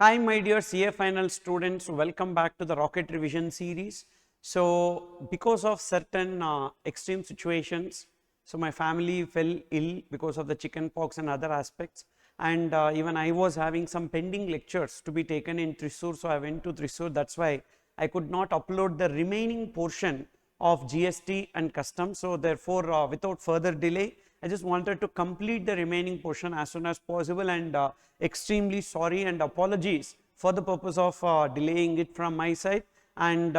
Hi my dear CA final students, welcome back to the rocket revision series. So because of certain extreme situations, so my family fell ill because of the chicken pox and other aspects, and even I was having some pending lectures to be taken in Thrissur, so I went to Thrissur. That's why I could not upload the remaining portion of GST and customs. So therefore without further delay, I just wanted to complete the remaining portion as soon as possible, and extremely sorry and apologies for the purpose of delaying it from my side, and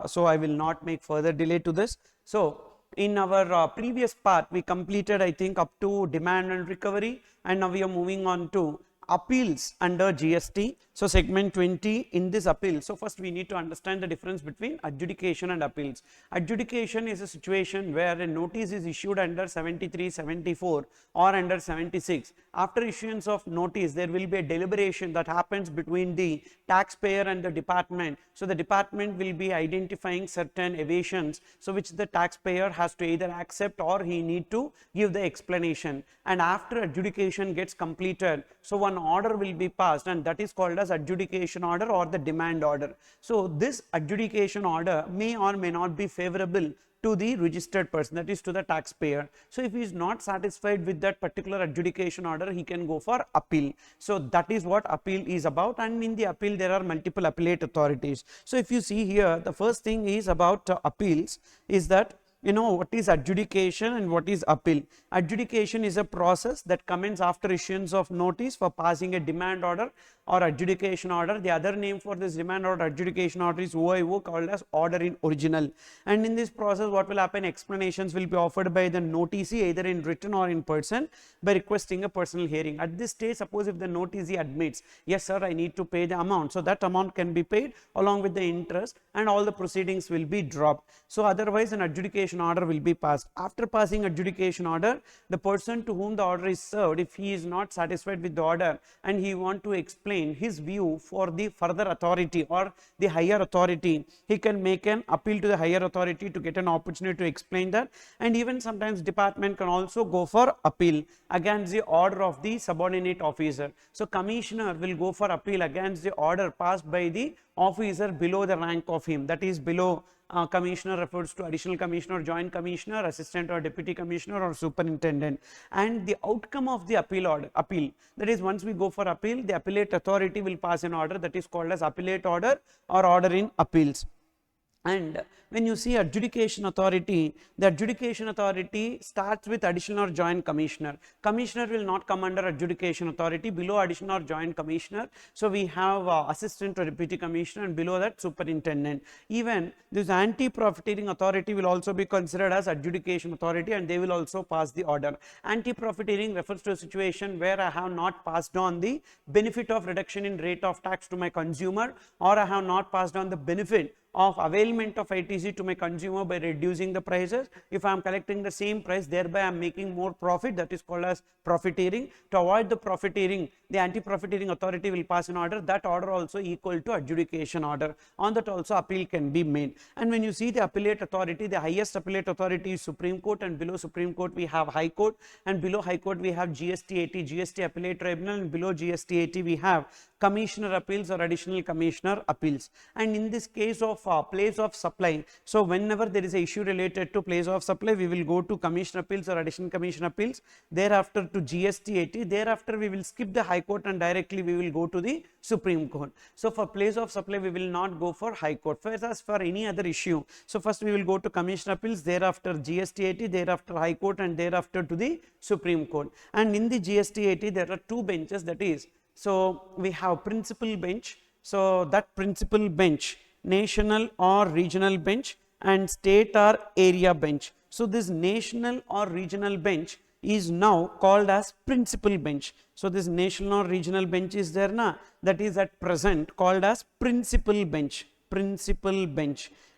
so I will not make further delay to this. So in our previous part we completed, I think, up to demand and recovery, and now we are moving on to appeals under GST. So segment 20 in this appeal. So first we need to understand the difference between adjudication and appeals. Adjudication is a situation where a notice is issued under 73, 74 or under 76. After issuance of notice, there will be a deliberation that happens between the taxpayer and the department. So the department will be identifying certain evasions, so which the taxpayer has to either accept or he need to give the explanation. And after adjudication gets completed, so one order will be passed, and that is called as adjudication order or the demand order. So this adjudication order may or may not be favorable to the registered person, that is to the taxpayer. So if he is not satisfied with that particular adjudication order, he can go for appeal. So that is what appeal is about, and in the appeal there are multiple appellate authorities. So if you see here, the first thing is about appeals is that what is adjudication and what is appeal. Adjudication is a process that commences after issuance of notice for passing a demand order or adjudication order. The other name for this demand order adjudication order is OIO, called as order in original. And in this process, what will happen? Explanations will be offered by the noticee either in written or in person by requesting a personal hearing. At this stage, suppose if the noticee admits, yes sir, I need to pay the amount, so that amount can be paid along with the interest, and all the proceedings will be dropped. So otherwise an adjudication order will be passed. After passing adjudication order, the person to whom the order is served, if he is not satisfied with the order and he want to explain his view for the further authority or the higher authority, he can make an appeal to the higher authority to get an opportunity to explain that. And even sometimes department can also go for appeal against the order of the subordinate officer. So commissioner will go for appeal against the order passed by the officer below the rank of him, that is below commissioner refers to additional commissioner, joint commissioner, assistant or deputy commissioner or superintendent. And the outcome of the appeal, that is, once we go for appeal, the appellate authority will pass an order that is called as appellate order or order in appeals. And when you see adjudication authority, the adjudication authority starts with additional or joint commissioner. Commissioner will not come under adjudication authority. Below additional or joint commissioner, so we have assistant or deputy commissioner, and below that superintendent. Even this anti-profiteering authority will also be considered as adjudication authority, and they will also pass the order. Anti-profiteering refers to a situation where I have not passed on the benefit of reduction in rate of tax to my consumer, or I have not passed on the benefit of availment of ITC to my consumer by reducing the prices. If I am collecting the same price, thereby I am making more profit, that is called as profiteering. To avoid the profiteering, the anti-profiteering authority will pass an order. That order also equal to adjudication order. On that also appeal can be made. And when you see the appellate authority, the highest appellate authority is Supreme Court, and below Supreme Court we have High Court, and below High Court we have GST-80, GST Appellate Tribunal, and below GST-80 we have Commissioner Appeals or Additional Commissioner Appeals. And in this case of place of supply, so whenever there is a issue related to place of supply, we will go to Commissioner Appeals or Additional Commissioner Appeals, thereafter to GST-80, thereafter we will skip the High Court and directly we will go to the Supreme Court. So for place of supply we will not go for High Court. Whereas for any other issue, so first we will go to Commissioner Appeals, thereafter GST-80, thereafter High Court, and thereafter to the Supreme Court. And in the GST-80 there are two benches, that is, so we have principal bench, so that principal bench, national or regional bench, and state or area bench. So this national or regional bench is now called as principal bench. So this national or regional bench is there na, that is at present called as principal bench,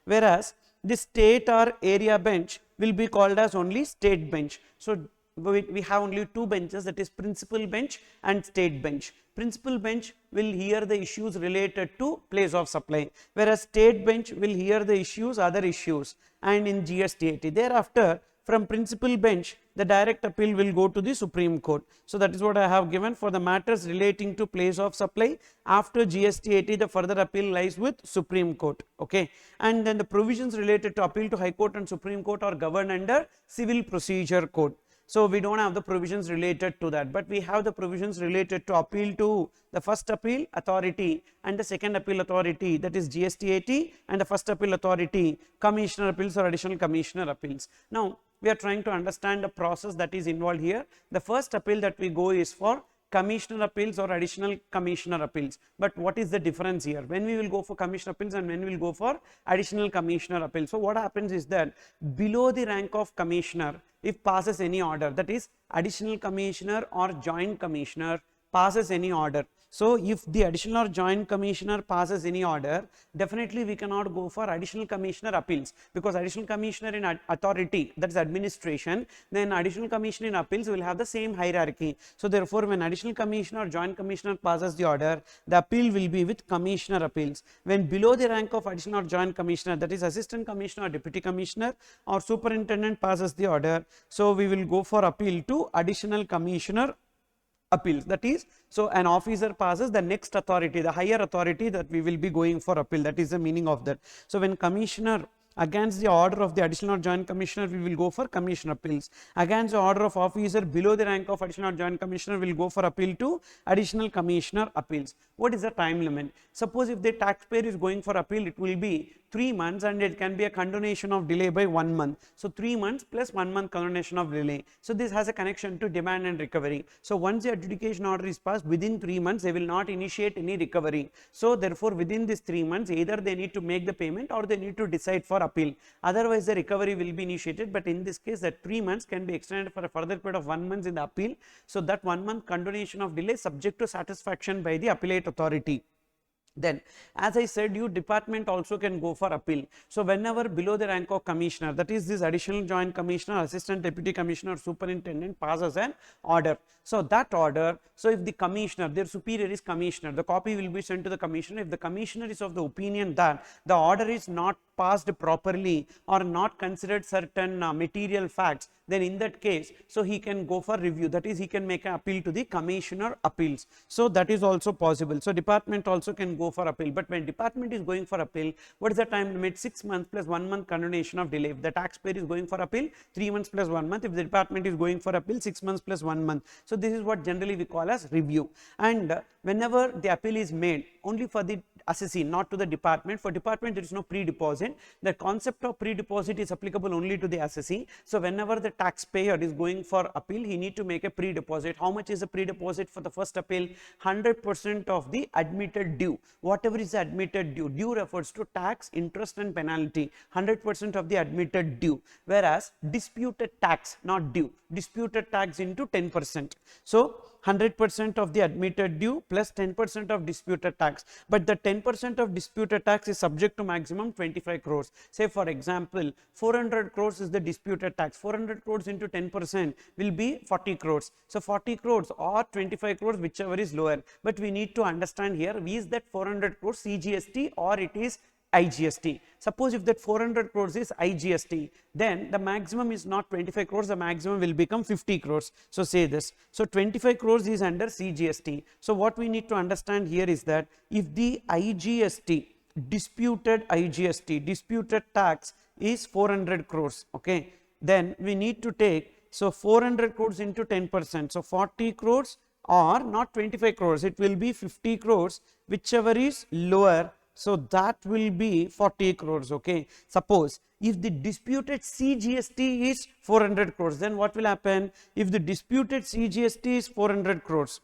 whereas the state or area bench will be called as only state bench. So we have only two benches, that is principal bench and state bench. Principal bench will hear the issues related to place of supply, whereas state bench will hear the issues, other issues, and in GST-80. Thereafter, from principal bench the direct appeal will go to the Supreme Court. So that is what I have given. For the matters relating to place of supply after GST 80, the further appeal lies with Supreme Court. Okay, and then the provisions related to appeal to High Court and Supreme Court are governed under Civil Procedure Code. So we don't have the provisions related to that, but we have the provisions related to appeal to the first appeal authority and the second appeal authority, that is GST 80, and the first appeal authority, commissioner appeals or additional commissioner appeals. Now we are trying to understand the process that is involved here. The first appeal that we go is for commissioner appeals or additional commissioner appeals. But what is the difference here? When we will go for commissioner appeals and when we will go for additional commissioner appeals. So what happens is that below the rank of commissioner, if passes any order, that is additional commissioner or joint commissioner passes any order. So if the additional or joint commissioner passes any order, definitely we cannot go for additional commissioner appeals, because additional commissioner in authority, that is administration, then additional commissioner in appeals will have the same hierarchy. So therefore when additional commissioner or joint commissioner passes the order, the appeal will be with commissioner appeals. When below the rank of additional or joint commissioner, that is assistant commissioner or deputy commissioner or superintendent passes the order, so we will go for appeal to additional commissioner appeals. That is, so an officer passes, the next authority, the higher authority, that we will be going for appeal. That is the meaning of that. So when commissioner against the order of the additional or joint commissioner, we will go for commissioner appeals. Against the order of officer below the rank of additional or joint commissioner, we will go for appeal to additional commissioner appeals. What is the time limit? Suppose if the taxpayer is going for appeal, it will be 3 months and it can be a continuation of delay by 1 month. So 3 months plus 1 month continuation of delay. So this has a connection to demand and recovery. So once the adjudication order is passed, within 3 months they will not initiate any recovery. So therefore within these 3 months, either they need to make the payment or they need to decide for appeal. Otherwise the recovery will be initiated, but in this case that 3 months can be extended for a further period of 1 month in the appeal. So that 1 month continuation of delay subject to satisfaction by the appellate authority. Then as I said, your department also can go for appeal. So whenever below the rank of commissioner, that is this additional joint commissioner, assistant deputy commissioner, superintendent passes an order. So that order, so if the commissioner, their superior is commissioner, the copy will be sent to the commissioner. If the commissioner is of the opinion that the order is not passed properly or not considered certain material facts, then in that case, so he can go for review, that is he can make an appeal to the commissioner appeals. So that is also possible. So department also can go for appeal, but when department is going for appeal, what is the time limit? 6 months plus 1 month continuation of delay. If the taxpayer is going for appeal, 3 months plus 1 month. If the department is going for appeal, 6 months plus 1 month. So this is what generally we call as review. And whenever the appeal is made, only for the assessee, not to the department. For department there is no pre-deposit. The concept of pre-deposit is applicable only to the assessee. So whenever the taxpayer is going for appeal, he need to make a pre-deposit. How much is the pre-deposit for the first appeal? 100% of the admitted due. Whatever is admitted due, due refers to tax, interest and penalty. 100% of the admitted due, whereas disputed tax, not due, disputed tax into 10%. So 100% of the admitted due plus 10% of disputed tax, but the 10% of disputed tax is subject to maximum 25 crores. Say for example, 400 crores is the disputed tax. 400 crores into 10% will be 40 crores. So 40 crores or 25 crores, whichever is lower. But we need to understand here, is that 400 crores CGST or it is IGST. Suppose if that 400 crores is IGST, then the maximum is not 25 crores, the maximum will become 50 crores. So say this. So 25 crores is under CGST. So what we need to understand here is that if the IGST, disputed tax is 400 crores, okay, then we need to take, so 400 crores into 10%. So 40 crores or not 25 crores, it will be 50 crores, whichever is lower. So that will be 40 crores, okay. Suppose if the disputed CGST is 400 crores, then what will happen? If the disputed CGST is 400 crores,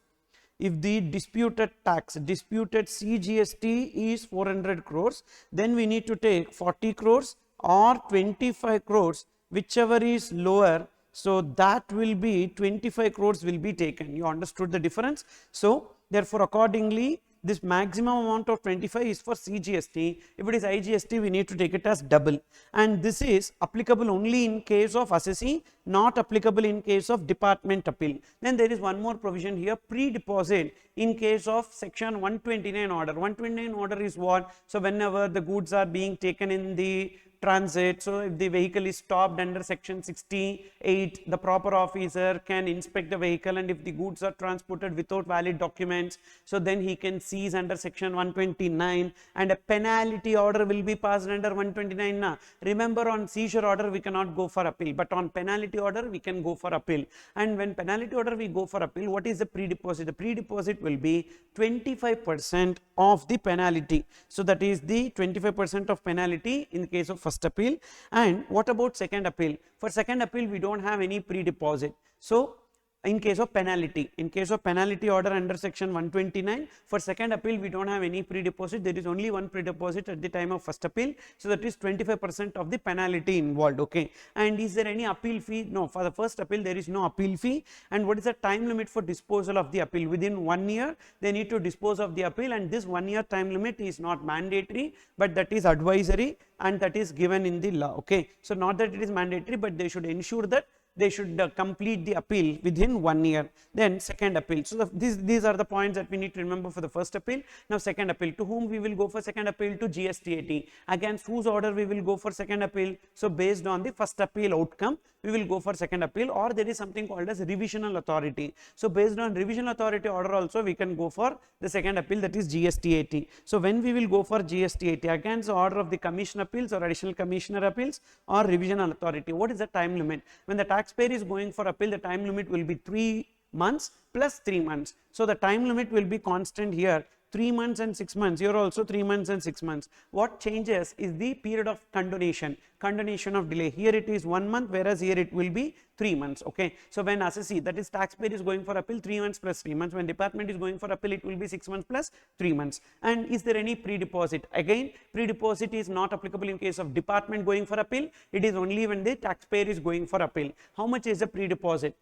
if the disputed tax, disputed CGST is 400 crores, then we need to take 40 crores or 25 crores, whichever is lower. So that will be 25 crores will be taken. You understood the difference? So therefore accordingly, this maximum amount of 25 is for CGST. If it is IGST, we need to take it as double. And this is applicable only in case of assessee, not applicable in case of department appeal. Then there is one more provision here, pre-deposit in case of section 129 order. 129 order is what? So whenever the goods are being taken in the transit. So if the vehicle is stopped under section 68, the proper officer can inspect the vehicle, and if the goods are transported without valid documents, so then he can seize under section 129, and a penalty order will be passed under 129. Now remember, on seizure order we cannot go for appeal, but on penalty order we can go for appeal. And when penalty order we go for appeal, what is the pre-deposit? The pre-deposit will be 25% of the penalty. So that is the 25% of penalty in the case of first appeal. And what about second appeal? For second appeal we don't have any pre-deposit. So in case of penalty order under section 129, for second appeal we don't have any pre-deposit. There is only one pre-deposit at the time of first appeal, so that is 25% of the penalty involved. Okay, and is there any appeal fee? No, for the first appeal there is no appeal fee. And what is the time limit for disposal of the appeal? Within 1 year they need to dispose of the appeal, and this 1 year time limit is not mandatory, but that is advisory, and that is given in the law. Okay, so not that it is mandatory, but they should ensure that they should complete the appeal within 1 year. Then second appeal. So these are the points that we need to remember for the first appeal. Now second appeal, to whom we will go for second appeal? To GSTAT. Against whose order we will go for second appeal? So based on the first appeal outcome, we will go for second appeal, or there is something called as revisional authority. So based on revisional authority order also we can go for the second appeal, that is GSTAT. So when we will go for GSTAT? Against the order of the commission appeals or additional commissioner appeals or revisional authority. What is the time limit? When the taxpayer is going for appeal, the time limit will be 3 months plus 3 months. So the time limit will be constant here, 3 months and 6 months. Here also 3 months and 6 months. What changes is the period of condonation of delay. Here it is 1 month, whereas here it will be 3 months. Okay, so when assessee, that is taxpayer, is going for appeal, 3 months plus 3 months. When department is going for appeal, it will be 6 months plus 3 months. And is there any pre-deposit? Again, pre-deposit is not applicable in case of department going for appeal. It is only when the taxpayer is going for appeal. How much is the pre-deposit?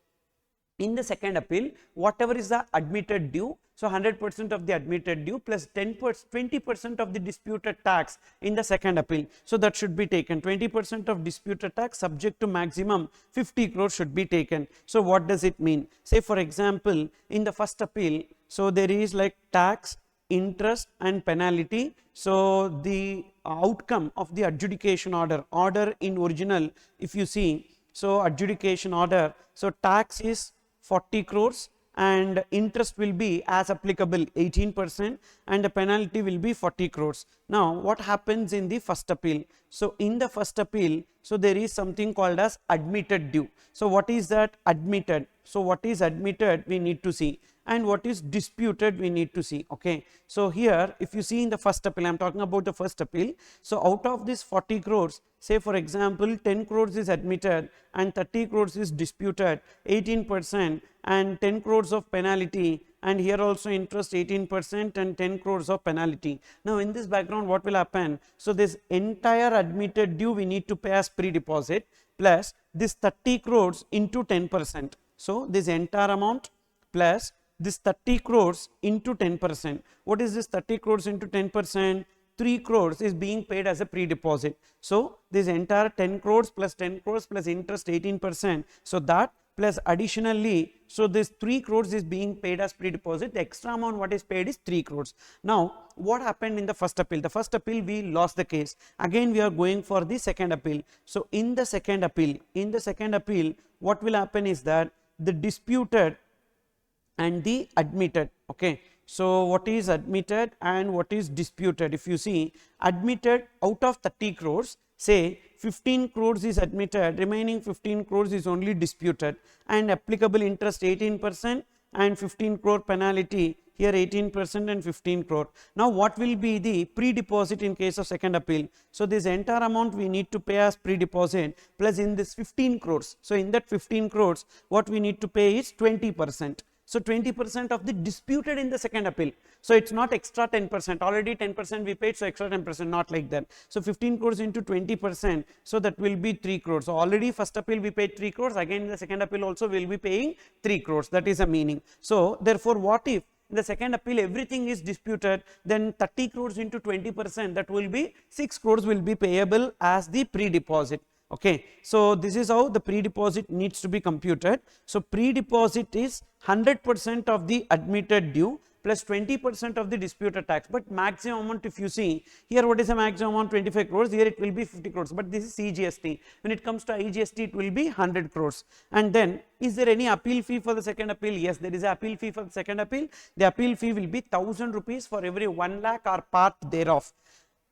In the second appeal, whatever is the admitted due, so 100% of the admitted due plus 20% of the disputed tax in the second appeal. So that should be taken. 20% of disputed tax subject to maximum 50 crores should be taken. So what does it mean? Say for example, in the first appeal, so there is like tax, interest and penalty. So the outcome of the adjudication order in original, if you see, so adjudication order, so tax is 40 crores and interest will be as applicable 18% and the penalty will be 40 crores. Now what happens in the first appeal? So in the first appeal, so there is something called as admitted due. So what is that? Admitted. So what is admitted we need to see, and what is disputed we need to see. Okay, so here if you see in the first appeal, I am talking about the first appeal. So out of this 40 crores, say for example 10 crores is admitted and 30 crores is disputed, 18% and 10 crores of penalty, and here also interest 18% and 10 crores of penalty. Now in this background what will happen? So this entire admitted due we need to pay as pre-deposit plus this 30 crores into 10%. So this entire amount plus this 30 crores into 10%. What is this 30 crores into 10%? 3 crores is being paid as a pre-deposit. So this entire 10 crores plus 10 crores plus interest 18%. So that plus additionally, so this 3 crores is being paid as pre-deposit. The extra amount what is paid is 3 crores. Now what happened in the first appeal? The first appeal we lost the case. Again we are going for the second appeal. So in the second appeal, what will happen is that the disputed and the admitted. Okay, so what is admitted and what is disputed? If you see, admitted out of 30 crores, say 15 crores is admitted, remaining 15 crores is only disputed, and applicable interest 18% and 15 crore penalty, here 18% and 15 crore. Now what will be the pre-deposit in case of second appeal? So this entire amount we need to pay as pre-deposit plus in this 15 crores. So in that 15 crores what we need to pay is 20%. So 20% of the disputed in the second appeal. So it's not extra 10%, already 10% we paid, so extra 10%, not like that. So 15 crores into 20%, so that will be 3 crores. So already first appeal we paid 3 crores, again in the second appeal also we will be paying 3 crores. That is a meaning. So therefore what if in the second appeal everything is disputed, then 30 crores into 20%, that will be 6 crores will be payable as the pre-deposit. Okay, so this is how the pre-deposit needs to be computed. So pre-deposit is 100% of the admitted due plus 20% of the disputed tax. But maximum amount, if you see here, what is the maximum amount? 25 crores. Here it will be 50 crores. But this is CGST. When it comes to IGST, it will be 100 crores. And then, is there any appeal fee for the second appeal? Yes, there is an appeal fee for the second appeal. The appeal fee will be 1000 rupees for every 1 lakh or part thereof.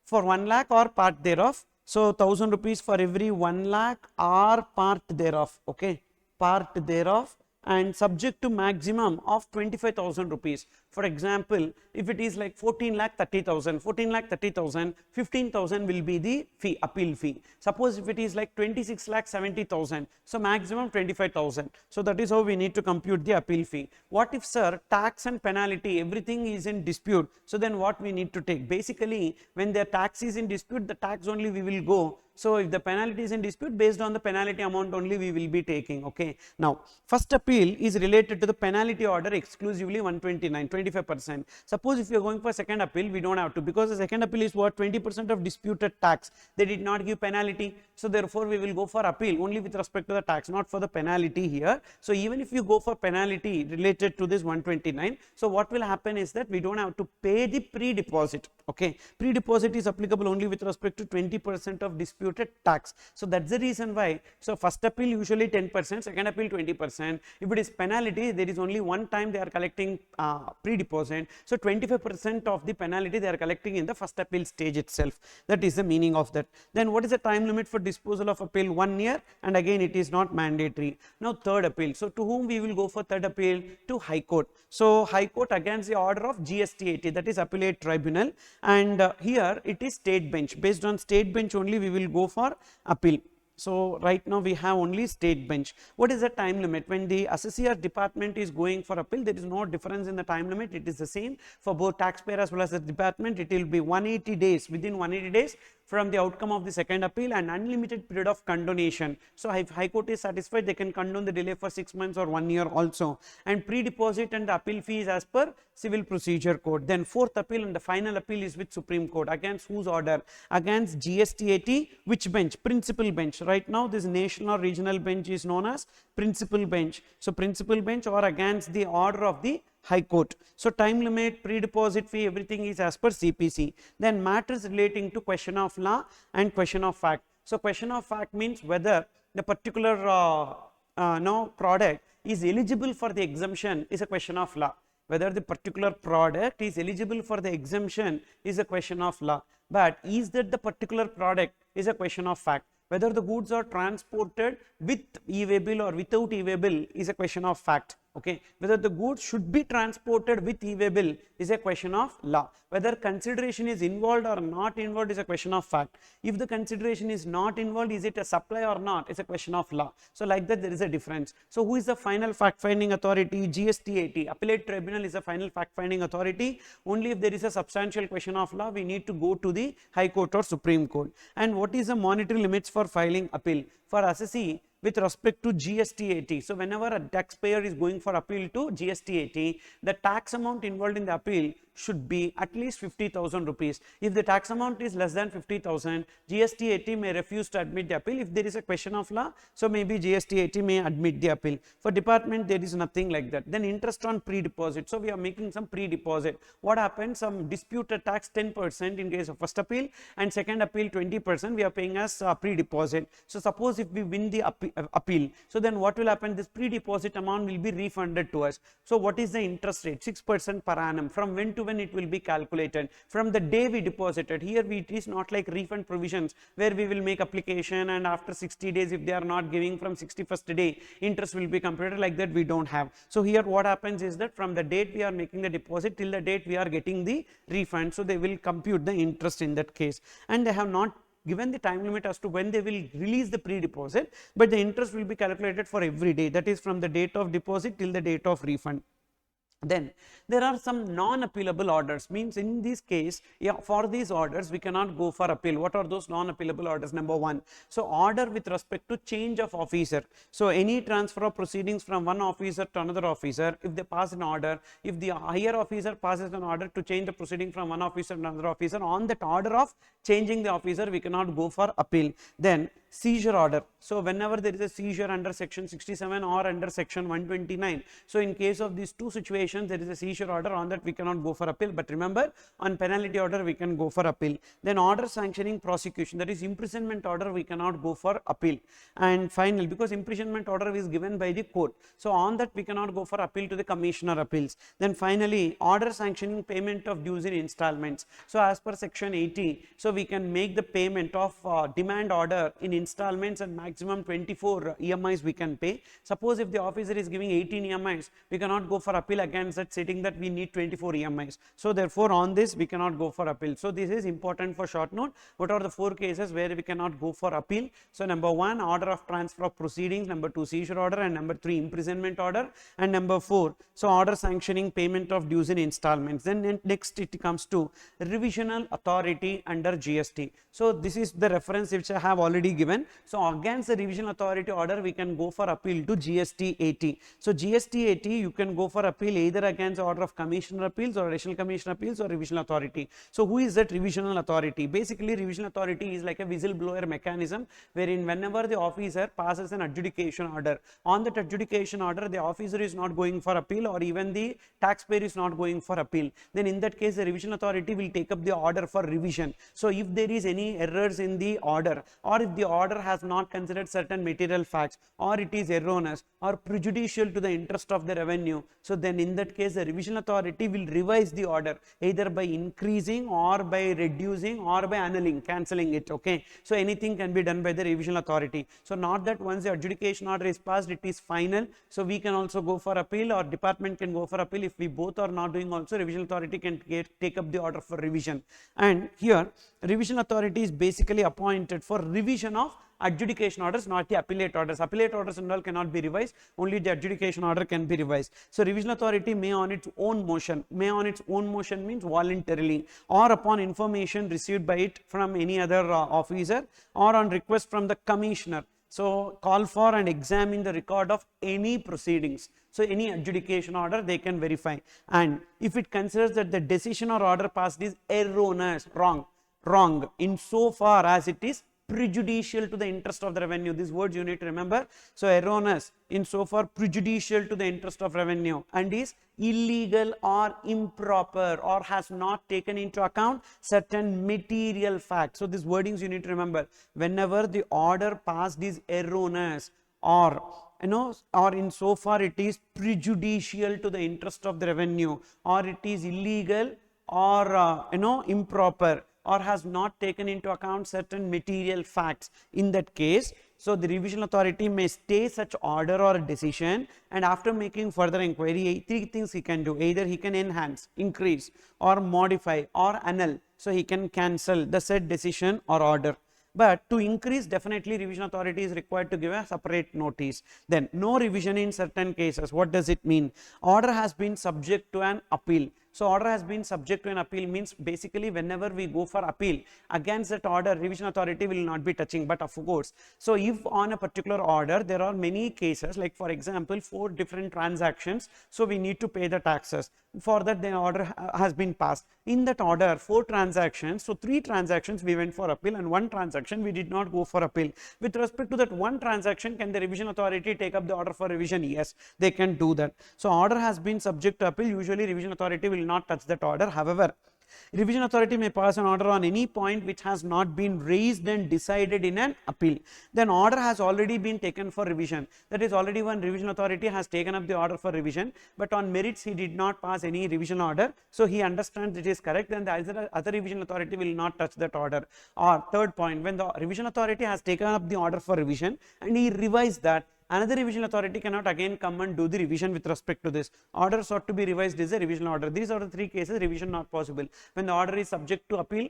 For 1 lakh or part thereof. So 1000 rupees for every 1 lakh or part thereof. Okay, part thereof, and subject to maximum of 25,000 rupees. For example, if it is like 14 lakh 30,000, 14 lakh 30,000, 15,000 will be the fee, appeal fee. Suppose if it is like 26 lakh 70,000, so maximum 25,000. So that is how we need to compute the appeal fee. What if, sir, tax and penalty, everything is in dispute? So then what we need to take? Basically, when the tax is in dispute, the tax only we will go. So if the penalty is in dispute, based on the penalty amount only we will be taking. Okay. Now, first appeal is related to the penalty order exclusively 129, 25%. Suppose if you are going for second appeal, we don't have to, because the second appeal is what? 20% of disputed tax. They did not give penalty. So therefore, we will go for appeal only with respect to the tax, not for the penalty here. So even if you go for penalty related to this 129, so what will happen is that we don't have to pay the pre-deposit. Okay. Pre-deposit is applicable only with respect to 20% of disputed tax. So that's the reason why. So first appeal usually 10%, second appeal 20%. If it is penalty, there is only one time they are collecting pre-deposit. So 25% of the penalty they are collecting in the first appeal stage itself. That is the meaning of that. Then what is the time limit for disposal of appeal? 1 year, and again it is not mandatory. Now third appeal. So to whom we will go for third appeal? To High Court. So High Court against the order of GST 80, that is Appellate Tribunal, and here it is state bench. Based on state bench only we will go for appeal. So right now we have only state bench. What is the time limit? When the assessor department is going for appeal, there is no difference in the time limit. It is the same for both taxpayer as well as the department. It will be 180 days. Within 180 days from the outcome of the second appeal, and unlimited period of condonation. So if High Court is satisfied, they can condone the delay for 6 months or 1 year also. And pre-deposit and the appeal fees as per Civil Procedure Code. Then fourth appeal and the final appeal is with Supreme Court. Against whose order? Against GST 80. Which bench? Principal bench. Right now this national or regional bench is known as principal bench. So principal bench, or against the order of the High Court. So time limit, pre-deposit fee, everything is as per CPC. Then matters relating to question of law and question of fact. So question of fact means whether the particular product is eligible for the exemption is a question of law. Whether the particular product is eligible for the exemption is a question of law. But is that the particular product is a question of fact. Whether the goods are transported with e-waybill or without e-waybill is a question of fact. Okay. Whether the goods should be transported with e-waybill is a question of law. Whether consideration is involved or not involved is a question of fact. If the consideration is not involved, is it a supply or not? It's a question of law. So like that there is a difference. So who is the final fact finding authority? GST 80. Appellate Tribunal is a final fact finding authority. Only if there is a substantial question of law, we need to go to the High Court or Supreme Court. And what is the monetary limits for filing appeal? For assessee, with respect to GST 80. So whenever a taxpayer is going for appeal to GST 80, the tax amount involved in the appeal should be at least 50,000 rupees. If the tax amount is less than 50,000, GST 80 may refuse to admit the appeal. If there is a question of law, so maybe GST 80 may admit the appeal. For department, there is nothing like that. Then interest on pre-deposit. So we are making some pre-deposit. What happens? Some disputed tax 10% in case of first appeal, and second appeal 20% we are paying as pre-deposit. So suppose if we win the appeal, so then what will happen? This pre-deposit amount will be refunded to us. So what is the interest rate? 6% per annum. From when to when it will be calculated? From the day we deposited. Here it is not like refund provisions where we will make application and after 60 days if they are not giving from 61st day interest will be computed. Like that we don't have. So here what happens is that from the date we are making the deposit till the date we are getting the refund, so they will compute the interest in that case, and they have not given the time limit as to when they will release the pre-deposit, but the interest will be calculated for every day, that is from the date of deposit till the date of refund. Then there are some non-appealable orders, means in this case, for these orders we cannot go for appeal. What are those non-appealable orders? Number one, so order with respect to change of officer. So any transfer of proceedings from one officer to another officer, if they pass an order, if the higher officer passes an order to change the proceeding from one officer to another officer, on that order of changing the officer we cannot go for appeal. Then seizure order. So whenever there is a seizure under section 67 or under section 129, so in case of these two situations there is a seizure order, on that we cannot go for appeal, but remember on penalty order we can go for appeal. Then order sanctioning prosecution, that is imprisonment order, we cannot go for appeal. And final, because imprisonment order is given by the court, so on that we cannot go for appeal to the commissioner appeals. Then finally order sanctioning payment of dues in installments. So as per section 80, so we can make the payment of demand order in installments and maximum 24 EMIs we can pay. Suppose if the officer is giving 18 EMIs, we cannot go for appeal against that, stating that we need 24 EMIs. So therefore on this we cannot go for appeal. So this is important for short note. What are the 4 cases where we cannot go for appeal? So number 1, order of transfer of proceedings, number 2, seizure order, and number 3, imprisonment order, and number 4, so order sanctioning payment of dues in installments. Then next it comes to revisional authority under GST. So this is the reference which I have already given. So against the revisional authority order we can go for appeal to GST 80. So GST 80 you can go for appeal either against order of commissioner appeals or additional commissioner appeals or revisional authority. So who is that revisional authority? Basically revisional authority is like a whistleblower mechanism, wherein whenever the officer passes an adjudication order, on that adjudication order the officer is not going for appeal or even the taxpayer is not going for appeal, then in that case the revision authority will take up the order for revision. So if there is any errors in the order, or if the order has not considered certain material facts, or it is erroneous or prejudicial to the interest of the revenue, so then in that case the revision authority will revise the order either by increasing or by reducing or by annulling, cancelling it. Okay, so anything can be done by the revision authority. So not that once the adjudication order is passed it is final, so we can also go for appeal or department can go for appeal. If we both are not doing, also revision authority can take up the order for revision. And here revision authority is basically appointed for revision of adjudication orders, not the appellate orders. Appellate orders and all cannot be revised, only the adjudication order can be revised. So revision authority may on its own motion, may on its own motion means voluntarily, or upon information received by it from any other officer, or on request from the commissioner. So call for and examine the record of any proceedings. So any adjudication order they can verify, and if it considers that the decision or order passed is erroneous, wrong in so far as it is prejudicial to the interest of the revenue. These words you need to remember. So erroneous in so far prejudicial to the interest of revenue, and is illegal or improper or has not taken into account certain material facts. So these wordings you need to remember. Whenever the order passed is erroneous, or or in so far it is prejudicial to the interest of the revenue, or it is illegal or improper, or has not taken into account certain material facts, in that case, so the revision authority may stay such order or decision, and after making further inquiry, 3 things he can do. Either he can enhance, increase, or modify, or annul. So he can cancel the said decision or order. But to increase, definitely revision authority is required to give a separate notice. Then no revision in certain cases. What does it mean? Order has been subject to an appeal. So order has been subject to an appeal means basically whenever we go for appeal against that order, revision authority will not be touching. But of course, so if on a particular order there are many cases, like for example 4 different transactions, so we need to pay the taxes. For that the order has been passed. In that order 4 transactions, so 3 transactions we went for appeal and 1 transaction we did not go for appeal. With respect to that 1 transaction, can the revision authority take up the order for revision? Yes, they can do that. So order has been subject to appeal. Usually revision authority will not touch that order. However, revision authority may pass an order on any point which has not been raised and decided in an appeal. Then order has already been taken for revision. That is, already one revision authority has taken up the order for revision, but on merits he did not pass any revision order. So he understands it is correct, then the other revision authority will not touch that order. Or third point, when the revision authority has taken up the order for revision and he revised that, another revision authority cannot again come and do the revision with respect to this. Order sought to be revised is a revision order. These are the 3 cases revision not possible. When the order is subject to appeal,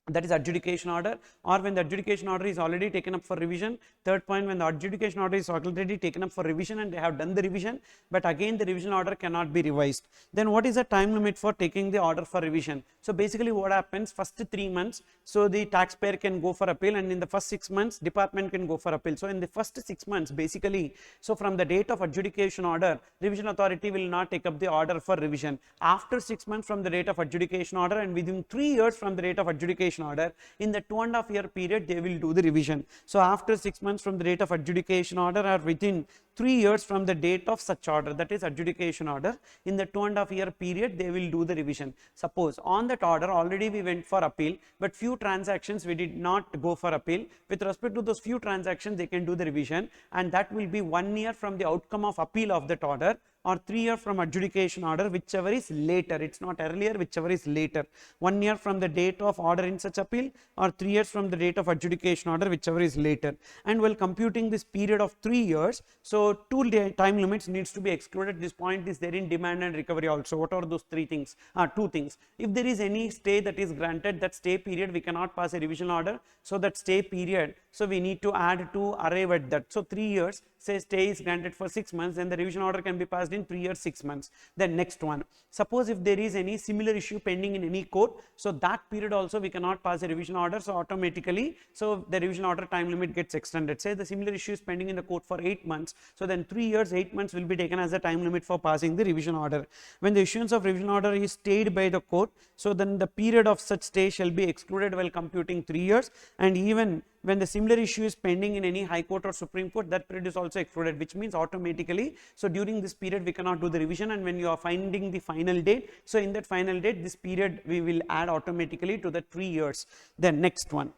that is adjudication order, or when the adjudication order is already taken up for revision. Third point, when the adjudication order is already taken up for revision and they have done the revision, but again the revision order cannot be revised. Then what is the time limit for taking the order for revision? So basically what happens, first 3 months, so the taxpayer can go for appeal, and in the first 6 months department can go for appeal. So in the first 6 months basically, so from the date of adjudication order, revision authority will not take up the order for revision. After 6 months from the date of adjudication order, and within 3 years from the date of adjudication adjudication order, in the 2.5 year period they will do the revision. So after 6 months from the date of adjudication order or within 3 years from the date of such order, that is adjudication order, in the 2.5 year period they will do the revision. Suppose on that order already we went for appeal, but few transactions we did not go for appeal. With respect to those few transactions they can do the revision, and that will be 1 year from the outcome of appeal of that order, or 3 years from adjudication order, whichever is later. It's not earlier, whichever is later. 1 year from the date of order in such appeal, or 3 years from the date of adjudication order, whichever is later. And while computing this period of 3 years, so 2 time limits needs to be excluded. This point is there in demand and recovery also. What are those 3 things? 2 things. If there is any stay that is granted, that stay period we cannot pass a revision order. So that stay period, so we need to add to arrive at that. So 3 years, say stay is granted for 6 months, then the revision order can be passed in 3 years 6 months. Then next one, suppose if there is any similar issue pending in any court, so that period also we cannot pass a revision order, so automatically so the revision order time limit gets extended. Say the similar issue is pending in the court for 8 months, so then 3 years 8 months will be taken as the time limit for passing the revision order. When the issuance of revision order is stayed by the court, so then the period of such stay shall be excluded while computing 3 years, and even when the similar issue is pending in any high court or supreme court, that period is also excluded, which means automatically, so during this period we cannot do the revision. And when you are finding the final date, so in that final date this period we will add automatically to the 3 years. Then next one,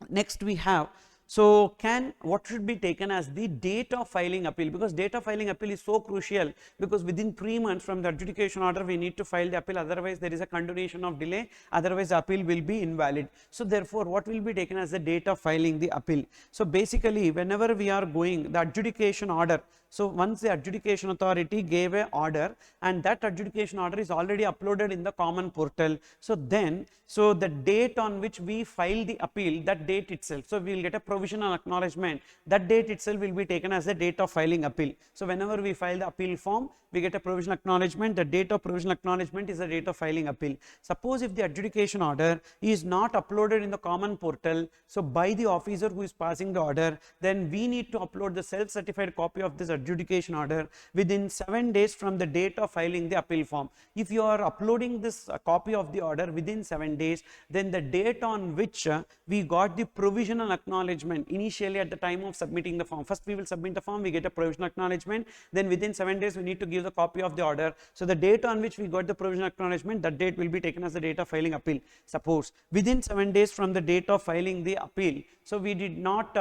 next we have, so what should be taken as the date of filing appeal, because date of filing appeal is so crucial, because within 3 months from the adjudication order we need to file the appeal, otherwise there is a continuation of delay, otherwise the appeal will be invalid. So therefore what will be taken as the date of filing the appeal? So basically whenever we are going the adjudication order, so once the adjudication authority gave a order and that adjudication order is already uploaded in the common portal, so then so the date on which we file the appeal, that date itself, so we will get a provisional acknowledgement, that date itself will be taken as the date of filing appeal. So whenever we file the appeal form, we get a provisional acknowledgement, the date of provisional acknowledgement is the date of filing appeal. Suppose if the adjudication order is not uploaded in the common portal, so by the officer who is passing the order, then we need to upload the self-certified copy of this adjudication order within 7 days from the date of filing the appeal form. If you are uploading this copy of the order within 7 days, then the date on which we got the provisional acknowledgement initially at the time of submitting the form, first we will submit the form, we get a provisional acknowledgement, then within 7 days we need to give the copy of the order. So the date on which we got the provisional acknowledgement, that date will be taken as the date of filing appeal. Suppose within 7 days from the date of filing the appeal, so we did not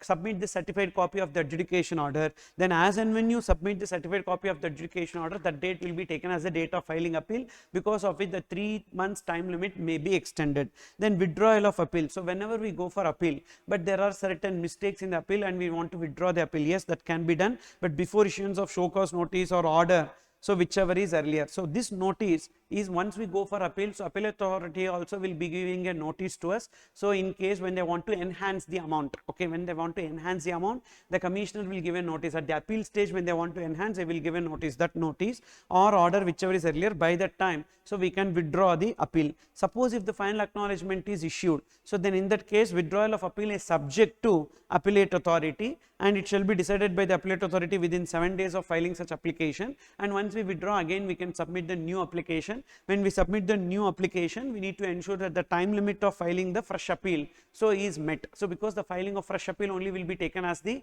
submit the certified copy of the adjudication order, then as and when you submit the certified copy of the adjudication order, that date will be taken as the date of filing appeal, because of which the 3 months time limit may be extended. Then withdrawal of appeal, so whenever we go for appeal but there are certain mistakes in the appeal and we want to withdraw the appeal, yes, that can be done, but before issuance of show cause notice or order, so whichever is earlier. So this notice is once we go for appeal, so appeal authority also will be giving a notice to us. So in case when they want to enhance the amount, okay, when they want to enhance the amount, the commissioner will give a notice. At the appeal stage when they want to enhance, they will give a notice. That notice or order whichever is earlier, by that time, so we can withdraw the appeal. Suppose if the final acknowledgement is issued, so then in that case withdrawal of appeal is subject to appellate authority, and it shall be decided by the appellate authority within 7 days of filing such application. And once we withdraw, again we can submit the new application. When we submit the new application, we need to ensure that the time limit of filing the fresh appeal so is met. So because the filing of fresh appeal only will be taken as the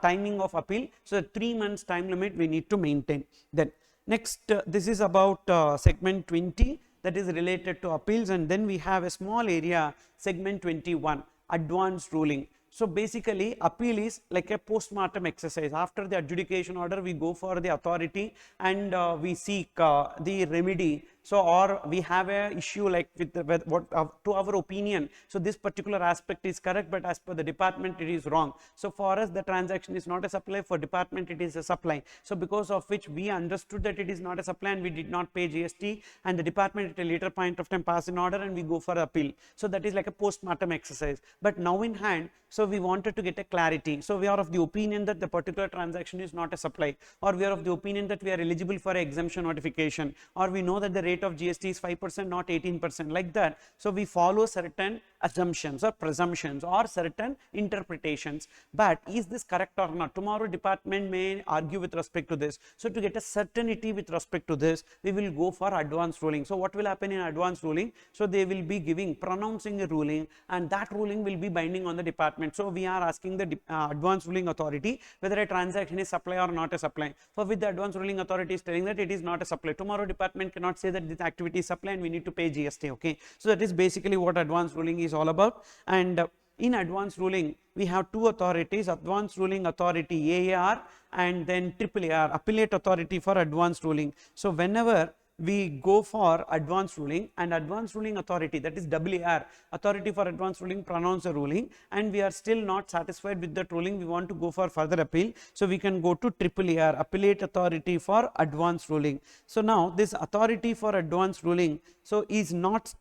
timing of appeal, so 3 months time limit we need to maintain. Then next this is about segment 20, that is related to appeals, and then we have a small area, segment 21, advanced ruling. So basically appeal is like a post-mortem exercise. After the adjudication order we go for the authority and we seek the remedy. So or we have a issue like with what to our opinion, so this particular aspect is correct, but as per the department it is wrong. So for us the transaction is not a supply, for department it is a supply. So because of which we understood that it is not a supply and we did not pay GST, and the department at a later point of time pass an order and we go for appeal. So that is like a post-mortem exercise. But now in hand, so we wanted to get a clarity. So we are of the opinion that the particular transaction is not a supply, or we are of the opinion that we are eligible for an exemption notification, or we know that the rate rate of GST is 5%, not 18%, like that. So we follow certain assumptions or presumptions or certain interpretations. But is this correct or not? Tomorrow department may argue with respect to this. So to get a certainty with respect to this, we will go for advanced ruling. So what will happen in advanced ruling? So they will be pronouncing a ruling, and that ruling will be binding on the department. So we are asking the advanced ruling authority whether a transaction is supply or not a supply. For with the advanced ruling authority is telling that it is not a supply. Tomorrow department cannot say that this activity is supply and we need to pay GST. Okay, so that is basically what advanced ruling is all about. And in advanced ruling, we have two authorities: advanced ruling authority AAR and then AAAR, appellate authority for advanced ruling. So whenever we go for advanced ruling, and advanced ruling authority, that is AAR, authority for advanced ruling, pronounce a ruling, and we are still not satisfied with that ruling, we want to go for further appeal, so we can go to AAR, appellate authority for advanced ruling. So now this authority for advanced ruling so is not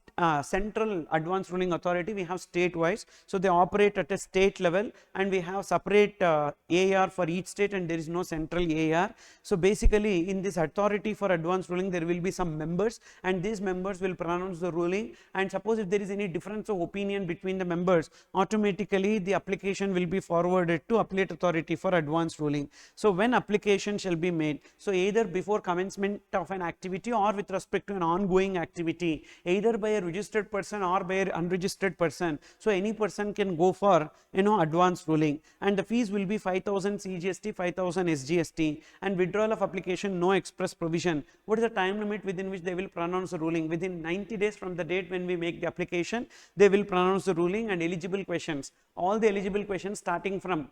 central advanced ruling authority, we have state wise. So they operate at a state level, and we have separate AAR for each state, and there is no central AAR. So basically in this authority for advanced ruling there will be some members, and these members will pronounce the ruling, and suppose if there is any difference of opinion between the members, automatically the application will be forwarded to appellate authority for advanced ruling. So when application shall be made, so either before commencement of an activity or with respect to an ongoing activity, either by a registered person or by an unregistered person, so any person can go for advanced ruling, and the fees will be 5,000 CGST, 5,000 SGST, and withdrawal of application no express provision. What is the time limit within which they will pronounce the ruling? Within 90 days from the date when we make the application, they will pronounce the ruling. And eligible questions, all the eligible questions starting from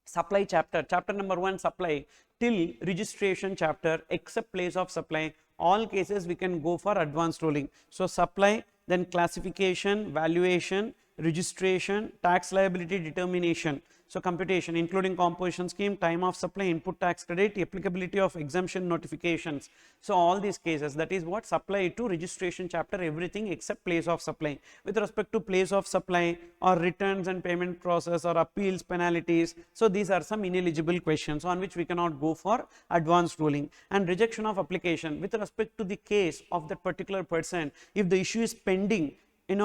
supply chapter number 1 supply till registration chapter, except place of supply, all cases we can go for advanced ruling. So supply, then classification, valuation, registration, tax liability determination, so computation including composition scheme, time of supply, input tax credit, applicability of exemption notifications. So all these cases, that is what supply to registration chapter, everything except place of supply. With respect to place of supply or returns and payment process or appeals, penalties, so these are some ineligible questions on which we cannot go for advanced ruling. And rejection of application, with respect to the case of that particular person, if the issue is pending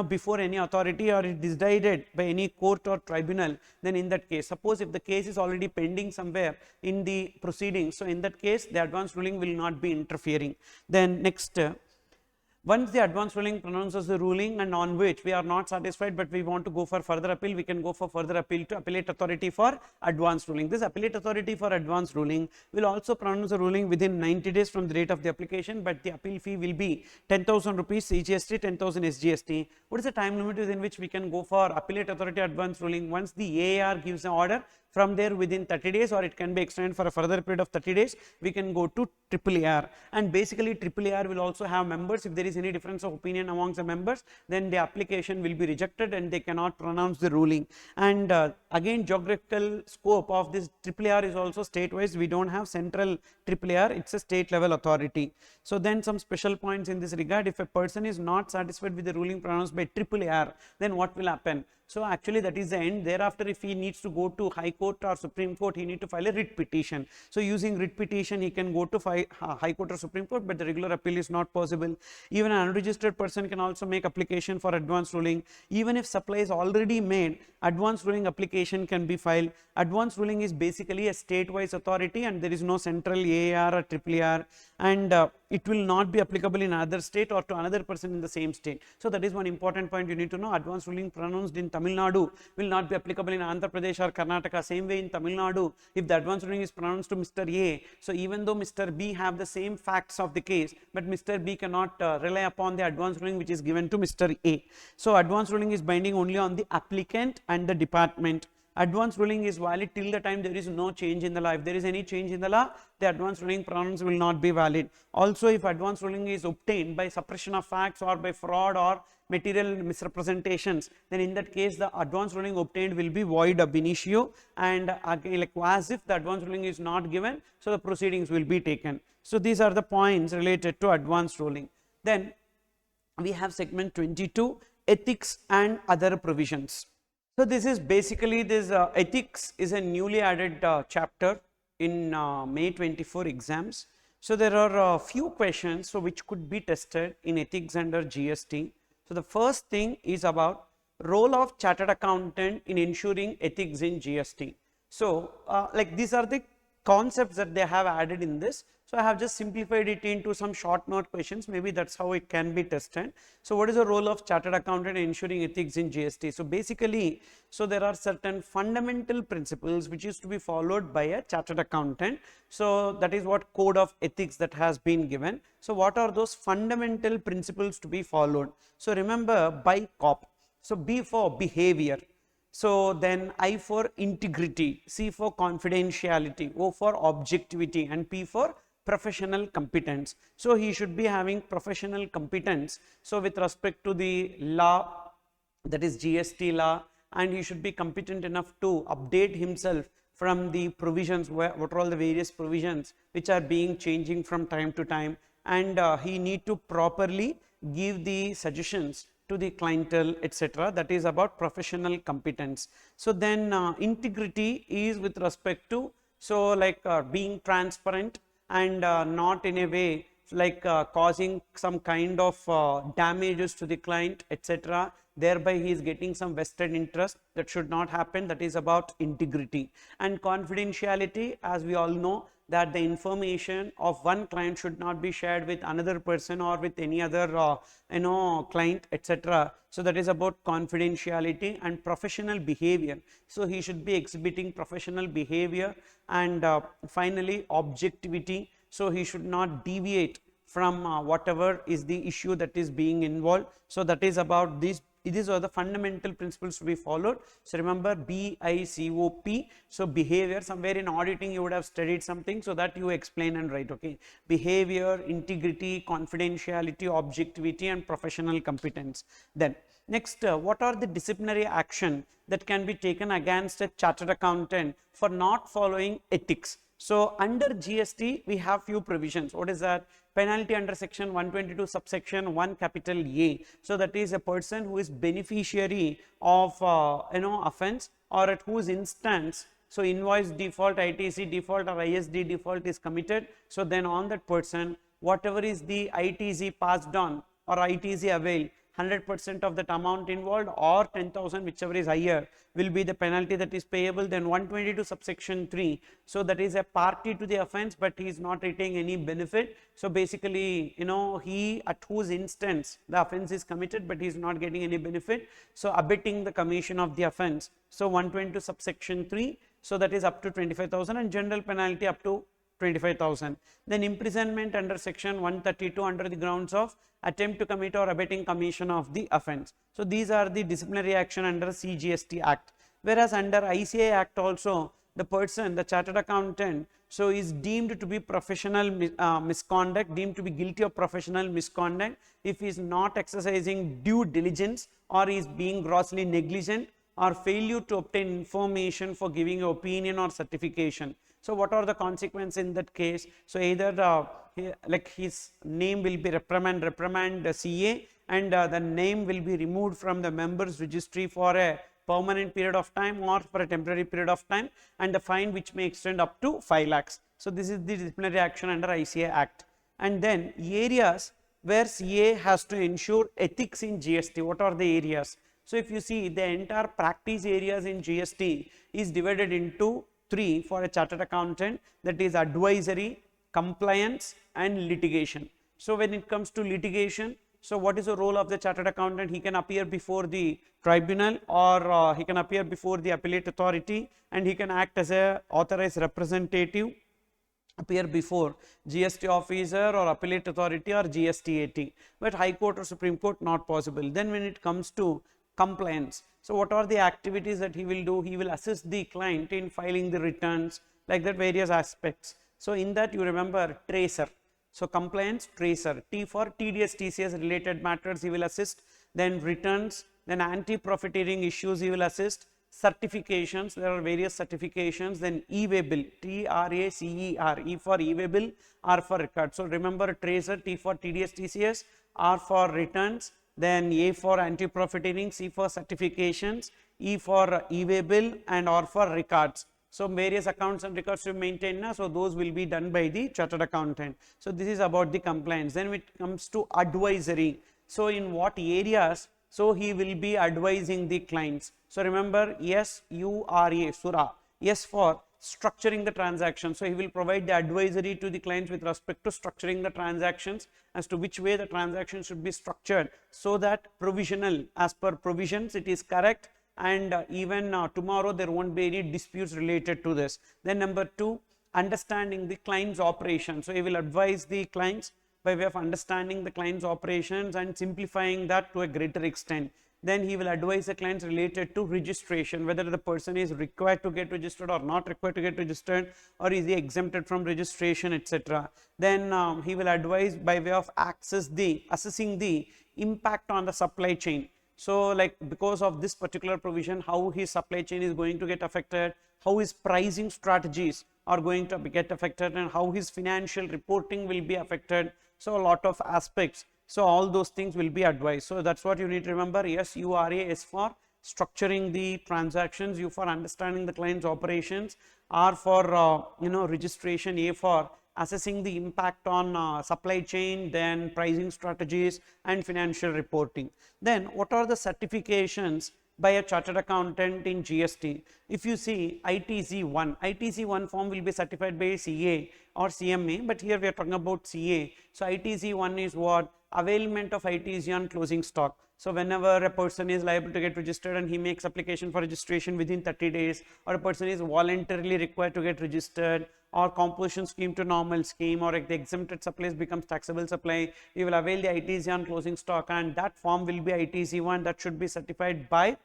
before any authority or it is decided by any court or tribunal, then in that case, suppose if the case is already pending somewhere in the proceedings, so in that case the advanced ruling will not be interfering. Then next, once the advanced ruling pronounces the ruling and on which we are not satisfied but we want to go for further appeal, we can go for further appeal to appellate authority for advanced ruling. This appellate authority for advanced ruling will also pronounce the ruling within 90 days from the date of the application, but the appeal fee will be 10,000 rupees CGST, 10,000 SGST. What is the time limit within which we can go for appellate authority advanced ruling? Once the AAR gives an order, from there within 30 days, or it can be extended for a further period of 30 days, we can go to AAR. And basically AAR will also have members. If there is any difference of opinion amongst the members, then the application will be rejected and they cannot pronounce the ruling. And again, geographical scope of this AAR is also state wise. We don't have central AAR, it's a state level authority. So then some special points in this regard: if a person is not satisfied with the ruling pronounced by AAR, then what will happen? So actually that is the end. Thereafter, if he needs to go to High Court or Supreme Court, he need to file a writ petition. So using writ petition, he can go to High Court or Supreme Court, but the regular appeal is not possible. Even an unregistered person can also make application for advanced ruling. Even if supply is already made, advanced ruling application can be filed. Advanced ruling is basically a state-wise authority, and there is no central AAR or AAR, and it will not be applicable in another state or to another person in the same state. So that is one important point you need to know. Advanced ruling pronounced in Tamil Nadu will not be applicable in Andhra Pradesh or Karnataka. Same way in Tamil Nadu, if the advanced ruling is pronounced to Mr. A, so even though Mr. B have the same facts of the case, but Mr. B cannot rely upon the advanced ruling which is given to Mr. A. So advanced ruling is binding only on the applicant and the department. Advanced ruling is valid till the time there is no change in the law. If there is any change in the law, the advanced ruling pronounced will not be valid. Also, if advanced ruling is obtained by suppression of facts or by fraud or material misrepresentations, then in that case the advanced ruling obtained will be void ab initio, and like as if the advanced ruling is not given, so the proceedings will be taken. So these are the points related to advanced ruling. Then we have segment 22, ethics and other provisions. So this is basically this ethics is a newly added chapter in May 24 exams. So there are a few questions so which could be tested in ethics under GST. So the first thing is about role of chartered accountant in ensuring ethics in GST. So like these are the concepts that they have added in this. So I have just simplified it into some short note questions. Maybe that's how it can be tested. So what is the role of chartered accountant in ensuring ethics in GST? So basically, so there are certain fundamental principles which is to be followed by a chartered accountant. So that is what code of ethics that has been given. So what are those fundamental principles to be followed? So remember, by COP. So B for behavior. So then I for integrity, C for confidentiality, O for objectivity, and P for professional competence. So he should be having professional competence. So with respect to the law, that is GST law, and he should be competent enough to update himself from the provisions, what are all the various provisions which are being changing from time to time, and he need to properly give the suggestions to the clientele, etc. That is about professional competence. So then integrity is with respect to, so like being transparent and not in a way like causing some kind of damages to the client, etc. Thereby he is getting some vested interest. That should not happen. That is about integrity. And confidentiality, as we all know, that the information of one client should not be shared with another person or with any other client, etc. So that is about confidentiality. And professional behavior, so he should be exhibiting professional behavior. And finally objectivity, so he should not deviate from whatever is the issue that is being involved. So that is about this. These are the fundamental principles to be followed. So remember, BICOP. So behavior, somewhere in auditing you would have studied something, so that you explain and write. Okay, behavior, integrity, confidentiality, objectivity, and professional competence. Then next, what are the disciplinary action that can be taken against a chartered accountant for not following ethics? So under GST we have few provisions. What is that? Penalty under section 122 subsection 1 capital A. So that is a person who is beneficiary of offense, or at whose instance so invoice default, ITC default, or ISD default is committed. So then on that person, whatever is the ITC passed on or ITC availed, 100% of that amount involved or 10,000, whichever is higher, will be the penalty that is payable. Then 122 subsection 3, so that is a party to the offense, but he is not retaining any benefit. So basically, he at whose instance the offense is committed, but he is not getting any benefit, so abetting the commission of the offense. So 122 subsection 3, so that is up to 25,000, and general penalty up to 25,000. Then imprisonment under section 132 under the grounds of attempt to commit or abetting commission of the offense. So these are the disciplinary action under CGST Act. Whereas under ICA Act also, the person, the chartered accountant, so is deemed to be professional misconduct, deemed to be guilty of professional misconduct if he is not exercising due diligence, or is being grossly negligent, or failure to obtain information for giving an opinion or certification. So what are the consequences in that case? So either like his name will be reprimand CA, and the name will be removed from the members registry for a permanent period of time or for a temporary period of time, and the fine which may extend up to 5 lakhs. So this is the disciplinary action under ICA Act. And then areas where CA has to ensure ethics in GST. What are the areas? So if you see, the entire practice areas in GST is divided into 3 for a chartered accountant, that is advisory, compliance, and litigation. So when it comes to litigation, so what is the role of the chartered accountant? He can appear before the tribunal, or he can appear before the appellate authority, and he can act as a authorized representative, appear before GST officer or appellate authority or GSTAT, but High Court or Supreme Court not possible. Then when it comes to compliance, so what are the activities that he will do? He will assist the client in filing the returns, like that, various aspects. So in that, you remember tracer. So compliance, tracer. T for TDS TCS related matters he will assist. Then returns, then anti-profiteering issues he will assist. Certifications, there are various certifications. Then e-waybill, TRACER, E for e-waybill, R for record. So remember tracer, T for TDS TCS, R for returns, then A for anti-profiteering, C for certifications, E for e-waybill, and R for records. So various accounts and records to be maintained, so those will be done by the chartered accountant. So this is about the compliance. Then when it comes to advisory, so in what areas, so he will be advising the clients. So remember, SURA, Sura, yes for structuring the transaction. So he will provide the advisory to the clients with respect to structuring the transactions, as to which way the transaction should be structured, so that provisional, as per provisions, it is correct, and even tomorrow there won't be any disputes related to this. Then number 2, understanding the client's operation. So he will advise the clients by way of understanding the client's operations and simplifying that to a greater extent. Then he will advise the clients related to registration, whether the person is required to get registered or not required to get registered, or is he exempted from registration, etc. Then he will advise by way of assessing the impact on the supply chain. So like because of this particular provision, how his supply chain is going to get affected, how his pricing strategies are going to get affected, and how his financial reporting will be affected. So a lot of aspects. So all those things will be advised. So that's what you need to remember. Yes, URA is for structuring the transactions, U for understanding the client's operations, R for registration, A for assessing the impact on supply chain, then pricing strategies and financial reporting. Then what are the certifications by a chartered accountant in GST? If you see ITZ1 form will be certified by CA or CMA, but here we are talking about CA. So ITZ1 is what? Availment of ITZ on closing stock. So whenever a person is liable to get registered and he makes application for registration within 30 days, or a person is voluntarily required to get registered, or composition scheme to normal scheme, or if the exempted supplies becomes taxable supply, we will avail the ITZ on closing stock, and that form will be ITZ1, that should be certified by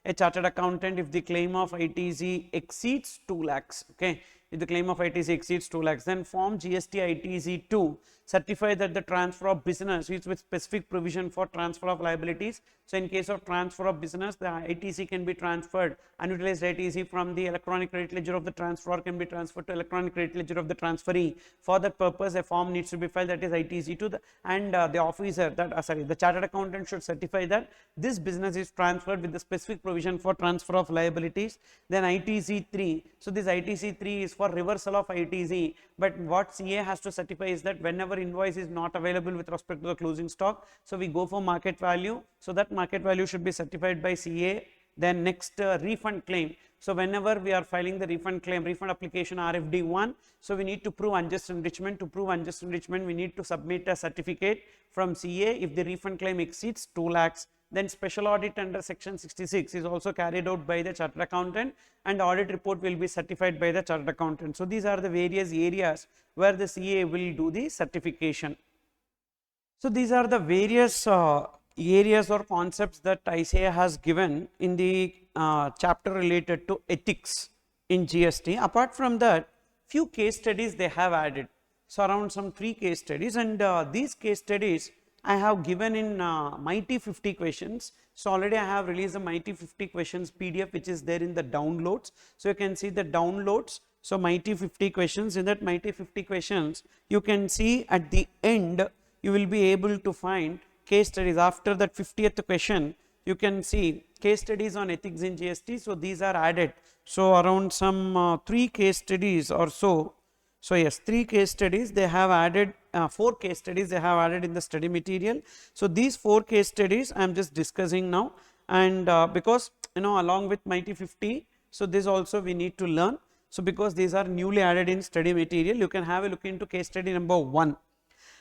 a chartered accountant if the claim of ITZ exceeds 2 lakhs. Okay, if the claim of ITZ exceeds 2 lakhs, then form GST ITZ2 certify that the transfer of business is with specific provision for transfer of liabilities. So in case of transfer of business, the ITC can be transferred, unutilized ITC from the electronic credit ledger of the transferor can be transferred to electronic credit ledger of the transferee. For that purpose, a form needs to be filed, that is ITC2, and the officer, the chartered accountant should certify that this business is transferred with the specific provision for transfer of liabilities. Then ITC3, so this ITC3 is for reversal of ITC, but what CA has to certify is that whenever invoice is not available with respect to the closing stock, so we go for market value, so that market value should be certified by CA. Then next, refund claim. So whenever we are filing the refund claim, refund application RFD1, so we need to prove unjust enrichment. To prove unjust enrichment, we need to submit a certificate from CA if the refund claim exceeds 2 lakhs. Then special audit under section 66 is also carried out by the chartered accountant, and audit report will be certified by the chartered accountant. So these are the various areas where the CA will do the certification. So these are the various areas or concepts that ICAI has given in the chapter related to ethics in GST. Apart from that, few case studies they have added. So around some 3 case studies, and these case studies I have given in MAY24 questions. So already I have released the MAY24 questions PDF, which is there in the downloads. So you can see the downloads. So MAY24 questions, in that MAY24 questions, you can see at the end, you will be able to find case studies. After that 50th question, you can see case studies on ethics in GST. So these are added. So around some 3 case studies or so. So yes, 3 case studies they have added, 4 case studies they have added in the study material. So these 4 case studies I am just discussing now, and because along with MAY24, so this also we need to learn. So because these are newly added in study material, you can have a look into case study number 1.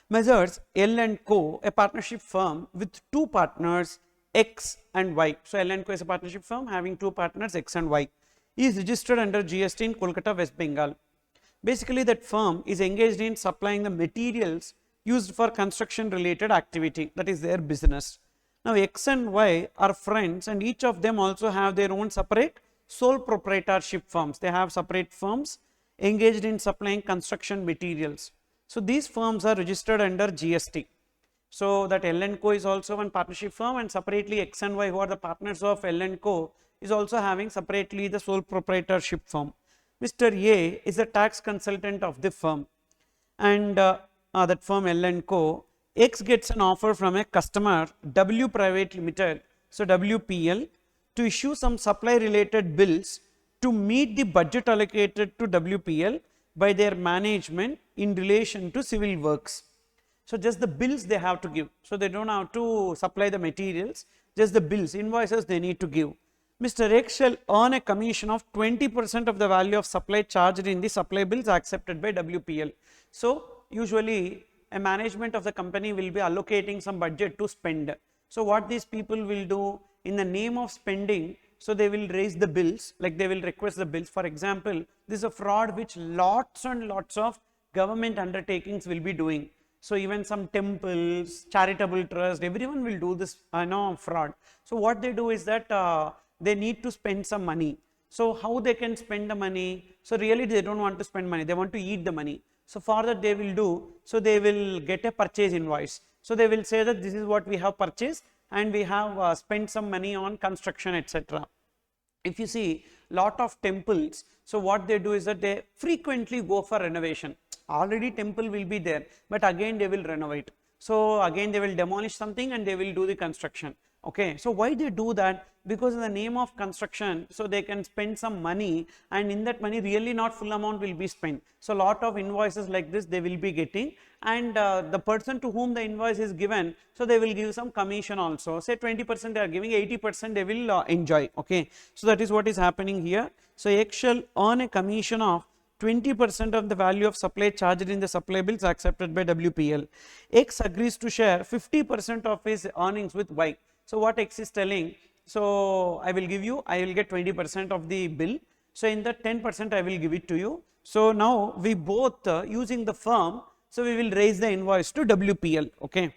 Measures L & Co, a partnership firm with 2 partners X and Y. So L & Co is a partnership firm having 2 partners X and Y. He is registered under GST in Kolkata, West Bengal. Basically, that firm is engaged in supplying the materials used for construction related activity, that is their business. Now X and Y are friends, and each of them also have their own separate sole proprietorship firms. They have separate firms engaged in supplying construction materials. So these firms are registered under GST. So that L & Co is also one partnership firm, and separately X and Y, who are the partners of L & Co, is also having separately the sole proprietorship firm. Mr. A is a tax consultant of the firm, and that firm L & Co. X gets an offer from a customer W Private Limited, so WPL, to issue some supply related bills to meet the budget allocated to WPL by their management in relation to civil works. So just the bills they have to give. So they don't have to supply the materials, just the bills, invoices they need to give. Mr. X shall earn a commission of 20% of the value of supply charged in the supply bills accepted by WPL. So usually a management of the company will be allocating some budget to spend. So what these people will do in the name of spending, so they will raise the bills, like they will request the bills. For example, this is a fraud which lots and lots of government undertakings will be doing. So even some temples, charitable trust, everyone will do this fraud. So what they do is that they need to spend some money. So how they can spend the money? So really they don't want to spend money, they want to eat the money. So for that they will do, so they will get a purchase invoice. So they will say that this is what we have purchased and we have spent some money on construction, etc. If you see lot of temples, so what they do is that they frequently go for renovation. Already temple will be there, but again they will renovate. So again they will demolish something and they will do the construction. Okay, so why they do that? Because in the name of construction, so they can spend some money, and in that money really not full amount will be spent. So lot of invoices like this they will be getting, and the person to whom the invoice is given, so they will give some commission also. Say 20% they are giving, 80% they will enjoy. Okay, so that is what is happening here. So X shall earn a commission of 20% of the value of supply charged in the supply bills accepted by WPL. X agrees to share 50% of his earnings with Y. So what X is telling, so I will get 20% of the bill. So in that 10% I will give it to you. So now we both using the firm, so we will raise the invoice to WPL. Okay.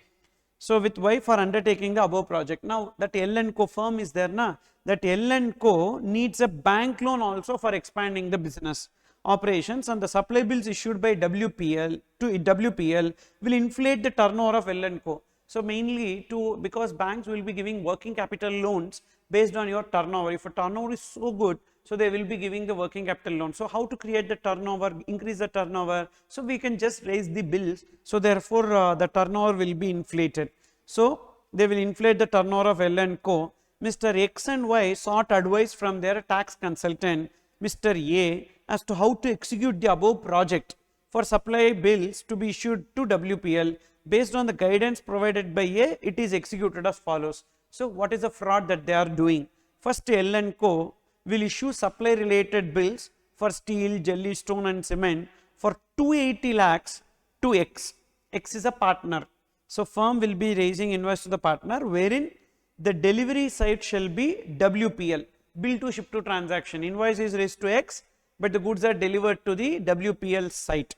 So with Y for undertaking the above project. Now that L & Co firm is there, na, that L & Co needs a bank loan also for expanding the business operations, and the supply bills issued by WPL to WPL will inflate the turnover of L & Co. So mainly because banks will be giving working capital loans based on your turnover. If a turnover is so good, so they will be giving the working capital loan. So how to create the turnover, increase the turnover? So we can just raise the bills. So therefore the turnover will be inflated. So they will inflate the turnover of L & Co. Mr. X and Y sought advice from their tax consultant, Mr. A, as to how to execute the above project for supply bills to be issued to WPL. Based on the guidance provided by A, it is executed as follows. So what is the fraud that they are doing? First, L & Co will issue supply related bills for steel, jellystone and cement for 280 lakhs to X. X is a partner. So firm will be raising invoice to the partner, wherein the delivery site shall be WPL, bill to ship to transaction. Invoice is raised to X, but the goods are delivered to the WPL site.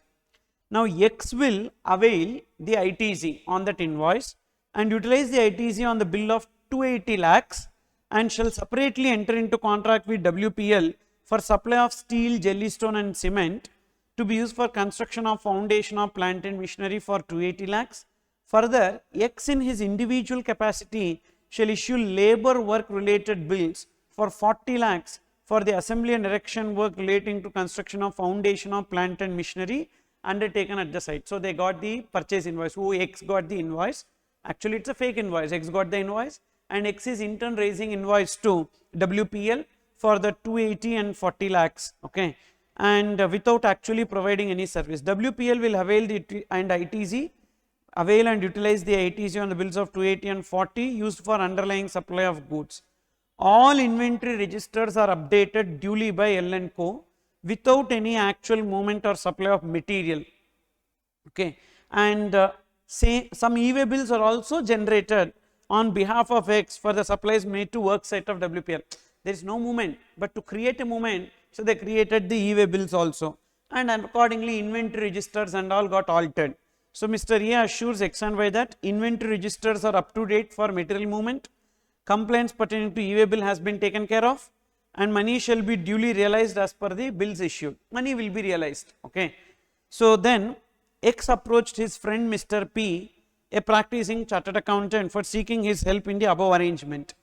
Now X will avail the ITC on that invoice and utilize the ITC on the bill of 280 lakhs and shall separately enter into contract with WPL for supply of steel, jellystone and cement to be used for construction of foundation of plant and machinery for 280 lakhs. Further, X in his individual capacity shall issue labor work related bills for 40 lakhs for the assembly and erection work relating to construction of foundation of plant and machinery undertaken at the site. So they got the purchase invoice. Who? X got the invoice. Actually it's a fake invoice. X got the invoice and X is in turn raising invoice to WPL for the 280 and 40 lakhs. Okay, and without actually providing any service. WPL will avail the and ITC, avail and utilize the ITC on the bills of 280 and 40 used for underlying supply of goods. All inventory registers are updated duly by L & Co without any actual movement or supply of material. Okay, and some e-way bills are also generated on behalf of X for the supplies made to work site of WPL. There is no movement, but to create a movement, so they created the e-way bills also, and accordingly inventory registers and all got altered. So Mr. A assures X and Y that inventory registers are up to date for material movement, complaints pertaining to e-way bill has been taken care of, and money shall be duly realized as per the bills issued. Money will be realized. Okay. So then X approached his friend Mr. P, a practicing chartered accountant, for seeking his help in the above arrangement.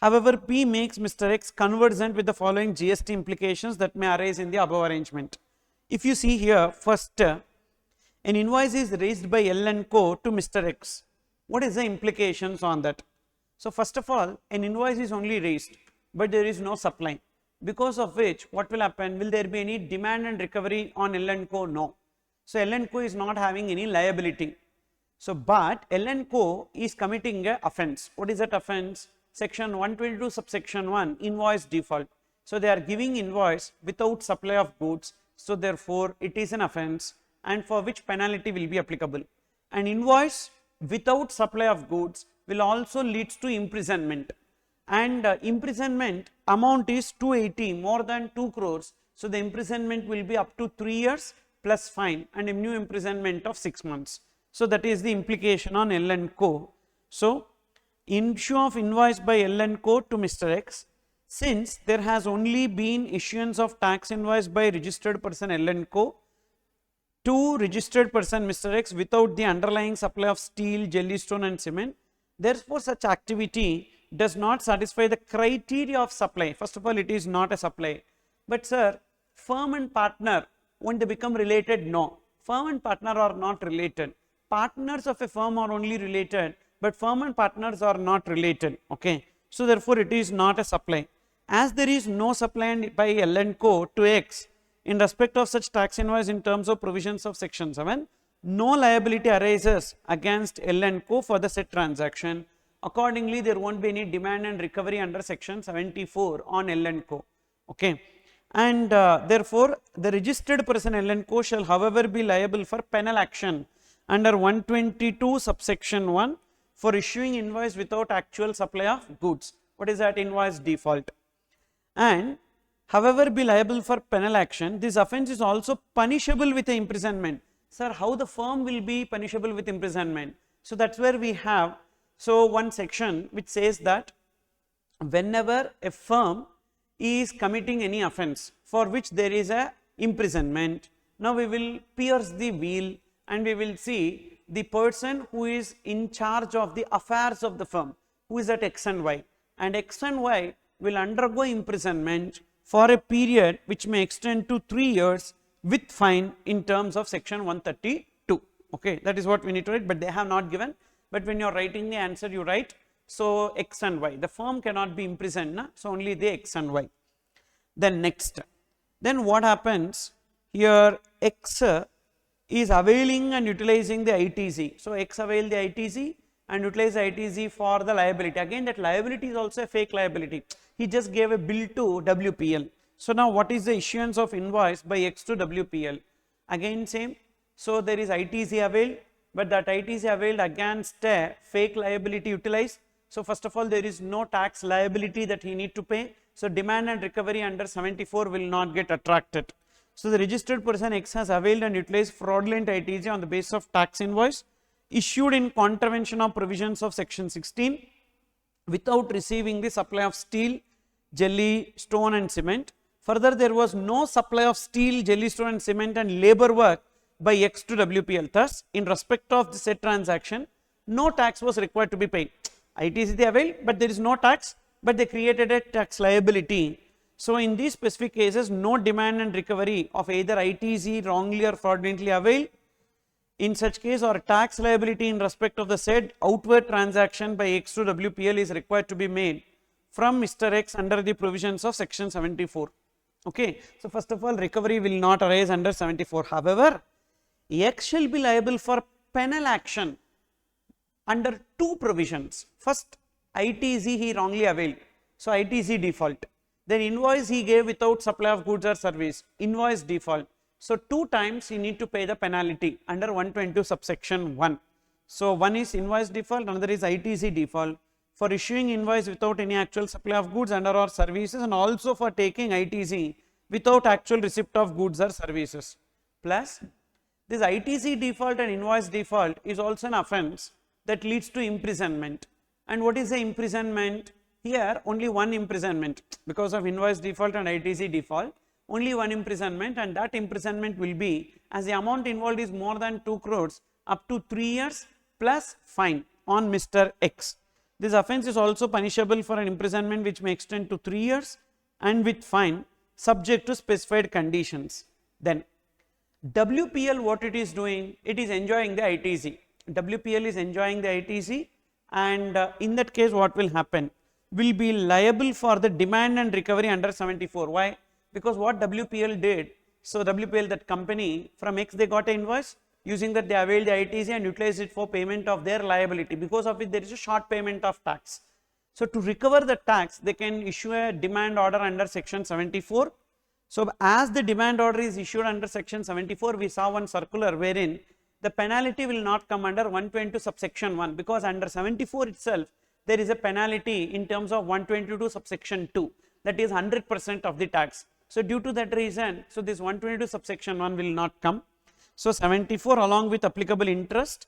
However, P makes Mr. X conversant with the following GST implications that may arise in the above arrangement. If you see here, first, an invoice is raised by L & Co to Mr. X. What is the implications on that? So first of all, an invoice is only raised, but there is no supply. because of which what will happen? Will there be any demand and recovery on L&Co? No. So L&Co is not having any liability. So but L&Co is committing a offence. What is that offence? Section 122 subsection 1, invoice default. So they are giving invoice without supply of goods. So therefore it is an offence, and for which penalty will be applicable. An invoice without supply of goods will also leads to imprisonment, and imprisonment amount is 280, more than 2 crores. So the imprisonment will be up to 3 years plus fine and a new imprisonment of 6 months. So that is the implication on L&Co. So issue of invoice by L&Co to Mr. X, since there has only been issuance of tax invoice by registered person L&Co to registered person Mr. X without the underlying supply of steel, jellystone and cement, therefore such activity does not satisfy the criteria of supply. First of all, it is not a supply. But sir, firm and partner, when they become related? No. Firm and partner are not related. Partners of a firm are only related, but firm and partners are not related. Okay. So therefore it is not a supply. As there is no supply by L&Co to X in respect of such tax invoice in terms of provisions of section 7, no liability arises against L&Co for the said transaction. Accordingly, there won't be any demand and recovery under section 74 on L&Co. Okay. And therefore the registered person L&Co shall however be liable for penal action under 122 subsection 1 for issuing invoice without actual supply of goods. What is that? Invoice default. And however be liable for penal action, this offence is also punishable with imprisonment. Sir, how the firm will be punishable with imprisonment? So that's where we have one section which says that whenever a firm is committing any offence for which there is a imprisonment, now we will pierce the wheel and we will see the person who is in charge of the affairs of the firm, who is at X and Y, and X and Y will undergo imprisonment for a period which may extend to 3 years with fine in terms of section 132. Okay, that is what we need to write, but they have not given. But when you are writing the answer, you write so X and Y. The firm cannot be imprisoned, na? So only the X and Y. Then next, then what happens here? X is availing and utilizing the ITC. So X avail the ITC and utilize the ITC for the liability. Again, that liability is also a fake liability. He just gave a bill to WPL. So now what is the issuance of invoice by X to WPL? Again same. So there is ITC availed, but that ITC availed against a fake liability utilized. So first of all, there is no tax liability that he need to pay. So demand and recovery under 74 will not get attracted. So the registered person X has availed and utilized fraudulent ITC on the basis of tax invoice issued in contravention of provisions of section 16 without receiving the supply of steel, jelly, stone and cement. Further, there was no supply of steel, jelly, stone and cement and labor work by X to WPL. Thus, in respect of the said transaction, no tax was required to be paid. ITC they availed, but there is no tax, but they created a tax liability. So in these specific cases, no demand and recovery of either ITC wrongly or fraudulently availed. In such case, or tax liability in respect of the said outward transaction by X to WPL is required to be made from Mr. X under the provisions of section 74. Okay. So first of all, recovery will not arise under 74. However, X shall be liable for penal action under 2 provisions. First, ITC he wrongly availed. So ITC default. Then invoice he gave without supply of goods or service, invoice default. So 2 times he need to pay the penalty under 122 subsection 1. So one is invoice default, another is ITC default for issuing invoice without any actual supply of goods and or services, and also for taking ITC without actual receipt of goods or services. Plus this ITC default and invoice default is also an offence that leads to imprisonment. And what is the imprisonment? Here only one imprisonment because of invoice default and ITC default, only one imprisonment, and that imprisonment will be, as the amount involved is more than 2 crores, up to 3 years plus fine on Mr. X. This offence is also punishable for an imprisonment which may extend to 3 years and with fine subject to specified conditions. Then WPL, what it is doing? It is enjoying the ITC. WPL is enjoying the ITC, and in that case what will happen? will be liable for the demand and recovery under 74. Why? Because what WPL did, so WPL, that company, from X they got an invoice, using that they availed the ITC and utilized it for payment of their liability, because of it there is a short payment of tax. So to recover the tax, they can issue a demand order under section 74. So as the demand order is issued under section 74, we saw one circular wherein the penalty will not come under 122 subsection 1, because under 74 itself there is a penalty in terms of 122 subsection 2, that is 100% of the tax. So due to that reason, so this 122 subsection 1 will not come. So 74 along with applicable interest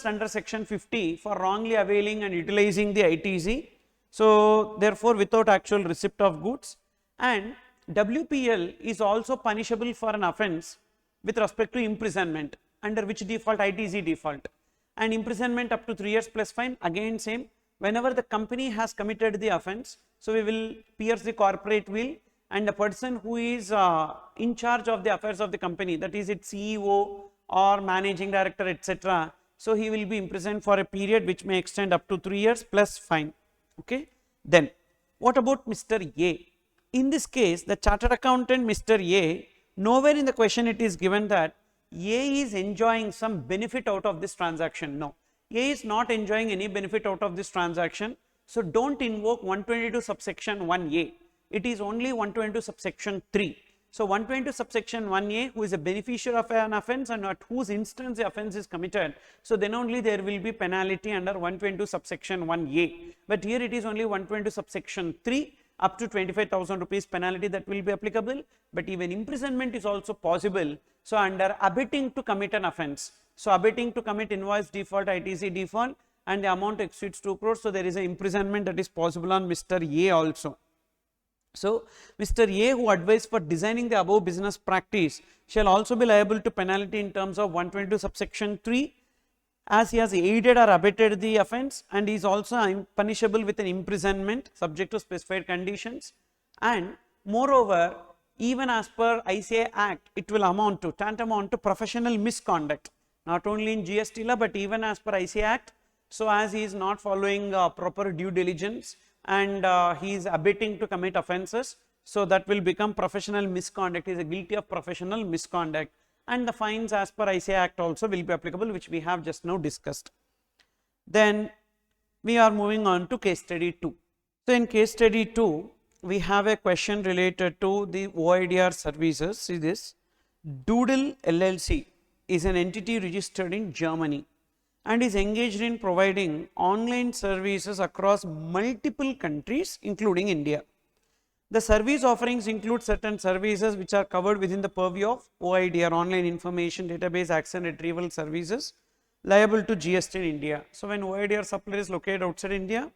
under section 50 for wrongly availing and utilizing the ITC. So therefore without actual receipt of goods, and WPL is also punishable for an offence with respect to imprisonment, under which default? ITC default, and imprisonment up to 3 years plus fine. Again same, whenever the company has committed the offence, so we will pierce the corporate will, and the person who is in charge of the affairs of the company, that is its CEO or managing director, etc. So he will be imprisoned for a period which may extend up to 3 years plus fine. Okay. Then what about Mr. A? In this case, the chartered accountant Mr. A, nowhere in the question it is given that A is enjoying some benefit out of this transaction. No, A is not enjoying any benefit out of this transaction. So don't invoke 122 subsection 1A. It is only 122 subsection 3. So 122 subsection 1A, who is a beneficiary of an offence and at whose instance the offence is committed, so then only there will be penalty under 122 subsection 1A. But here it is only 122 subsection 3, up to 25,000 rupees penalty that will be applicable. But even imprisonment is also possible. So under abetting to commit an offence, so abetting to commit invoice default, ITC default, and the amount exceeds 2 crores, so there is an imprisonment that is possible on Mr. A also. So Mr. A, who advised for designing the above business practice, shall also be liable to penalty in terms of 122 subsection 3, as he has aided or abetted the offence, and is also punishable with an imprisonment subject to specified conditions. And moreover, even as per ICA Act, it will amount to tantamount to professional misconduct, not only in GST law but even as per ICA Act. So as he is not following proper due diligence and he is abetting to commit offences, so that will become professional misconduct. He is guilty of professional misconduct, and the fines as per ICA Act also will be applicable, which we have just now discussed. Then we are moving on to case study 2. So in case study 2, we have a question related to the OIDR services. See this, Doodle LLC is an entity registered in Germany and is engaged in providing online services across multiple countries including India. The service offerings include certain services which are covered within the purview of OIDR, Online Information Database Access and Retrieval Services, liable to GST in India. So when OIDR supplier is located outside India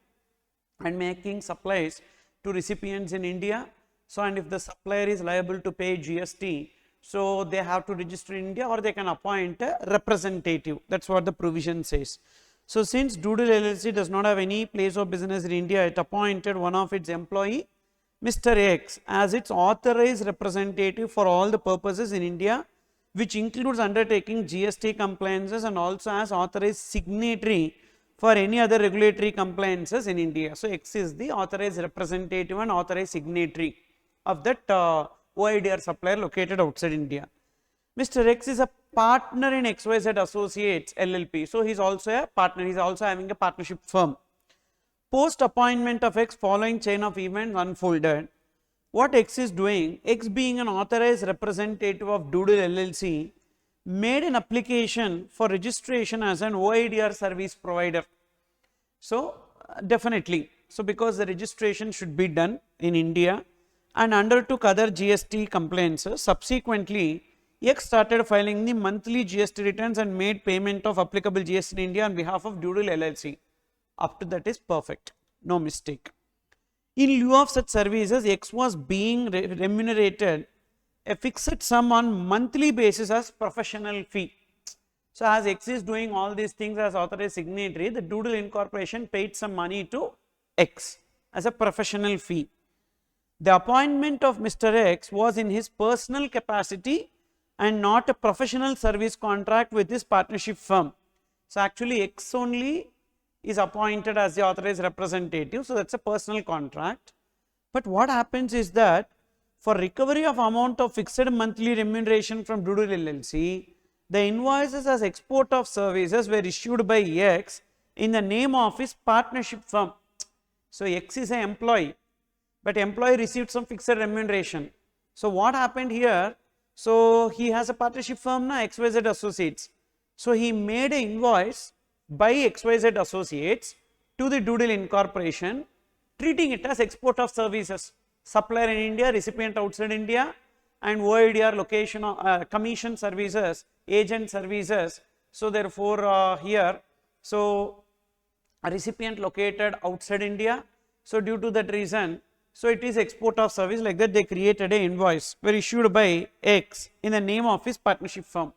and making supplies to recipients in India, so and if the supplier is liable to pay GST, so they have to register in India or they can appoint a representative. That's what the provision says. So since Doodle LLC does not have any place of business in India, it appointed one of its employee, Mr. X, as its authorized representative for all the purposes in India, which includes undertaking GST compliances and also as authorized signatory for any other regulatory compliances in India. So X is the authorized representative and authorized signatory of that OIDR supplier located outside India. Mr. X is a partner in XYZ Associates LLP. So he is also a partner, he is also having a partnership firm. Post appointment of X, following chain of events unfolded. What X is doing, X being an authorized representative of Doodle LLC, made an application for registration as an OIDR service provider. So definitely, so because the registration should be done in India and undertook other GST compliances, subsequently X started filing the monthly GST returns and made payment of applicable GST in India on behalf of Doodle LLC. Up to that is perfect, no mistake. In lieu of such services, X was being remunerated a fixed sum on monthly basis as professional fee. So as X is doing all these things as authorized signatory, the Doodle Incorporation paid some money to X as a professional fee. The appointment of Mr. X was in his personal capacity and not a professional service contract with his partnership firm. So actually X only is appointed as the authorized representative. So that's a personal contract. But what happens is that for recovery of amount of fixed monthly remuneration from Doodle LLC, the invoices as export of services were issued by X in the name of his partnership firm. So X is an employee, but employee received some fixed remuneration. So what happened here? So he has a partnership firm now, XYZ Associates. So he made an invoice by XYZ Associates to the Doodle Incorporation, treating it as export of services. Supplier in India, recipient outside India, and OIDR location, commission services, agent services. So therefore here, so a recipient located outside India. So due to that reason, so it is export of service. Like that they created a invoice were issued by X in the name of his partnership firm.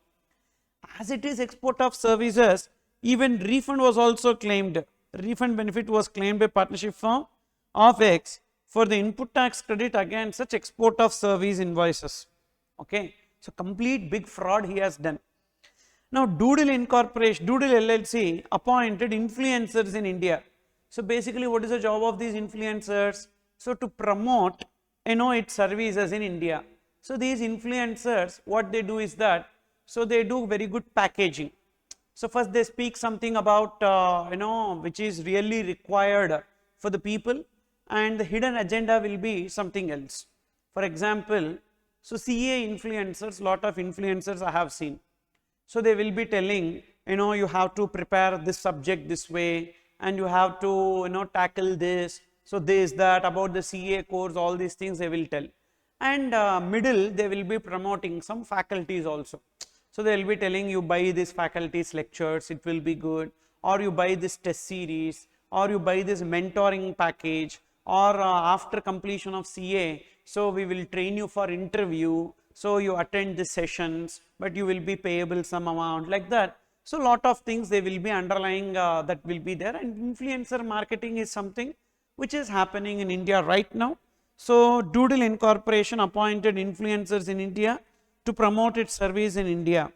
As it is export of services, even refund was also claimed. Refund benefit was claimed by partnership firm of X for the input tax credit against such export of service invoices. Okay, so complete big fraud he has done. Now Doodle Incorporation, Doodle LLC appointed influencers in India. So basically what is the job of these influencers? So to promote its services in India. So these influencers, what they do is that, so they do very good packaging. So first they speak something about which is really required for the people, and the hidden agenda will be something else. For example, so CA influencers, lot of influencers I have seen. So they will be telling, you have to prepare this subject this way, and you have to tackle this. So this, that, about the CA course, all these things they will tell. And middle they will be promoting some faculties also. So they will be telling you buy this faculty's lectures, it will be good, or you buy this test series, or you buy this mentoring package, or after completion of CA, so we will train you for interview, so you attend the sessions, but you will be payable some amount, like that. So lot of things they will be underlying that will be there, and influencer marketing is something which is happening in India right now. So Doodle Incorporation appointed influencers in India to promote its service in India.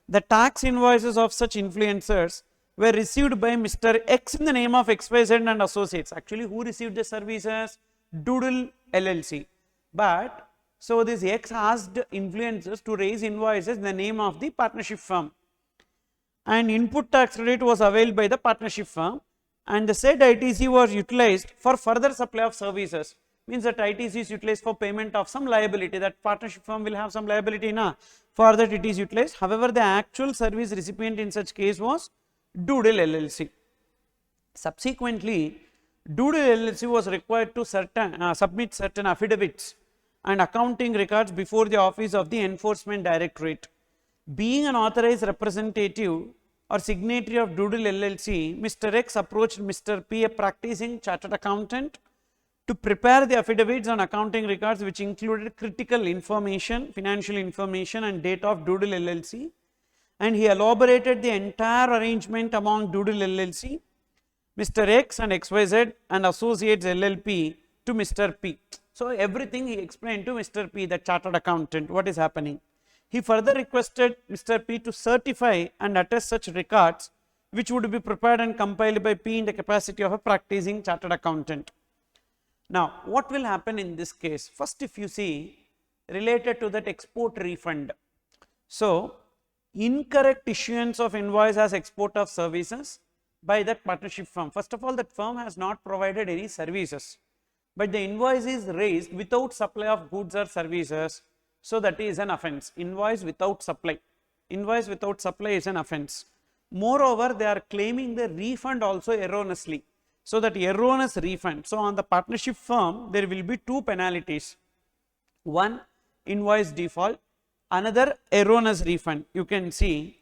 The tax invoices of such influencers were received by Mr. X in the name of XYZ and Associates. Actually, who received the services? Doodle LLC. But so this X asked influencers to raise invoices in the name of the partnership firm, and input tax credit was availed by the partnership firm, and the said ITC was utilized for further supply of services. Means that ITC is utilized for payment of some liability, that partnership firm will have some liability na, for that it is utilized. However, the actual service recipient in such case was Doodle LLC. Subsequently, Doodle LLC was required to submit certain affidavits and accounting records before the office of the Enforcement Directorate. Being an authorized representative or signatory of Doodle LLC, Mr. X approached Mr. P, a practicing chartered accountant, to prepare the affidavits and accounting records which included critical information, financial information and data of Doodle LLC, and he elaborated the entire arrangement among Doodle LLC, Mr. X and XYZ and Associates LLP to Mr. P. So everything he explained to Mr. P, the chartered accountant, what is happening. He further requested Mr. P to certify and attest such records which would be prepared and compiled by P in the capacity of a practicing chartered accountant. Now, what will happen in this case? First, if you see, related to that export refund. So, incorrect issuance of invoice as export of services by that partnership firm. First of all, that firm has not provided any services, but the invoice is raised without supply of goods or services. So, that is an offence. Invoice without supply. Invoice without supply is an offence. Moreover, they are claiming the refund also erroneously. So that erroneous refund. So on the partnership firm, there will be two penalties. One, invoice default. Another, erroneous refund. You can see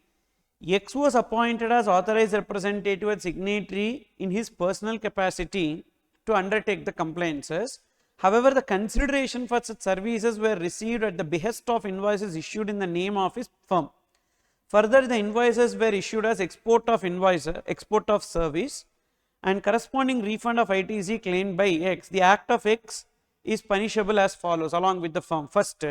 X was appointed as authorized representative and signatory in his personal capacity to undertake the compliances. However, the consideration for such services were received at the behest of invoices issued in the name of his firm. Further, the invoices were issued as export of invoice, export of service, and corresponding refund of ITC claimed by X. The act of X is punishable as follows along with the firm. First,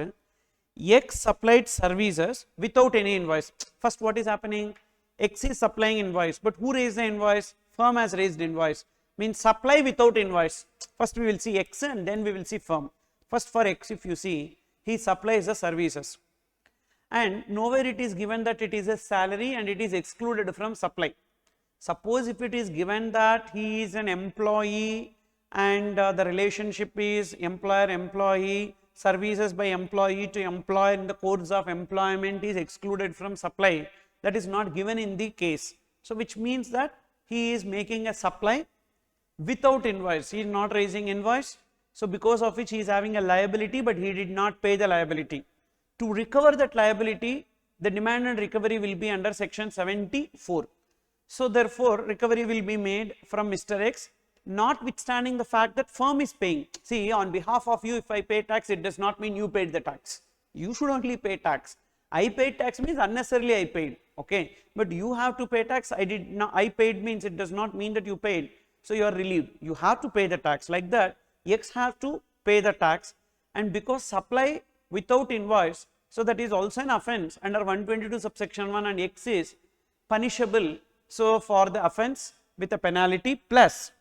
X supplied services without any invoice. First, what is happening? X is supplying invoice, but who raised the invoice? Firm has raised invoice. Means supply without invoice. First we will see X and then we will see firm. First for X, if you see, he supplies the services. And nowhere it is given that it is a salary and it is excluded from supply. Suppose if it is given that he is an employee and the relationship is employer-employee, services by employee to employer in the course of employment is excluded from supply, that is not given in the case. So which means that he is making a supply without invoice, he is not raising invoice. So because of which he is having a liability, but he did not pay the liability. To recover that liability, the demand and recovery will be under section 74. So therefore, recovery will be made from Mr. X, notwithstanding the fact that firm is paying. See, on behalf of you, if I pay tax, it does not mean you paid the tax. You should only pay tax. I paid tax means unnecessarily I paid, okay. But you have to pay tax. I paid means it does not mean that you paid. So you are relieved. You have to pay the tax. Like that, X have to pay the tax, and because supply without invoice, so that is also an offence under 122 subsection 1, and X is punishable. So for the offence with a penalty, plus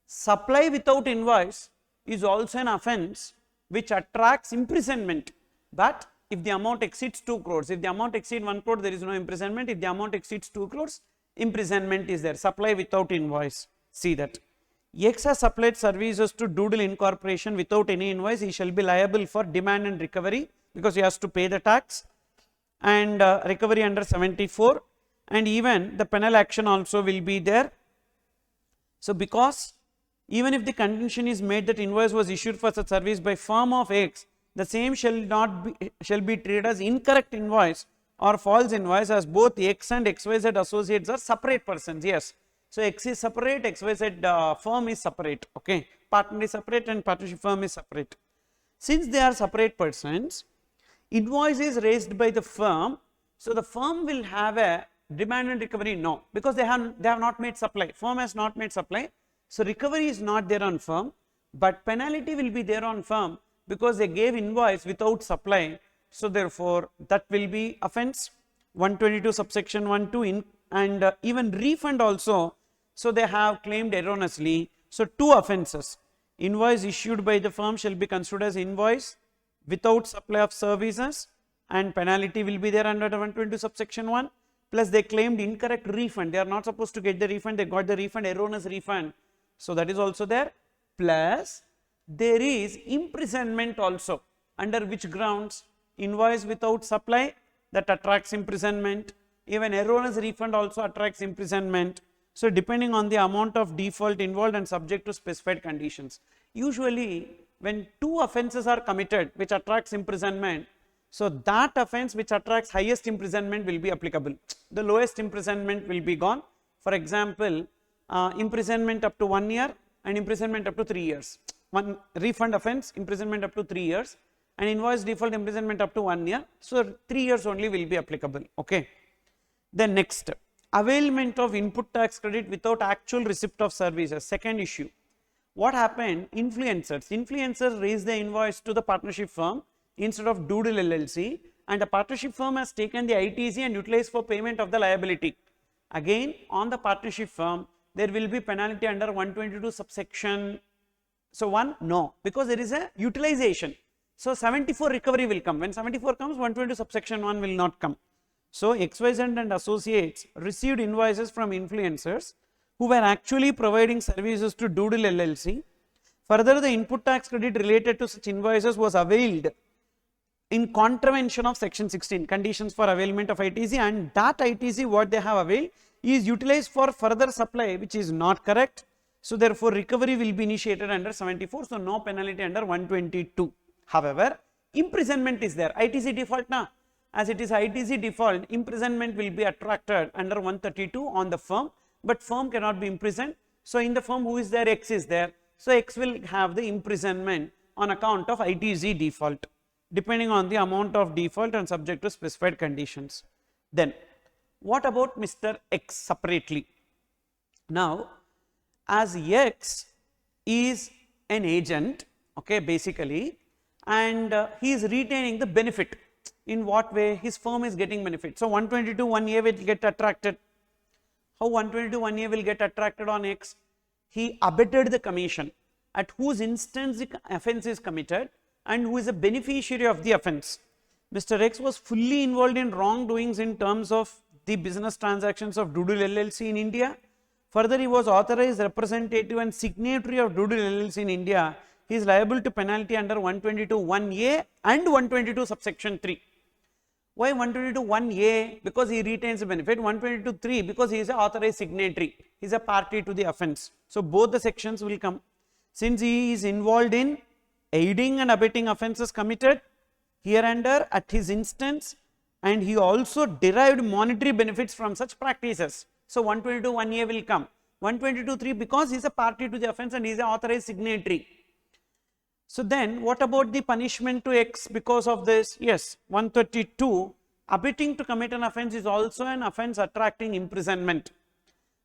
supply without invoice is also an offence which attracts imprisonment. But if the amount exceeds 2 crores, if the amount exceeds 1 crore, there is no imprisonment. If the amount exceeds 2 crores, imprisonment is there. Supply without invoice. See that. X has supplied services to Doodle Incorporation without any invoice. He shall be liable for demand and recovery because he has to pay the tax, and recovery under 74, and even the penal action also will be there. So because even if the contention is made that invoice was issued for such service by firm of X, the same shall be treated as incorrect invoice or false invoice, as both X and XYZ associates are separate persons. Yes. So X is separate, XYZ firm is separate, okay. Partner is separate and partnership firm is separate. Since they are separate persons, invoice is raised by the firm, so the firm will have a demand and recovery? No, because they have not made supply. Firm has not made supply, so recovery is not there on firm, but penalty will be there on firm because they gave invoice without supply. So therefore, that will be offence 122 subsection 1 2 and even refund also. So they have claimed erroneously. So 2 offences. Invoice issued by the firm shall be considered as invoice without supply of services, and penalty will be there under 122 subsection 1. Plus they claimed incorrect refund. They are not supposed to get the refund. They got the refund, erroneous refund. So that is also there. Plus there is imprisonment also. Under which grounds? Invoice without supply, that attracts imprisonment. Even erroneous refund also attracts imprisonment. So depending on the amount of default involved and subject to specified conditions. Usually when 2 offences are committed which attracts imprisonment, so that offence which attracts highest imprisonment will be applicable. The lowest imprisonment will be gone. For example, imprisonment up to 1 year and imprisonment up to 3 years. One refund offence, imprisonment up to 3 years, and invoice default, imprisonment up to 1 year. So 3 years only will be applicable, okay. Then next, availment of input tax credit without actual receipt of services. Second issue. What happened? Influencers raised the invoice to the partnership firm instead of Doodle LLC, and the partnership firm has taken the ITC and utilized for payment of the liability. Again, on the partnership firm, there will be penalty under 122 subsection. So 1, no, because there is a utilization. So 74 recovery will come. When 74 comes, 122 subsection 1 will not come. So XYZ and associates received invoices from influencers who were actually providing services to Doodle LLC. Further, the input tax credit related to such invoices was availed in contravention of section 16, conditions for availment of ITC, and that ITC what they have availed is utilized for further supply, which is not correct. So therefore, recovery will be initiated under 74, so no penalty under 122. However, imprisonment is there. ITC default na, as it is ITC default, imprisonment will be attracted under 132 on the firm, but firm cannot be imprisoned. So in the firm, who is there? X is there. So X will have the imprisonment on account of ITC default, depending on the amount of default and subject to specified conditions. Then what about Mr. X separately? Now, as X is an agent, okay, basically, and he is retaining the benefit. In what way? His firm is getting benefit. So 122 1A will get attracted. How 122(1)(a) will get attracted on X? He abetted the commission at whose instance the offence is committed and who is a beneficiary of the offence. Mr. X was fully involved in wrongdoings in terms of the business transactions of Doodle LLC in India. Further, he was authorized representative and signatory of Doodle LLC in India. He is liable to penalty under 122(1)(a) and 122 subsection 3. Why 122(1)(a)? Because he retains the benefit. 122(3) because he is an authorized signatory. He is a party to the offence. So both the sections will come. Since he is involved in aiding and abetting offences committed hereunder at his instance, and he also derived monetary benefits from such practices. So 122(1)(a) will come. 122(3) because he is a party to the offence and he is an authorized signatory. So then what about the punishment to X because of this? Yes, 132, abetting to commit an offence is also an offence attracting imprisonment.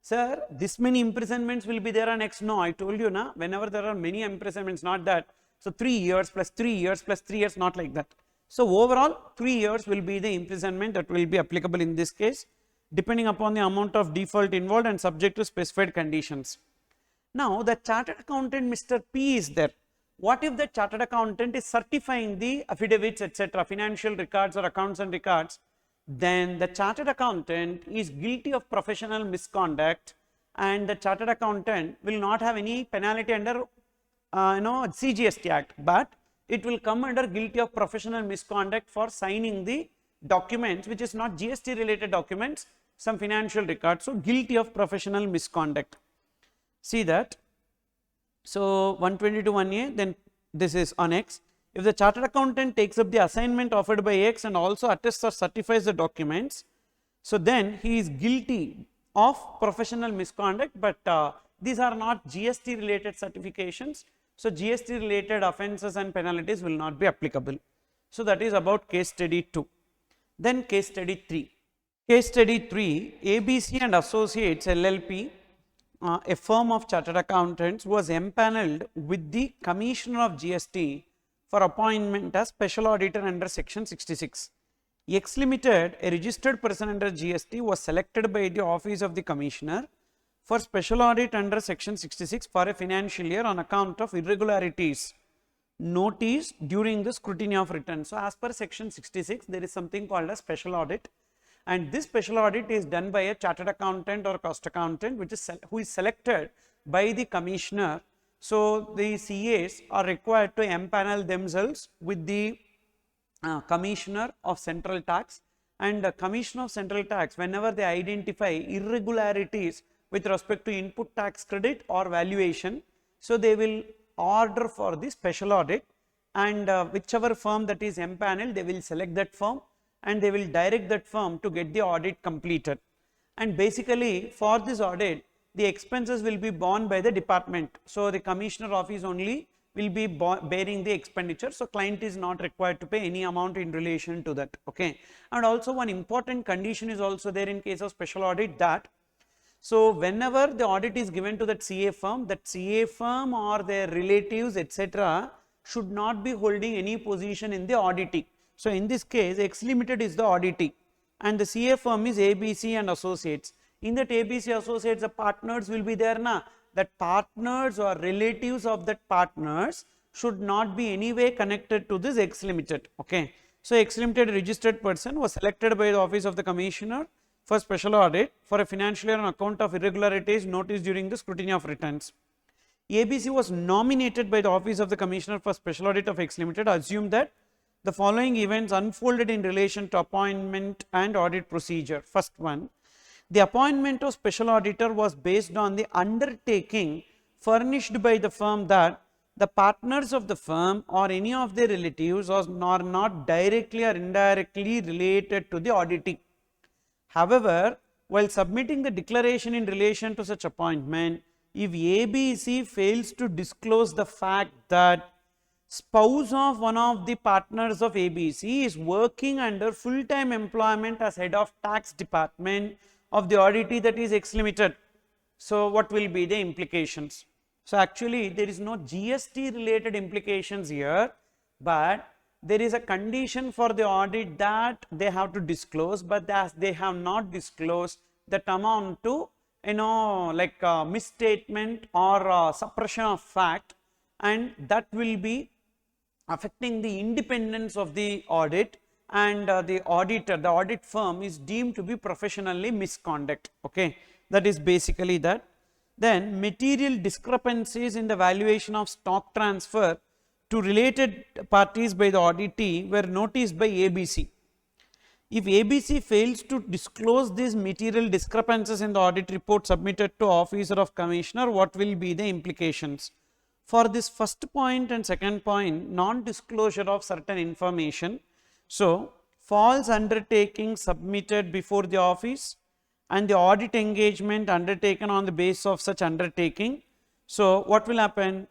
Sir, this many imprisonments will be there on X. No, I told you, na, whenever there are many imprisonments, not that. So 3 years plus 3 years plus 3 years, not like that. So overall 3 years will be the imprisonment that will be applicable in this case, depending upon the amount of default involved and subject to specified conditions. Now the chartered accountant Mr. P is there. What if the chartered accountant is certifying the affidavits, etc., financial records or accounts and records? Then the chartered accountant is guilty of professional misconduct, and the chartered accountant will not have any penalty under CGST Act, but it will come under guilty of professional misconduct for signing the documents which is not GST related documents, some financial records. So guilty of professional misconduct. See that. So 122(1)(a), then this is on X. If the chartered accountant takes up the assignment offered by X and also attests or certifies the documents, so then he is guilty of professional misconduct, but these are not GST related certifications. So GST related offences and penalties will not be applicable. So that is about case study 2. Then case study 3. Case study 3, ABC and Associates LLP, a firm of chartered accountants, was empanelled with the Commissioner of GST for appointment as special auditor under section 66. X Limited, a registered person under GST, was selected by the office of the Commissioner for special audit under section 66 for a financial year on account of irregularities noticed during the scrutiny of returns. So as per section 66, there is something called a special audit, and this special audit is done by a chartered accountant or cost accountant who is selected by the Commissioner. So the CAs are required to empanel themselves with the Commissioner of Central Tax, and the Commissioner of Central Tax, whenever they identify irregularities with respect to input tax credit or valuation, so they will order for the special audit, and whichever firm that is empaneled, they will select that firm and they will direct that firm to get the audit completed. And basically for this audit, the expenses will be borne by the department. So the Commissioner office only will be bearing the expenditure. So client is not required to pay any amount in relation to that. Okay. And also one important condition is also there in case of special audit, that so whenever the audit is given to that CA firm or their relatives, etc., should not be holding any position in the auditing. So in this case, X Limited is the auditee and the CA firm is ABC and Associates. In that ABC Associates, the partners will be there, na? That partners or relatives of that partners should not be anyway connected to this X Limited. Okay. So X Limited registered person was selected by the office of the Commissioner for special audit for a financial year on account of irregularities noticed during the scrutiny of returns. ABC was nominated by the office of the Commissioner for special audit of X Limited. Assume that the following events unfolded in relation to appointment and audit procedure. First one, the appointment of special auditor was based on the undertaking furnished by the firm that the partners of the firm or any of their relatives are not directly or indirectly related to the auditing. However, while submitting the declaration in relation to such appointment, if ABC fails to disclose the fact that spouse of one of the partners of ABC is working under full-time employment as head of tax department of the auditee, that is X Limited, so what will be the implications? So actually there is no GST related implications here, but there is a condition for the audit that they have to disclose, but as they have not disclosed that amount to like misstatement or suppression of fact, and that will be affecting the independence of the audit, and the auditor, the audit firm is deemed to be professionally misconduct. Okay, that is basically that. Then material discrepancies in the valuation of stock transfer to related parties by the auditee were noticed by ABC. If ABC fails to disclose these material discrepancies in the audit report submitted to Officer of Commissioner, what will be the implications? For this first point and second point, non-disclosure of certain information, so false undertaking submitted before the office and the audit engagement undertaken on the basis of such undertaking. So what will happen?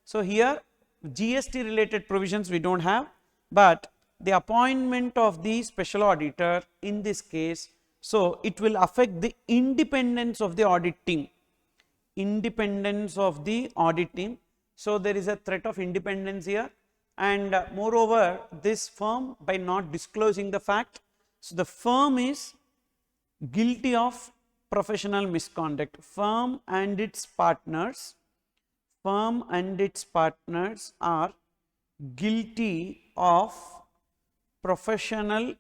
So here GST related provisions we don't have, but the appointment of the special auditor in this case, so it will affect the independence of the audit team. Independence of the audit team. So there is a threat of independence here, and moreover this firm, by not disclosing the fact, so the firm is guilty of professional misconduct. Firm and its partners are guilty of professional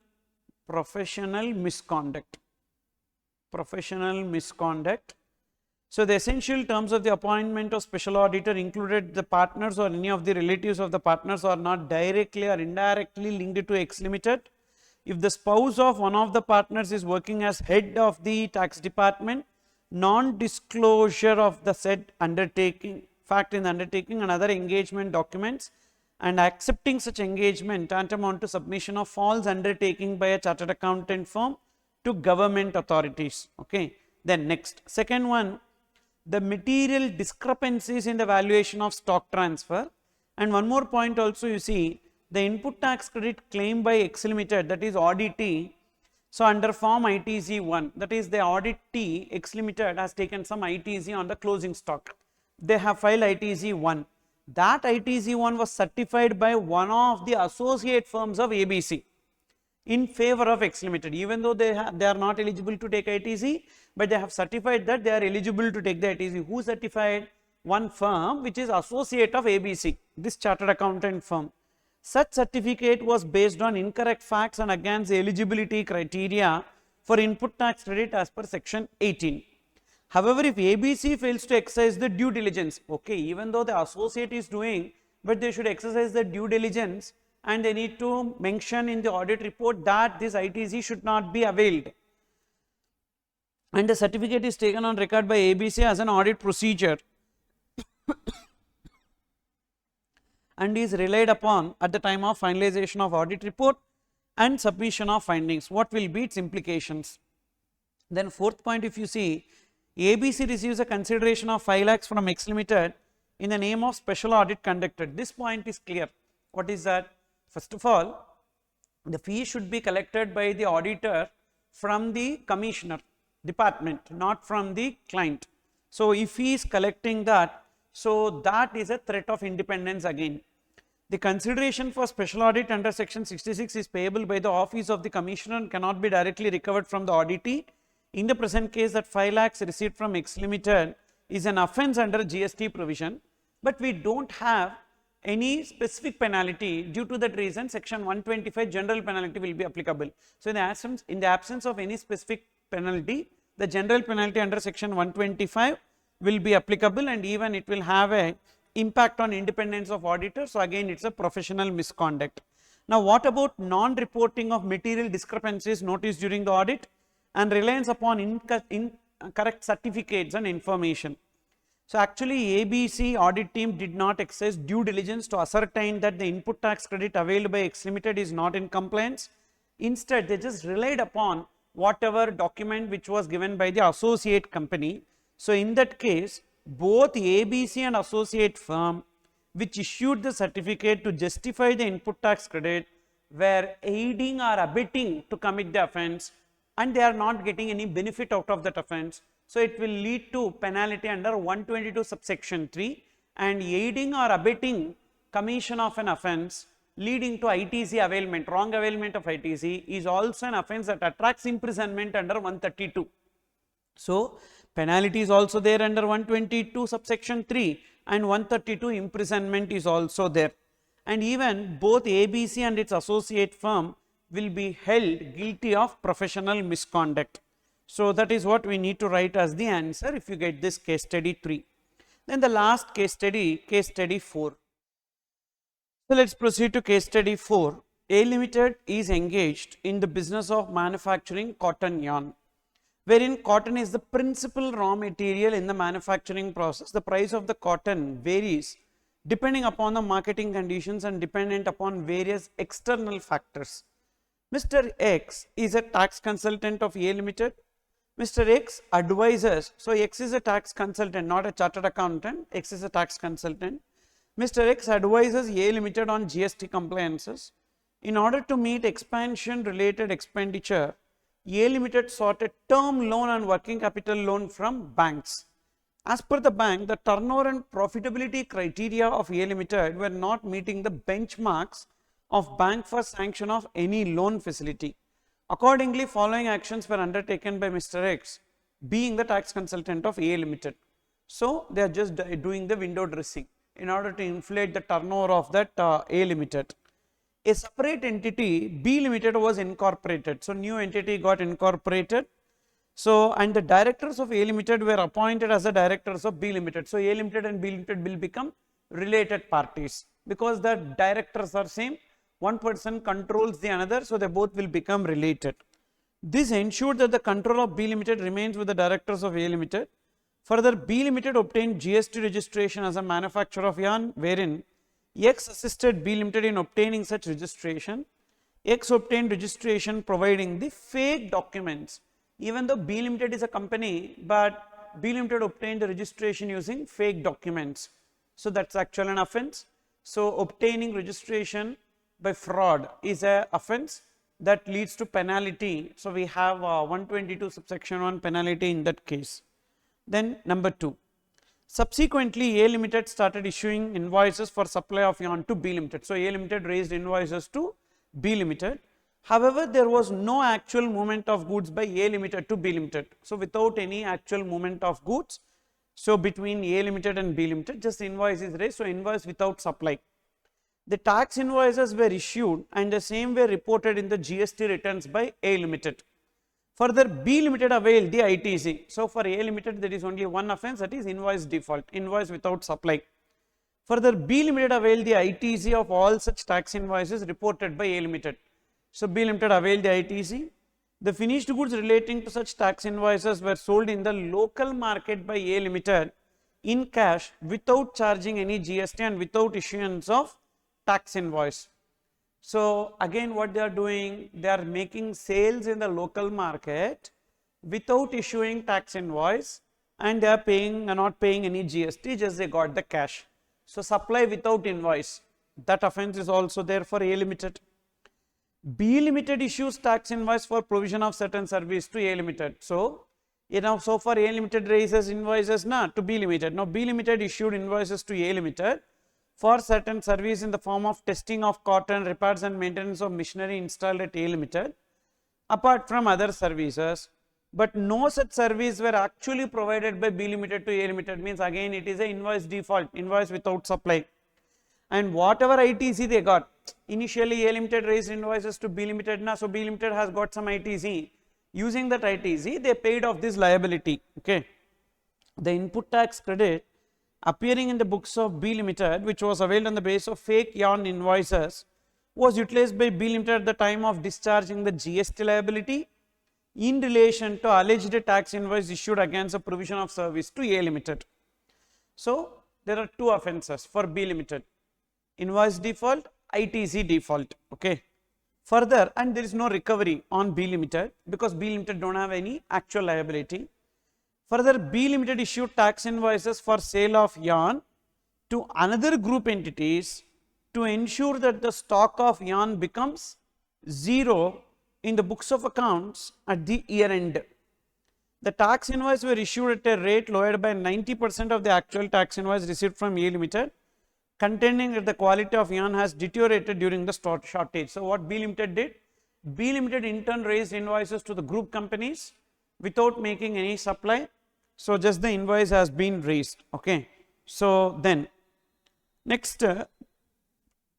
misconduct. So the essential terms of the appointment of special auditor included the partners or any of the relatives of the partners are not directly or indirectly linked to X Limited. If the spouse of one of the partners is working as head of the tax department, non-disclosure of the said undertaking, fact in the undertaking and other engagement documents, and accepting such engagement tantamount to submission of false undertaking by a chartered accountant firm to government authorities. Okay. Then next, second one, the material discrepancies in the valuation of stock transfer, and one more point also, you see the input tax credit claimed by X Limited, that is auditee. So under form ITZ 1, that is the auditee X Limited has taken some ITZ on the closing stock. They have filed ITZ 1. That ITZ 1 was certified by one of the associate firms of ABC in favor of X Limited, even though they are not eligible to take ITZ, but they have certified that they are eligible to take the ITZ. Who certified? One firm which is associate of ABC, this chartered accountant firm. Such certificate was based on incorrect facts and against the eligibility criteria for input tax credit as per section 18. However, if ABC fails to exercise the due diligence, okay, even though the associate is doing, but they should exercise the due diligence, and they need to mention in the audit report that this ITZ should not be availed, and the certificate is taken on record by ABC as an audit procedure and is relied upon at the time of finalization of audit report and submission of findings. What will be its implications? Then fourth point, if you see, ABC receives a consideration of 5 lakhs from X Limited in the name of special audit conducted. This point is clear. What is that? First of all, the fee should be collected by the auditor from the commissioner department, not from the client. So if he is collecting that, so that is a threat of independence again. The consideration for special audit under section 66 is payable by the office of the commissioner and cannot be directly recovered from the auditee. In the present case, that 5 lakhs received from X Limited is an offence under GST provision, but we don't have any specific penalty. Due to that reason, section 125 general penalty will be applicable. So in the absence of any specific penalty, the general penalty under section 125 will be applicable, and even it will have a impact on independence of auditor. So again, it's a professional misconduct. Now what about non-reporting of material discrepancies noticed during the audit and reliance upon incorrect certificates and information? So actually ABC audit team did not exercise due diligence to ascertain that the input tax credit availed by X Limited is not in compliance. Instead, they just relied upon whatever document which was given by the associate company. So in that case, both ABC and associate firm which issued the certificate to justify the input tax credit were aiding or abetting to commit the offence, and they are not getting any benefit out of that offence. So it will lead to penalty under 122 subsection 3, and aiding or abetting commission of an offence leading to ITC availment, wrong availment of ITC, is also an offence that attracts imprisonment under 132. So Penalty is also there under 122 subsection 3 and 132 imprisonment is also there. And even both ABC and its associate firm will be held guilty of professional misconduct. So that is what we need to write as the answer if you get this case study 3. Then the last case study 4. So let's proceed to case study 4. A Limited is engaged in the business of manufacturing cotton yarn, wherein cotton is the principal raw material in the manufacturing process. The price of the cotton varies depending upon the marketing conditions and dependent upon various external factors. Mr. X is a tax consultant of A Limited. Mr. X advises, so X is a tax consultant, not a chartered accountant. X is a tax consultant. Mr. X advises A Limited on GST compliances. In order to meet expansion related expenditure, A Limited sought a term loan and working capital loan from banks. As per the bank, the turnover and profitability criteria of A Limited were not meeting the benchmarks of bank for sanction of any loan facility. Accordingly, following actions were undertaken by Mr. X, being the tax consultant of A Limited. So they are just doing the window dressing in order to inflate the turnover of that A Limited. A separate entity, B Limited, was incorporated. So new entity got incorporated. So, and the directors of A Limited were appointed as the directors of B Limited. So A Limited and B Limited will become related parties because the directors are same. One person controls the another, so they both will become related. This ensured that the control of B Limited remains with the directors of A Limited. Further, B Limited obtained GST registration as a manufacturer of yarn, wherein X assisted B Limited in obtaining such registration. X obtained registration providing the fake documents. Even though B Limited is a company, but B Limited obtained the registration using fake documents. So that's actually an offense. So obtaining registration by fraud is an offense that leads to penalty. So we have 122 subsection 1 penalty in that case. Then number 2. Subsequently, A Limited started issuing invoices for supply of yarn to B Limited. So A Limited raised invoices to B Limited. However, there was no actual movement of goods by A Limited to B Limited. So without any actual movement of goods, so between A Limited and B Limited, just invoice is raised, so invoice without supply. The tax invoices were issued and the same were reported in the GST returns by A Limited. Further, B Limited availed the ITC. So for A Limited, there is only one offense, that is invoice default, invoice without supply. Further, B Limited availed the ITC of all such tax invoices reported by A Limited. So B Limited availed the ITC. The finished goods relating to such tax invoices were sold in the local market by A Limited in cash without charging any GST and without issuance of tax invoice. So again what they are doing, they are making sales in the local market without issuing tax invoice and they are not paying any GST, just they got the cash. So supply without invoice, that offense is also there for A Limited. B Limited issues tax invoice for provision of certain service to A Limited. So, so far A Limited raises invoices to B Limited. Now B Limited issued invoices to A Limited for certain service in the form of testing of cotton, repairs and maintenance of machinery installed at A Limited, apart from other services. But no such service were actually provided by B Limited to A Limited, means again it is a invoice default, invoice without supply. And whatever ITC they got, initially A Limited raised invoices to B Limited, so B Limited has got some ITC. Using that ITC, they paid off this liability. Okay. The input tax credit appearing in the books of B Limited, which was availed on the basis of fake yarn invoices, was utilized by B Limited at the time of discharging the GST liability in relation to alleged tax invoice issued against the provision of service to A Limited. So there are two offences for B Limited: invoice default, ITC default. Okay. Further, and there is no recovery on B Limited because B Limited don't have any actual liability. Further, B Limited issued tax invoices for sale of yarn to another group entities to ensure that the stock of yarn becomes zero in the books of accounts at the year end. The tax invoice were issued at a rate lowered by 90% of the actual tax invoice received from A Limited, contending that the quality of yarn has deteriorated during the shortage. So what B Limited did? B Limited in turn raised invoices to the group companies without making any supply. So just the invoice has been raised. Okay. So then next,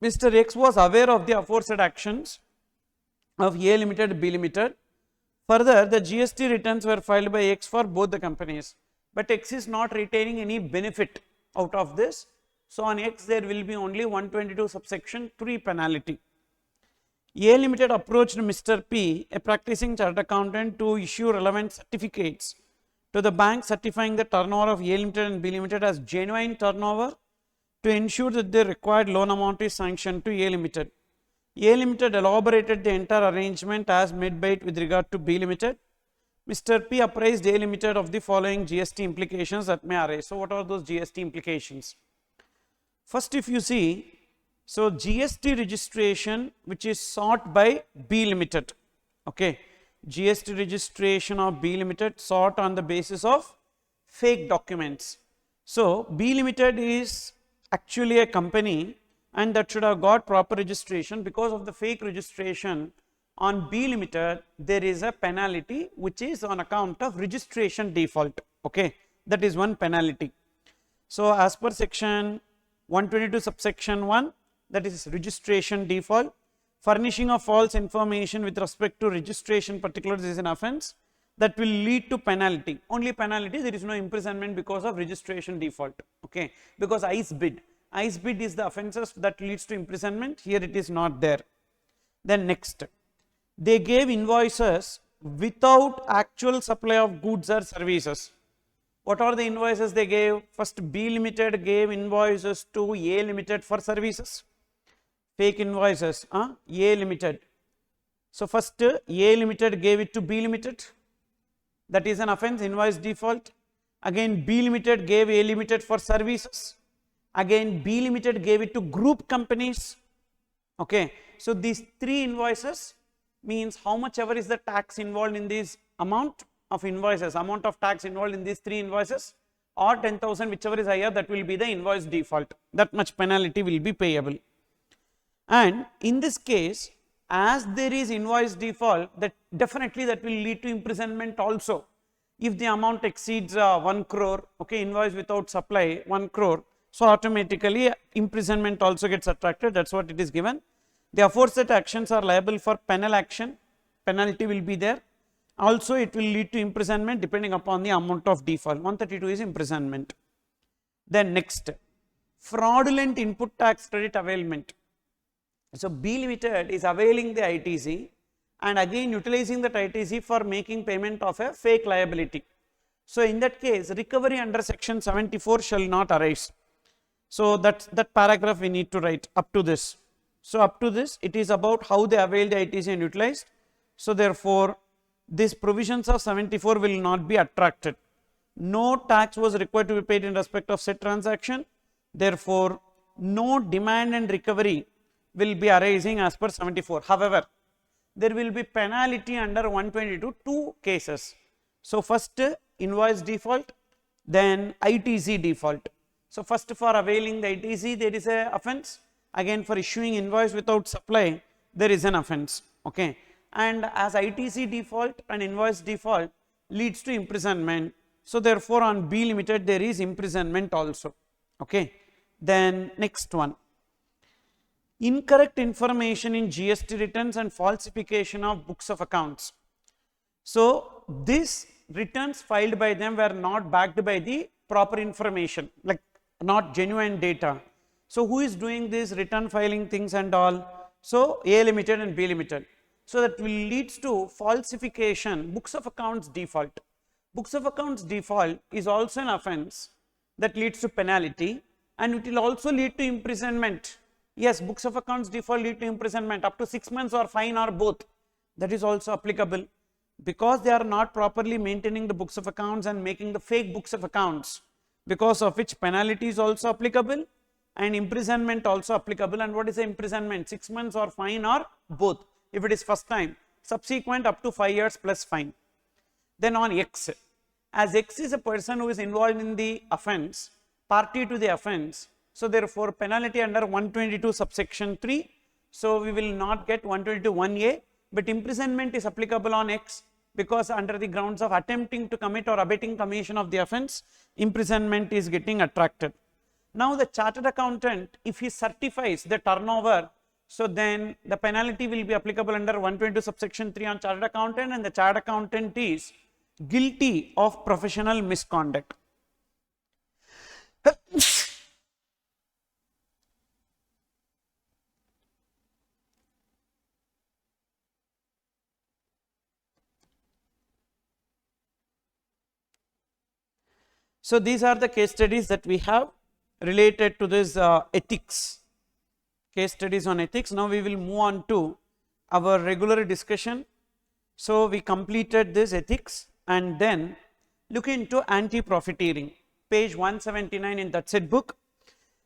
Mr. X was aware of the aforesaid actions of A Limited, B Limited. Further, the GST returns were filed by X for both the companies, but X is not retaining any benefit out of this. So on X there will be only 122 subsection 3 penalty. A Limited approached Mr. P, a practicing chartered accountant, to issue relevant certificates to the bank certifying the turnover of A Limited and B Limited as genuine turnover to ensure that the required loan amount is sanctioned to A Limited. A Limited elaborated the entire arrangement as made by it with regard to B Limited. Mr. P apprised A Limited of the following GST implications that may arise. So what are those GST implications? First, if you see, so GST registration which is sought by B Limited, okay, GST registration of B Limited sought on the basis of fake documents. So B Limited is actually a company and that should have got proper registration. Because of the fake registration on B Limited, there is a penalty which is on account of registration default. Okay, that is one penalty. So as per section 122 subsection 1, that is registration default, furnishing of false information with respect to registration particulars is an offence that will lead to penalty. Only penalty, there is no imprisonment because of registration default. Okay, because ICE bid is the offences that leads to imprisonment. Here it is not there. Then next, they gave invoices without actual supply of goods or services. What are the invoices they gave? First, B Limited gave invoices to A Limited for services. Fake invoices, A Limited. So first A Limited gave it to B Limited. That is an offence, invoice default. Again B Limited gave A Limited for services. Again B Limited gave it to group companies. Okay. So these 3 invoices means how much ever is the tax involved in this amount of invoices, amount of tax involved in these 3 invoices, or 10,000, whichever is higher, that will be the invoice default. That much penalty will be payable. And in this case, as there is invoice default, that definitely that will lead to imprisonment also. If the amount exceeds 1 crore, okay, invoice without supply 1 crore, so automatically imprisonment also gets attracted. That's what it is given. The aforesaid actions are liable for penal action, penalty will be there. Also it will lead to imprisonment depending upon the amount of default. 132 is imprisonment. Then next, fraudulent input tax credit availment. So B Limited is availing the ITC and again utilizing that ITC for making payment of a fake liability. So in that case, recovery under section 74 shall not arise. So that paragraph we need to write up to this. So up to this, it is about how they avail the ITC and utilized. So therefore, these provisions of 74 will not be attracted. No tax was required to be paid in respect of said transaction. Therefore, no demand and recovery will be arising as per 74. However, there will be penalty under 122, 2 cases. So first invoice default, then ITC default. So first for availing the ITC there is a offence. Again for issuing invoice without supply there is an offence. Okay. And as ITC default and invoice default leads to imprisonment. So therefore on B Limited there is imprisonment also. Okay. Then next one. Incorrect information in GST returns and falsification of books of accounts. So these returns filed by them were not backed by the proper information, like not genuine data. So who is doing this return filing things and all? So A Limited and B Limited. So that will leads to falsification, books of accounts default. Books of accounts default is also an offence that leads to penalty and it will also lead to imprisonment. Yes, books of accounts default lead to imprisonment up to 6 months or fine or both. That is also applicable because they are not properly maintaining the books of accounts and making the fake books of accounts, because of which penalty is also applicable and imprisonment also applicable. And what is the imprisonment? 6 months or fine or both if it is first time, subsequent up to 5 years plus fine. Then on X, as X is a person who is involved in the offence, party to the offence, so therefore penalty under 122 subsection 3, so we will not get 122 1A, but imprisonment is applicable on X because under the grounds of attempting to commit or abetting commission of the offence, imprisonment is getting attracted. Now the chartered accountant, if he certifies the turnover, so then the penalty will be applicable under 122 subsection 3 on chartered accountant, and the chartered accountant is guilty of professional misconduct. So these are the case studies that we have related to this ethics, case studies on ethics. Now we will move on to our regular discussion. So we completed this ethics and then look into anti-profiteering, page 179 in that set book.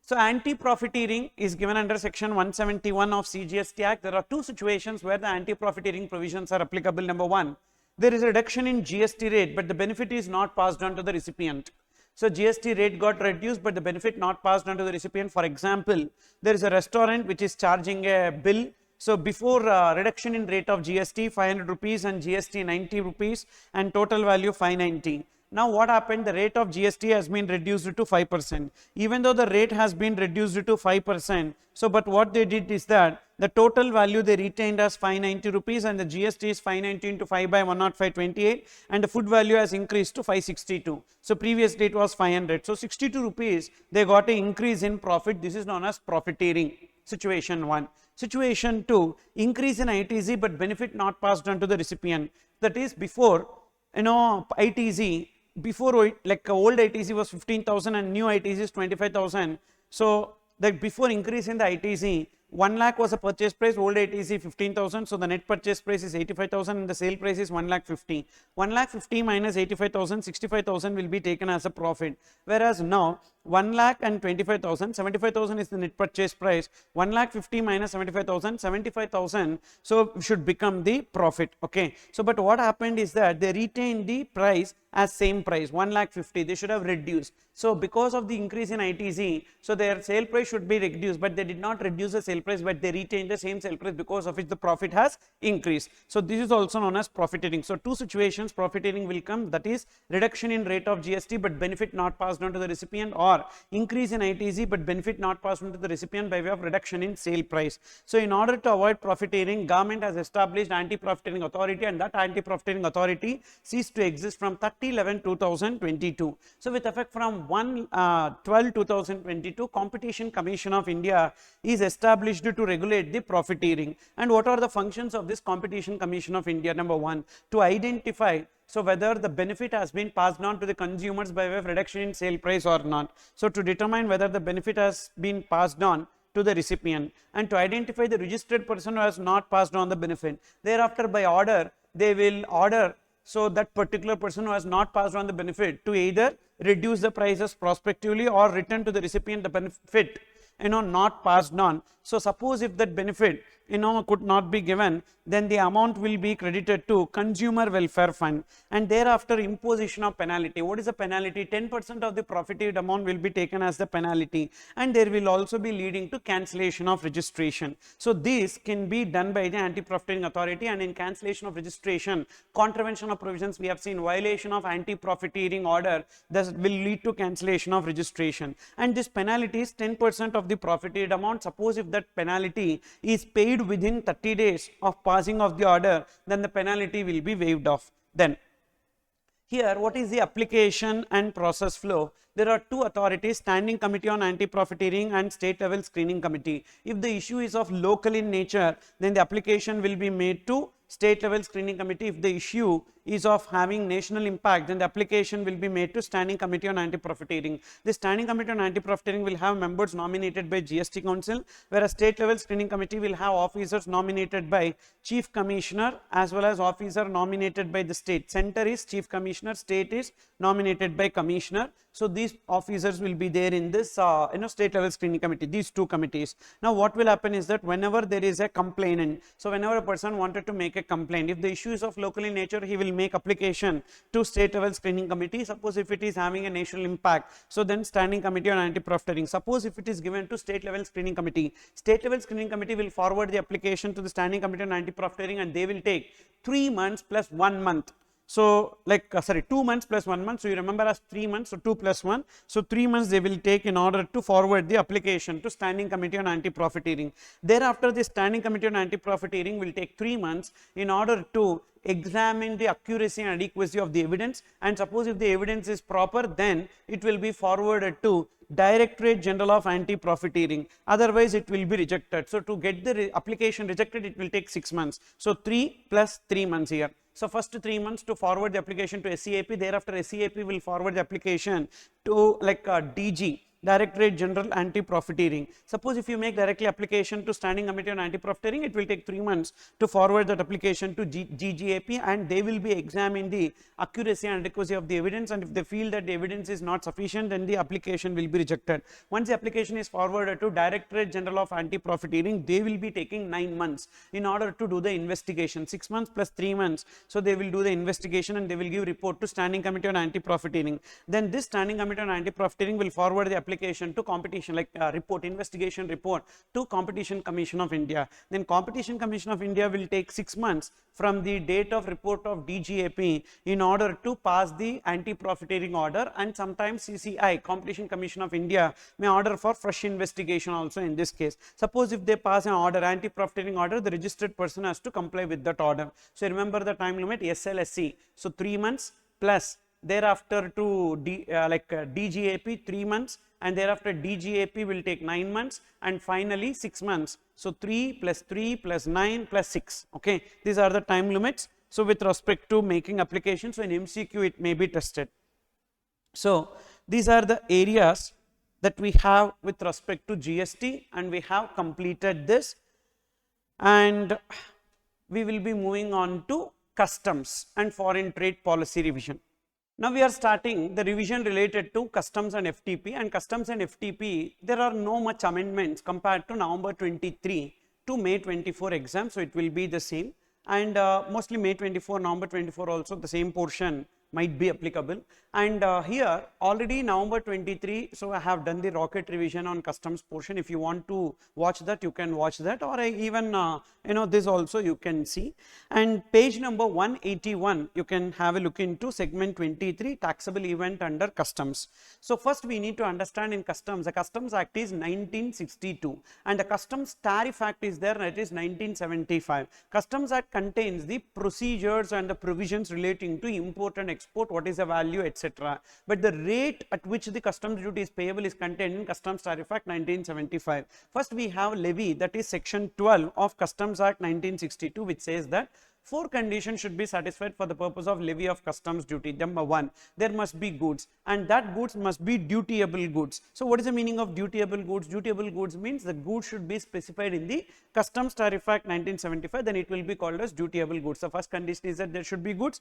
So anti-profiteering is given under section 171 of CGST Act. There are two situations where the anti-profiteering provisions are applicable. Number one, there is a reduction in GST rate, but the benefit is not passed on to the recipient. So GST rate got reduced, but the benefit not passed on to the recipient. For example, there is a restaurant which is charging a bill. So before reduction in rate of GST 500 rupees and GST 90 rupees and total value 590. Now what happened? The rate of GST has been reduced to 5%. Even though the rate has been reduced to 5%, so but what they did is that the total value they retained as 590 rupees and the GST is 590 into 5 by 105.28 and the food value has increased to 562. So previous date was 500. So 62 rupees they got an increase in profit. This is known as profiteering. Situation 1. Situation 2, increase in ITZ but benefit not passed on to the recipient. That is before ITZ, before like old ITZ was 15,000 and new ITZ is 25,000. So that before increase in the ITZ, 1 lakh was a purchase price, old ITZ 15,000. So the net purchase price is 85,000 and the sale price is 1 lakh 50. 1 lakh 50 minus 85,000, 65,000 will be taken as a profit. Whereas now 1 lakh and 25,000, 75,000 is the net purchase price. 1 lakh 50 minus 75,000, 75,000. So should become the profit. Okay. So but what happened is that they retained the price as same price 1 lakh 50. They should have reduced. So because of the increase in ITZ, so their sale price should be reduced, but they did not reduce the sale price, but they retained the same sale price, because of which the profit has increased. So this is also known as profiteering. So two situations profiteering will come, that is reduction in rate of GST but benefit not passed on to the recipient, or increase in ITZ but benefit not passed on to the recipient by way of reduction in sale price. So in order to avoid profiteering, government has established anti-profiteering authority, and that anti-profiteering authority ceased to exist from 30/11/2022. So with effect from 1/12/2022, Competition Commission of India is established to regulate the profiteering. And what are the functions of this Competition Commission of India? Number one, to identify so whether the benefit has been passed on to the consumers by way of reduction in sale price or not. So to determine whether the benefit has been passed on to the recipient, and to identify the registered person who has not passed on the benefit. Thereafter by order, they will order so that particular person who has not passed on the benefit to either reduce the prices prospectively or return to the recipient the benefit not passed on. So suppose if that benefit could not be given, then the amount will be credited to Consumer Welfare Fund, and thereafter imposition of penalty. What is the penalty? 10% of the profited amount will be taken as the penalty, and there will also be leading to cancellation of registration. So this can be done by the anti-profiteering authority, and in cancellation of registration, contravention of provisions, we have seen violation of anti-profiteering order, thus will lead to cancellation of registration. And this penalty is 10% of the profited amount. Suppose if that penalty is paid within 30 days of passing of the order, then the penalty will be waived off. Then here, what is the application and process flow? There are two authorities, Standing Committee on Anti-Profiteering and State Level Screening Committee. If the issue is of local in nature, then the application will be made to State Level Screening Committee. If the issue is of having national impact, then the application will be made to Standing Committee on Anti-Profiteering. The Standing Committee on Anti-Profiteering will have members nominated by GST Council, whereas State Level Screening Committee will have officers nominated by Chief Commissioner as well as officer nominated by the state. Center is Chief Commissioner, state is nominated by Commissioner. So these officers will be there in this state level screening committee, these two committees. Now what will happen is that whenever there is a complainant, so whenever a person wanted to make a complaint, if the issue is of local in nature, he will make application to state level screening committee. Suppose if it is having a national impact, so then standing committee on anti-profiteering. Suppose if it is given to state level screening committee, state level screening committee will forward the application to the standing committee on anti-profiteering, and they will take 3 months plus 1 month. So like 2 months plus 1 month, so you remember as 3 months, so 2 plus 1, so 3 months they will take in order to forward the application to standing committee on anti-profiteering. Thereafter the standing committee on anti-profiteering will take 3 months in order to examine the accuracy and adequacy of the evidence, and suppose if the evidence is proper, then it will be forwarded to Directorate General of Anti-Profiteering, otherwise it will be rejected. So to get the application rejected, it will take 6 months, so 3 plus 3 months here. So first 3 months to forward the application to SEAP, thereafter SEAP will forward the application to DG, Directorate General Anti-Profiteering. Suppose if you make directly application to Standing Committee on Anti-Profiteering, it will take 3 months to forward that application to GGAP, and they will be examining the accuracy and adequacy of the evidence, and if they feel that the evidence is not sufficient, then the application will be rejected. Once the application is forwarded to Directorate General of Anti-Profiteering, they will be taking 9 months in order to do the investigation. 6 months plus 3 months, so they will do the investigation and they will give report to Standing Committee on Anti-Profiteering. Then this Standing Committee on Anti-Profiteering will forward the application to competition, investigation report to Competition Commission of India. Then Competition Commission of India will take 6 months from the date of report of DGAP in order to pass the anti-profiteering order, and sometimes CCI, Competition Commission of India, may order for fresh investigation also in this case. Suppose if they pass an order, anti-profiteering order, the registered person has to comply with that order. So remember the time limit SLSC, so 3 months plus thereafter to DGAP 3 months, and thereafter DGAP will take 9 months, and finally 6 months. So 3 plus 9 plus 6. Okay, these are the time limits. So with respect to making applications, so in MCQ it may be tested. So these are the areas that we have with respect to GST, and we have completed this, and we will be moving on to customs and foreign trade policy revision. Now we are starting the revision related to customs and FTP, and customs and FTP, there are no much amendments compared to November 23 to May 24 exam, so it will be the same, and mostly May 24, November 24 also the same portion might be applicable. And here already November 23, so I have done the rocket revision on customs portion. If you want to watch that, you can watch that, or even this also you can see. And page number 181, you can have a look into segment 23, taxable event under customs. So first we need to understand in customs, the Customs Act is 1962 and the Customs Tariff Act is there, that is 1975. Customs Act contains the procedures and the provisions relating to import and export, what is the value, etc. But the rate at which the customs duty is payable is contained in Customs Tariff Act 1975. First we have levy, that is section 12 of Customs Act 1962, which says that 4 conditions should be satisfied for the purpose of levy of customs duty. Number 1, there must be goods, and that goods must be dutiable goods. So what is the meaning of dutiable goods? Dutiable goods means the goods should be specified in the Customs Tariff Act 1975, then it will be called as dutiable goods. The first condition is that there should be goods,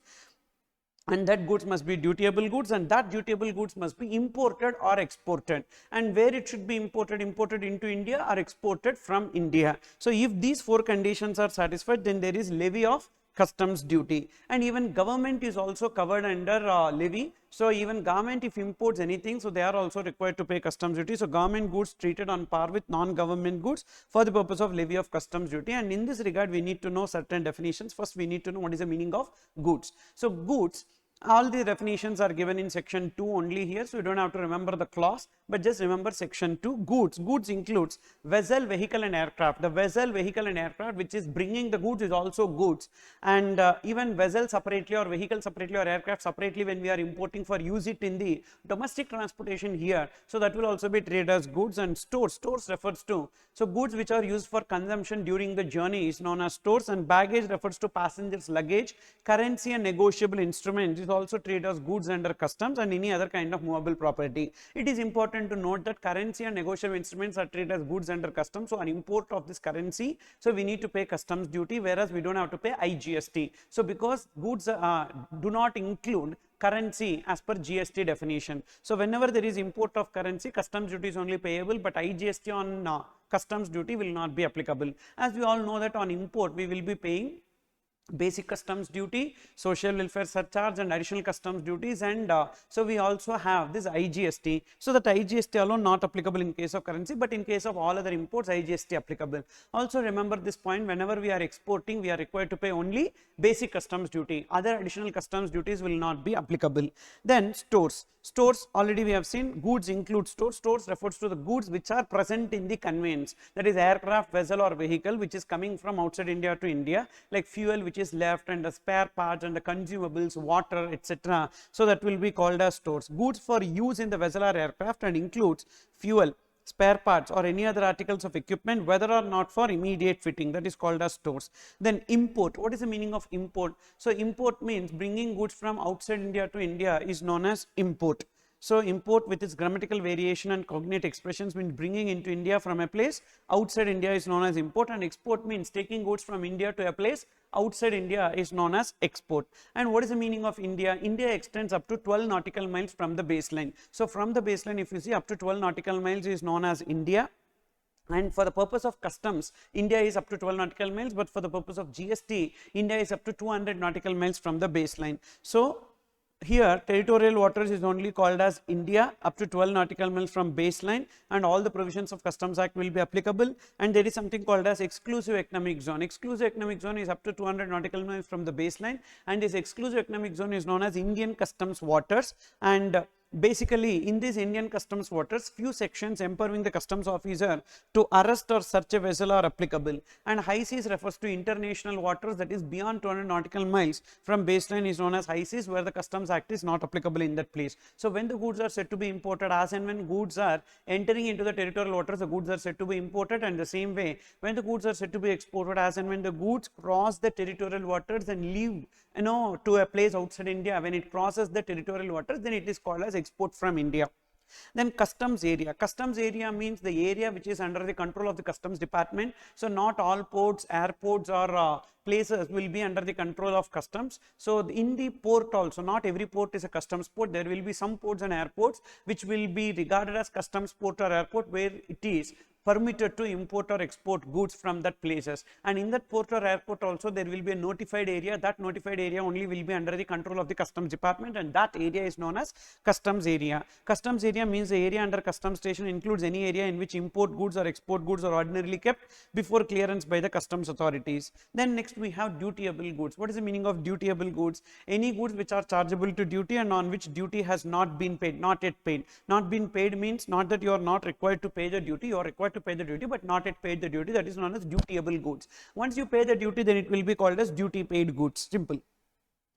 and that goods must be dutiable goods, and that dutiable goods must be imported or exported, and where it should be imported into India or exported from India. So if these 4 conditions are satisfied, then there is levy of customs duty. And even government is also covered under levy. So even government, if imports anything, so they are also required to pay customs duty. So government goods treated on par with non-government goods for the purpose of levy of customs duty. And in this regard, we need to know certain definitions. First, we need to know what is the meaning of goods. So goods, all the definitions are given in section 2 only here, so you don't have to remember the clause, but just remember section 2. Goods includes vessel, vehicle and aircraft. The vessel, vehicle and aircraft which is bringing the goods is also goods, and even vessel separately or vehicle separately or aircraft separately, when we are importing for use it in the domestic transportation here, so that will also be treated as goods. And stores refers to, so goods which are used for consumption during the journey is known as stores, and baggage refers to passengers luggage. Currency and negotiable instruments is also treated as goods under customs and any other kind of movable property. It is important to note that currency and negotiable instruments are treated as goods under customs. So, an import of this currency, so we need to pay customs duty, whereas we don't have to pay IGST. So, because goods do not include currency as per GST definition. So, whenever there is import of currency, customs duty is only payable, but IGST on customs duty will not be applicable. As we all know that on import we will be paying basic customs duty, social welfare surcharge and additional customs duties, and so we also have this IGST. So, that IGST alone not applicable in case of currency, but in case of all other imports IGST applicable. Also remember this point, whenever we are exporting we are required to pay only basic customs duty, other additional customs duties will not be applicable. Then stores. Stores, already we have seen, goods include stores. Stores refers to the goods which are present in the conveyance, that is aircraft, vessel or vehicle which is coming from outside India to India, like fuel which is left and the spare parts and the consumables, water, etc. So, that will be called as stores. Goods for use in the vessel or aircraft and includes fuel, spare parts or any other articles of equipment, whether or not for immediate fitting, that is called as stores. Then import. What is the meaning of import? So, import means bringing goods from outside India to India is known as import. So, import with its grammatical variation and cognate expressions means bringing into India from a place outside India is known as import, and export means taking goods from India to a place outside India is known as export. And what is the meaning of India? India extends up to 12 nautical miles from the baseline. So, from the baseline if you see up to 12 nautical miles is known as India. And for the purpose of customs, India is up to 12 nautical miles, but for the purpose of GST, India is up to 200 nautical miles from the baseline. So, here territorial waters is only called as India up to 12 nautical miles from baseline, and all the provisions of Customs Act will be applicable. And there is something called as exclusive economic zone. Exclusive economic zone is up to 200 nautical miles from the baseline, and this exclusive economic zone is known as Indian Customs waters. And basically in this Indian Customs waters, few sections empowering the customs officer to arrest or search a vessel are applicable. And high seas refers to international waters, that is beyond 200 nautical miles from baseline is known as high seas, where the Customs Act is not applicable in that place. So, when the goods are said to be imported, as and when goods are entering into the territorial waters, the goods are said to be imported, and the same way when the goods are said to be exported, as and when the goods cross the territorial waters and leave to a place outside India, when it crosses the territorial waters, then it is called as export from India. Then customs area. Customs area means the area which is under the control of the customs department. So, not all ports, airports or places will be under the control of customs. So, in the port also, not every port is a customs port. There will be some ports and airports which will be regarded as customs port or airport, where it is permitted to import or export goods from that places. And in that port or airport also there will be a notified area. That notified area only will be under the control of the customs department, and that area is known as customs area. Customs area means the area under customs station includes any area in which import goods or export goods are ordinarily kept before clearance by the customs authorities. Then next we have dutiable goods. What is the meaning of dutiable goods? Any goods which are chargeable to duty and on which duty has not been paid, not yet paid. Not been paid means not that you are not required to pay the duty, you are required to pay the duty but not yet paid the duty, that is known as dutiable goods. Once you pay the duty, then it will be called as duty paid goods, simple.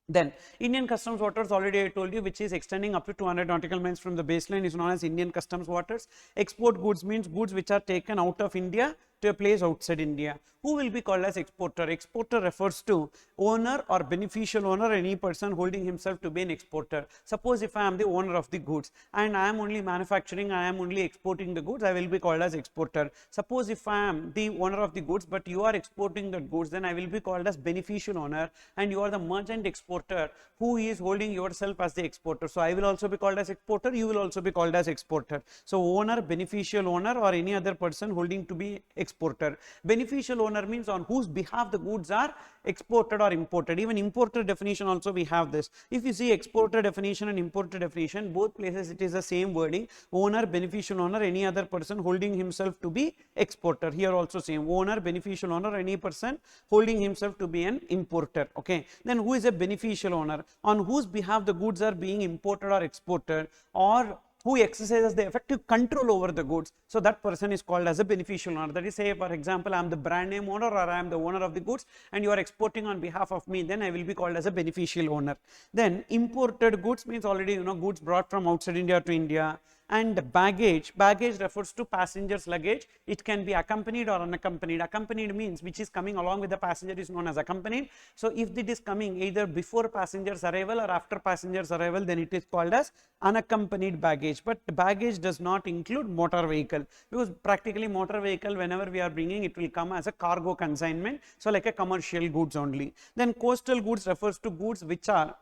Then Indian Customs waters, already I told you, which is extending up to 200 nautical miles from the baseline is known as Indian Customs waters. Export goods means goods which are taken out of India to a place outside India. Who will be called as exporter? Exporter refers to owner or beneficial owner, any person holding himself to be an exporter. Suppose if I am the owner of the goods and I am only manufacturing, I am only exporting the goods, I will be called as exporter. Suppose if I am the owner of the goods but you are exporting the goods, then I will be called as beneficial owner, and you are the merchant exporter who is holding yourself as the exporter. So, I will also be called as exporter, you will also be called as exporter. So, owner, beneficial owner or any other person holding to be exporter. Beneficial owner means on whose behalf the goods are exported or imported. Even importer definition also we have this. If you see exporter definition and importer definition, both places it is the same wording: owner, beneficial owner, any other person holding himself to be exporter. Here also same: owner, beneficial owner, any person holding himself to be an importer. Okay. Then who is a beneficial owner? On whose behalf the goods are being imported or exported, or who exercises the effective control over the goods. So, that person is called as a beneficial owner. That is, say for example, I am the brand name owner or I am the owner of the goods and you are exporting on behalf of me, then I will be called as a beneficial owner. Then imported goods means already goods brought from outside India to India. And baggage refers to passenger's luggage. It can be accompanied or unaccompanied. Accompanied means which is coming along with the passenger is known as accompanied. So if it is coming either before passenger's arrival or after passenger's arrival, then it is called as unaccompanied baggage. But baggage does not include motor vehicle, because practically motor vehicle, whenever we are bringing, it will come as a cargo consignment, so like a commercial goods only. Then coastal goods refers to goods which are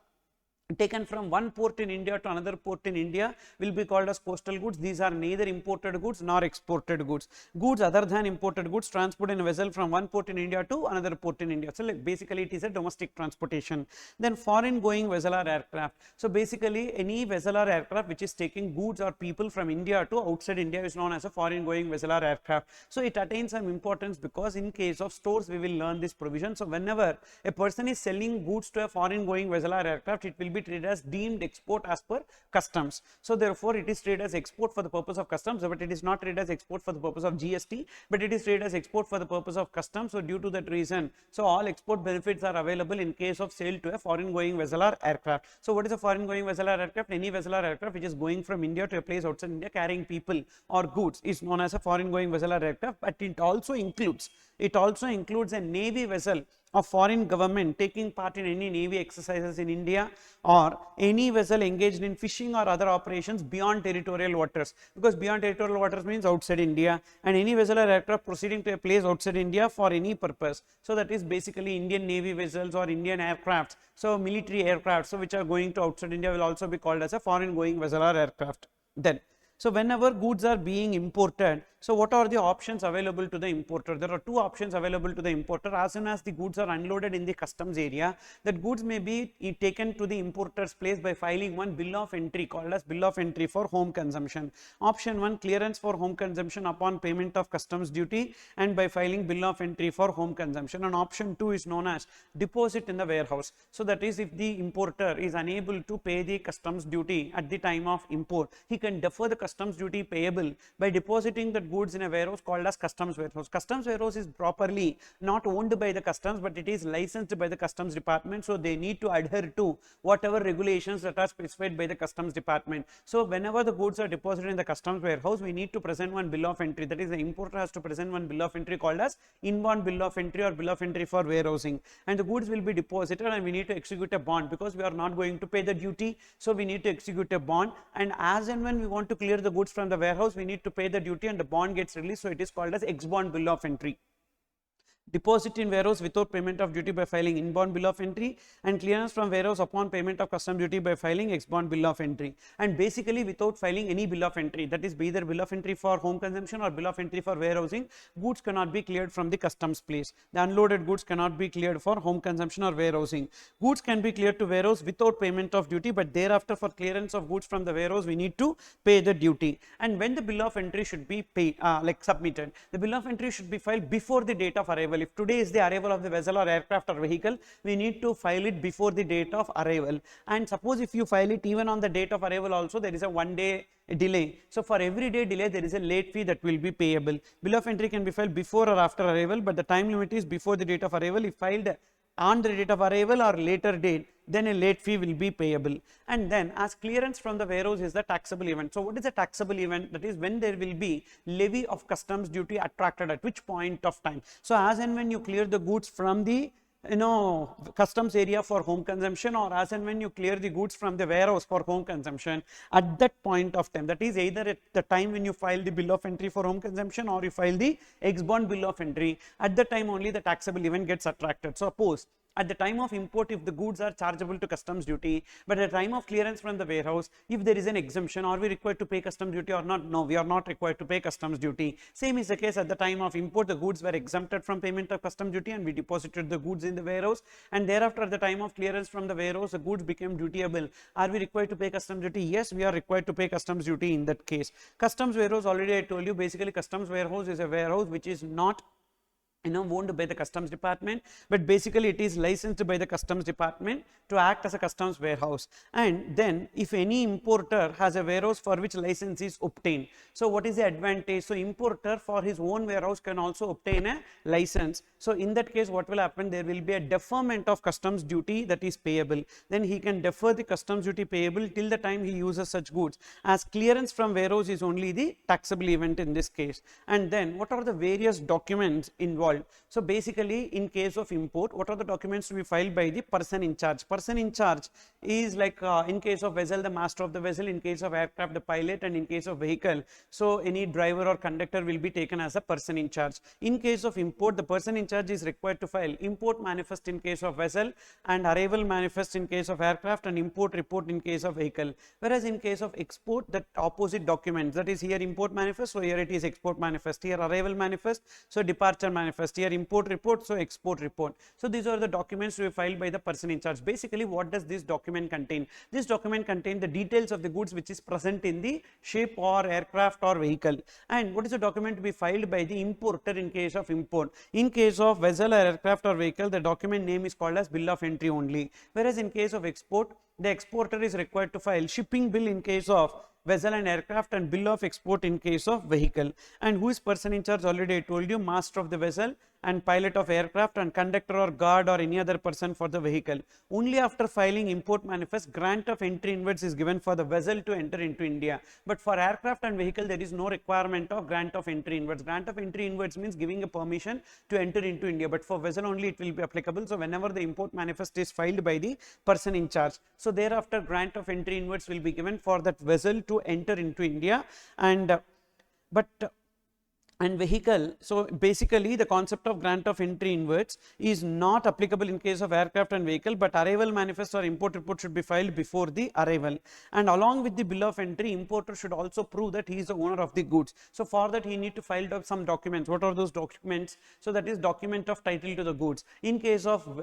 taken from one port in India to another port in India, will be called as coastal goods. These are neither imported goods nor exported goods. Goods other than imported goods transported in a vessel from one port in India to another port in India. So like basically it is a domestic transportation. Then foreign going vessel or aircraft. So basically any vessel or aircraft which is taking goods or people from India to outside India is known as a foreign going vessel or aircraft. So it attains some importance because in case of stores we will learn this provision. So whenever a person is selling goods to a foreign going vessel or aircraft, it will be treated as deemed export as per customs. So therefore it is treated as export for the purpose of customs, but it is not treated as export for the purpose of GST, but it is treated as export for the purpose of customs. So due to that reason, so all export benefits are available in case of sale to a foreign going vessel or aircraft. So what is a foreign going vessel or aircraft? Any vessel or aircraft which is going from India to a place outside India carrying people or goods is known as a foreign going vessel or aircraft. But it also includes a navy vessel of foreign government taking part in any navy exercises in India, or any vessel engaged in fishing or other operations beyond territorial waters, because beyond territorial waters means outside India, and any vessel or aircraft proceeding to a place outside India for any purpose. So that is basically Indian navy vessels or Indian aircrafts. So military aircraft, so which are going to outside India, will also be called as a foreign going vessel or aircraft. Then so whenever goods are being imported, so what are the options available to the importer? There are two options available to the importer. As soon as the goods are unloaded in the customs area, that goods may be taken to the importer's place by filing one bill of entry called as bill of entry for home consumption. Option 1, clearance for home consumption upon payment of customs duty and by filing bill of entry for home consumption. And option 2 is known as deposit in the warehouse. So that is, if the importer is unable to pay the customs duty at the time of import, he can defer the customs duty payable by depositing the goods in a warehouse called as customs warehouse. Customs warehouse is properly not owned by the customs, but it is licensed by the customs department. So they need to adhere to whatever regulations that are specified by the customs department. So whenever the goods are deposited in the customs warehouse, we need to present one bill of entry. That is, the importer has to present one bill of entry called as inbound bill of entry or bill of entry for warehousing. And the goods will be deposited, and we need to execute a bond because we are not going to pay the duty. So we need to execute a bond, and as and when we want to clear the goods from the warehouse, we need to pay the duty and the bond gets released. So it is called as ex-bond bill of entry. Deposit in warehouse without payment of duty by filing inbound bill of entry, and clearance from warehouse upon payment of custom duty by filing ex-bond bill of entry. And basically without filing any bill of entry, that is either bill of entry for home consumption or bill of entry for warehousing, goods cannot be cleared from the customs place. The unloaded goods cannot be cleared for home consumption or warehousing. Goods can be cleared to warehouse without payment of duty, but thereafter for clearance of goods from the warehouse we need to pay the duty. And when the bill of entry should be paid, submitted, the bill of entry should be filed before the date of arrival. If today is the arrival of the vessel or aircraft or vehicle, we need to file it before the date of arrival. And suppose if you file it even on the date of arrival also, there is a 1 day delay. So for every day delay, there is a late fee that will be payable. Bill of entry can be filed before or after arrival, but the time limit is before the date of arrival. If filed on the date of arrival or later date, then a late fee will be payable. And then as clearance from the warehouse is the taxable event. So what is a taxable event? That is when there will be levy of customs duty attracted at which point of time. So as and when you clear the goods from the customs area for home consumption, or as and when you clear the goods from the warehouse for home consumption, at that point of time, that is either at the time when you file the bill of entry for home consumption or you file the ex-bond bill of entry, at the time only the taxable event gets attracted. Suppose at the time of import, if the goods are chargeable to customs duty, but at the time of clearance from the warehouse, if there is an exemption, are we required to pay customs duty or not? No, we are not required to pay customs duty. Same is the case at the time of import, the goods were exempted from payment of customs duty and we deposited the goods in the warehouse, and thereafter at the time of clearance from the warehouse, the goods became dutiable. Are we required to pay customs duty? Yes, we are required to pay customs duty in that case. Customs warehouse, already I told you, basically customs warehouse is a warehouse which is not owned by the customs department, but basically it is licensed by the customs department to act as a customs warehouse. And then if any importer has a warehouse for which license is obtained, so what is the advantage? So importer for his own warehouse can also obtain a license. So in that case, what will happen? There will be a deferment of customs duty that is payable. Then he can defer the customs duty payable till the time he uses such goods, as clearance from warehouse is only the taxable event in this case. And then what are the various documents involved? So basically, in case of import, what are the documents to be filed by the person in charge? Person in charge is like in case of vessel, the master of the vessel; in case of aircraft, the pilot; and in case of vehicle, so any driver or conductor will be taken as a person in charge. In case of import, the person in charge is required to file import manifest in case of vessel, and arrival manifest in case of aircraft, and import report in case of vehicle. Whereas in case of export, the opposite documents, that is here import manifest, so here it is export manifest; here arrival manifest, so departure manifest; here import report, so export report. So these are the documents to be filed by the person in charge. Basically, what does this document contain? This document contains the details of the goods which is present in the ship or aircraft or vehicle. And what is the document to be filed by the importer in case of import? In case of vessel or aircraft or vehicle, the document name is called as bill of entry only. Whereas in case of export, the exporter is required to file shipping bill in case of vessel and aircraft, and bill of export in case of vehicle. And who is person in charge? Already I told you, master of the vessel and pilot of aircraft and conductor or guard or any other person for the vehicle. Only after filing import manifest, grant of entry inwards is given for the vessel to enter into India. But for aircraft and vehicle, there is no requirement of grant of entry inwards. Grant of entry inwards means giving a permission to enter into India, but for vessel only it will be applicable. So whenever the import manifest is filed by the person in charge, so thereafter grant of entry inwards will be given for that vessel to enter into India. And and vehicle, so basically the concept of grant of entry inwards is not applicable in case of aircraft and vehicle, but arrival manifest or import report should be filed before the arrival. And along with the bill of entry, importer should also prove that he is the owner of the goods. So for that he need to file some documents. What are those documents? So that is document of title to the goods. In case of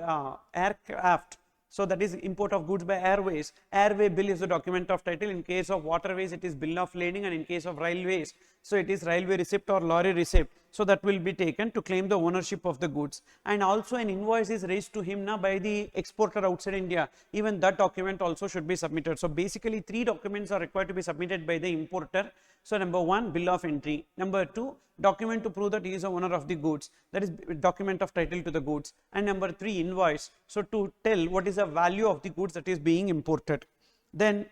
aircraft, so that is import of goods by airways, airway bill is the document of title. In case of waterways, it is bill of lading, and in case of railways, so it is railway receipt or lorry receipt. So that will be taken to claim the ownership of the goods. And also an invoice is raised to him now by the exporter outside India. Even that document also should be submitted. So basically 3 documents are required to be submitted by the importer. So number 1, bill of entry. Number 2, document to prove that he is the owner of the goods, that is document of title to the goods. And number 3, invoice, so to tell what is the value of the goods that is being imported. Then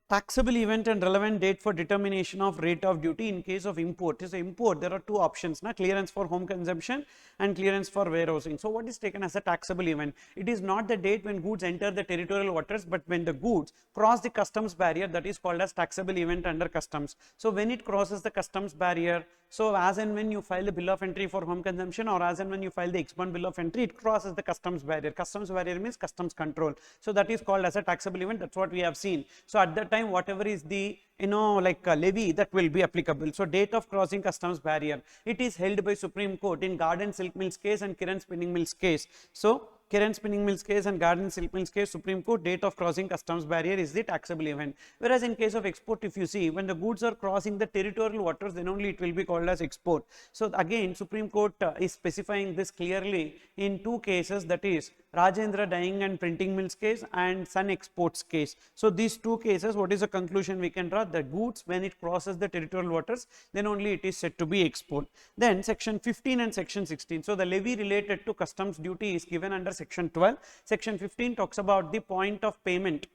taxable event and relevant date for determination of rate of duty in case of import. So import, there are 2 options, clearance for home consumption and clearance for warehousing. So what is taken as a taxable event? It is not the date when goods enter the territorial waters, but when the goods cross the customs barrier, that is called as taxable event under customs. So when it crosses the customs barrier, so as and when you file the bill of entry for home consumption, or as and when you file the export bill of entry, it crosses the customs barrier. Customs barrier means customs control. So that is called as a taxable event. That's what we have seen. So at that time, whatever is the levy, that will be applicable. So date of crossing customs barrier, it is held by Supreme Court in Garden Silk Mills case and Kiran Spinning Mills case. So Kiran Spinning Mills case and Garden Silk Mills case, Supreme Court, date of crossing customs barrier is the taxable event. Whereas in case of export, if you see, when the goods are crossing the territorial waters, then only it will be called as export. So again, Supreme Court is specifying this clearly in 2 cases, that is Rajendra Dyeing and Printing Mills case and Sun Exports case. So these 2 cases, what is the conclusion we can draw? The goods, when it crosses the territorial waters, then only it is said to be export. Then section 15 and section 16. So the levy related to customs duty is given under section 12. Section 15 talks about the point of payment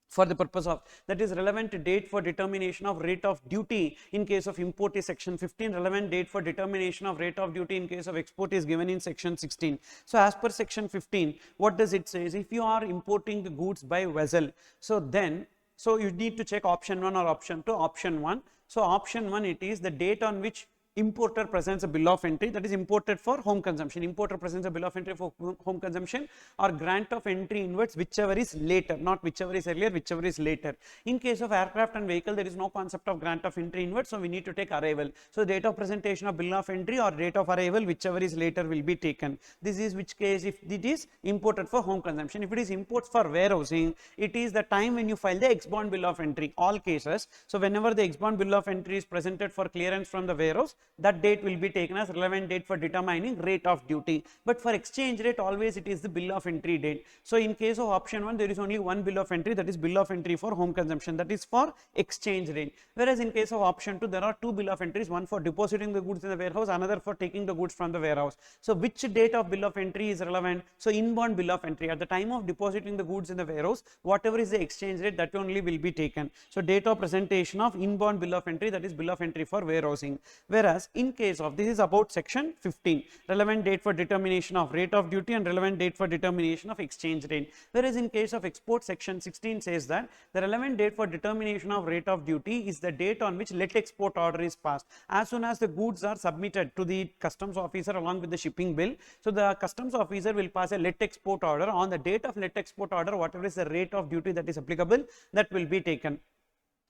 for the purpose of, that is relevant date for determination of rate of duty in case of import is section 15. Relevant date for determination of rate of duty in case of export is given in section 16. So as per section 15, what does it say? If you are importing the goods by vessel, so then you need to check option 1 or option 2. Option 1. So option 1, it is the date on which importer presents a bill of entry, that is imported for home consumption. Importer presents a bill of entry for home consumption, or grant of entry inwards, whichever is later, not whichever is earlier, whichever is later. In case of aircraft and vehicle, there is no concept of grant of entry inwards, so we need to take arrival. So date of presentation of bill of entry or date of arrival, whichever is later, will be taken. This is which case if it is imported for home consumption. If it is imports for warehousing, it is the time when you file the ex-bond bill of entry. All cases. So whenever the ex-bond bill of entry is presented for clearance from the warehouse, that date will be taken as relevant date for determining rate of duty. But for exchange rate, always it is the bill of entry date. So in case of option 1, there is only one bill of entry, that is bill of entry for home consumption, that is for exchange rate. Whereas in case of option 2, there are two bill of entries, one for depositing the goods in the warehouse, another for taking the goods from the warehouse. So which date of bill of entry is relevant? So inbound bill of entry, at the time of depositing the goods in the warehouse, whatever is the exchange rate, that only will be taken. So date of presentation of inbound bill of entry, that is bill of entry for warehousing. Whereas in case of, this is about section 15, relevant date for determination of rate of duty and relevant date for determination of exchange rate. Whereas in case of export, section 16 says that the relevant date for determination of rate of duty is the date on which let export order is passed. As soon as the goods are submitted to the customs officer along with the shipping bill, so the customs officer will pass a let export order. On the date of let export order, whatever is the rate of duty that is applicable, that will be taken.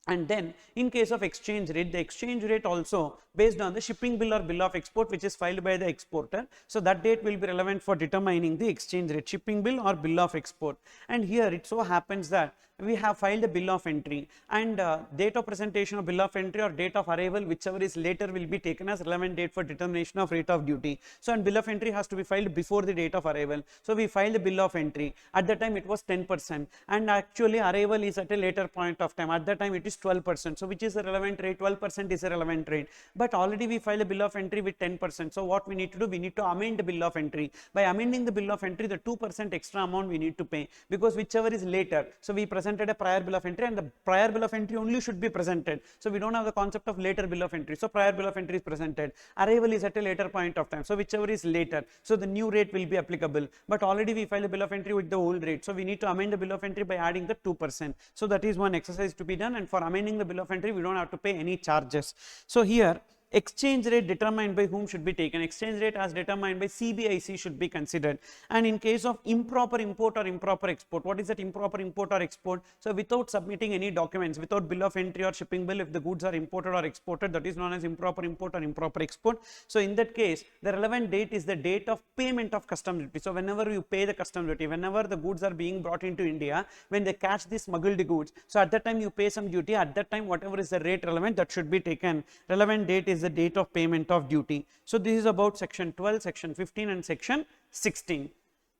And then in case of exchange rate, the exchange rate also based on the shipping bill or bill of export which is filed by the exporter. So that date will be relevant for determining the exchange rate, shipping bill or bill of export. And here it so happens that we have filed a bill of entry, and date of presentation of bill of entry or date of arrival, whichever is later, will be taken as relevant date for determination of rate of duty. So and bill of entry has to be filed before the date of arrival. So we filed the bill of entry. At that time it was 10%, and actually arrival is at a later point of time. At that time it is 12%. So which is the relevant rate? 12% is a relevant rate. But already we filed a bill of entry with 10%. So what we need to do? We need to amend the bill of entry. By amending the bill of entry, the 2% extra amount we need to pay, because whichever is later. So we presented a prior bill of entry, and the prior bill of entry only should be presented. So we don't have the concept of later bill of entry. So prior bill of entry is presented. Arrival is at a later point of time. So whichever is later, so the new rate will be applicable. But already we filed a bill of entry with the old rate. So we need to amend the bill of entry by adding the 2%. So that is one exercise to be done, and for amending the bill of entry, we don't have to pay any charges. So here, exchange rate determined by whom should be taken? Exchange rate as determined by CBIC should be considered. And in case of improper import or improper export, what is that improper import or export? So without submitting any documents, without bill of entry or shipping bill, if the goods are imported or exported, that is known as improper import or improper export. So in that case, the relevant date is the date of payment of customs duty. So whenever you pay the customs duty, whenever the goods are being brought into India, when they catch the smuggled goods, so at that time you pay some duty. At that time, whatever is the rate relevant, that should be taken. Relevant date is the date of payment of duty. So this is about section 12, section 15 and section 16.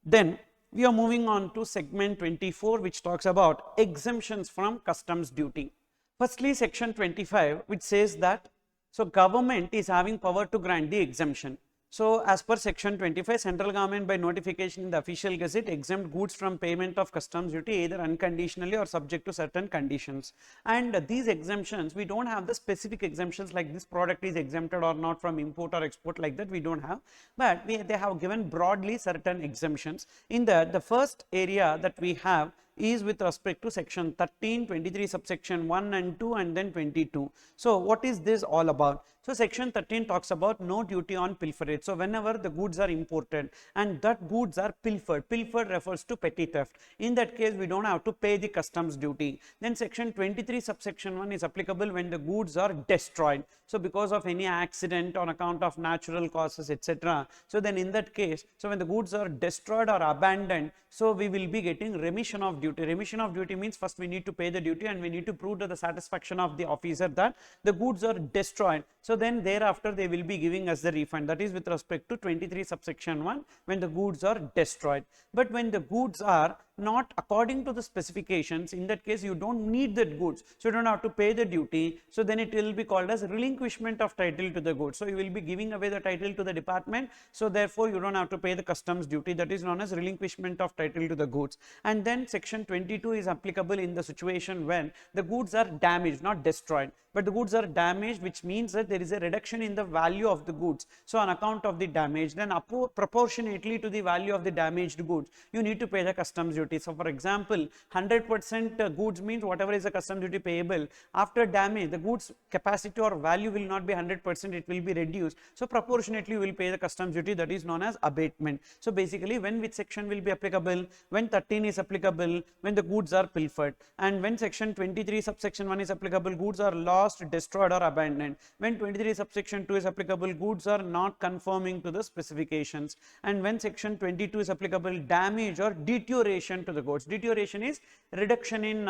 Then we are moving on to segment 24, which talks about exemptions from customs duty. Firstly, section 25, which says that so government is having power to grant the exemption. So as per section 25, central government by notification in the official gazette exempt goods from payment of customs duty either unconditionally or subject to certain conditions. And these exemptions, we don't have the specific exemptions like this product is exempted or not from import or export, like that we don't have, but they have given broadly certain exemptions. In that, the first area that we have is with respect to section 13, 23 subsection 1 and 2 and then 22. So what is this all about? So section 13 talks about no duty on pilferage. So whenever the goods are imported and that goods are pilfered, pilfered refers to petty theft. In that case, we don't have to pay the customs duty. Then section 23 subsection 1 is applicable when the goods are destroyed. So because of any accident on account of natural causes, etc. So then in that case, so when the goods are destroyed or abandoned, so we will be getting remission of duty. Remission of duty means first we need to pay the duty and we need to prove to the satisfaction of the officer that the goods are destroyed. So then thereafter they will be giving us the refund. That is with respect to 23 subsection 1 when the goods are destroyed. But when the goods are not according to the specifications, in that case you don't need that goods, so you don't have to pay the duty. So then it will be called as relinquishment of title to the goods. So you will be giving away the title to the department, so therefore you don't have to pay the customs duty. That is known as relinquishment of title to the goods. And then section 22 is applicable in the situation when the goods are damaged, not destroyed, but the goods are damaged, which means that there is a reduction in the value of the goods. So on account of the damage, then proportionately to the value of the damaged goods, you need to pay the customs duty. So for example, 100% goods means whatever is the customs duty payable. After damage, the goods capacity or value will not be 100%, it will be reduced. So proportionately you will pay the customs duty, that is known as abatement. So basically, when which section will be applicable? When 13 is applicable, when the goods are pilfered, and when section 23 subsection 1 is applicable, goods are lost, destroyed or abandoned. When 23 subsection 2 is applicable, goods are not conforming to the specifications. And when section 22 is applicable, damage or deterioration to the goods. Deterioration is reduction in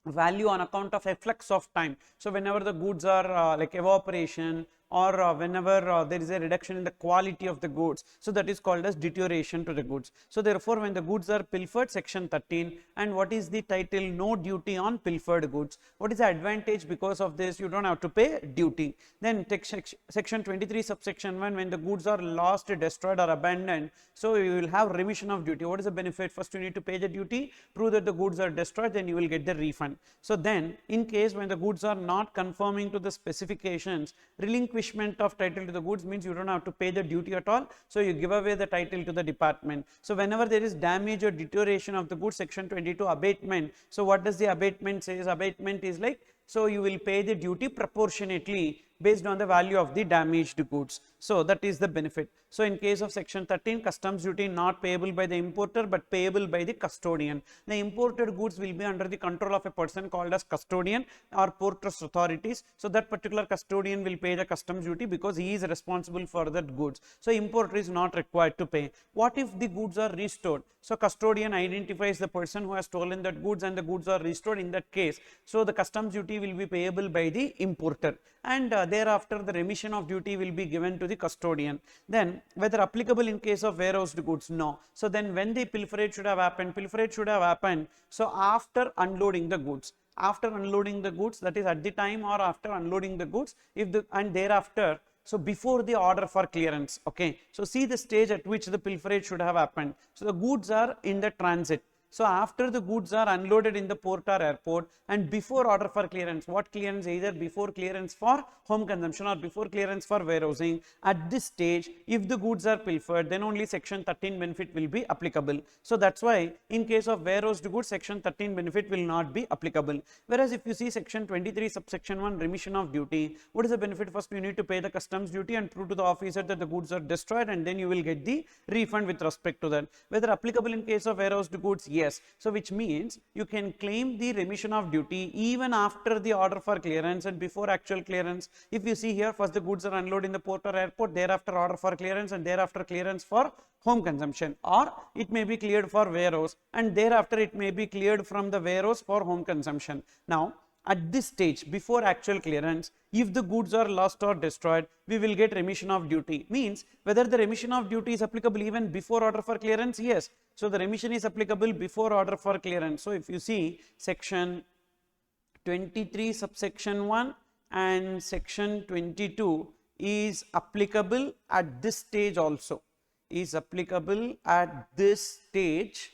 value on account of efflux of time. So whenever the goods are like evaporation or whenever there is a reduction in the quality of the goods. So that is called as deterioration to the goods. So therefore, when the goods are pilfered, section 13, and what is the title? No duty on pilfered goods. What is the advantage? Because of this, you don't have to pay duty. Then section 23 subsection 1, when the goods are lost, destroyed or abandoned, so you will have remission of duty. What is the benefit? First you need to pay the duty, prove that the goods are destroyed, then you will get the refund. So then in case when the goods are not conforming to the specifications, relinquishment of title to the goods means you don't have to pay the duty at all, so you give away the title to the department. So whenever there is damage or deterioration of the goods, section 22 abatement. So what does the abatement says? Abatement is like, so you will pay the duty proportionately based on the value of the damaged goods. So that is the benefit. So in case of section 13, customs duty not payable by the importer but payable by the custodian. The imported goods will be under the control of a person called as custodian or port trust authorities. So that particular custodian will pay the customs duty because he is responsible for that goods. So importer is not required to pay. What if the goods are restored? So custodian identifies the person who has stolen that goods and the goods are restored. In that case, so the customs duty will be payable by the importer, and thereafter the remission of duty will be given to the custodian. Then whether applicable in case of warehoused goods? No. So then when the pilferage should have happened? Pilferage should have happened so after unloading the goods. After unloading the goods, that is at the time or after unloading the goods, if the and thereafter, so before the order for clearance. Okay, so see the stage at which the pilferage should have happened. So the goods are in the transit. So after the goods are unloaded in the port or airport and before order for clearance, what clearance? Either before clearance for home consumption or before clearance for warehousing. At this stage, if the goods are pilfered, then only section 13 benefit will be applicable. So that's why in case of warehoused goods, section 13 benefit will not be applicable. Whereas if you see section 23 subsection 1, remission of duty, what is the benefit? First you need to pay the customs duty and prove to the officer that the goods are destroyed, and then you will get the refund with respect to that. Whether applicable in case of warehoused goods? Yes. So which means you can claim the remission of duty even after the order for clearance and before actual clearance. If you see here, first the goods are unloaded in the port or airport, thereafter order for clearance, and thereafter clearance for home consumption, or it may be cleared for warehouse and thereafter it may be cleared from the warehouse for home consumption. Now at this stage, before actual clearance, if the goods are lost or destroyed, we will get remission of duty. Means whether the remission of duty is applicable even before order for clearance? Yes. So the remission is applicable before order for clearance. So if you see section 23 subsection 1 and section 22 is applicable at this stage also. Is applicable at this stage.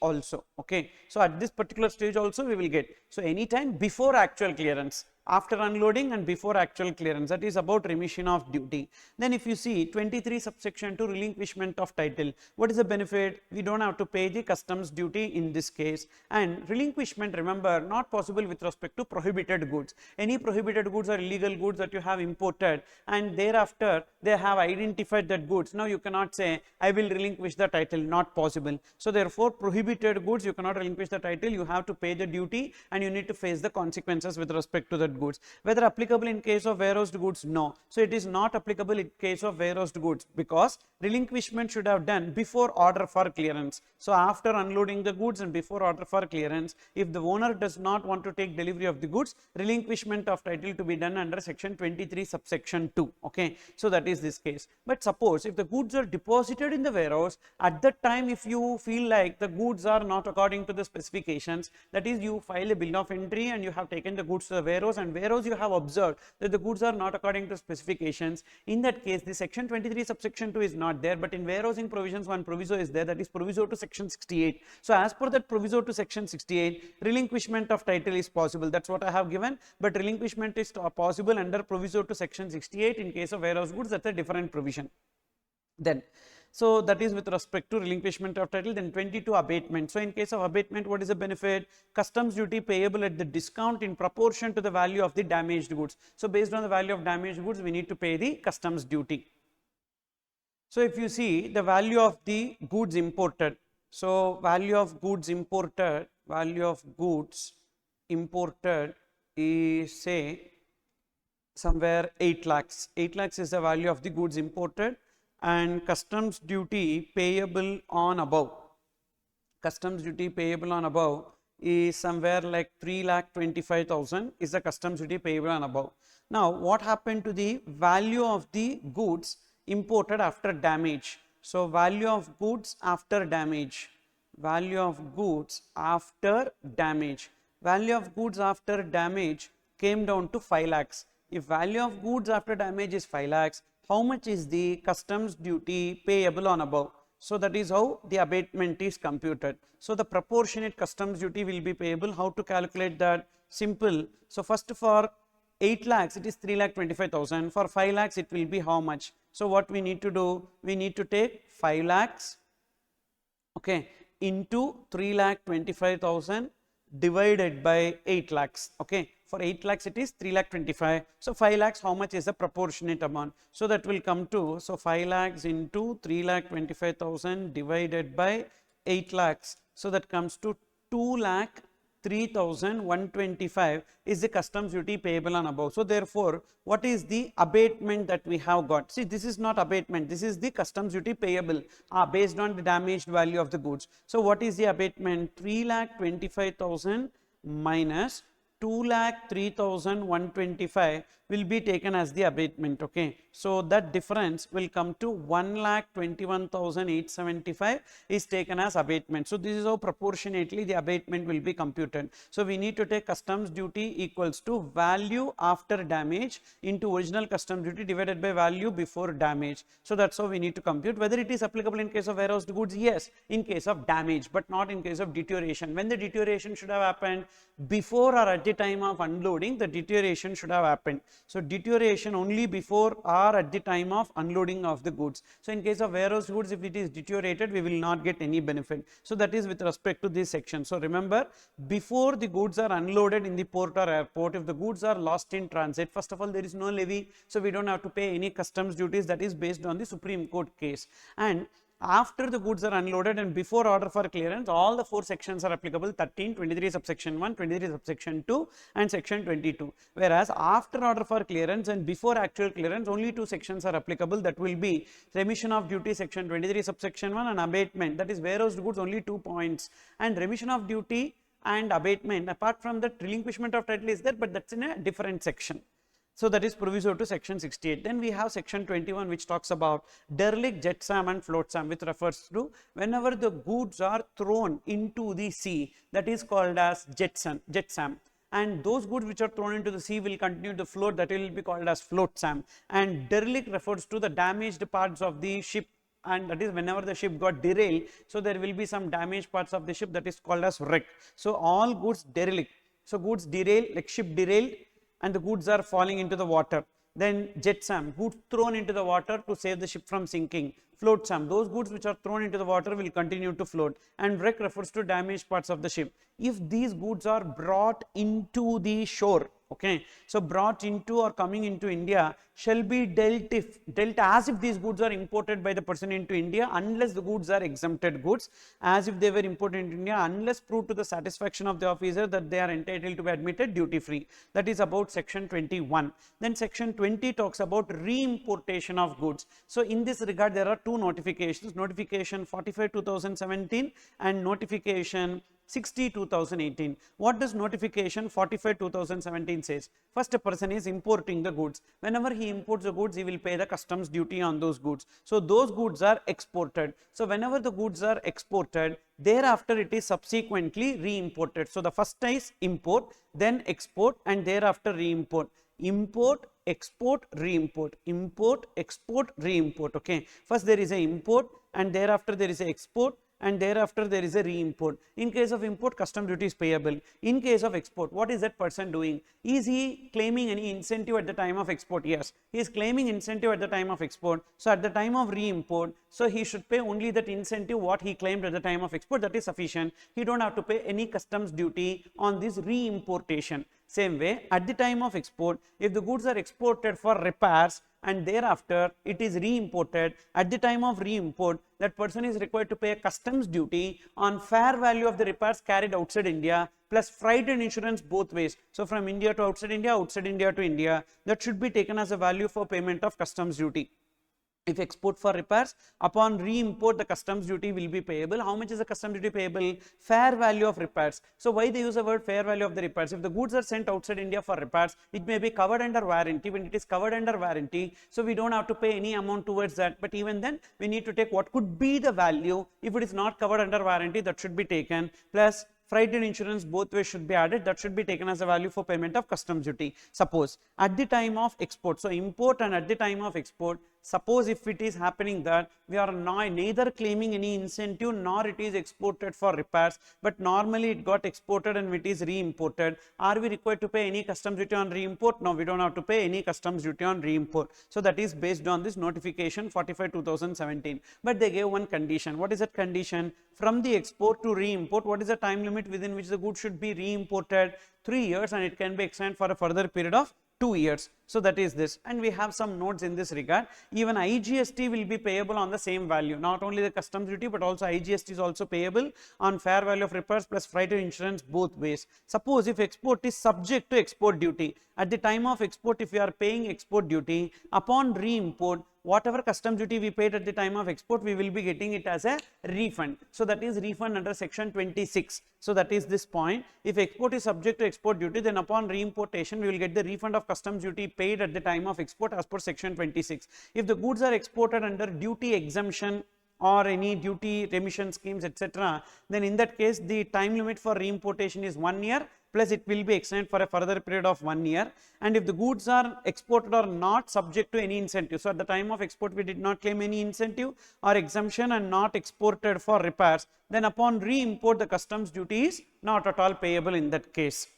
Also. Okay, so at this particular stage also we will get, so anytime before actual clearance, after unloading and before actual clearance, that is about remission of duty. Then if you see 23 subsection 2, relinquishment of title, what is the benefit? We don't have to pay the customs duty in this case. And relinquishment, remember, not possible with respect to prohibited goods. Any prohibited goods or illegal goods that you have imported and thereafter they have identified that goods, now you cannot say I will relinquish the title, not possible. So therefore prohibited goods you cannot relinquish the title, you have to pay the duty and you need to face the consequences with respect to that goods. Whether applicable in case of warehoused goods? No. So it is not applicable in case of warehoused goods because relinquishment should have done before order for clearance. So after unloading the goods and before order for clearance, if the owner does not want to take delivery of the goods, relinquishment of title to be done under section 23 subsection 2. Okay, so that is this case. But suppose if the goods are deposited in the warehouse, at that time if you feel like the goods are not according to the specifications, that is you file a bill of entry and you have taken the goods to the warehouse, and warehouse you have observed that the goods are not according to specifications. In that case, the section 23 subsection 2 is not there, but in warehousing provisions one proviso is there, that is proviso to section 68. So as per that proviso to section 68, relinquishment of title is possible. That's what I have given, but relinquishment is possible under proviso to section 68. In case of warehouse goods, that's a different provision. Then so that is with respect to relinquishment of title. Then 22, abatement. So in case of abatement, what is the benefit? Customs duty payable at the discount in proportion to the value of the damaged goods. So based on the value of damaged goods, we need to pay the customs duty. So if you see the value of the goods imported, so value of goods imported is say somewhere 8 lakhs. 8 lakhs is the value of the goods imported, and customs duty payable on above. Customs duty payable on above is somewhere like 3,25,000 is the customs duty payable and above. Now, what happened to the value of the goods imported after damage? So, value of goods after damage, value of goods after damage, value of goods after damage came down to 5 lakhs. If value of goods after damage is 5 lakhs, how much is the customs duty payable on above? So, that is how the abatement is computed. So, the proportionate customs duty will be payable. How to calculate that? Simple. So, first for 8 lakhs it is 3,25,000. For 5 lakhs it will be how much? So, what we need to do? We need to take 5 lakhs, okay, into 3,25,000 divided by 8 lakhs. Okay, for 8 lakhs it is 3,25,000. So, 5 lakhs how much is the proportionate amount? So, that will come to, so 5 lakhs into 3,25,000 divided by 8 lakhs. So, that comes to 2,03,125 is the customs duty payable and above. So, therefore, what is the abatement that we have got? See, this is not abatement, this is the customs duty payable based on the damaged value of the goods. So, what is the abatement? 3,25,000 minus 2,03,125 will be taken as the abatement. Okay, so that difference will come to 1,21,875 is taken as abatement. So this is how proportionately the abatement will be computed. So we need to take customs duty equals to value after damage into original customs duty divided by value before damage. So that's how we need to compute. Whether it is applicable in case of warehoused goods, yes, in case of damage, but not in case of deterioration. When the deterioration should have happened? Before or at the time of unloading, the deterioration should have happened. So deterioration only before or at the time of unloading of the goods. So in case of warehouse goods, if it is deteriorated, we will not get any benefit. So that is with respect to this section. So remember, before the goods are unloaded in the port or airport, if the goods are lost in transit, first of all there is no levy, so we don't have to pay any customs duties. That is based on the Supreme Court case. And after the goods are unloaded and before order for clearance, all the 4 sections are applicable: 13, 23 subsection 1, 23 subsection 2 and section 22. Whereas after order for clearance and before actual clearance, only 2 sections are applicable. That will be remission of duty section 23 subsection 1 and abatement, that is warehoused goods, only 2 points. And remission of duty and abatement, apart from that, relinquishment of title is there, but that's in a different section. So that is proviso to section 68. Then we have section 21, which talks about derelict, jetsam and flotsam, which refers to whenever the goods are thrown into the sea, that is called as jetsam. And those goods which are thrown into the sea will continue to float, that will be called as flotsam. And derelict refers to the damaged parts of the ship, and that is whenever the ship got derailed, so there will be some damaged parts of the ship, that is called as wreck. So all goods derelict. So goods derail, like ship derailed and the goods are falling into the water. Then jetsam, goods thrown into the water to save the ship from sinking. Flotsam, those goods which are thrown into the water will continue to float. And wreck refers to damaged parts of the ship. If these goods are brought into the shore, okay, so brought into or coming into India, shall be dealt as if these goods are imported by the person into India, unless the goods are exempted goods, as if they were imported into India, unless proved to the satisfaction of the officer that they are entitled to be admitted duty free. That is about section 21. Then section 20 talks about re-importation of goods. So in this regard, there are 2 notifications: notification 45/2017 and notification 60/2018. What does notification 45/2017 says? First, a person is importing the goods. Whenever he imports the goods, he will pay the customs duty on those goods. So those goods are exported. So whenever the goods are exported, thereafter it is subsequently re-imported. So the first is import, then export, and thereafter re-import. Import, export, re-import. Import, export, re-import. Okay, first there is a import and thereafter there is a export, and thereafter there is a re-import. In case of import, custom duty is payable. In case of export, what is that person doing? Is he claiming any incentive at the time of export? Yes, he is claiming incentive at the time of export. So at the time of re-import, so he should pay only that incentive what he claimed at the time of export. That is sufficient. He don't have to pay any customs duty on this re-importation. Same way, at the time of export, if the goods are exported for repairs and thereafter it is re-imported, at the time of re-import, that person is required to pay a customs duty on fair value of the repairs carried outside India, plus freight and insurance both ways. So from India to outside India to India, that should be taken as a value for payment of customs duty. If export for repairs, upon re-import the customs duty will be payable. How much is the customs duty payable? Fair value of repairs. So why they use the word fair value of the repairs? If the goods are sent outside India for repairs, it may be covered under warranty. When it is covered under warranty, so we don't have to pay any amount towards that, but even then we need to take what could be the value. If it is not covered under warranty, that should be taken, plus freight and insurance both ways should be added, that should be taken as a value for payment of customs duty. Suppose at the time of export, so import and at the time of export, suppose if it is happening that we are neither claiming any incentive nor it is exported for repairs, but normally it got exported and it is re-imported, are we required to pay any customs duty on re-import? No, we don't have to pay any customs duty on re-import. So that is based on this notification 45/2017. But they gave one condition. What is that condition? From the export to re-import, what is the time limit within which the goods should be re-imported? 3 years, and it can be extended for a further period of 2 years. So that is this, and we have some notes in this regard. Even IGST will be payable on the same value, not only the customs duty but also IGST is also payable on fair value of repairs plus freight and insurance both ways. Suppose if export is subject to export duty, at the time of export if we are paying export duty, upon re-import whatever customs duty we paid at the time of export, we will be getting it as a refund. So that is refund under section 26. So that is this point. If export is subject to export duty, then upon re-importation we will get the refund of customs duty paid at the time of export as per section 26. If the goods are exported under duty exemption or any duty remission schemes, etc., then in that case the time limit for re-importation is 1 year, plus it will be extended for a further period of 1 year. And if the goods are exported or not subject to any incentive, so at the time of export we did not claim any incentive or exemption and not exported for repairs, then upon re-import the customs duty is not at all payable in that case.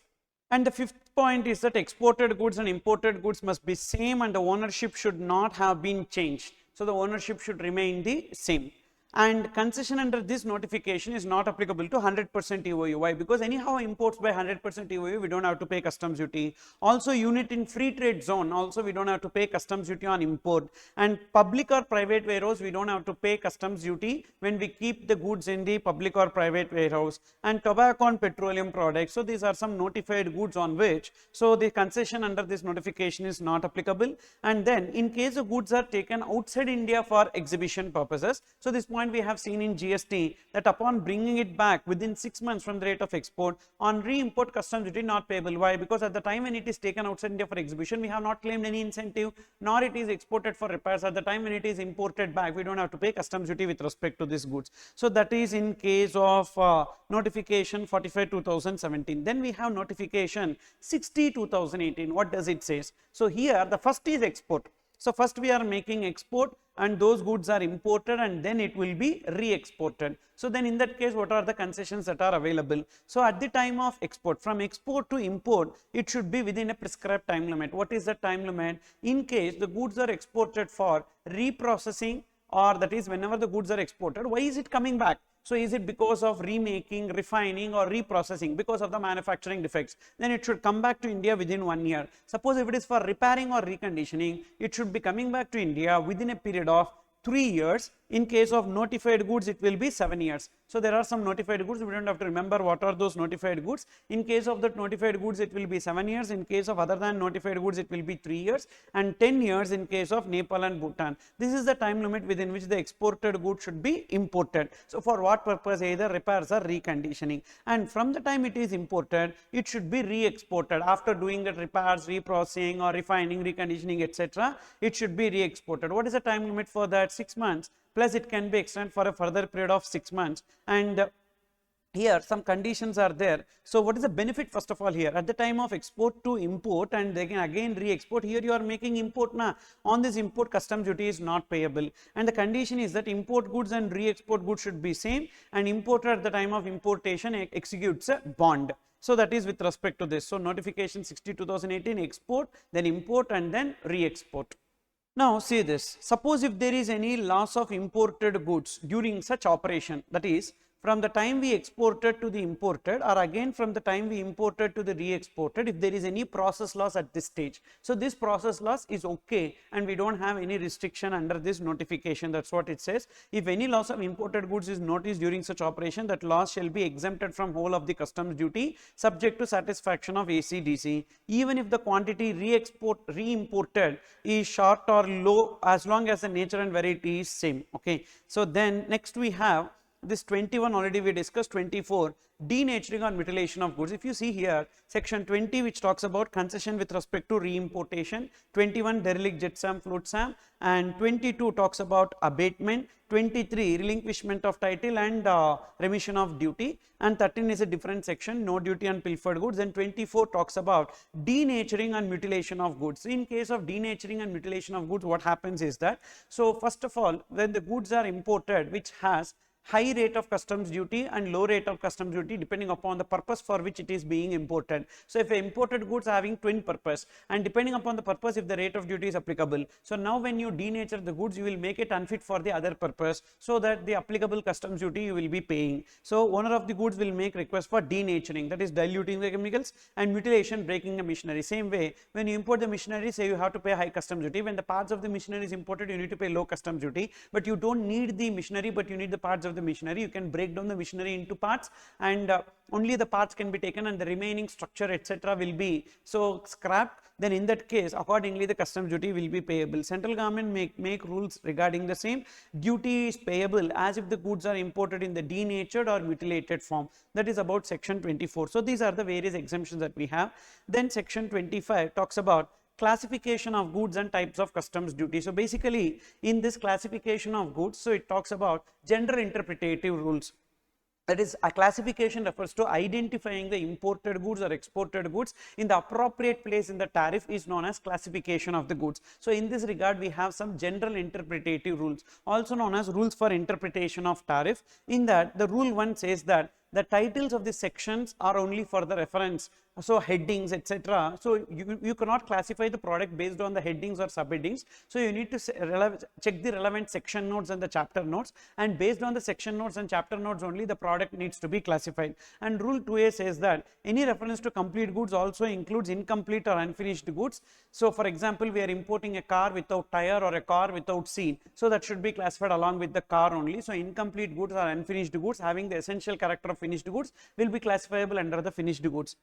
And the fifth point is that exported goods and imported goods must be same and the ownership should not have been changed. So the ownership should remain the same. And concession under this notification is not applicable to 100% TOU. Why? Because anyhow imports by 100% TOU, we don't have to pay customs duty. Also unit in free trade zone, also we don't have to pay customs duty on import. And public or private warehouse, we don't have to pay customs duty when we keep the goods in the public or private warehouse. And tobacco and petroleum products, so these are some notified goods on which, so the concession under this notification is not applicable. And then in case the goods are taken outside India for exhibition purposes, so this point we have seen in GST that upon bringing it back within 6 months from the rate of export, on re-import customs duty not payable. Why? Because at the time when it is taken outside India for exhibition, we have not claimed any incentive, nor it is exported for repairs. At the time when it is imported back, we don't have to pay customs duty with respect to these goods. So that is in case of notification 45/2017. Then we have notification 60/2018. What does it say? So here the first is export. So first we are making export and those goods are imported and then it will be re-exported. So then in that case, what are the concessions that are available? So at the time of export, from export to import, it should be within a prescribed time limit. What is the time limit? In case the goods are exported for reprocessing, or that is whenever the goods are exported, why is it coming back? So is it because of remaking, refining or reprocessing, because of the manufacturing defects? Then it should come back to India within 1 year. Suppose if it is for repairing or reconditioning, it should be coming back to India within a period of 3 years. In case of notified goods, it will be 7 years. So there are some notified goods, we don't have to remember what are those notified goods. In case of that notified goods, it will be 7 years. In case of other than notified goods, it will be 3 years, and 10 years in case of Nepal and Bhutan. This is the time limit within which the exported goods should be imported. So for what purpose? Either repairs or reconditioning. And from the time it is imported, it should be re-exported. After doing that repairs, reprocessing or refining, reconditioning, etc., it should be re-exported. What is the time limit for that? 6 months. Plus it can be extended for a further period of 6 months. And here some conditions are there. So what is the benefit? First of all, here at the time of export to import and they can again re-export, here you are making import now. On this import, customs duty is not payable, and the condition is that import goods and re-export goods should be same, and importer at the time of importation executes a bond. So that is with respect to this. So notification 60/2018, export, then import, and then re-export. Now see this, suppose if there is any loss of imported goods during such operation, that is from the time we exported to the imported, or again from the time we imported to the re-exported, if there is any process loss at this stage. So this process loss is okay, and we don't have any restriction under this notification. That's what it says. If any loss of imported goods is noticed during such operation, that loss shall be exempted from whole of the customs duty, subject to satisfaction of ACDC, even if the quantity re-imported is short or low, as long as the nature and variety is same. Okay, so then next we have this 21, already we discussed. 24, denaturing or mutilation of goods. If you see here, section 20, which talks about concession with respect to re-importation, 21, derelict jet SAM, float SAM, and 22 talks about abatement, 23, relinquishment of title and remission of duty, and 13 is a different section, no duty on pilfered goods, and 24 talks about denaturing and mutilation of goods. In case of denaturing and mutilation of goods, what happens is that, so first of all, when the goods are imported which has high rate of customs duty and low rate of customs duty depending upon the purpose for which it is being imported. So if imported goods are having twin purpose, and depending upon the purpose, if the rate of duty is applicable, so now when you denature the goods, you will make it unfit for the other purpose, so that the applicable customs duty you will be paying. So owner of the goods will make request for denaturing, that is diluting the chemicals, and mutilation, breaking the machinery. Same way, when you import the machinery, say you have to pay high customs duty. When the parts of the machinery is imported, you need to pay low customs duty, but you don't need the machinery, but you need the parts of the machinery. You can break down the machinery into parts, and only the parts can be taken, and the remaining structure etc. will be so scrapped. Then in that case, accordingly the customs duty will be payable. Central government make rules regarding the same. Duty is payable as if the goods are imported in the denatured or mutilated form. That is about section 24. So these are the various exemptions that we have. Then section 25 talks about classification of goods and types of customs duty. So basically in this classification of goods, so it talks about gender interpretative rules. That is, a classification refers to identifying the imported goods or exported goods in the appropriate place in the tariff is known as classification of the goods. So in this regard, we have some general interpretative rules, also known as rules for interpretation of tariff. In that, the rule 1 says that the titles of the sections are only for the reference, so headings etc. So you cannot classify the product based on the headings or subheadings. So you need to check the relevant section notes and the chapter notes, and based on the section notes and chapter notes only the product needs to be classified. And rule 2a says that any reference to complete goods also includes incomplete or unfinished goods. So for example, we are importing a car without tire or a car without seat, so that should be classified along with the car only. So incomplete goods or unfinished goods having the essential character of finished goods will be classifiable under the finished goods.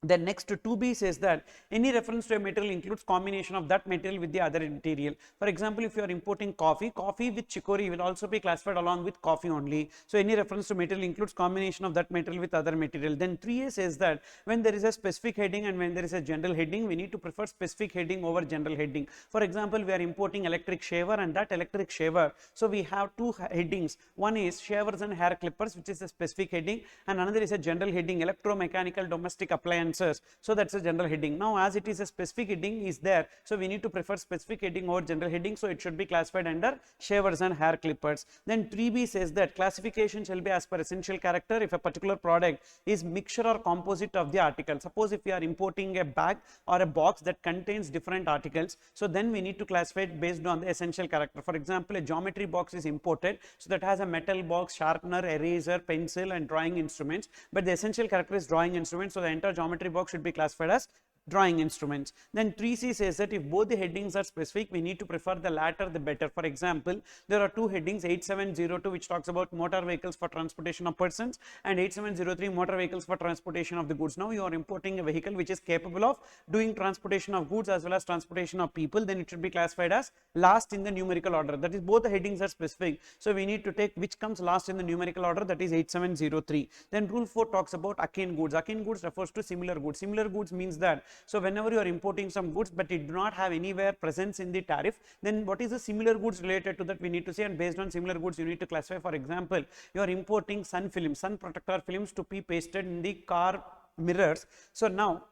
Then next 2b says that any reference to a material includes combination of that material with the other material. For example, if you are importing coffee with chicory will also be classified along with coffee only. So any reference to material includes combination of that material with other material. Then 3a says that when there is a specific heading and when there is a general heading, we need to prefer specific heading over general heading. For example, we are importing electric shaver, and that electric shaver, so we have two headings. One is shavers and hair clippers, which is a specific heading, and another is a general heading, electromechanical domestic appliance. So that's a general heading. Now as it is a specific heading is there, so we need to prefer specific heading over general heading, so it should be classified under shavers and hair clippers. Then 3b says that classification shall be as per essential character if a particular product is mixture or composite of the article. Suppose if we are importing a bag or a box that contains different articles, so then we need to classify it based on the essential character. For example, a geometry box is imported, so that has a metal box, sharpener, eraser, pencil and drawing instruments, but the essential character is drawing instruments, so the entire geometry box should be classified as drawing instruments. Then 3c says that if both the headings are specific, we need to prefer the latter the better. For example, there are two headings, 8702 which talks about motor vehicles for transportation of persons, and 8703 motor vehicles for transportation of the goods. Now you are importing a vehicle which is capable of doing transportation of goods as well as transportation of people, then it should be classified as last in the numerical order. That is, both the headings are specific, so we need to take which comes last in the numerical order, that is 8703. Then rule 4 talks about akin goods. Akin goods refers to similar goods. Similar goods means that, so whenever you are importing some goods but it do not have anywhere presence in the tariff, then what is the similar goods related to that we need to say, and based on similar goods you need to classify. For example, you are importing sun films, sun protector films to be pasted in the car mirrors. So now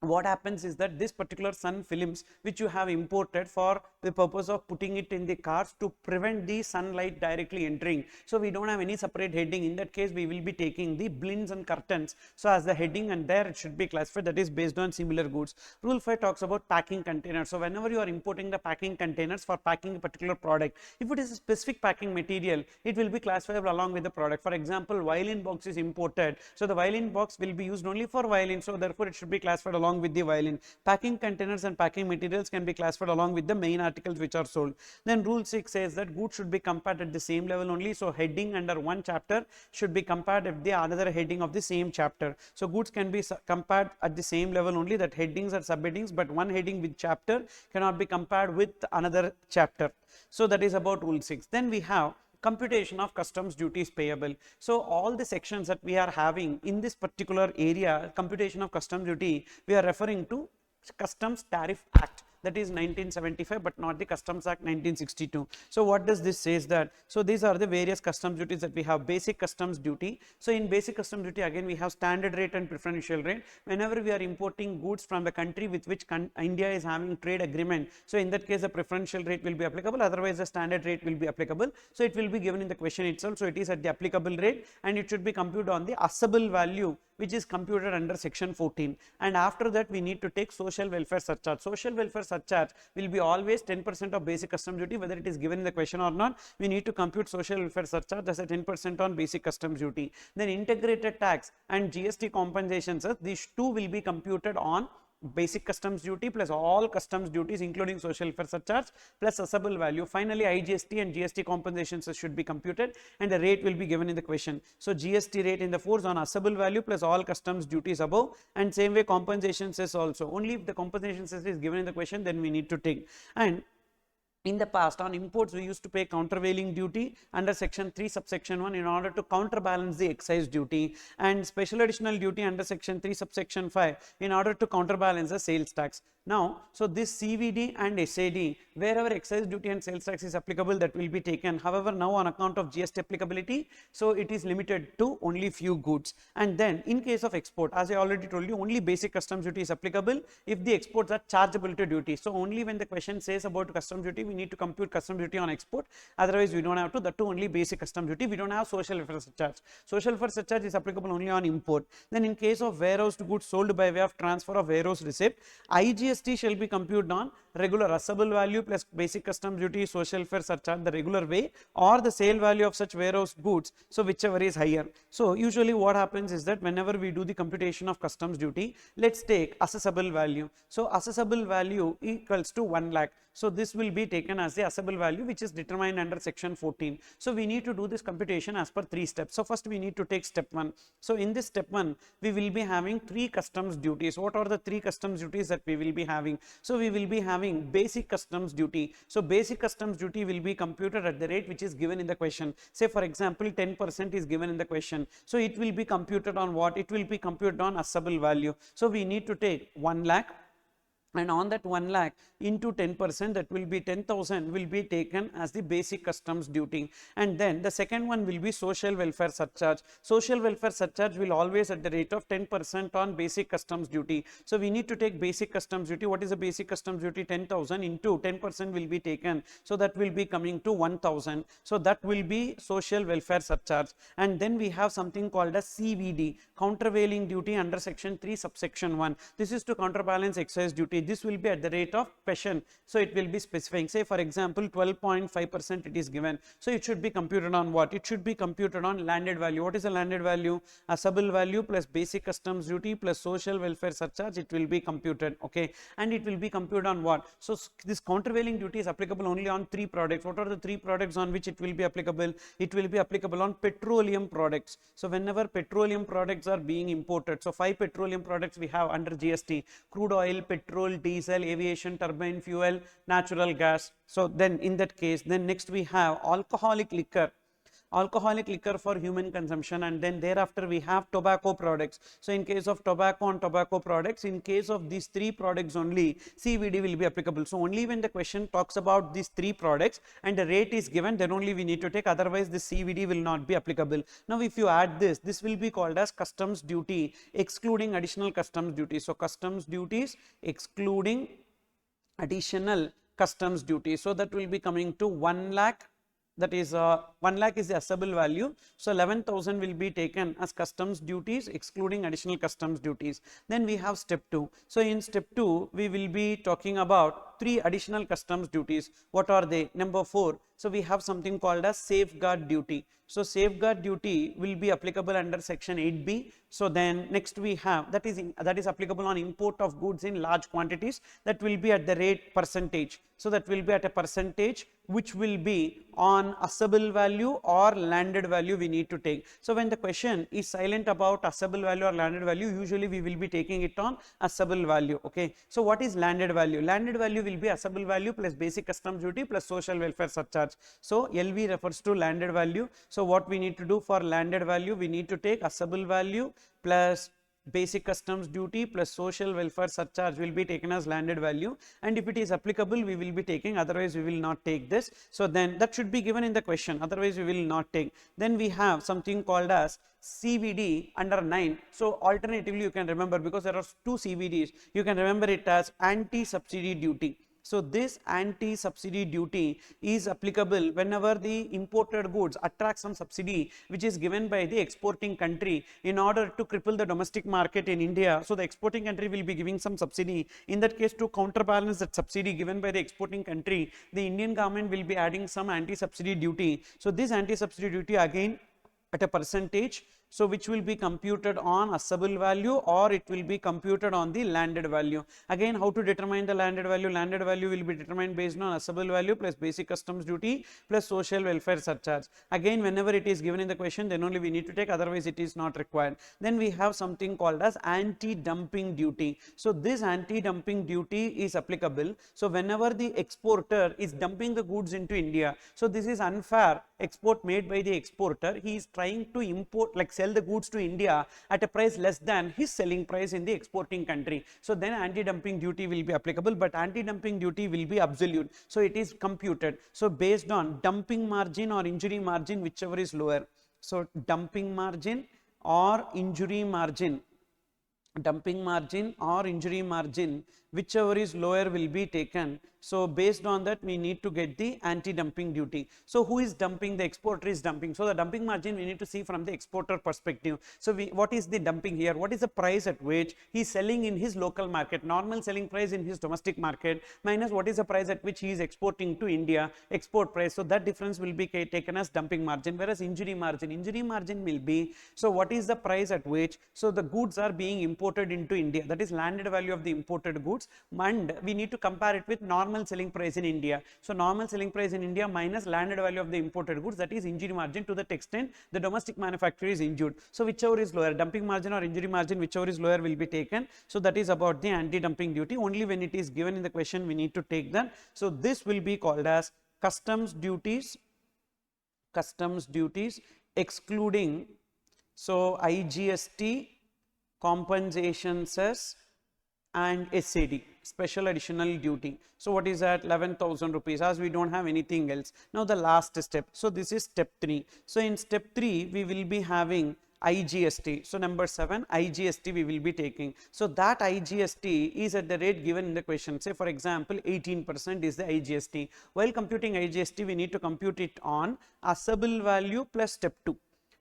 what happens is that this particular sun films which you have imported for the purpose of putting it in the cars to prevent the sunlight directly entering, so we don't have any separate heading. In that case we will be taking the blinds and curtains so as the heading, and there it should be classified, that is based on similar goods. Rule 5 talks about packing containers. So whenever you are importing the packing containers for packing a particular product, if it is a specific packing material, it will be classified along with the product. For example, violin box is imported, so the violin box will be used only for violin, so therefore it should be classified along with the violin. Packing containers and packing materials can be classified along with the main articles which are sold. Then rule 6 says that goods should be compared at the same level only, so heading under one chapter should be compared at the another heading of the same chapter. So goods can be compared at the same level only, that headings are subheadings, but one heading with chapter cannot be compared with another chapter. So that is about rule 6. Then we have computation of customs duties payable. So all the sections that we are having in this particular area, computation of customs duty, we are referring to Customs Tariff Act, that is 1975, but not the Customs Act 1962. So what does this say is that, so these are the various customs duties that we have. Basic customs duty. So in basic customs duty, again we have standard rate and preferential rate. Whenever we are importing goods from the country with which India is having trade agreement, so in that case the preferential rate will be applicable, otherwise the standard rate will be applicable. So it will be given in the question itself. So it is at the applicable rate, and it should be computed on the assessable value which is computed under section 14. And after that we need to take social welfare surcharge. Social welfare surcharge will be always 10% of basic customs duty, whether it is given in the question or not. We need to compute social welfare surcharge as a 10% on basic customs duty. Then integrated tax and GST compensations, these two will be computed on basic customs duty plus all customs duties including social welfare surcharge plus assessable value. Finally, IGST and GST compensations should be computed, and the rate will be given in the question. So GST rate in the force on assessable value plus all customs duties above, and same way compensations is also. Only if the compensation cess is given in the question, then we need to take. And in the past, on imports, we used to pay countervailing duty under section 3 subsection 1 in order to counterbalance the excise duty, and special additional duty under section 3 subsection 5 in order to counterbalance the sales tax. Now, so this CVD and SAD, wherever excise duty and sales tax is applicable, that will be taken. However, now on account of GST applicability, so it is limited to only few goods. And then in case of export, as I already told you, only basic customs duty is applicable if the exports are chargeable to duty. So only when the question says about customs duty, we need to compute customs duty on export. Otherwise, we don't have to. That too only basic customs duty. We don't have social welfare surcharge. Social welfare surcharge is applicable only on import. Then in case of warehoused goods sold by way of transfer of warehouse receipt, IGST shall be computed on regular assessable value plus basic customs duty, social welfare surcharge the regular way, or the sale value of such warehouse goods, so whichever is higher. So usually what happens is that whenever we do the computation of customs duty, let's take assessable value. So assessable value equals to 1 lakh. So this will be taken as the assessable value which is determined under section 14. So we need to do this computation as per 3 steps. So first we need to take step 1. So in this step 1, we will be having 3 customs duties. What are the 3 customs duties that we will be having? So we will be having basic customs duty. So basic customs duty will be computed at the rate which is given in the question. Say for example 10% is given in the question. So it will be computed on what? It will be computed on assessable value. So we need to take 1 lakh. And on that 1 lakh into 10%, that will be 10,000 will be taken as the basic customs duty. And then the second one will be social welfare surcharge. Social welfare surcharge will always at the rate of 10% on basic customs duty. So we need to take basic customs duty. What is the basic customs duty? 10,000 into 10% will be taken. So that will be coming to 1,000. So that will be social welfare surcharge. And then we have something called as CVD, countervailing duty under section 3 subsection 1. This is to counterbalance excise duty. This will be at the rate of PESHN. So it will be specifying, say for example 12.5% it is given. So it should be computed on what? It should be computed on landed value. What is the landed value? Assessable value plus basic customs duty plus social welfare surcharge, it will be computed. Okay, and it will be computed on what? So this countervailing duty is applicable only on 3 products. What are the 3 products on which it will be applicable? It will be applicable on petroleum products. So whenever petroleum products are being imported, so 5 petroleum products we have under GST: crude oil, petrol, diesel, aviation, turbine fuel, natural gas. So then in that case, then next we have alcoholic liquor. alcoholic liquor for human consumption, and then thereafter we have tobacco products. So in case of tobacco and tobacco products, in case of these three products only, CVD will be applicable. So only when the question talks about these three products and the rate is given, then only we need to take, otherwise this CVD will not be applicable. Now if you add this will be called as customs duty excluding additional customs duty. So customs duties excluding additional customs duty. So that will be coming to 1 lakh. That is 1 lakh is the assessable value. So 11,000 will be taken as customs duties excluding additional customs duties. Then we have step 2. So in step 2 we will be talking about 3 additional customs duties. What are they? Number 4. So we have something called as safeguard duty. So safeguard duty will be applicable under section 8B. So then next we have that is applicable on import of goods in large quantities. That will be at the rate percentage. So that will be at a percentage which will be on assessable value or landed value we need to take. So when the question is silent about assessable value or landed value, usually we will be taking it on assessable value. Okay. So what is landed value? Landed value will be assessable value plus basic customs duty plus social welfare surcharge. So LV refers to landed value. So what we need to do for landed value, we need to take assessable value plus basic customs duty plus social welfare surcharge will be taken as landed value, and if it is applicable we will be taking, otherwise we will not take this. So then that should be given in the question, otherwise we will not take. Then we have something called as CVD under 9. So alternatively you can remember, because there are 2 CVDs, you can remember it as anti-subsidy duty. So this anti-subsidy duty is applicable whenever the imported goods attract some subsidy which is given by the exporting country in order to cripple the domestic market in India. So the exporting country will be giving some subsidy. In that case, to counterbalance that subsidy given by the exporting country, the Indian government will be adding some anti-subsidy duty. So this anti-subsidy duty again at a percentage, so which will be computed on assessable value or it will be computed on the landed value. Again, how to determine the landed value? Landed value will be determined based on assessable value plus basic customs duty plus social welfare surcharge. Again, whenever it is given in the question, then only we need to take, otherwise it is not required. Then we have something called as anti-dumping duty. So this anti-dumping duty is applicable. So whenever the exporter is dumping the goods into India, so this is unfair export made by the exporter. He is trying to import, like sell the goods to India at a price less than his selling price in the exporting country. So then anti-dumping duty will be applicable, but anti-dumping duty will be absolute. So it is computed. So based on dumping margin or injury margin, whichever is lower. So dumping margin or injury margin, whichever is lower will be taken. So based on that we need to get the anti-dumping duty. So who is dumping? The exporter is dumping. So the dumping margin we need to see from the exporter perspective. So what is the dumping here? What is the price at which he is selling in his local market, normal selling price in his domestic market, minus what is the price at which he is exporting to India, export price. So that difference will be taken as dumping margin. Whereas injury margin will be, so what is the price at which, so the goods are being imported into India, that is landed value of the imported goods, and we need to compare it with normal selling price in India. So normal selling price in India minus landed value of the imported goods, that is injury margin, to that extent the domestic manufacturer is injured. So whichever is lower, dumping margin or injury margin, whichever is lower will be taken. So that is about the anti-dumping duty. Only when it is given in the question we need to take that. So this will be called as customs duties excluding, so IGST, compensation cess and SAD, special additional duty. So what is that? 11,000 rupees, as we don't have anything else. Now the last step, so this is step 3. So in step 3 we will be having IGST. So number 7, IGST we will be taking. So that IGST is at the rate given in the question. Say for example 18% is the IGST. While computing IGST we need to compute it on assessable value plus step 2.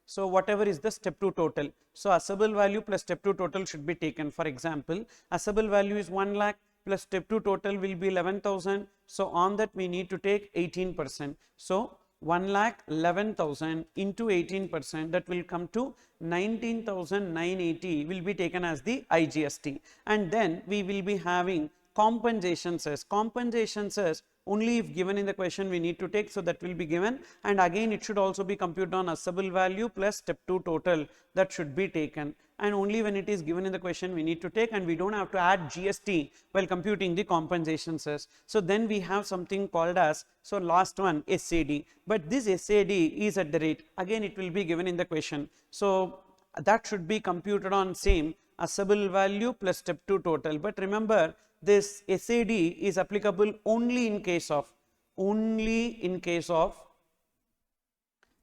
So whatever is the step 2 total. So assessable value plus step 2 total should be taken. For example, assessable value is 1 lakh plus step 2 total will be 11,000. So on that we need to take 18%. So 1 lakh 11,000 into 18%, that will come to 19,980 will be taken as the IGST. And then we will be having compensation cess. Compensation cess only if given in the question we need to take, so that will be given, and again it should also be computed on assessable value plus step 2 total, that should be taken, and only when it is given in the question we need to take, and we don't have to add GST while computing the compensation cess. So then we have something called as, so last one, SAD, but this SAD is at the rate, again it will be given in the question, so that should be computed on same assessable value plus step 2 total. But remember, this SAD is applicable only in case of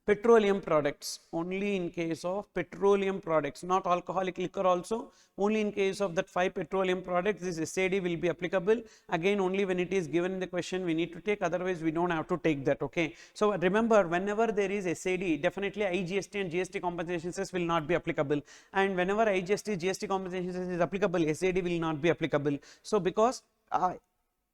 petroleum products, only in case of petroleum products, not alcoholic liquor also, only in case of that 5 petroleum products this SAD will be applicable, again only when it is given in the question we need to take, otherwise we don't have to take that. Okay, so remember, whenever there is SAD, definitely IGST and GST compensation cess will not be applicable, and whenever IGST GST compensation cess is applicable, SAD will not be applicable. So because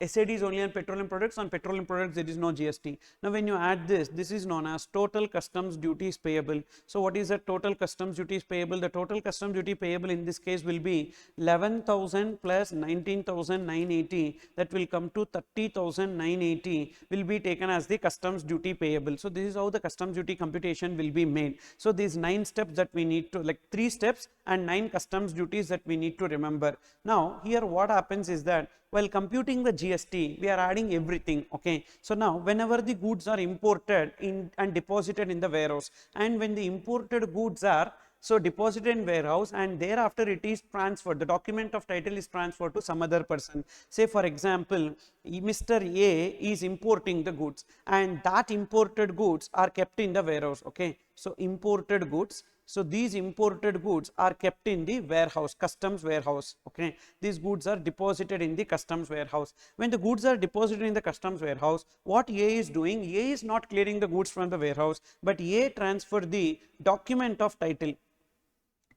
SAD is only on petroleum products there is no GST. Now when you add this, this is known as total customs duties payable. So what is the total customs duties payable? The total customs duty payable in this case will be 11,000 plus 19,980, that will come to 30,980 will be taken as the customs duty payable. So this is how the customs duty computation will be made. So these 9 steps that we need to, like 3 steps and 9 customs duties that we need to remember. Now here what happens is that while computing the GST, we are adding everything. Okay, so now whenever the goods are imported in and deposited in the warehouse, and when the imported goods are so deposited in warehouse and thereafter it is transferred, the document of title is transferred to some other person. Say for example, Mr. A is importing the goods and that imported goods are kept in the warehouse. Okay, so imported goods. So these imported goods are kept in the warehouse, customs warehouse. Okay, these goods are deposited in the customs warehouse. When the goods are deposited in the customs warehouse, what A is doing? A is not clearing the goods from the warehouse, but A transferred the document of title.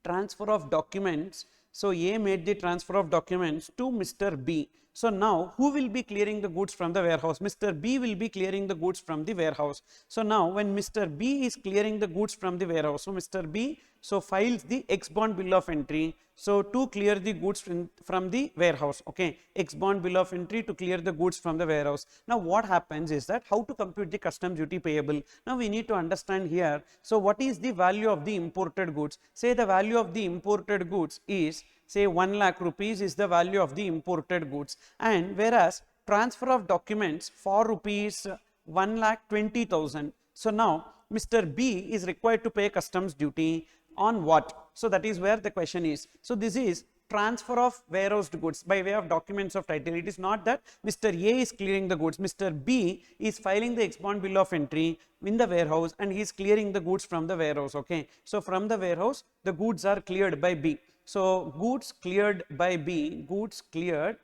Transfer of documents. So A made the transfer of documents to Mr. B. So now who will be clearing the goods from the warehouse? Mr. B will be clearing the goods from the warehouse. So now when Mr. B is clearing the goods from the warehouse, so Mr. B files the ex-bond bill of entry. So to clear the goods from the warehouse. Okay, ex-bond bill of entry to clear the goods from the warehouse. Now what happens is that how to compute the customs duty payable? Now we need to understand here. So what is the value of the imported goods? Say the value of the imported goods is, say 1 lakh rupees is the value of the imported goods, and whereas transfer of documents for rupees 1,20,000. So now Mr. B is required to pay customs duty on what? So that is where the question is. So this is transfer of warehoused goods by way of documents of title. It is not that Mr. A is clearing the goods. Mr. B is filing the ex-bond bill of entry in the warehouse and he is clearing the goods from the warehouse. Okay, so from the warehouse the goods are cleared by B. So goods cleared by B, goods cleared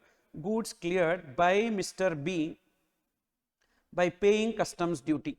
by Mr. B by paying customs duty.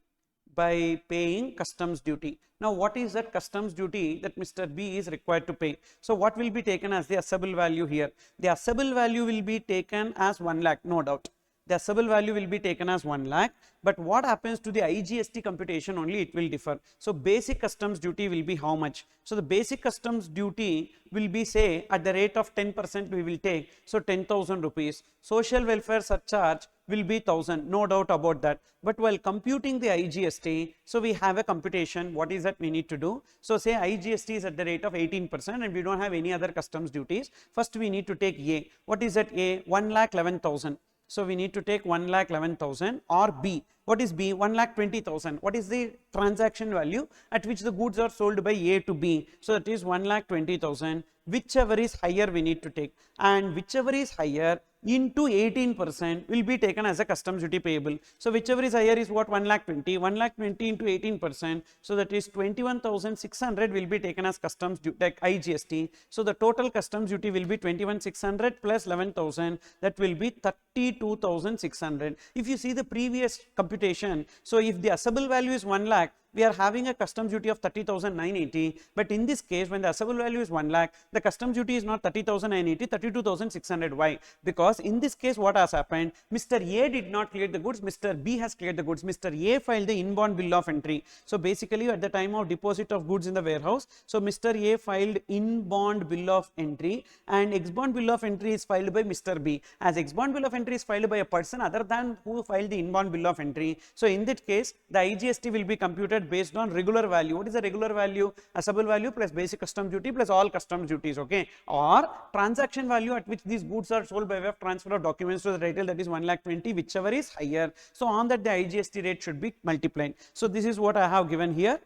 By paying customs duty. Now what is that customs duty that Mr. B is required to pay? So what will be taken as the assessable value here? The assessable value will be taken as 1 lakh, no doubt. The assessable value will be taken as 1 lakh, but what happens to the IGST computation only, it will differ. So basic customs duty will be how much? So the basic customs duty will be, say at the rate of 10% we will take, so 10,000 rupees. Social welfare surcharge will be 1,000, no doubt about that. But while computing the IGST, so we have a computation. What is that we need to do? So say IGST is at the rate of 18% and we don't have any other customs duties. First we need to take A. What is that A? 1,11,000. So we need to take 1,11,000, or B. What is B? 1,20,000. What is the transaction value at which the goods are sold by A to B? So that is 1,20,000. Whichever is higher we need to take, and whichever is higher into 18% will be taken as a customs duty payable. So whichever is higher is what? 1,20,000. 1,20,000 into 18%. So that is 21,600 will be taken as customs duty, like IGST. So the total customs duty will be 21,600 plus 11,000. That will be 32,600. If you see the previous computation, so if the assessable value is 1 lakh, we are having a customs duty of 30,980, but in this case when the assessable value is 1 lakh, the customs duty is not 30,980, 32,600. Why? Because in this case what has happened, Mr. A did not clear the goods, Mr. B has cleared the goods. Mr. A filed the inbound bill of entry. So basically at the time of deposit of goods in the warehouse, so Mr. A filed inbound bill of entry and ex-bond bill of entry is filed by Mr. B. As ex-bond bill of entry is filed by a person other than who filed the inbound bill of entry, so in that case the IGST will be computed based on regular value. What is the regular value? Assessable value plus basic customs duty plus all customs duties, okay, or transaction value at which these goods are sold by way of transfer of documents to the title, that is 1,20,000, whichever is higher. So on that the IGST rate should be multiplied. So this is what I have given here.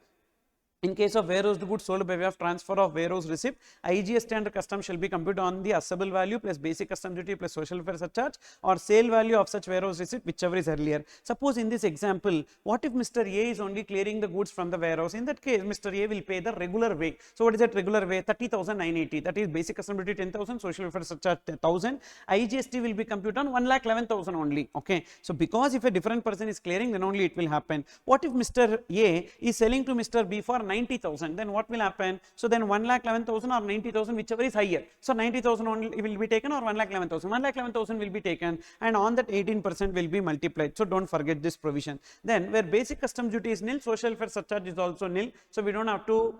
In case of warehoused goods sold by way of transfer of warehouse receipt, IGST under custom shall be computed on the assessable value plus basic custom duty plus social welfare surcharge or sale value of such warehouse receipt, whichever is earlier. Suppose in this example, what if Mr. A is only clearing the goods from the warehouse? In that case, Mr. A will pay the regular way. So what is that regular way? 30,980. That is basic custom duty 10,000, social welfare surcharge 10,000. IGST will be computed on 1,11,000 only. Okay. So because if a different person is clearing, then only it will happen. What if Mr. A is selling to Mr. B for 90,000, then what will happen? So then 1,11,000 or 90,000, whichever is higher. So 90,000 only will be taken or 1,11,000. 1,11,000 will be taken and on that 18% will be multiplied. So don't forget this provision. Then where basic customs duty is nil, social welfare surcharge is also nil. So we don't have to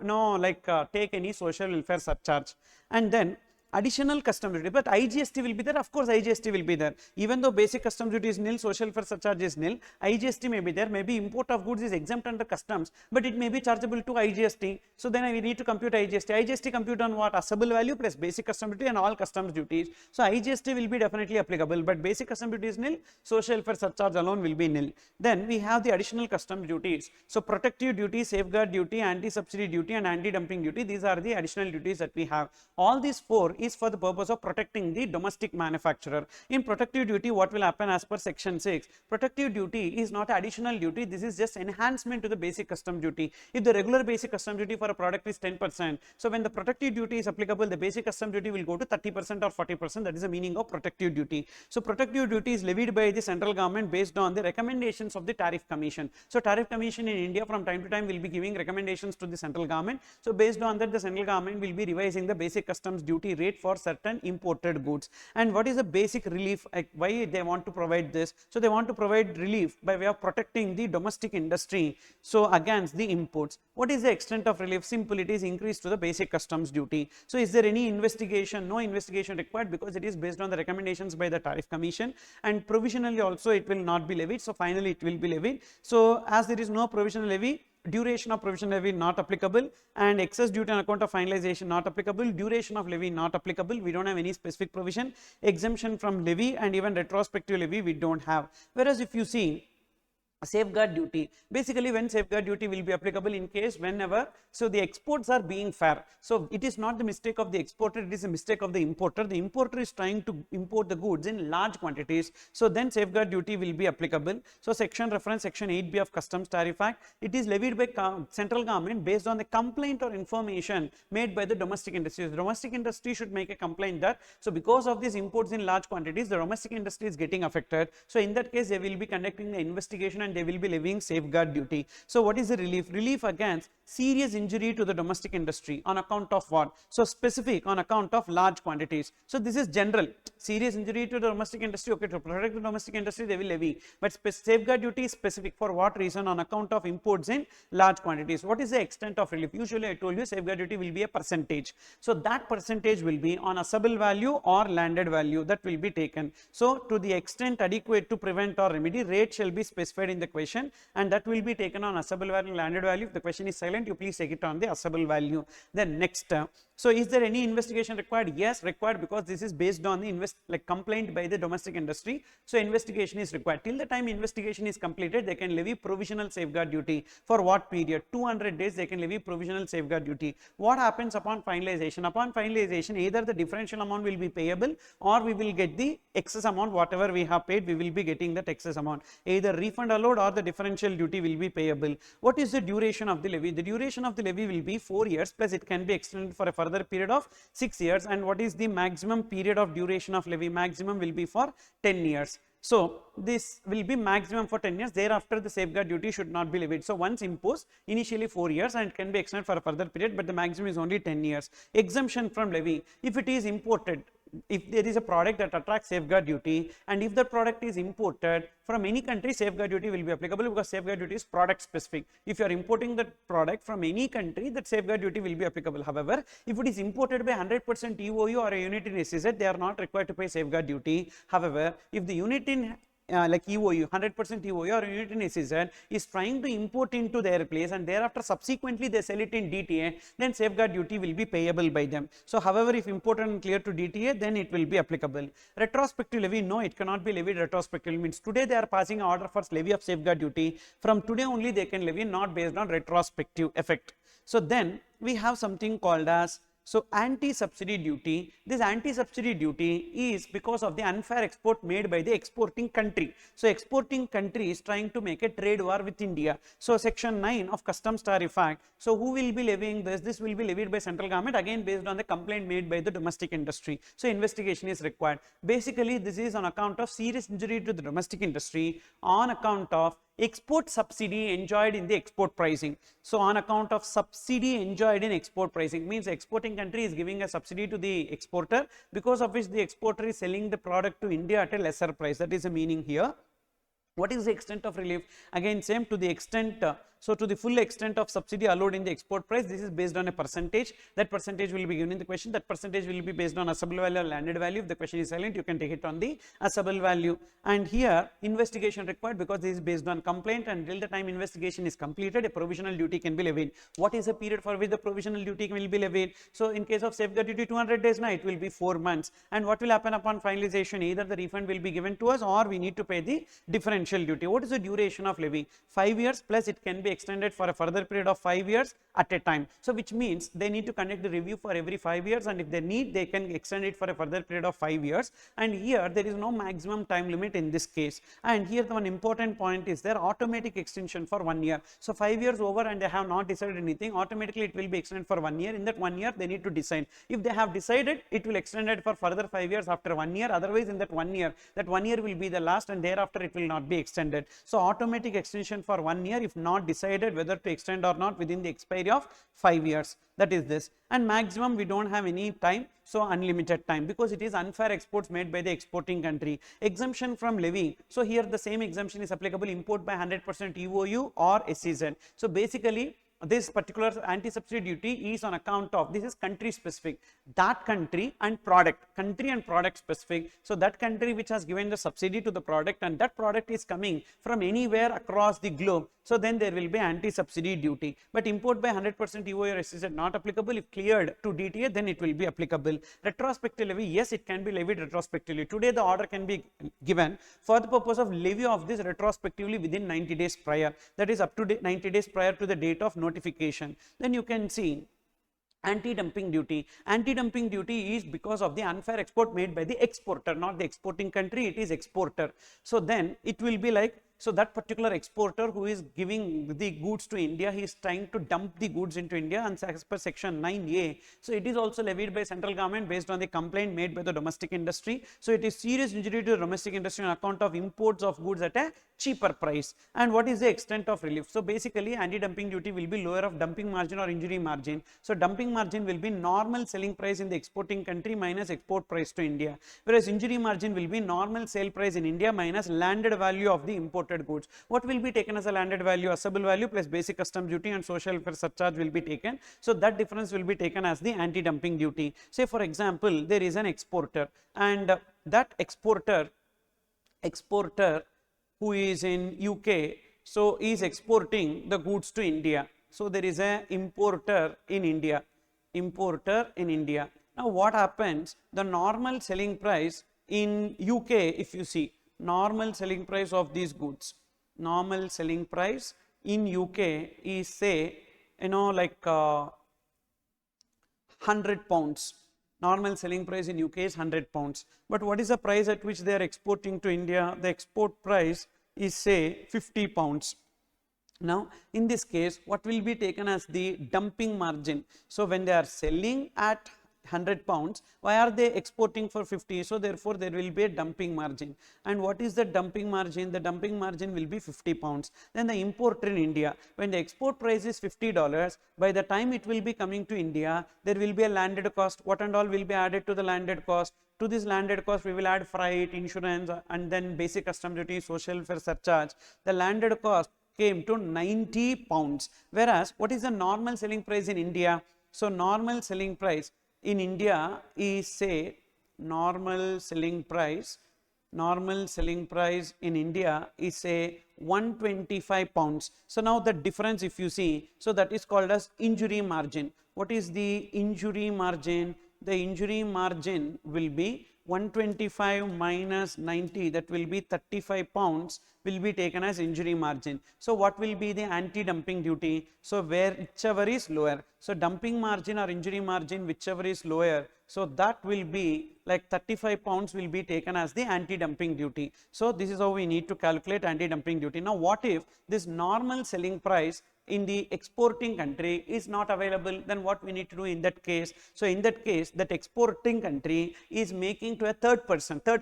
take any social welfare surcharge. And then additional custom duty, but IGST will be there. Of course IGST will be there, even though basic custom duty is nil, social welfare surcharge is nil, IGST may be there. Maybe import of goods is exempt under customs, but it may be chargeable to IGST. So then we need to compute IGST. IGST compute on what? Assessable value plus basic custom duty and all customs duties. So IGST will be definitely applicable, but basic custom duty is nil, social welfare surcharge alone will be nil. Then we have the additional customs duties. So protective duty, safeguard duty, anti-subsidy duty and anti-dumping duty, these are the additional duties that we have. All these four is for the purpose of protecting the domestic manufacturer. In protective duty, what will happen as per section 6? Protective duty is not additional duty, this is just enhancement to the basic custom duty. If the regular basic custom duty for a product is 10%, so when the protective duty is applicable, the basic custom duty will go to 30% or 40%. That is the meaning of protective duty. So protective duty is levied by the central government based on the recommendations of the tariff commission. So tariff commission in India from time to time will be giving recommendations to the central government. So based on that, the central government will be revising the basic customs duty rate for certain imported goods. And what is the basic relief? Why they want to provide this? So they want to provide relief by way of protecting the domestic industry so against the imports. What is the extent of relief? Simple, it is increased to the basic customs duty. So is there any investigation? No investigation required, because it is based on the recommendations by the tariff commission, and provisionally also it will not be levied. So finally it will be levied. So as there is no provisional levy, duration of provisional levy not applicable, and excess duty on account of finalization not applicable, duration of levy not applicable. We don't have any specific provision. Exemption from levy and even retrospective levy we don't have. Whereas if you see safeguard duty, basically when safeguard duty will be applicable in case whenever the exports are being fair. So it is not the mistake of the exporter, it is a mistake of the importer. The importer is trying to import the goods in large quantities, so then safeguard duty will be applicable. So section 8B of Customs Tariff Act, it is levied by central government based on the complaint or information made by the domestic industry. The domestic industry should make a complaint that so because of these imports in large quantities, the domestic industry is getting affected. So in that case they will be conducting the investigation and they will be levying safeguard duty. So what is the relief? Relief against serious injury to the domestic industry on account of what? So specific, on account of large quantities. So this is general. Serious injury to the domestic industry, okay, to protect the domestic industry they will levy, but safeguard duty is specific. For what reason? On account of imports in large quantities. What is the extent of relief? Usually I told you safeguard duty will be a percentage. So that percentage will be on assessable value or landed value that will be taken. So to the extent adequate to prevent or remedy, rate shall be specified in the question, and that will be taken on assessable value and landed value. If the question is silent, you please take it on the assessable value. Then next, so is there any investigation required? Yes, required, because this is based on the complaint by the domestic industry. So investigation is required. Till the time investigation is completed, they can levy provisional safeguard duty. For what period? 200 days they can levy provisional safeguard duty. What happens upon finalization? Upon finalization, either the differential amount will be payable or we will get the excess amount. Whatever we have paid, we will be getting that excess amount. Either refund allowed or the differential duty will be payable. What is the duration of the levy? The duration of the levy will be 4 years, plus it can be extended for a further period of 6 years. And what is the maximum period of duration of levy? Maximum will be for 10 years. So this will be maximum for 10 years. Thereafter, the safeguard duty should not be levied. So once imposed, initially 4 years and can be extended for a further period, but the maximum is only 10 years. Exemption from levy. If it is imported, if there is a product that attracts safeguard duty, and if the product is imported from any country, safeguard duty will be applicable, because safeguard duty is product specific. If you are importing the product from any country, that safeguard duty will be applicable. However, if it is imported by 100% EOU or a unit in SEZ, they are not required to pay safeguard duty. However, if the unit in like EOU, 100% EOU or unit in SEZ is trying to import into their place, and thereafter subsequently they sell it in DTA, then safeguard duty will be payable by them. So however, if imported and cleared to DTA, then it will be applicable. Retrospective levy, no, it cannot be levied retrospectively. Means today they are passing an order for levy of safeguard duty. From today only they can levy, not based on retrospective effect. So then we have something called as anti-subsidy duty. This anti-subsidy duty is because of the unfair export made by the exporting country. So exporting country is trying to make a trade war with India. So section 9 of Customs Tariff Act. So who will be levying this? This will be levied by central government, again based on the complaint made by the domestic industry. So investigation is required. Basically this is on account of serious injury to the domestic industry on account of export subsidy enjoyed in the export pricing. So on account of subsidy enjoyed in export pricing, means exporting country is giving a subsidy to the exporter, because of which the exporter is selling the product to India at a lesser price. That is the meaning here. What is the extent of relief? Again same, to the extent, so to the full extent of subsidy allowed in the export price, this is based on a percentage. That percentage will be given in the question. That percentage will be based on assessable value or landed value. If the question is silent, you can take it on the assessable value. And here investigation required, because this is based on complaint, and till the time investigation is completed, a provisional duty can be levied. What is the period for which the provisional duty will be levied? So in case of safeguard duty 200 days, now it will be 4 months. And what will happen upon finalization? Either the refund will be given to us, or we need to pay the differential duty. What is the duration of levy? 5 years, plus it can be extended for a further period of 5 years at a time. So which means they need to conduct the review for every 5 years, and if they need, they can extend it for a further period of 5 years. And here there is no maximum time limit in this case. And here the one important point is their automatic extension for 1 year. So 5 years over and they have not decided anything, automatically it will be extended for 1 year. In that 1 year they need to decide. If they have decided, it will extend it for further 5 years after 1 year. Otherwise in that 1 year, that 1 year will be the last, and thereafter it will not be extended. So automatic extension for 1 year if not decided whether to extend or not within the expiry of 5 years. That is this. And maximum we don't have any time, so unlimited time, because it is unfair exports made by the exporting country. Exemption from levy. So here the same exemption is applicable, import by 100% EOU or SEZ. So basically this particular anti-subsidy duty is on account of, this is country specific, that country and product specific. So that country which has given the subsidy to the product, and that product is coming from anywhere across the globe, so then there will be anti-subsidy duty. But import by 100% EOU or SEZ not applicable. If cleared to DTA, then it will be applicable. Retrospective levy, yes, it can be levied retrospectively. Today the order can be given for the purpose of levy of this retrospectively within 90 days prior, that is up to 90 days prior to the date of notification. Then you can see anti-dumping duty. Anti-dumping duty is because of the unfair export made by the exporter, not the exporting country, it is exporter. So then it will be like, so that particular exporter who is giving the goods to India, he is trying to dump the goods into India, and as per section 9A, so it is also levied by central government based on the complaint made by the domestic industry. So it is serious injury to the domestic industry on account of imports of goods at a cheaper price. And what is the extent of relief? So basically anti-dumping duty will be lower of dumping margin or injury margin. So dumping margin will be normal selling price in the exporting country minus export price to India, whereas injury margin will be normal sale price in India minus landed value of the imported goods. What will be taken as a landed value? Assessable value plus basic customs duty and social welfare surcharge will be taken. So that difference will be taken as the anti-dumping duty. Say for example, there is an exporter, and that exporter who is in UK, so is exporting the goods to India. So there is an importer in India. Now what happens? The normal selling price in UK, if you see, normal selling price of these goods, normal selling price in UK is, say, like 100 pounds. Normal selling price in UK is 100 pounds. But what is the price at which they are exporting to India? The export price is, say, 50 pounds. Now in this case, what will be taken as the dumping margin? So when they are selling at 100 pounds. Why are they exporting for 50? So therefore there will be a dumping margin. And what is the dumping margin? The dumping margin will be 50 pounds. Then the importer in India, when the export price is $50, by the time it will be coming to India, there will be a landed cost. What and all will be added to the landed cost? To this landed cost, we will add freight, insurance, and then basic custom duty, social welfare surcharge. The landed cost came to 90 pounds. Whereas, what is the normal selling price in India? So, normal selling price in India is, say, normal selling price in India is, say, 125 pounds. So, now the difference if you see, so that is called as injury margin. What is the injury margin? The injury margin will be 125 minus 90, that will be 35 pounds will be taken as injury margin. So, what will be the anti-dumping duty? So, whichever is lower. So, dumping margin or injury margin, whichever is lower, so that will be like 35 pounds will be taken as the anti-dumping duty. So, this is how we need to calculate anti-dumping duty. Now, what if this normal selling price in the exporting country is not available? Then what we need to do in that case? So, in that case, that exporting country is making to a third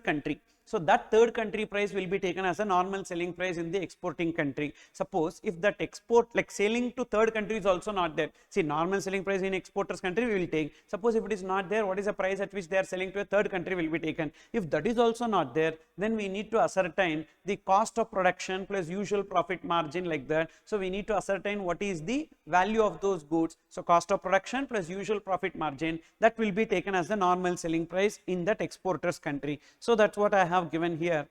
country. So, that third country price will be taken as a normal selling price in the exporting country. Suppose if that export, like selling to third country is also not there. See, normal selling price in exporters country we will take. Suppose if it is not there, what is the price at which they are selling to a third country will be taken. If that is also not there, then we need to ascertain the cost of production plus usual profit margin, like that. So, we need to ascertain what is the value of those goods. So, cost of production plus usual profit margin, that will be taken as the normal selling price in that exporters country. So, that is what I have given here.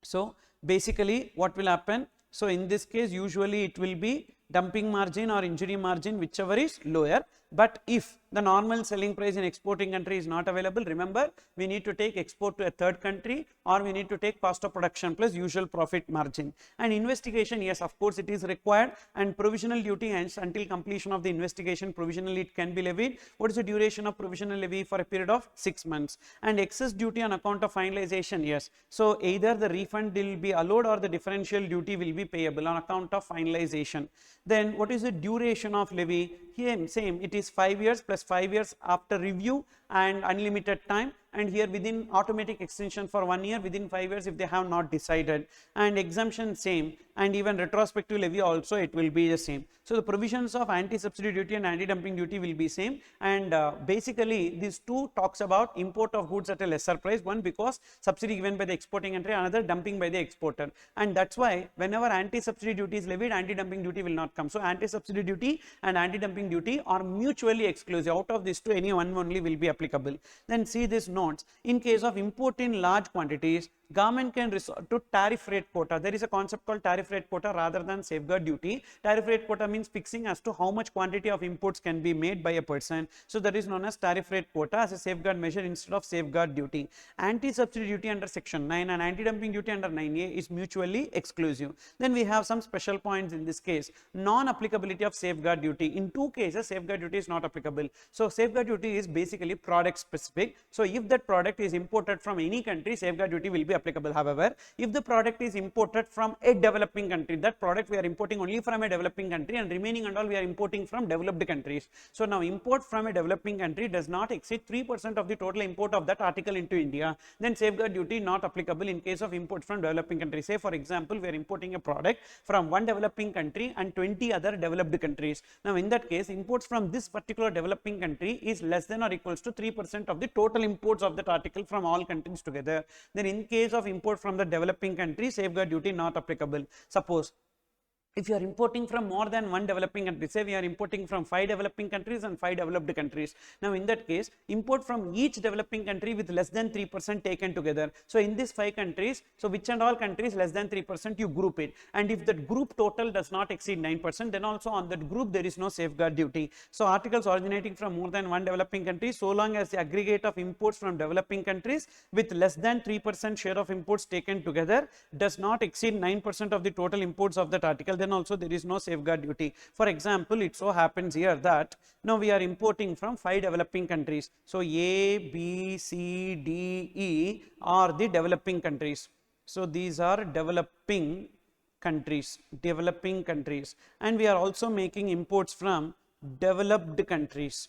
So, basically what will happen? So, in this case usually it will be dumping margin or injury margin, whichever is lower. But if the normal selling price in exporting country is not available, remember we need to take export to a third country, or we need to take cost of production plus usual profit margin. And investigation, yes, of course it is required, and provisional duty ends until completion of the investigation. Provisionally it can be levied. What is the duration of provisional levy? For a period of 6 months. And excess duty on account of finalization, yes. So, either the refund will be allowed or the differential duty will be payable on account of finalization. Then what is the duration of levy? Here same, it is 5 years plus 5 years after review and unlimited time, and here within automatic extension for 1 year within 5 years if they have not decided. And exemption same, and even retrospective levy also it will be the same. So, the provisions of anti-subsidy duty and anti-dumping duty will be same, and basically these two talks about import of goods at a lesser price, one because subsidy given by the exporting country, another dumping by the exporter, and that is why whenever anti-subsidy duty is levied, anti-dumping duty will not come. So, anti-subsidy duty and anti-dumping duty are mutually exclusive. Out of these two, any one only will be applicable. Then see this notes. In case of import in large quantities, government can resort to tariff rate quota. There is a concept called tariff rate quota rather than safeguard duty. Tariff rate quota means fixing as to how much quantity of imports can be made by a person. So, that is known as tariff rate quota as a safeguard measure instead of safeguard duty. Anti-subsidy duty under section 9 and anti-dumping duty under 9A is mutually exclusive. Then we have some special points in this case. Non-applicability of safeguard duty. In two cases, safeguard duty is not applicable. So, safeguard duty is basically product specific. So, if that product is imported from any country, safeguard duty will be applicable. However, if the product is imported from a developing country, that product we are importing only from a developing country, and remaining and all we are importing from developed countries. So, now import from a developing country does not exceed 3% of the total import of that article into India, then safeguard duty not applicable in case of import from developing countries. Say for example, we are importing a product from one developing country and 20 other developed countries. Now, in that case, imports from this particular developing country is less than or equals to 3% of the total imports of that article from all countries together. Then in case of import from the developing country, safeguard duty not applicable. Suppose if you are importing from more than one developing country, say we are importing from 5 developing countries and 5 developed countries. Now, in that case, import from each developing country with less than 3% taken together. So, in these 5 countries, so which and all countries less than 3% you group it, and if that group total does not exceed 9%, then also on that group there is no safeguard duty. So, articles originating from more than one developing country, so long as the aggregate of imports from developing countries with less than 3% share of imports taken together does not exceed 9% of the total imports of that article, then also there is no safeguard duty. For example, it so happens here that now we are importing from 5 developing countries. So, A, B, C, D, E are the developing countries. So, these are developing countries, and we are also making imports from developed countries.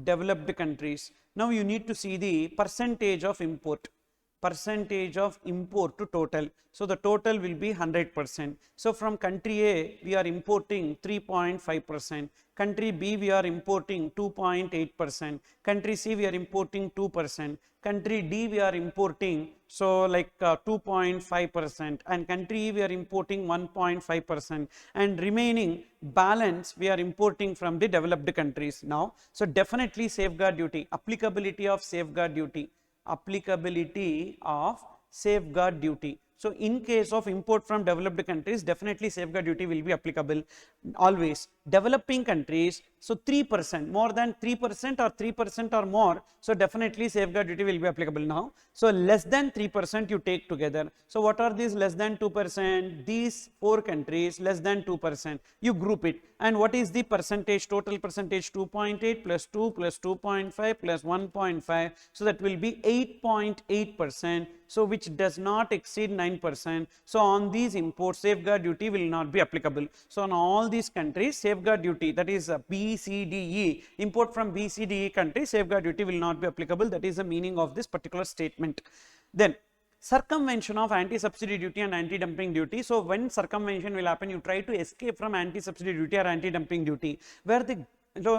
developed countries. Now you need to see the percentage of import to total. So the total will be 100%. So from country A we are importing 3.5%, country B we are importing 2.8%, country C we are importing 2%, country D we are importing 2.5%, and country E we are importing 1.5%, and remaining balance we are importing from the developed countries. Now, so definitely safeguard duty, applicability of safeguard duty. So in case of import from developed countries, definitely safeguard duty will be applicable always. Developing countries, so 3%, more than 3% or 3% or more, so definitely safeguard duty will be applicable now. So less than 3% you take together. So what are these less than 2%? These 4 countries less than 2%, you group it. And what is the percentage, total percentage? 2.8 plus 2 plus 2.5 plus 1.5, so that will be 8.8%, so which does not exceed 9%. So on these imports, safeguard duty will not be applicable. So on all these countries, safeguard duty, that is B, C, D, E, import from B, C, D, E countries, safeguard duty will not be applicable. That is the meaning of this particular statement. Then circumvention of anti-subsidy duty and anti-dumping duty. So when circumvention will happen, you try to escape from anti-subsidy duty or anti-dumping duty, where the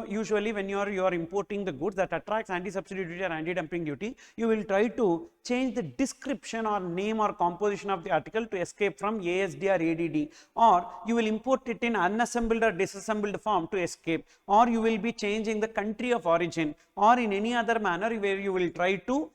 usually when you are importing the goods that attracts anti-subsidy duty or anti-dumping duty, you will try to change the description or name or composition of the article to escape from ASD or ADD, or you will import it in unassembled or disassembled form to escape, or you will be changing the country of origin, or in any other manner where you will try to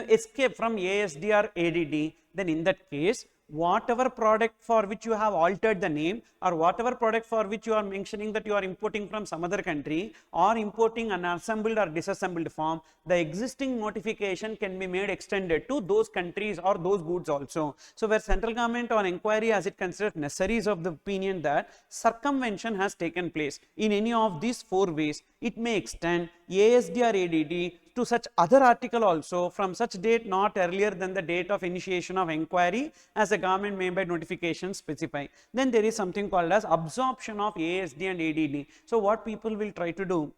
escape from ASD or ADD. Then in that case, whatever product for which you have altered the name, or whatever product for which you are mentioning that you are importing from some other country, or importing an assembled or disassembled form, the existing notification can be made extended to those countries or those goods also. So where central government on inquiry as it considered necessary is of the opinion that circumvention has taken place in any of these 4 ways, it may extend ASD or ADD to such other article also from such date not earlier than the date of initiation of inquiry as the government may by notification specify. Then there is something called as absorption of ASD and ADD. So what people will try to do,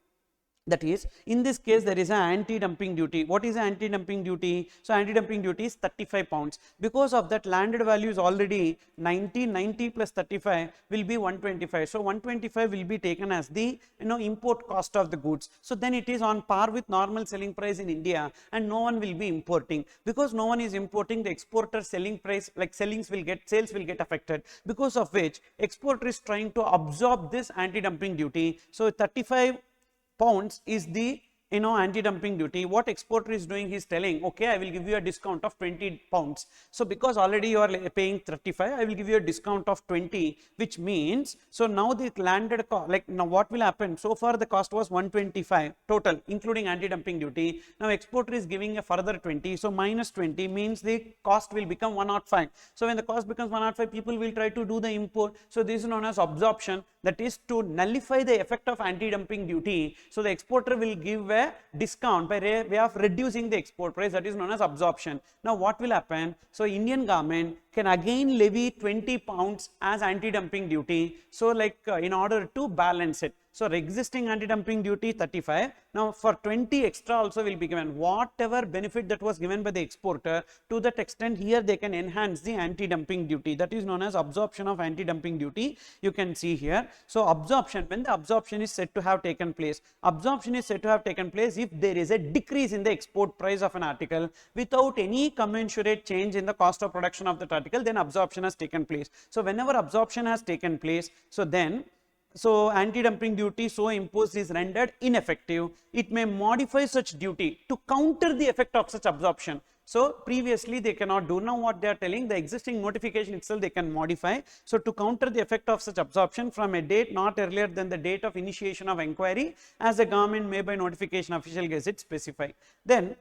that is, in this case there is an anti-dumping duty. What is anti-dumping duty? So anti-dumping duty is 35 pounds. Because of that, landed value is already 90 plus 35 will be 125. So 125 will be taken as the import cost of the goods. So then it is on par with normal selling price in India, and no one will be importing. Because no one is importing, the exporter selling price, like sales will get affected, because of which exporter is trying to absorb this anti-dumping duty. So 35 pounds is the anti-dumping duty. What exporter is doing, he is telling, okay, I will give you a discount of 20 pounds. So because already you are paying 35, I will give you a discount of 20, which means, so now the landed cost, like now what will happen? So far the cost was 125 total, including anti-dumping duty. Now exporter is giving a further 20, so minus 20 means the cost will become 105. So when the cost becomes 105, people will try to do the import. So this is known as absorption, that is to nullify the effect of anti-dumping duty. So the exporter will give a discount by way of reducing the export price, that is known as absorption. Now what will happen? So Indian government can again levy 20 pounds as anti-dumping duty, so like in order to balance it. So existing anti-dumping duty 35, now for 20 extra also will be given. Whatever benefit that was given by the exporter, to that extent here they can enhance the anti-dumping duty, that is known as absorption of anti-dumping duty. You can see here. So absorption, when the absorption is said to have taken place, absorption is said to have taken place if there is a decrease in the export price of an article without any commensurate change in the cost of production of that article, then absorption has taken place. So whenever absorption has taken place, so anti-dumping duty so imposed is rendered ineffective. It may modify such duty to counter the effect of such absorption. So previously they cannot do. Now what they are telling, the existing notification itself they can modify. So to counter the effect of such absorption from a date not earlier than the date of initiation of inquiry, as the government may by notification official gazette specify. Then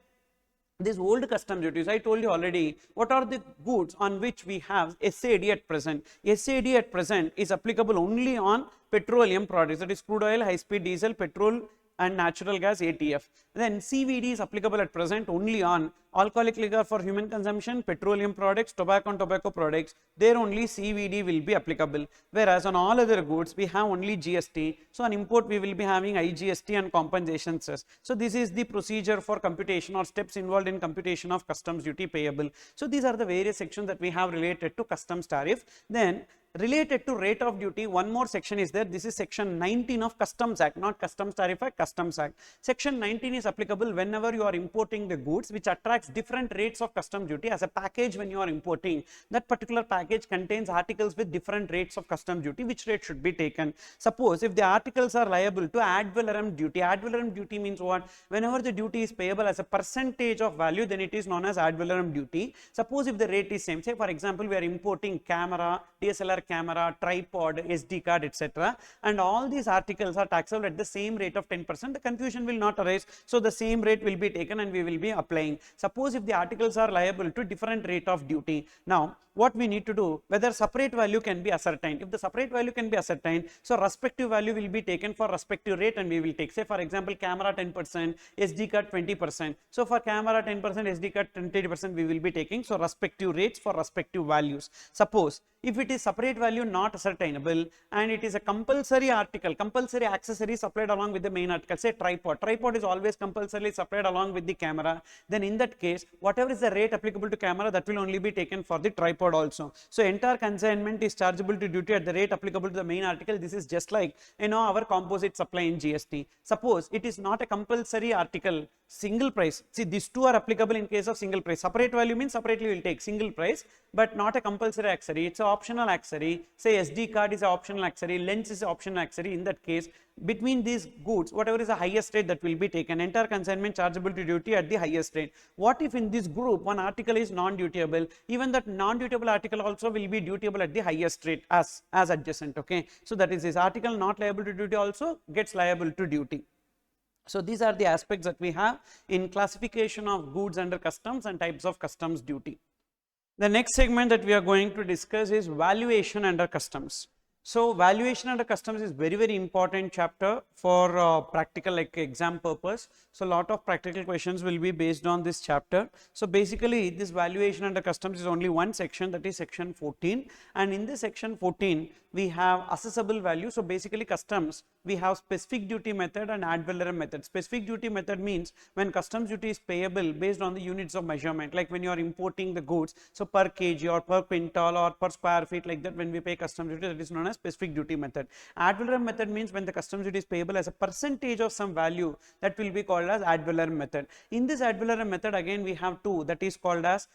these old custom duties, I told you already, what are the goods on which we have SAD at present? SAD at present is applicable only on petroleum products, that is crude oil, high speed diesel, petrol, and natural gas ATF. Then CVD is applicable at present only on alcoholic liquor for human consumption, petroleum products, tobacco and tobacco products. There only CVD will be applicable, whereas on all other goods we have only GST. So on import we will be having IGST and compensation cess. So this is the procedure for computation or steps involved in computation of customs duty payable. So these are the various sections that we have related to customs tariff. Then related to rate of duty, one more section is there. This is section 19 of Customs Act, not Customs Tariff Act, Customs Act. Section 19 is applicable whenever you are importing the goods which attracts different rates of customs duty as a package. When you are importing, that particular package contains articles with different rates of customs duty, which rate should be taken. Suppose if the articles are liable to ad valorem duty. Ad valorem duty means what? Whenever the duty is payable as a percentage of value, then it is known as ad valorem duty. Suppose if the rate is same, say for example we are importing camera, DSLR camera, tripod, SD card, etc. and all these articles are taxable at the same rate of 10%, the confusion will not arise. So the same rate will be taken and we will be applying. Suppose if the articles are liable to different rate of duty, now what we need to do, whether separate value can be ascertained. If the separate value can be ascertained, so respective value will be taken for respective rate and we will take, say for example camera 10%, SD card 20%. So for camera 10%, SD card 20% we will be taking, so respective rates for respective values. Suppose if it is separate value not ascertainable and it is a compulsory article, compulsory accessory supplied along with the main article, say tripod. Tripod is always compulsorily supplied along with the camera. Then in that case, whatever is the rate applicable to camera, that will only be taken for the tripod also. So entire consignment is chargeable to duty at the rate applicable to the main article. This is just like our composite supply in GST. Suppose it is not a compulsory article, single price. See, these two are applicable in case of single price. Separate value means separately we will take single price, but not a compulsory accessory. It's an optional accessory. Say SD card is an optional accessory, lens is an optional accessory. In that case, between these goods, whatever is the highest rate, that will be taken. Entire consignment chargeable to duty at the highest rate. What if in this group one article is non-dutiable? Even that non-dutiable article also will be dutiable at the highest rate as adjacent. Okay, so that is this article not liable to duty also gets liable to duty. So these are the aspects that we have in classification of goods under customs and types of customs duty. The next segment that we are going to discuss is valuation under customs. So valuation under customs is very important chapter for practical like exam purpose. So lot of practical questions will be based on this chapter. So basically this valuation under customs is only one section, that is section 14, and in this section 14 we have assessable value. So basically customs, we have specific duty method and ad valorem method. Specific duty method means when customs duty is payable based on the units of measurement, like when you are importing the goods, so per kg or per quintal or per square feet, like that when we pay customs duty, that is known as specific duty method. Ad valorem method means when the customs duty is payable as a percentage of some value, that will be called as ad valorem method. In this ad valorem method again we have two, that is called as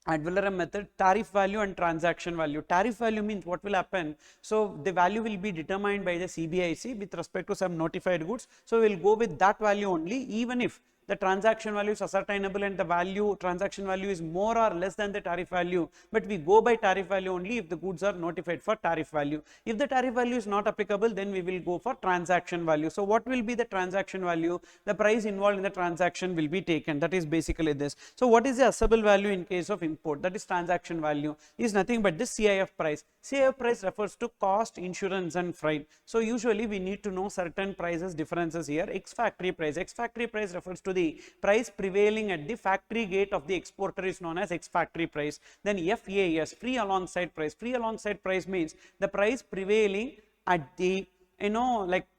ad valorem method, tariff value and transaction value. Tariff value means what will happen, so the value will be determined by the CBIC with respect to some notified goods. So we will go with that value only, even if the transaction value is ascertainable and the value, transaction value is more or less than the tariff value, but we go by tariff value only if the goods are notified for tariff value. If the tariff value is not applicable, then we will go for transaction value. So what will be the transaction value? The price involved in the transaction will be taken. That is basically this. So what is the assessable value in case of import? That is transaction value is nothing but the CIF price. CIF price refers to cost, insurance and freight. So usually we need to know certain prices differences here. Ex factory price. Ex factory price refers to the price prevailing at the factory gate of the exporter is known as ex factory price. Then FAS, free alongside price. Free alongside price means the price prevailing at the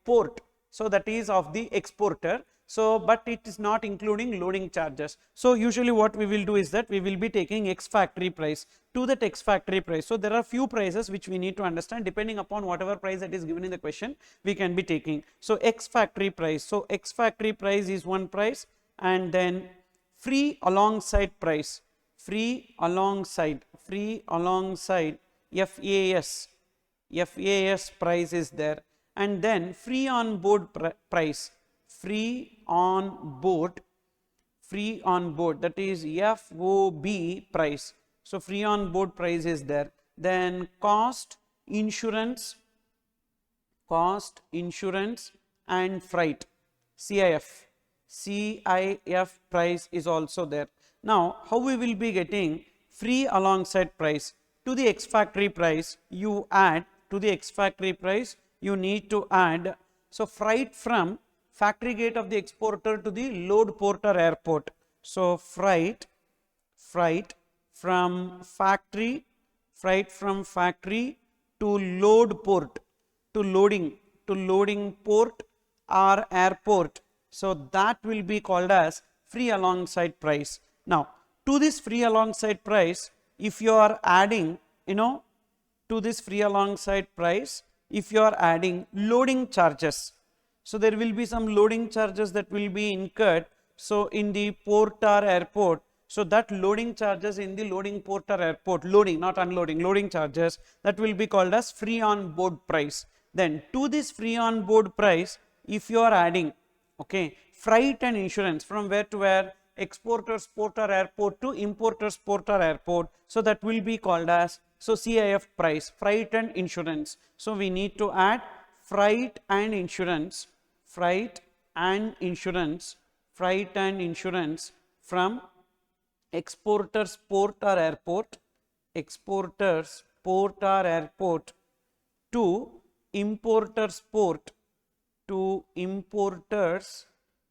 port. So that is of the exporter. So but it is not including loading charges. So usually what we will do is that we will be taking ex factory price to that ex factory price. So there are few prices which we need to understand. Depending upon whatever price that is given in the question, we can be taking. So ex factory price. So ex factory price is one price, and then free alongside price. Free alongside FAS. FAS price is there, and then free on board price. Free on board, that is FOB price. So free on board price is there. Then cost, insurance and freight, CIF price is also there. Now how we will be getting free alongside price to the ex factory price? You add to the ex factory price, you need to add So freight from factory gate of the exporter to the load port or airport. So freight from factory to load port, to loading port or airport. So that will be called as free alongside price. Now to this free alongside price, if you are adding, to this free alongside price, if you are adding loading charges, so there will be some loading charges that will be incurred, so in the port or airport. So that loading charges in the loading port or airport, loading not unloading, loading charges, that will be called as free on board price. Then to this free on board price, if you are adding, okay, freight and insurance from where to where, exporters port or airport to importers port or airport, so that will be called as, so CIF price, freight and insurance. So we need to add freight and insurance from exporters port or airport, to importers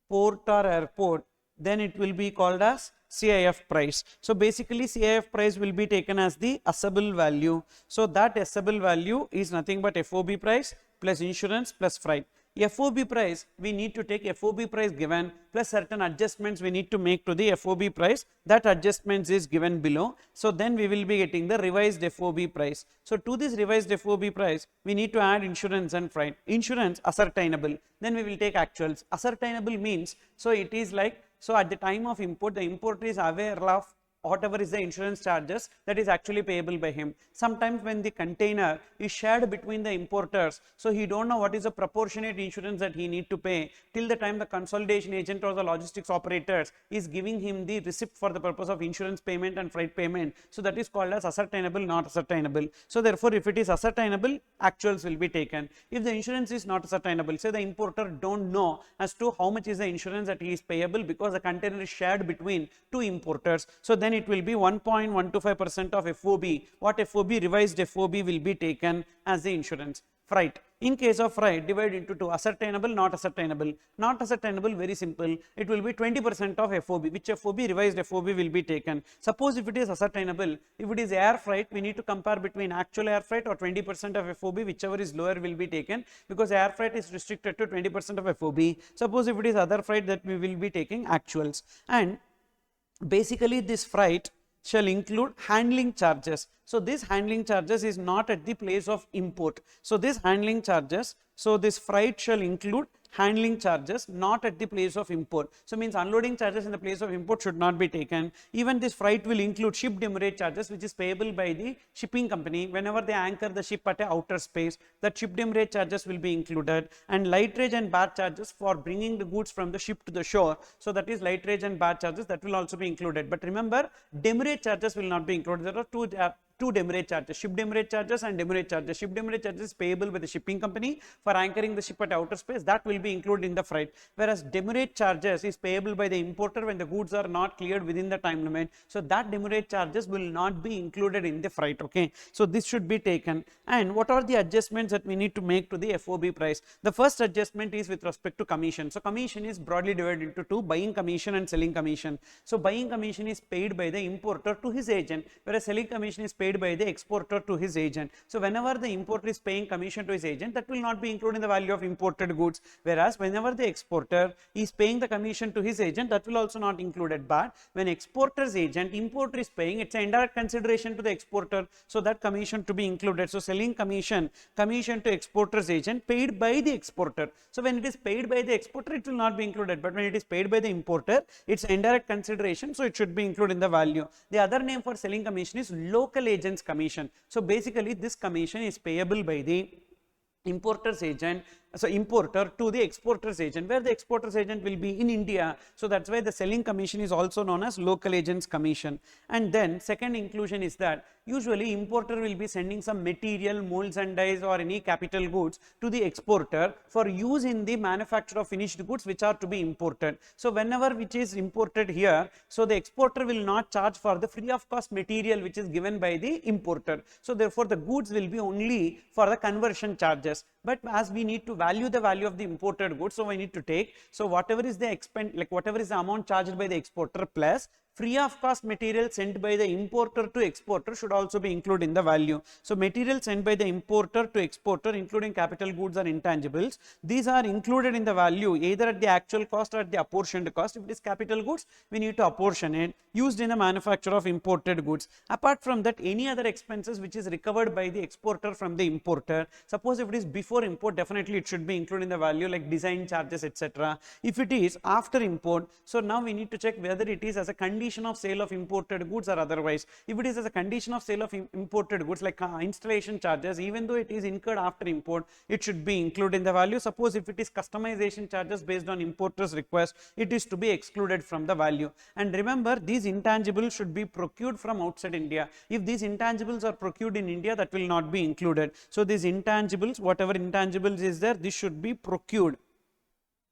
port or airport, then it will be called as CIF price. So basically CIF price will be taken as the assessable value. So that assessable value is nothing but FOB price plus insurance plus freight. FOB price, we need to take FOB price given plus certain adjustments we need to make to the FOB price. That adjustments is given below. So then we will be getting the revised FOB price. So to this revised FOB price, we need to add insurance and freight. Insurance ascertainable, then we will take actuals. Ascertainable means, so it is like, so at the time of import, the importer is aware of whatever is the insurance charges that is actually payable by him. Sometimes when the container is shared between the importers, so he don't know what is the proportionate insurance that he need to pay till the time the consolidation agent or the logistics operators is giving him the receipt for the purpose of insurance payment and freight payment. So that is called as ascertainable, not ascertainable. So therefore if it is ascertainable, actuals will be taken. If the insurance is not ascertainable, say the importer don't know as to how much is the insurance that he is payable because the container is shared between two importers, so then it will be 1.125% of FOB. What FOB? Revised FOB will be taken as the insurance. Freight. In case of freight, divide into two, ascertainable, not ascertainable. Not ascertainable, very simple. It will be 20% of FOB. Which FOB? Revised FOB will be taken. Suppose if it is ascertainable, if it is air freight, we need to compare between actual air freight or 20% of FOB, whichever is lower will be taken, because air freight is restricted to 20% of FOB. Suppose if it is other freight, that we will be taking actuals. And basically this freight shall include handling charges. So this handling charges is not at the place of import. So this handling charges, so this freight shall include handling charges not at the place of import. So means unloading charges in the place of import should not be taken. Even this freight will include ship demurrage charges, which is payable by the shipping company whenever they anchor the ship at a outer space. That ship demurrage charges will be included, and lighterage and barge charges for bringing the goods from the ship to the shore. So that is lighterage and barge charges, that will also be included. But remember, demurrage charges will not be included. There are two demurrage charges, ship demurrage charges and demurrage charges. Ship demurrage charges is payable by the shipping company for anchoring the ship at outer space, that will be included in the freight, whereas demurrage charges is payable by the importer when the goods are not cleared within the time limit. So that demurrage charges will not be included in the freight. Okay, so this should be taken. And what are the adjustments that we need to make to the FOB price? The first adjustment is with respect to commission. So commission is broadly divided into two, buying commission and selling commission. So buying commission is paid by the importer to his agent, whereas selling commission is paid by the exporter to his agent. So whenever the importer is paying commission to his agent, that will not be included in the value of imported goods, whereas whenever the exporter is paying the commission to his agent, that will also not included. But when exporter's agent, importer is paying, it's an indirect consideration to the exporter, so that commission to be included. So selling commission to exporter's agent paid by the exporter. So when it is paid by the exporter, it will not be included, but when it is paid by the importer, it's indirect consideration, so it should be included in the value. The other name for selling commission is local agent's commission. So basically this commission is payable by the importer's agent, so importer to the exporter's agent, where the exporter's agent will be in India. So that's why the selling commission is also known as local agent's commission. And then second inclusion is that usually importer will be sending some material, molds and dies or any capital goods to the exporter for use in the manufacture of finished goods which are to be imported. So whenever which is imported here, so the exporter will not charge for the free of cost material which is given by the importer. So therefore the goods will be only for the conversion charges. but as we need to value the value of the imported goods, so we need to take, so whatever is the expense, like whatever is the amount charged by the exporter plus free of cost material sent by the importer to exporter should also be included in the value. So material sent by the importer to exporter, including capital goods or intangibles, these are included in the value either at the actual cost or at the apportioned cost. If it is capital goods, we need to apportion it, used in the manufacture of imported goods. Apart from that, any other expenses which is recovered by the exporter from the importer, suppose if it is before import, definitely it should be included in the value, like design charges, etc. If it is after import, so now we need to check whether it is as a condition of sale of imported goods or otherwise. If it is as a condition of sale of imported goods, like installation charges, even though it is incurred after import, it should be included in the value. Suppose if it is customization charges based on importer's request, it is to be excluded from the value. And remember, these intangibles should be procured from outside India. If these intangibles are procured in India, that will not be included. So these intangibles, whatever intangibles is there, this should be procured.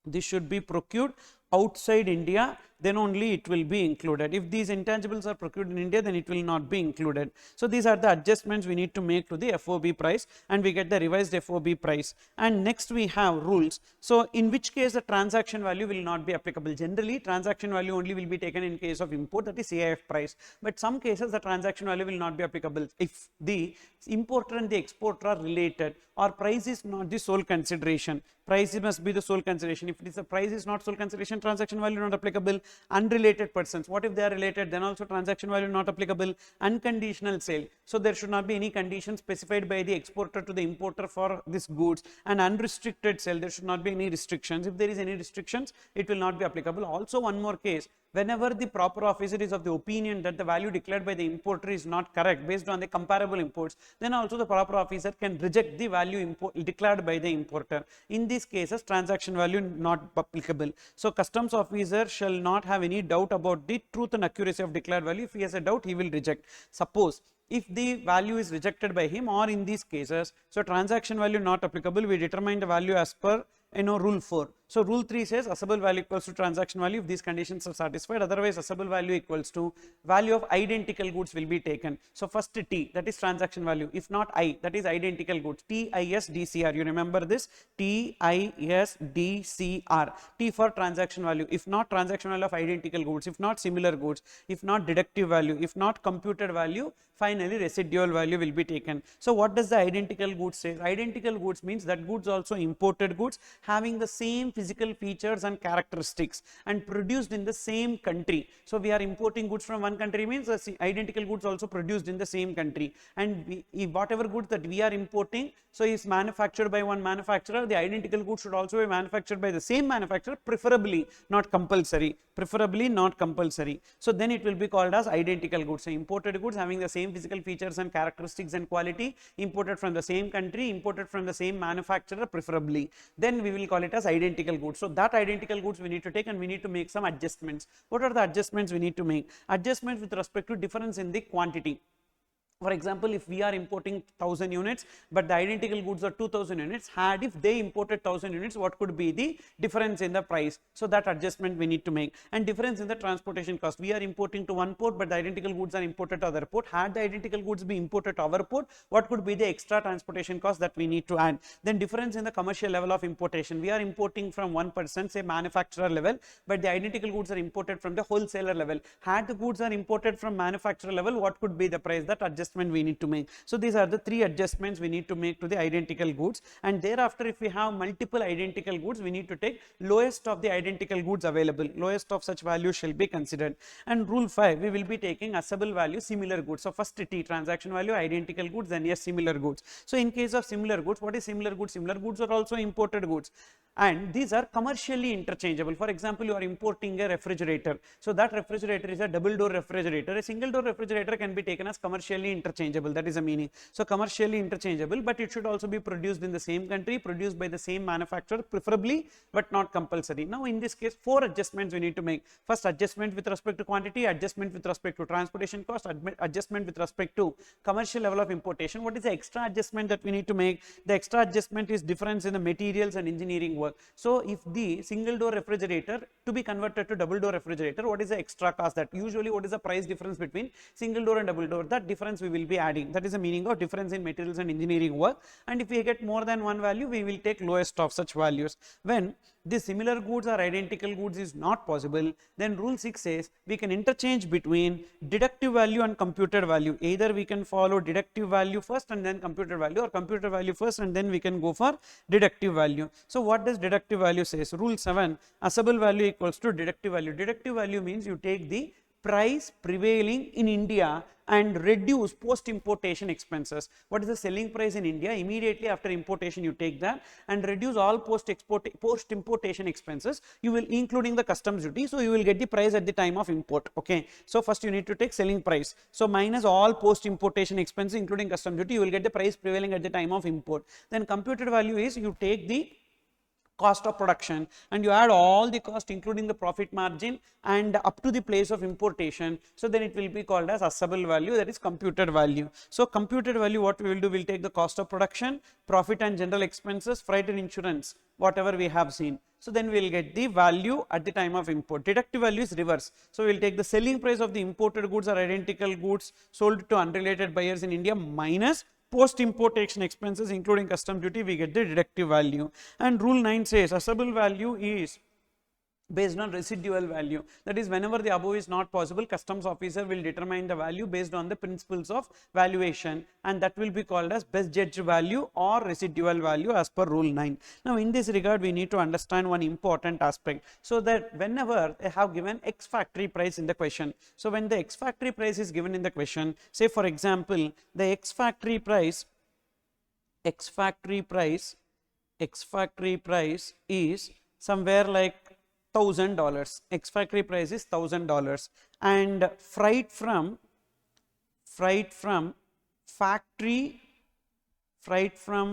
This should be procured outside India, then only it will be included. If these intangibles are procured in India, then it will not be included. So these are the adjustments we need to make to the FOB price, and we get the revised FOB price. And next we have rules. So in which case the transaction value will not be applicable. Generally, transaction value only will be taken in case of import, that is CIF price. But some cases the transaction value will not be applicable if the importer and the exporter are related, or price is not the sole consideration. Price must be the sole consideration. If it is the price is not sole consideration, transaction value not applicable. Unrelated persons, what if they are related, then also transaction value not applicable. Unconditional sale, so there should not be any condition specified by the exporter to the importer for this goods. And unrestricted sale, there should not be any restrictions. If there is any restrictions, it will not be applicable. Also one more case, whenever the proper officer is of the opinion that the value declared by the importer is not correct based on the comparable imports, then also the proper officer can reject the value declared by the importer. In these cases, transaction value not applicable. So customs officer shall not have any doubt about the truth and accuracy of declared value. If he has a doubt, he will reject. Suppose if the value is rejected by him, or in these cases, so transaction value not applicable, we determine the value as per rule 4. So rule 3 says assessable value equals to transaction value if these conditions are satisfied. Otherwise, assessable value equals to value of identical goods will be taken. So first T, that is transaction value. If not I, that is identical goods. TISDCR. You remember this? TISDCR. T for transaction value. If not transaction value of identical goods, if not similar goods, if not deductive value, if not computed value, finally residual value will be taken. So what does the identical goods say? Identical goods means that goods also imported goods having the same physical features and characteristics and produced in the same country. So we are importing goods from one country means the identical goods also produced in the same country. And whatever goods that we are importing, so is manufactured by one manufacturer, the identical goods should also be manufactured by the same manufacturer, preferably not compulsory. Preferably not compulsory. So then it will be called as identical goods. So imported goods having the same physical features and characteristics and quality, imported from the same country, imported from the same manufacturer preferably, then we will call it as identical goods. So that identical goods we need to take, and we need to make some adjustments. What are the adjustments we need to make? Adjustments with respect to difference in the quantity. For example, if we are importing 1000 units, but the identical goods are 2000 units, if they imported 1000 units, what could be the difference in the price? So that adjustment we need to make. And difference in the transportation cost. We are importing to one port, but the identical goods are imported to other port. Had the identical goods be imported to our port, what could be the extra transportation cost that we need to add? Then difference in the commercial level of importation. We are importing from one person, say manufacturer level, but the identical goods are imported from the wholesaler level. Had the goods are imported from manufacturer level, what could be the price? That adjustment we need to make. So these are the 3 adjustments we need to make to the identical goods. And thereafter, if we have multiple identical goods, we need to take lowest of the identical goods available. Lowest of such value shall be considered. And rule 5, we will be taking assessable value similar goods. So first T, transaction value identical goods, then yes, similar goods. So in case of similar goods, what is similar goods? Similar goods are also imported goods, and these are commercially interchangeable. For example, you are importing a refrigerator. So that refrigerator is a double door refrigerator. A single door refrigerator can be taken as commercially interchangeable. That is the meaning. So commercially interchangeable, but it should also be produced in the same country, produced by the same manufacturer, preferably, but not compulsory. Now in this case, 4 adjustments we need to make. First, adjustment with respect to quantity, adjustment with respect to transportation cost, adjustment with respect to commercial level of importation. What is the extra adjustment that we need to make? The extra adjustment is difference in the materials and engineering work. work. So if the single door refrigerator to be converted to double door refrigerator, what is the extra cost? That usually what is the price difference between single door and double door? That difference we will be adding. That is the meaning of difference in materials and engineering work. And if we get more than one value, we will take lowest of such values. When the similar goods or identical goods is not possible, then rule 6 says we can interchange between deductive value and computed value. Either we can follow deductive value first and then computed value, or computed value first and then we can go for deductive value. So what does deductive value says? Rule 7, assessable value equals to deductive value. Deductive value means you take the price prevailing in India and reduce post importation expenses. What is the selling price in India? Immediately after importation you take that and reduce all post importation expenses, you will including the customs duty, so you will get the price at the time of import. Okay, so first you need to take selling price, so minus all post importation expenses including customs duty, you will get the price prevailing at the time of import. Then computed value is you take the cost of production and you add all the cost including the profit margin and up to the place of importation, so then it will be called as assessable value, that is computed value. So computed value, what we will do, we will take the cost of production, profit and general expenses, freight and insurance, whatever we have seen. So then we will get the value at the time of import. Deductive value is reverse. So we will take the selling price of the imported goods or identical goods sold to unrelated buyers in India minus post importation expenses including custom duty, we get the deductive value. And rule 9 says assessable value is based on residual value, that is whenever the above is not possible, customs officer will determine the value based on the principles of valuation, and that will be called as best judged value or residual value as per rule 9. Now in this regard we need to understand one important aspect, so that whenever they have given X factory price in the question, so when the X factory price is given in the question, say for example the X factory price is somewhere like $1,000, X factory price is $1,000, and freight from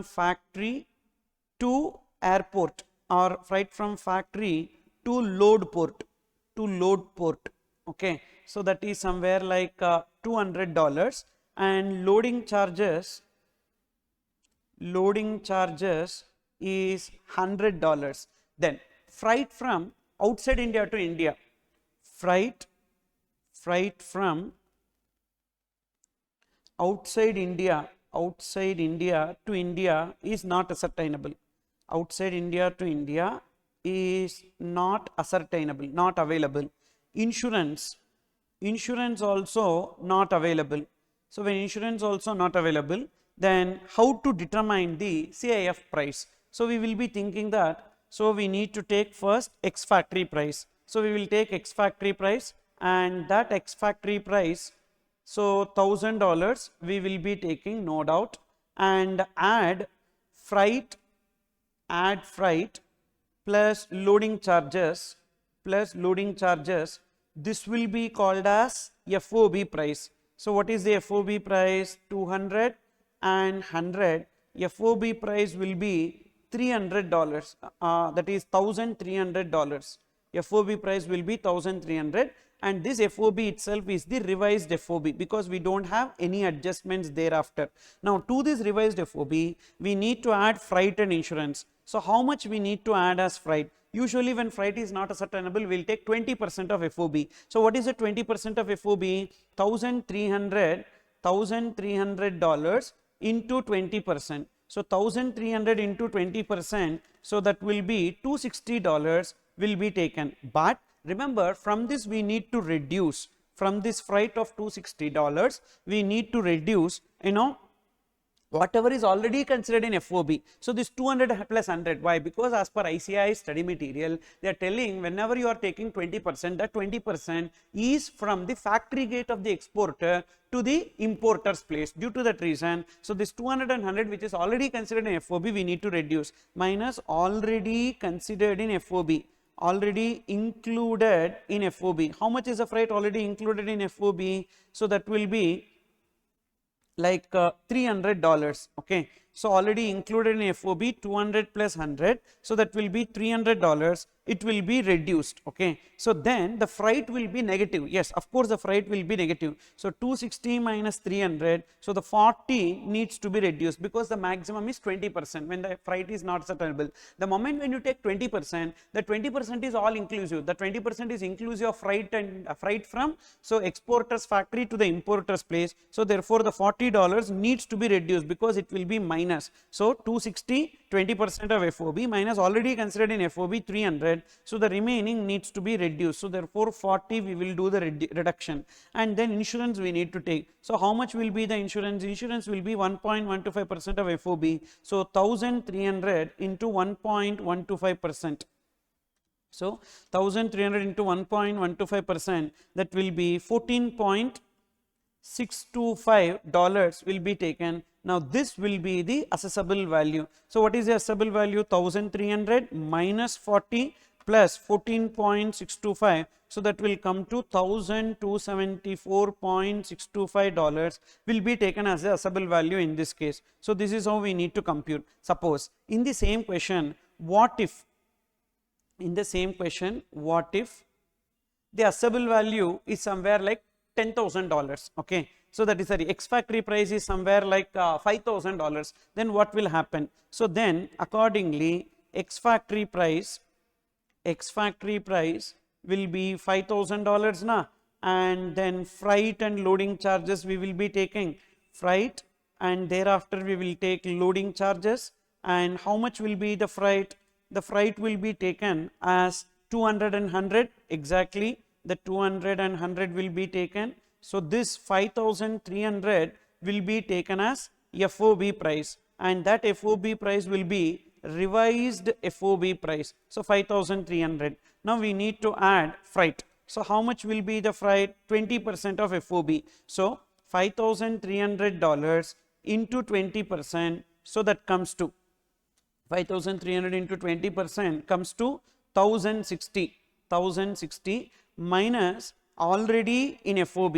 factory to airport or freight from factory to load port, okay, so that is somewhere like $200, and loading charges is $100. Then freight from outside India to India, freight from outside India to India is not ascertainable. Outside India to India is not ascertainable, not available. Insurance also not available. So when insurance also not available, then how to determine the CIF price? So we will be thinking that, so we need to take first X factory price. So we will take X factory price, and that X factory price, so $1,000 we will be taking, no doubt, and add freight plus loading charges, this will be called as FOB price. So what is the FOB price? 200 and 100. FOB price will be $300, that is $1,300. FOB price will be 1,300, and this FOB itself is the revised FOB because we don't have any adjustments thereafter. Now to this revised FOB we need to add freight and insurance. So how much we need to add as freight? Usually when freight is not ascertainable, we will take 20% of FOB. So what is the 20% of FOB? $1,300 into 20%. So 1,300 into 20%, so that will be $260 will be taken. But remember, from this we need to reduce, from this freight of $260 we need to reduce, whatever is already considered in FOB. So this 200 plus 100, why? Because as per ICAI study material, they are telling whenever you are taking 20%, that 20% is from the factory gate of the exporter to the importer's place. Due to that reason, so this 200 and 100 which is already considered in FOB we need to reduce, minus already considered in FOB, already included in FOB. How much is the freight already included in FOB? So that will be like $300, okay. So already included in FOB 200 plus 100. So that will be $300. It will be reduced. Okay. So then the freight will be negative. Yes, of course the freight will be negative. So 260 minus 300. So the 40 needs to be reduced because the maximum is 20% when the freight is not sustainable. The moment when you take 20%, the 20% is all inclusive. The 20% is inclusive of freight and freight from so exporter's factory to the importer's place. So therefore the $40 needs to be reduced because it will be minus. So 260, 20% of FOB minus already considered in FOB 300. So the remaining needs to be reduced. So therefore 40 we will do the reduction, and then insurance we need to take. So how much will be the insurance? Insurance will be 1.125% of FOB. So 1300 into 1.125%. So 1300 into 1.125%, that will be $14.625 will be taken. Now this will be the assessable value. So what is the assessable value? 1300 minus 40 plus 14.625. So that will come to $1,274.625 will be taken as the assessable value in this case. So this is how we need to compute. Suppose in the same question, what if the assessable value is somewhere like $10,000, okay? So that is the ex factory price is somewhere like $5,000. Then what will happen? So then accordingly ex factory price will be $5,000 na, and then freight and loading charges we will be taking freight, and thereafter we will take loading charges. And how much will be the freight? The freight will be taken as 200 and 100 exactly. The 200 and 100 will be taken. So this 5,300 will be taken as FOB price, and that FOB price will be revised FOB price. So 5,300. Now we need to add freight. So how much will be the freight? 20% of FOB. So $5,300 into 20%. So that comes to 5,300 into 20% comes to 1060 minus already in FOB.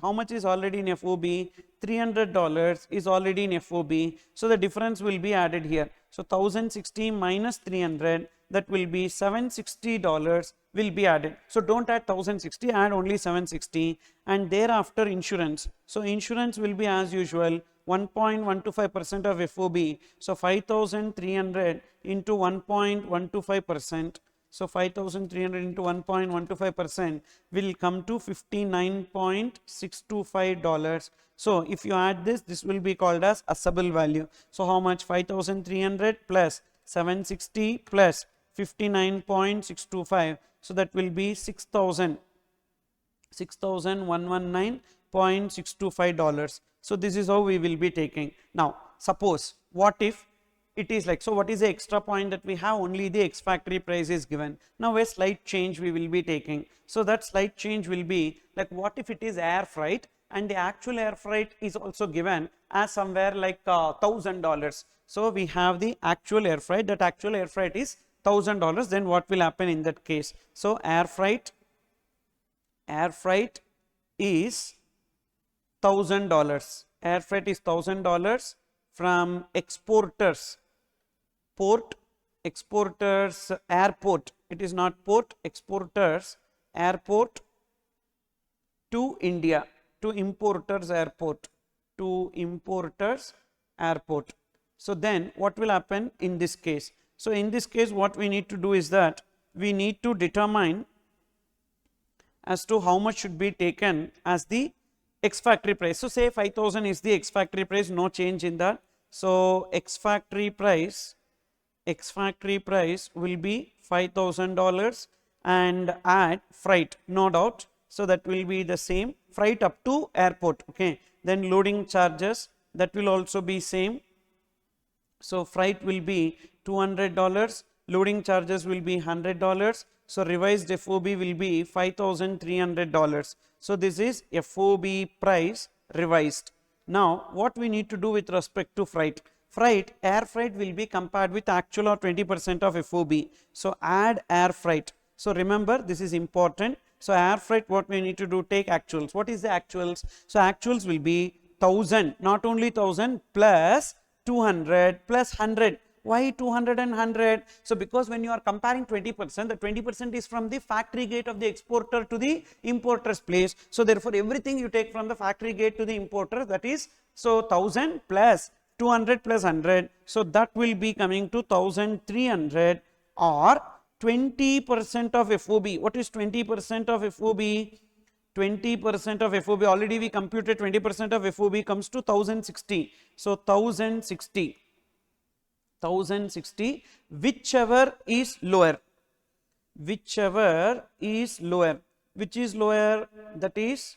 How much is already in FOB? $300 is already in FOB. So the difference will be added here. So 1060 minus 300, that will be $760 will be added. So don't add 1060, add only 760, and thereafter insurance. So insurance will be as usual 1.125% of FOB. So 5,300 into 1.125%. So 5,300 into 1.125% will come to $59.625. So if you add this, this will be called as assessable value. So how much? 5,300 plus 760 plus 59.625. So that will be $6,119.625. So this is how we will be taking. Now suppose what if it is like, so what is the extra point that we have? Only the ex factory price is given. Now a slight change we will be taking. So that slight change will be like, what if it is air freight and the actual air freight is also given as somewhere like $1,000. So we have the actual air freight, that actual air freight is $1,000. Then what will happen in that case? So air freight is $1,000. Air freight is $1,000 from exporters airport. It is not port, exporters airport to India, to importers airport, So then what will happen in this case? So in this case what we need to do is that we need to determine as to how much should be taken as the ex factory price. So say 5,000 is the ex factory price, no change in that. So ex factory price will be $5,000 and add freight, no doubt. So that will be the same, freight up to airport, okay. Then loading charges, that will also be same. So freight will be $200, loading charges will be $100. So revised FOB will be $5,300. So this is FOB price revised. Now what we need to do with respect to freight? Air freight will be compared with actual or 20% of FOB. So add air freight. So remember, this is important. So air freight, what we need to do, take actuals. What is the actuals? So actuals will be 1000, not only 1000 plus 200 plus 100. Why 200 and 100? So because when you are comparing 20%, the 20% is from the factory gate of the exporter to the importer's place. So therefore everything you take from the factory gate to the importer, that is, so 1000 plus 200 plus 100. So that will be coming to 1300 or 20% of FOB. What is 20% of FOB? 20% of FOB, already we computed 20% of FOB comes to 1060. So 1060, whichever is lower, which is lower, that is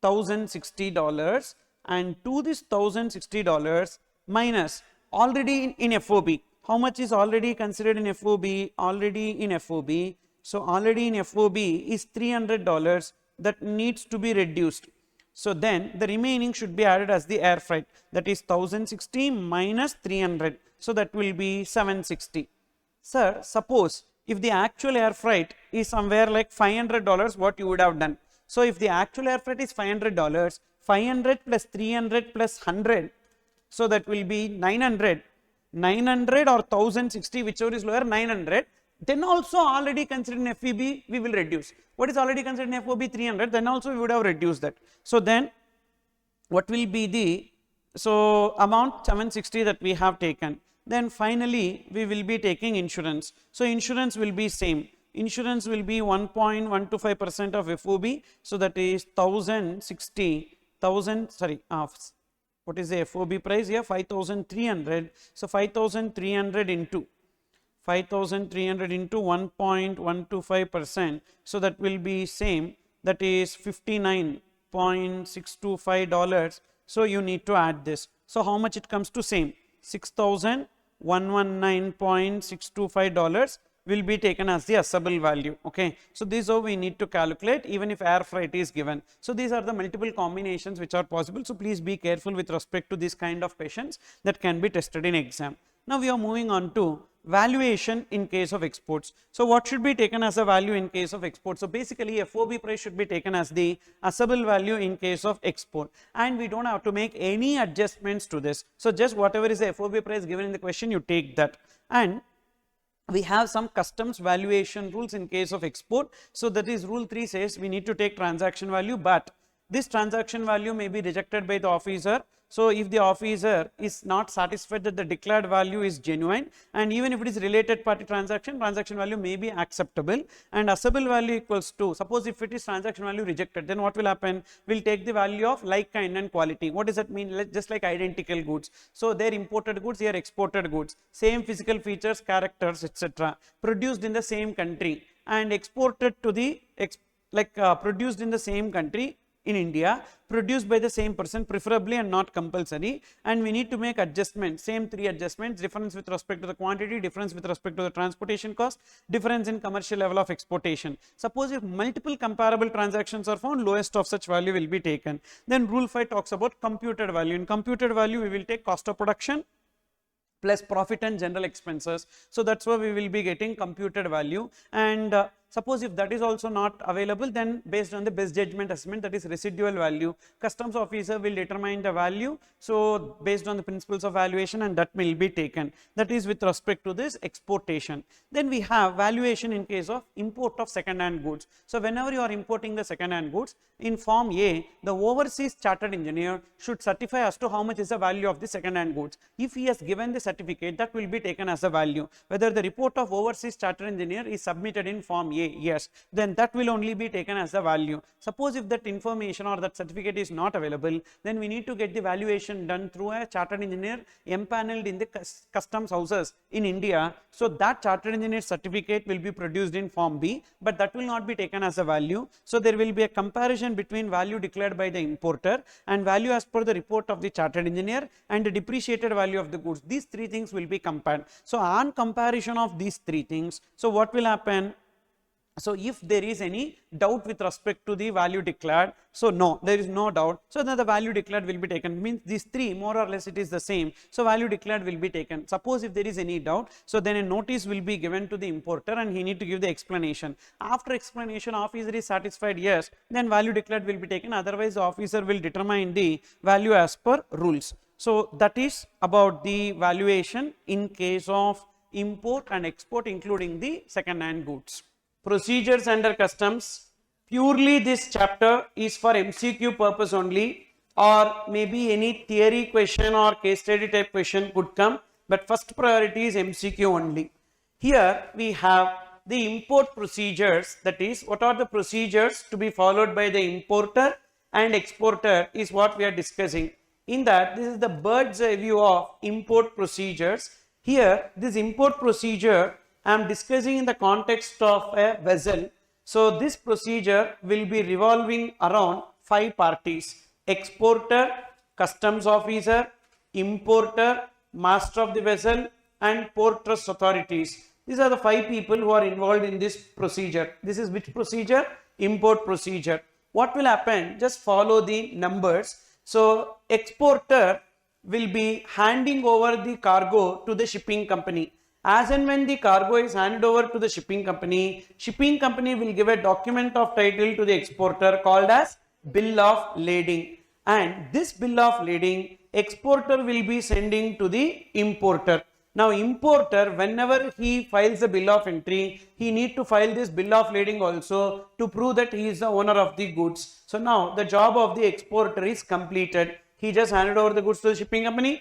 $1060, and to this $1060 minus already in FOB. How much is already considered in FOB? Already in FOB. So already in FOB is $300 that needs to be reduced. So then the remaining should be added as the air freight, that is 1060 minus 300. So that will be 760. Sir, suppose if the actual air freight is somewhere like $500, what you would have done? So if the actual air freight is $500, 500 plus 300 plus 100, so that will be 900. 900 or 1060, whichever is lower, 900. Then also already considered in FEB, we will reduce. What is already considered in FOB? 300. Then also we would have reduced that. So then what will be the amount? 760 that we have taken. Then finally we will be taking insurance. So insurance will be same. Insurance will be 1.125% of FOB. So that is 1060. What is the FOB price here? 5,300. So 5,300 into 1.125%. So that will be same. That is $59.625. So you need to add this. So how much it comes to? Same. $6,119.625 will be taken as the assessable value. Okay. So this is how we need to calculate even if air freight is given. So these are the multiple combinations which are possible. So please be careful with respect to this kind of questions that can be tested in exam. Now we are moving on to valuation in case of exports. So what should be taken as a value in case of export? So basically FOB price should be taken as the assessable value in case of export, and we don't have to make any adjustments to this. So just whatever is the FOB price given in the question, you take that. And we have some customs valuation rules in case of export. So that is rule 3 says we need to take transaction value, but this transaction value may be rejected by the officer. So if the officer is not satisfied that the declared value is genuine, and even if it is related party transaction value may be acceptable, and assessable value equals to, suppose if it is transaction value rejected, then what will happen? We'll take the value of like, kind and quality. What does that mean? Just like identical goods. So they're imported goods, here exported goods, same physical features, characters, etc., produced in the same country and exported to the produced in the same country in India, produced by the same person preferably and not compulsory, and we need to make adjustments, same 3 adjustments: difference with respect to the quantity, difference with respect to the transportation cost, difference in commercial level of exportation. Suppose if multiple comparable transactions are found, lowest of such value will be taken. Then rule 5 talks about computed value. In computed value we will take cost of production plus profit and general expenses. So that's why we will be getting computed value. And suppose if that is also not available, then based on the best judgment assessment, that is residual value, customs officer will determine the value. So based on the principles of valuation, and that will be taken. That is with respect to this exportation. Then we have valuation in case of import of second hand goods. So whenever you are importing the second hand goods, in form A, the overseas chartered engineer should certify as to how much is the value of the second hand goods. If he has given the certificate, that will be taken as a value. Whether the report of overseas chartered engineer is submitted in form A, yes, then that will only be taken as the value. Suppose if that information or that certificate is not available, then we need to get the valuation done through a chartered engineer empaneled in the customs houses in India. So that chartered engineer certificate will be produced in form B, but that will not be taken as a value. So there will be a comparison between value declared by the importer and value as per the report of the chartered engineer and the depreciated value of the goods. These 3 things will be compared. So on comparison of these 3 things, so what will happen? So if there is any doubt with respect to the value declared, so no, there is no doubt. So then the value declared will be taken. Means these three more or less it is the same. So value declared will be taken. Suppose if there is any doubt, so then a notice will be given to the importer and he need to give the explanation. After explanation, officer is satisfied, yes, then value declared will be taken. Otherwise, the officer will determine the value as per rules. So that is about the valuation in case of import and export, including the second hand goods. Procedures under customs. Purely this chapter is for MCQ purpose only, or maybe any theory question or case study type question could come, but first priority is MCQ only. Here we have the import procedures, that is what are the procedures to be followed by the importer and exporter is what we are discussing. In that, this is the bird's eye view of import procedures. Here this import procedure I am discussing in the context of a vessel. So this procedure will be revolving around 5 parties: exporter, customs officer, importer, master of the vessel, and port trust authorities. These are the 5 people who are involved in this procedure. This is which procedure? Import procedure. What will happen? Just follow the numbers. So exporter will be handing over the cargo to the shipping company. As and when the cargo is handed over to the shipping company will give a document of title to the exporter called as bill of lading. And this bill of lading, exporter will be sending to the importer. Now importer, whenever he files a bill of entry, he need to file this bill of lading also to prove that he is the owner of the goods. So now the job of the exporter is completed. He just handed over the goods to the shipping company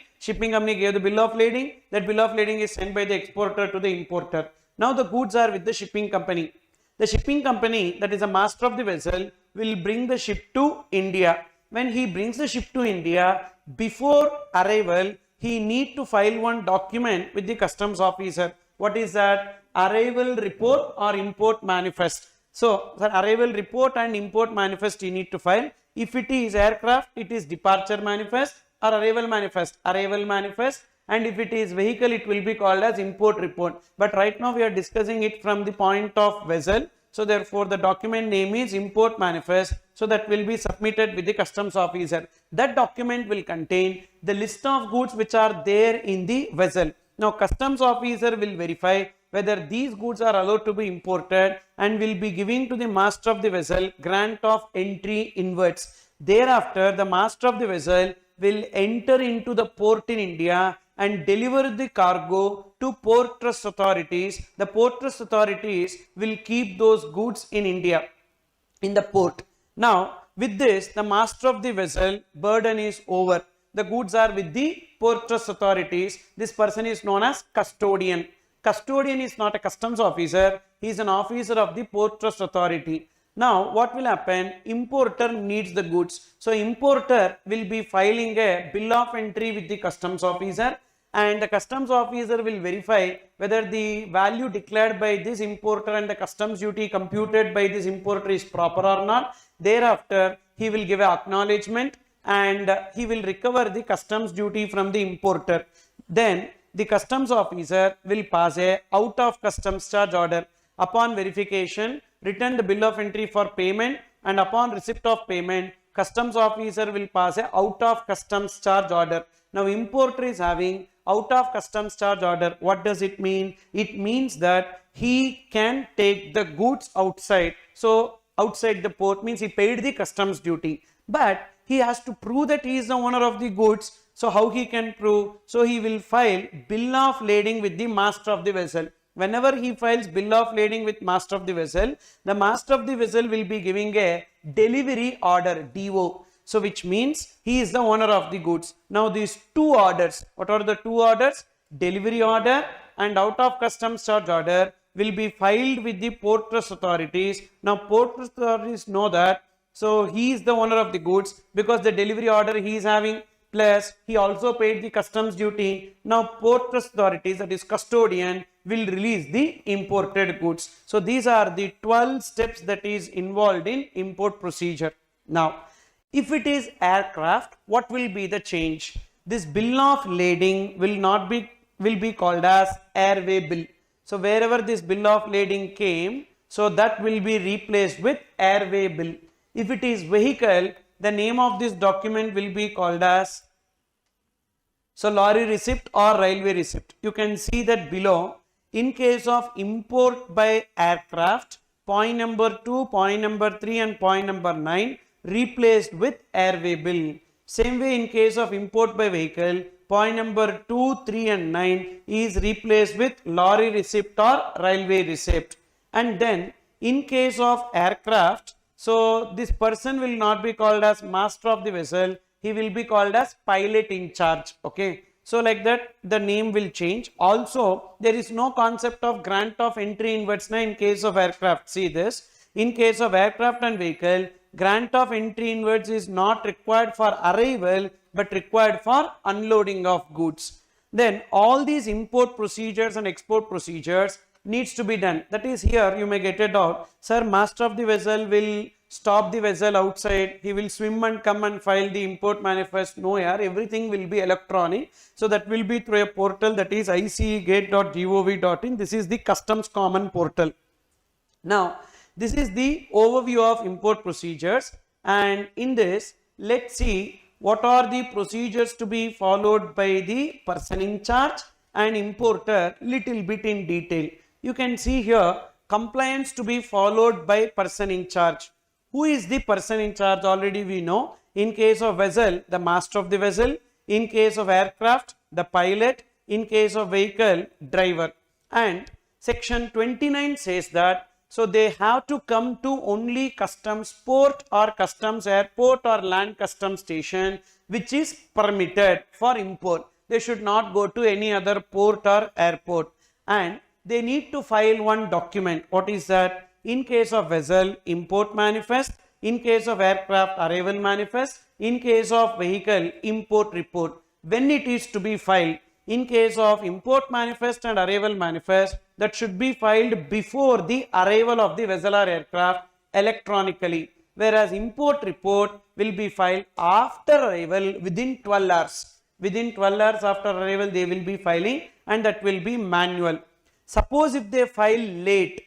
gave the bill of lading, that bill of lading is sent by the exporter to the importer. Now the goods are with the shipping company. The shipping company, that is a master of the vessel, will bring the ship to India. When he brings the ship to India, before arrival, he need to file one document with the customs officer. What is that? Arrival report or import manifest. So, arrival report and import manifest you need to file. If it is aircraft, it is departure manifest or arrival manifest. Arrival manifest. And if it is vehicle, it will be called as import report. But right now we are discussing it from the point of vessel. So therefore the document name is import manifest. So that will be submitted with the customs officer. That document will contain the list of goods which are there in the vessel. Now customs officer will verify whether these goods are allowed to be imported and will be giving to the master of the vessel grant of entry inwards. Thereafter the master of the vessel will enter into the port in India and deliver the cargo to port trust authorities. The port trust authorities will keep those goods in India, in the port. Now with this, the master of the vessel burden is over. The goods are with the port trust authorities. This person is known as custodian. Custodian is not a customs officer, he is an officer of the port trust authority. Now what will happen? Importer needs the goods. So importer will be filing a bill of entry with the customs officer, and the customs officer will verify whether the value declared by this importer and the customs duty computed by this importer is proper or not. Thereafter he will give an acknowledgement and he will recover the customs duty from the importer. Then the customs officer will pass a out of customs charge order. Upon verification, return the bill of entry for payment, and upon receipt of payment, customs officer will pass a out of customs charge order. Now importer is having out of customs charge order. What does it mean? It means that he can take the goods outside. So outside the port means he paid the customs duty, but he has to prove that he is the owner of the goods. So how he can prove? So he will file bill of lading with the master of the vessel. Whenever he files bill of lading with master of the vessel, the master of the vessel will be giving a delivery order, DO. So which means he is the owner of the goods. Now these two orders, what are the two orders? Delivery order and out of customs charge order will be filed with the port trust authorities. Now port trust authorities know that, so he is the owner of the goods because the delivery order he is having, plus he also paid the customs duty. Now port trust authorities, that is custodian, will release the imported goods. So these are the 12 steps that is involved in import procedure. Now if it is aircraft, what will be the change? This bill of lading will be called as airway bill. So wherever this bill of lading came, So that will be replaced with airway bill. If it is vehicle, the name of this document will be called as lorry receipt or railway receipt. You can see that below. In case of import by aircraft, point number 2, point number 3 and point number 9 replaced with airway bill. Same way in case of import by vehicle, point number 2, 3 and 9 is replaced with lorry receipt or railway receipt. And then in case of aircraft, so this person will not be called as master of the vessel, he will be called as pilot in charge. Okay. So like that the name will change. Also there is no concept of grant of entry inwards in case of aircraft. See this, in case of aircraft and vehicle, grant of entry inwards is not required for arrival but required for unloading of goods. Then all these import procedures and export procedures needs to be done. That is, here you may get a doubt, sir, master of the vessel will stop the vessel outside, he will swim and come and file the import manifest. No, yaar, everything will be electronic. So that will be through a portal, that is icegate.gov.in. This is the customs common portal. Now this is the overview of import procedures, and in this let's see what are the procedures to be followed by the person in charge and importer little bit in detail. You can see here compliance to be followed by person in charge. Who is the person in charge? Already we know. In case of vessel, the master of the vessel. In case of aircraft, the pilot. In case of vehicle, driver. And section 29 says that so they have to come to only customs port or customs airport or land customs station which is permitted for import. They should not go to any other port or airport. And they need to file one document. What is that? In case of vessel, import manifest. In case of aircraft, arrival manifest. In case of vehicle, import report. When it is to be filed? In case of import manifest and arrival manifest, that should be filed before the arrival of the vessel or aircraft electronically. Whereas import report will be filed after arrival within 12 hours. Within 12 hours after arrival they will be filing, and that will be manual. Suppose if they file late,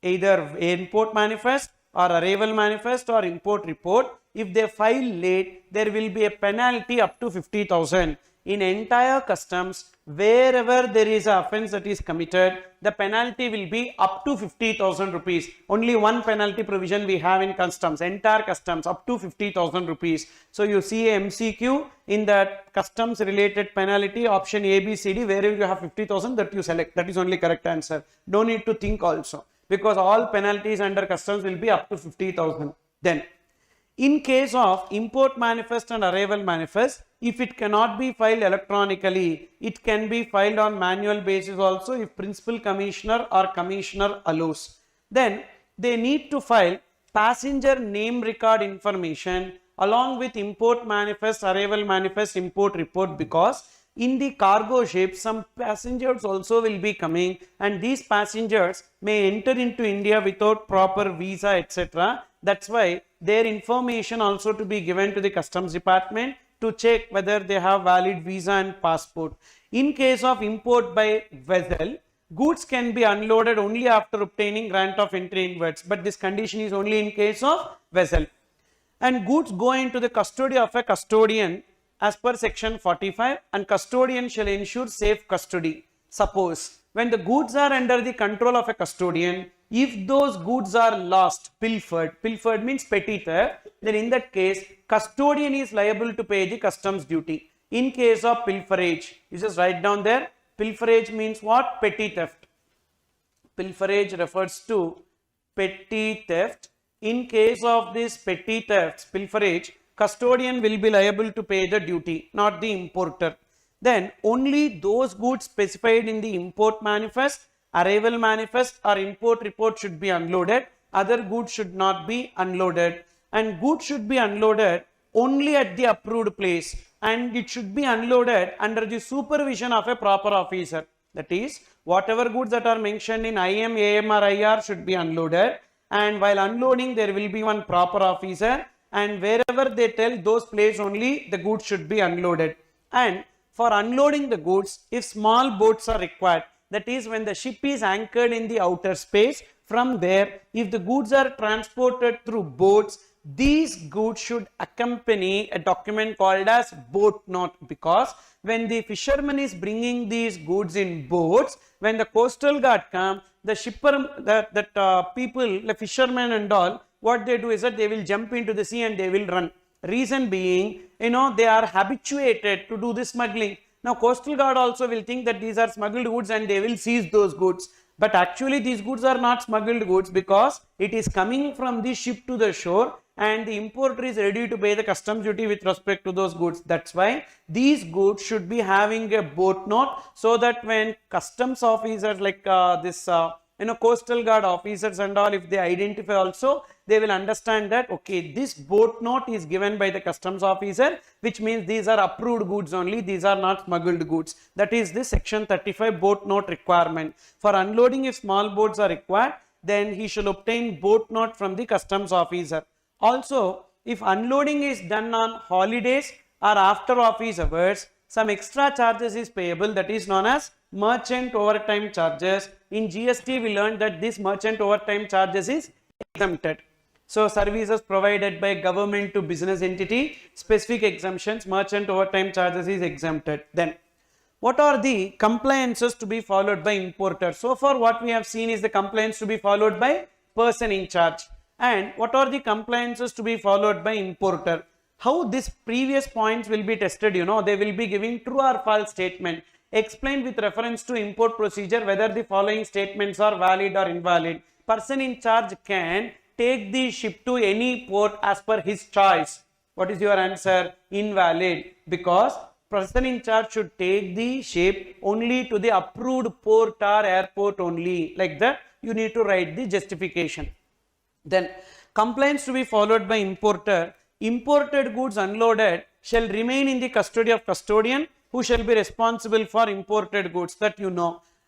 either import manifest or arrival manifest or import report, if they file late, there will be a penalty up to 50,000. In entire customs, wherever there is an offence that is committed, the penalty will be up to 50,000 rupees. Only one penalty provision we have in customs, entire customs up to 50,000 rupees. So you see a MCQ in that customs related penalty option A, B, C, D, wherever you have 50,000 that you select. That is only correct answer. Don't need to think also, because all penalties under customs will be up to 50,000. Then in case of import manifest and arrival manifest, if it cannot be filed electronically, it can be filed on manual basis also if principal commissioner or commissioner allows. Then they need to file passenger name record information along with import manifest, arrival manifest, import report, because in the cargo ship some passengers also will be coming, and these passengers may enter into India without proper visa, etc. That's why their information also to be given to the customs department to check whether they have valid visa and passport. In case of import by vessel, goods can be unloaded only after obtaining grant of entry inwards, but this condition is only in case of vessel. And goods go into the custody of a custodian as per section 45, and custodian shall ensure safe custody. Suppose when the goods are under the control of a custodian, if those goods are lost, pilfered means petty theft, then in that case custodian is liable to pay the customs duty. In case of pilferage, you just write down there, pilferage means what? Petty theft. Pilferage refers to petty theft. In case of this petty thefts, pilferage, custodian will be liable to pay the duty, not the importer. Then only those goods specified in the import manifest, arrival manifest or import report should be unloaded. Other goods should not be unloaded, and goods should be unloaded only at the approved place, and it should be unloaded under the supervision of a proper officer. That is, whatever goods that are mentioned in IM, AM or IR should be unloaded, and while unloading there will be one proper officer, and wherever they tell those place only the goods should be unloaded. And for unloading the goods, if small boats are required, that is when the ship is anchored in the outer space, from there, if the goods are transported through boats, these goods should accompany a document called as boat note, because when the fisherman is bringing these goods in boats, when the coastal guard come, the shipper, people, the fishermen and all, what they do is that they will jump into the sea and they will run. Reason being, they are habituated to do this smuggling. Now, coastal guard also will think that these are smuggled goods and they will seize those goods. But actually, these goods are not smuggled goods, because it is coming from the ship to the shore and the importer is ready to pay the customs duty with respect to those goods. That's why these goods should be having a boat note, so that when customs officers like coastal guard officers and all, if they identify also, they will understand that, okay, this boat note is given by the customs officer, which means these are approved goods only, these are not smuggled goods. That is the section 35 boat note requirement. For unloading, if small boats are required, then he shall obtain boat note from the customs officer. Also, if unloading is done on holidays or after office hours, some extra charges is payable, that is known as merchant overtime charges. In GST, we learned that this merchant overtime charges is exempted. So, services provided by government to business entity, specific exemptions, merchant overtime charges is exempted. Then, what are the compliances to be followed by importer? So far, what we have seen is the compliance to be followed by person in charge. And what are the compliances to be followed by importer? How these previous points will be tested, they will be giving true or false statement. Explain with reference to import procedure whether the following statements are valid or invalid. Person in charge can take the ship to any port as per his choice. What is your answer? Invalid, because person in charge should take the ship only to the approved port or airport only. Like that, you need to write the justification. Then, compliance to be followed by importer. Imported goods unloaded shall remain in the custody of custodian, who shall be responsible for imported goods, that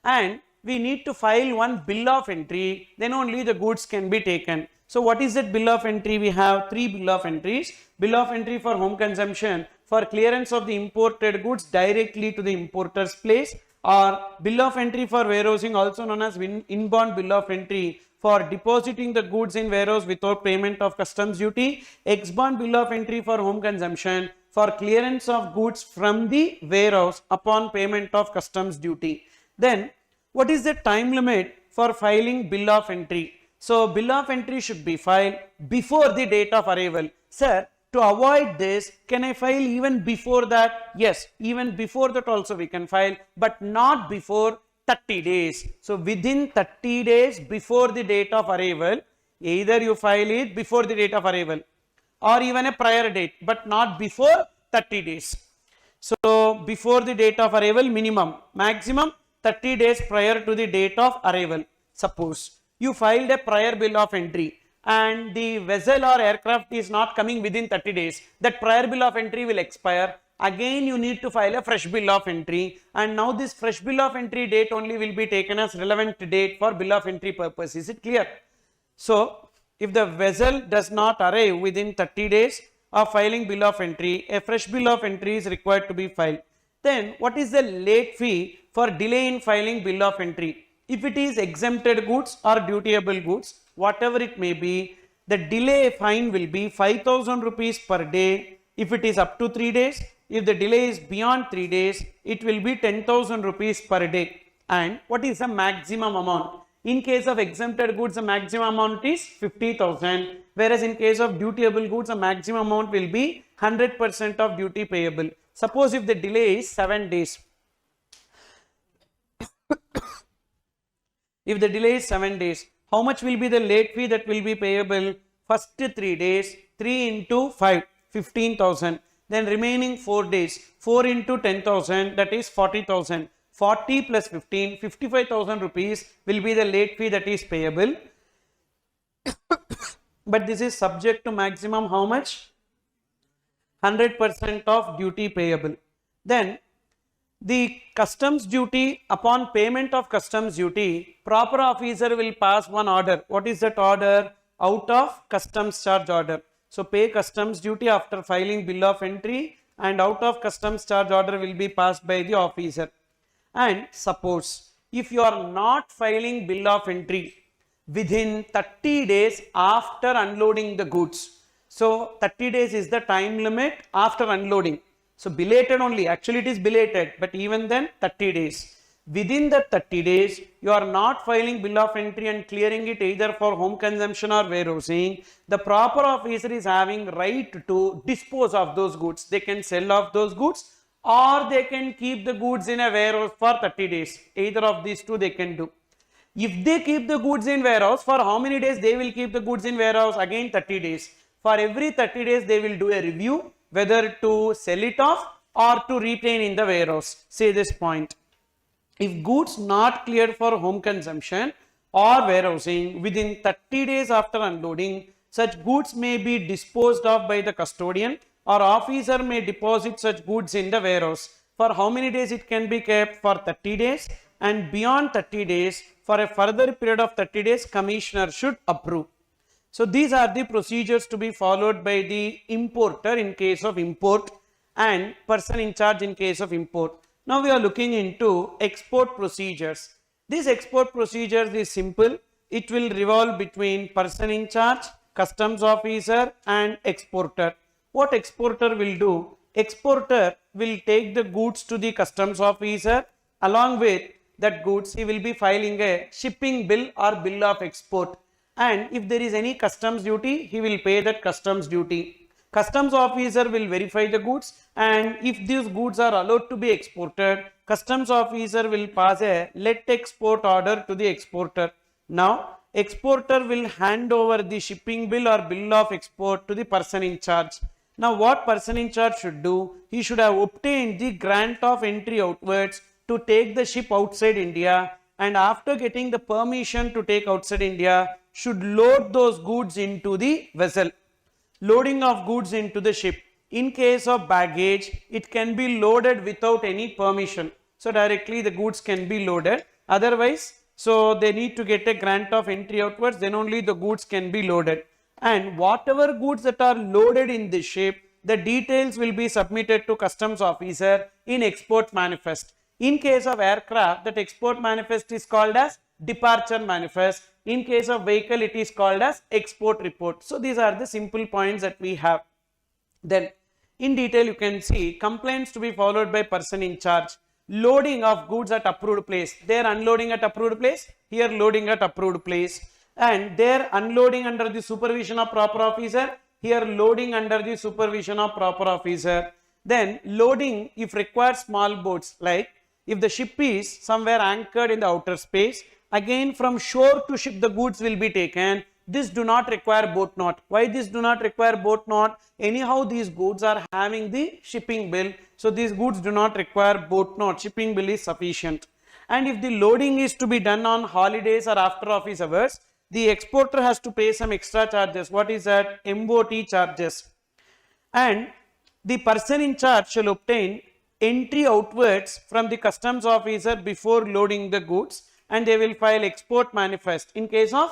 and we need to file one bill of entry, then only the goods can be taken. So, what is that bill of entry? We have 3 bill of entries. Bill of entry for home consumption, for clearance of the imported goods directly to the importer's place, or bill of entry for warehousing, also known as inbound bill of entry, for depositing the goods in warehouse without payment of customs duty. Ex-bound bill of entry for home consumption, for clearance of goods from the warehouse upon payment of customs duty. Then, what is the time limit for filing bill of entry? So, bill of entry should be filed before the date of arrival. Sir, to avoid this, can I file even before that? Yes, even before that also we can file, but not before 30 days. So, within 30 days before the date of arrival, either you file it before the date of arrival or even a prior date, but not before 30 days. So, before the date of arrival minimum, maximum 30 days prior to the date of arrival. Suppose you filed a prior bill of entry and the vessel or aircraft is not coming within 30 days, that prior bill of entry will expire. Again, you need to file a fresh bill of entry, and now this fresh bill of entry date only will be taken as relevant date for bill of entry purpose. Is it clear? So, if the vessel does not arrive within 30 days of filing bill of entry, a fresh bill of entry is required to be filed. Then, what is the late fee for delay in filing bill of entry? If it is exempted goods or dutiable goods, whatever it may be, the delay fine will be 5,000 rupees per day if it is up to 3 days. If the delay is beyond 3 days, it will be 10,000 rupees per day. And what is the maximum amount? In case of exempted goods, the maximum amount is 50,000, whereas in case of dutiable goods, the maximum amount will be 100% of duty payable. Suppose if the delay is 7 days. If the delay is 7 days, how much will be the late fee that will be payable? First 3 days, 3 into 5, 15,000. Then remaining 4 days, 4 into 10,000, that is 40,000. 40 plus 15, 55,000 rupees will be the late fee that is payable. But this is subject to maximum how much? 100% of duty payable. Then the customs duty, upon payment of customs duty, proper officer will pass one order. What is that order? Out of customs charge order. So, pay customs duty after filing bill of entry, and out of customs charge order will be passed by the officer. And suppose if you are not filing bill of entry within 30 days after unloading the goods. So 30 days is the time limit after unloading. So belated only, actually it is belated, but even then 30 days. Within the 30 days, you are not filing bill of entry and clearing it either for home consumption or warehousing. The proper officer is having right to dispose of those goods. They can sell off those goods or they can keep the goods in a warehouse for 30 days. Either of these two they can do. If they keep the goods in warehouse, for how many days they will keep the goods in warehouse? Again 30 days. For every 30 days they will do a review whether to sell it off or to retain in the warehouse. Say this point. If goods not cleared for home consumption or warehousing within 30 days after unloading, such goods may be disposed of by the custodian or officer may deposit such goods in the warehouse. For how many days it can be kept? For 30 days, and beyond 30 days, for a further period of 30 days, commissioner should approve. So these are the procedures to be followed by the importer in case of import and person in charge in case of import. Now we are looking into export procedures. This export procedures is simple. It will revolve between person in charge, customs officer and exporter. What exporter will do? Exporter will take the goods to the customs officer. Along with that goods, he will be filing a shipping bill or bill of export. And if there is any customs duty, he will pay that customs duty. Customs officer will verify the goods, and if these goods are allowed to be exported, customs officer will pass a let export order to the exporter. Now, exporter will hand over the shipping bill or bill of export to the person in charge. Now, what person in charge should do? He should have obtained the grant of entry outwards to take the ship outside India, and after getting the permission to take outside India, should load those goods into the vessel. Loading of goods into the ship. In case of baggage, it can be loaded without any permission. So directly the goods can be loaded. Otherwise, so they need to get a grant of entry outwards, then only the goods can be loaded. And whatever goods that are loaded in the ship, the details will be submitted to customs officer in export manifest. In case of aircraft, that export manifest is called as departure manifest. In case of vehicle, it is called as export report. So these are the simple points that we have. Then in detail you can see complaints to be followed by person in charge. Loading of goods at approved place. There unloading at approved place, here loading at approved place. And there unloading under the supervision of proper officer, here loading under the supervision of proper officer. Then loading if required small boats, like if the ship is somewhere anchored in the outer space, again from shore to ship the goods will be taken. This do not require boat knot. Why this do not require boat knot? Anyhow these goods are having the shipping bill. So these goods do not require boat knot. Shipping bill is sufficient. And if the loading is to be done on holidays or after office hours, the exporter has to pay some extra charges. What is that? MOT charges. And the person in charge shall obtain entry outwards from the customs officer before loading the goods, and they will file export manifest in case of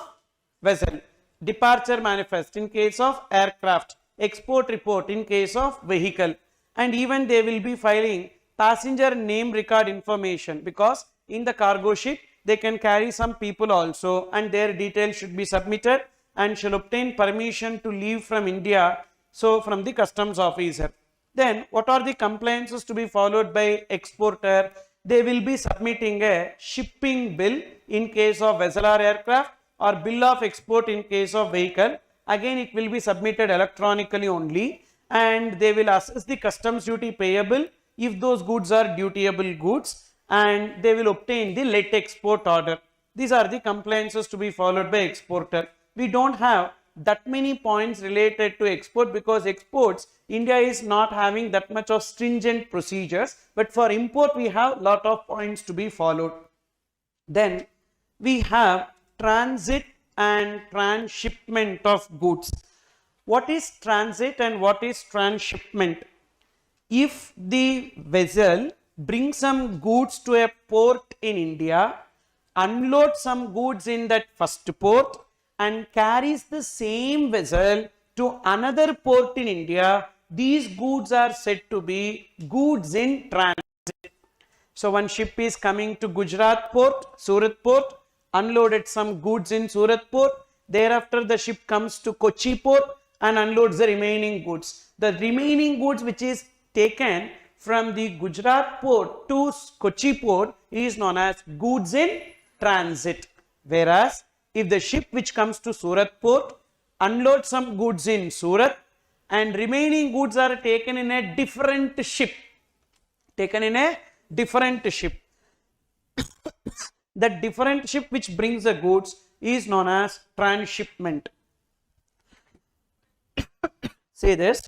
vessel, departure manifest in case of aircraft, export report in case of vehicle, and even they will be filing passenger name record information, because in the cargo ship they can carry some people also, and their details should be submitted and shall obtain permission to leave from India, so from the customs officer. Then what are the compliances to be followed by exporter? They will be submitting a shipping bill in case of vessel or aircraft, or bill of export in case of vehicle. Again it will be submitted electronically only, and they will assess the customs duty payable if those goods are dutiable goods, and they will obtain the let export order. These are the compliances to be followed by exporter. We don't have that many points related to export, because exports India is not having that much of stringent procedures, but for import we have lot of points to be followed. Then we have transit and transshipment of goods. What is transit and what is transshipment? If the vessel brings some goods to a port in India, unload some goods in that first port, and carries the same vessel to another port in India, these goods are said to be goods in transit. So one ship is coming to Gujarat port, Surat port, unloaded some goods in Surat port. Thereafter, the ship comes to Kochi port and unloads the remaining goods. The remaining goods which is taken from the Gujarat port to Kochi port is known as goods in transit. Whereas, if the ship which comes to Surat port unloads some goods in Surat and remaining goods are taken in a different ship, that different ship which brings the goods is known as transshipment. Say this.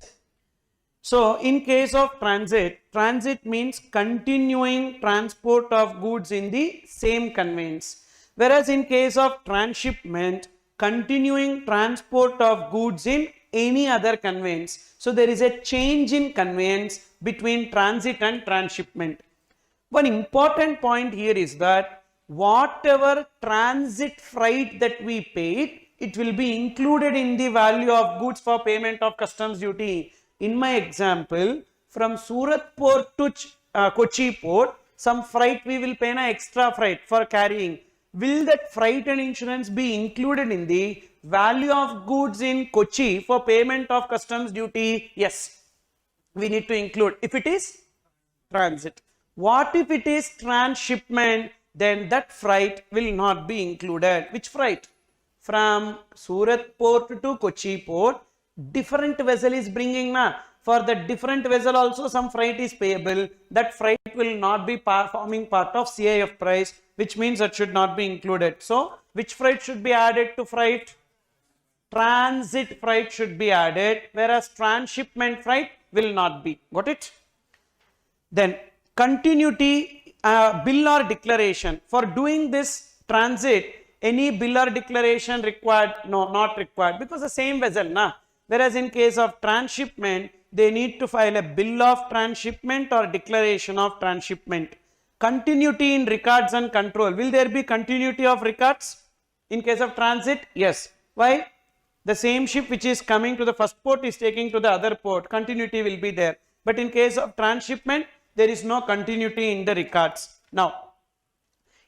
So, in case of transit, transit means continuing transport of goods in the same conveyance. Whereas in case of transshipment, continuing transport of goods in any other conveyance. So, there is a change in conveyance between transit and transshipment. One important point here is that whatever transit freight that we paid, it will be included in the value of goods for payment of customs duty. In my example, from Surat port to Kochi port, some freight we will pay an extra freight for carrying. Will that freight and insurance be included in the value of goods in Kochi for payment of customs duty? Yes, we need to include if it is transit. What if it is transshipment? Then that freight will not be included. Which freight? From Surat port to Kochi port, different vessel is bringing na. For the different vessel also some freight is payable. That freight will not be forming part of CIF price, which means that should not be included. So, which freight should be added to freight? Transit freight should be added, whereas transshipment freight will not be. Got it? Then continuity bill or declaration. For doing this transit, any bill or declaration required? No, not required, because the same vessel na. Whereas in case of transshipment, they need to file a bill of transshipment or declaration of transshipment. Continuity in records and control. Will there be continuity of records in case of transit? Yes. Why? The same ship which is coming to the first port is taking to the other port. Continuity will be there. But in case of transshipment, there is no continuity in the records. Now,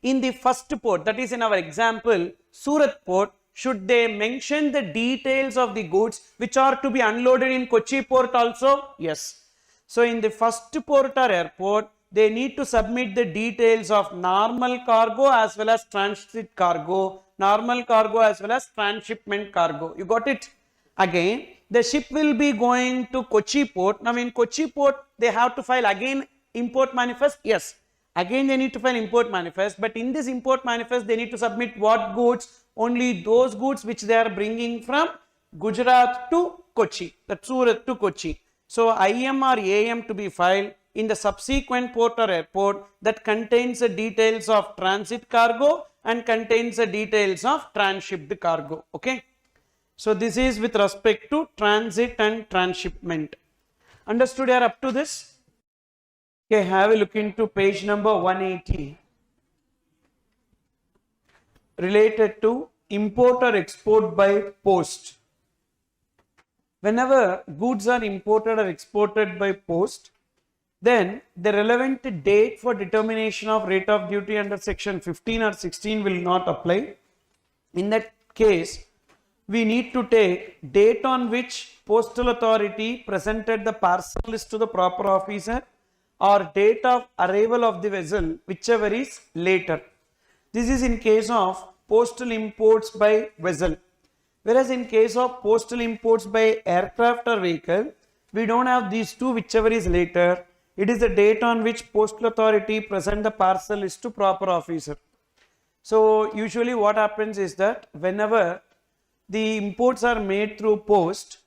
in the first port, that is in our example, Surat port, should they mention the details of the goods which are to be unloaded in Kochi port also? Yes. So, in the first port or airport, they need to submit the details of normal cargo as well as transit cargo, normal cargo as well as transshipment cargo. You got it? Again, the ship will be going to Kochi port. Now, in Kochi port, they have to file again import manifest? Yes. Again, they need to file import manifest, but in this import manifest, they need to submit what goods? Only those goods which they are bringing from Gujarat to Kochi, the Surat to Kochi. So, IM or AM to be filed in the subsequent port or airport that contains the details of transit cargo and contains the details of transshipped cargo. Okay. So, this is with respect to transit and transshipment. Understood here up to this? Okay, have a look into page number 180. Related to import or export by post. Whenever goods are imported or exported by post, then the relevant date for determination of rate of duty under section 15 or 16 will not apply. In that case, we need to take date on which postal authority presented the parcel list to the proper officer or date of arrival of the vessel, whichever is later. This is in case of postal imports by vessel. Whereas in case of postal imports by aircraft or vehicle, we don't have these two, whichever is later. It is the date on which postal authority present the parcel list to proper officer. So, usually what happens is that whenever the imports are made through post,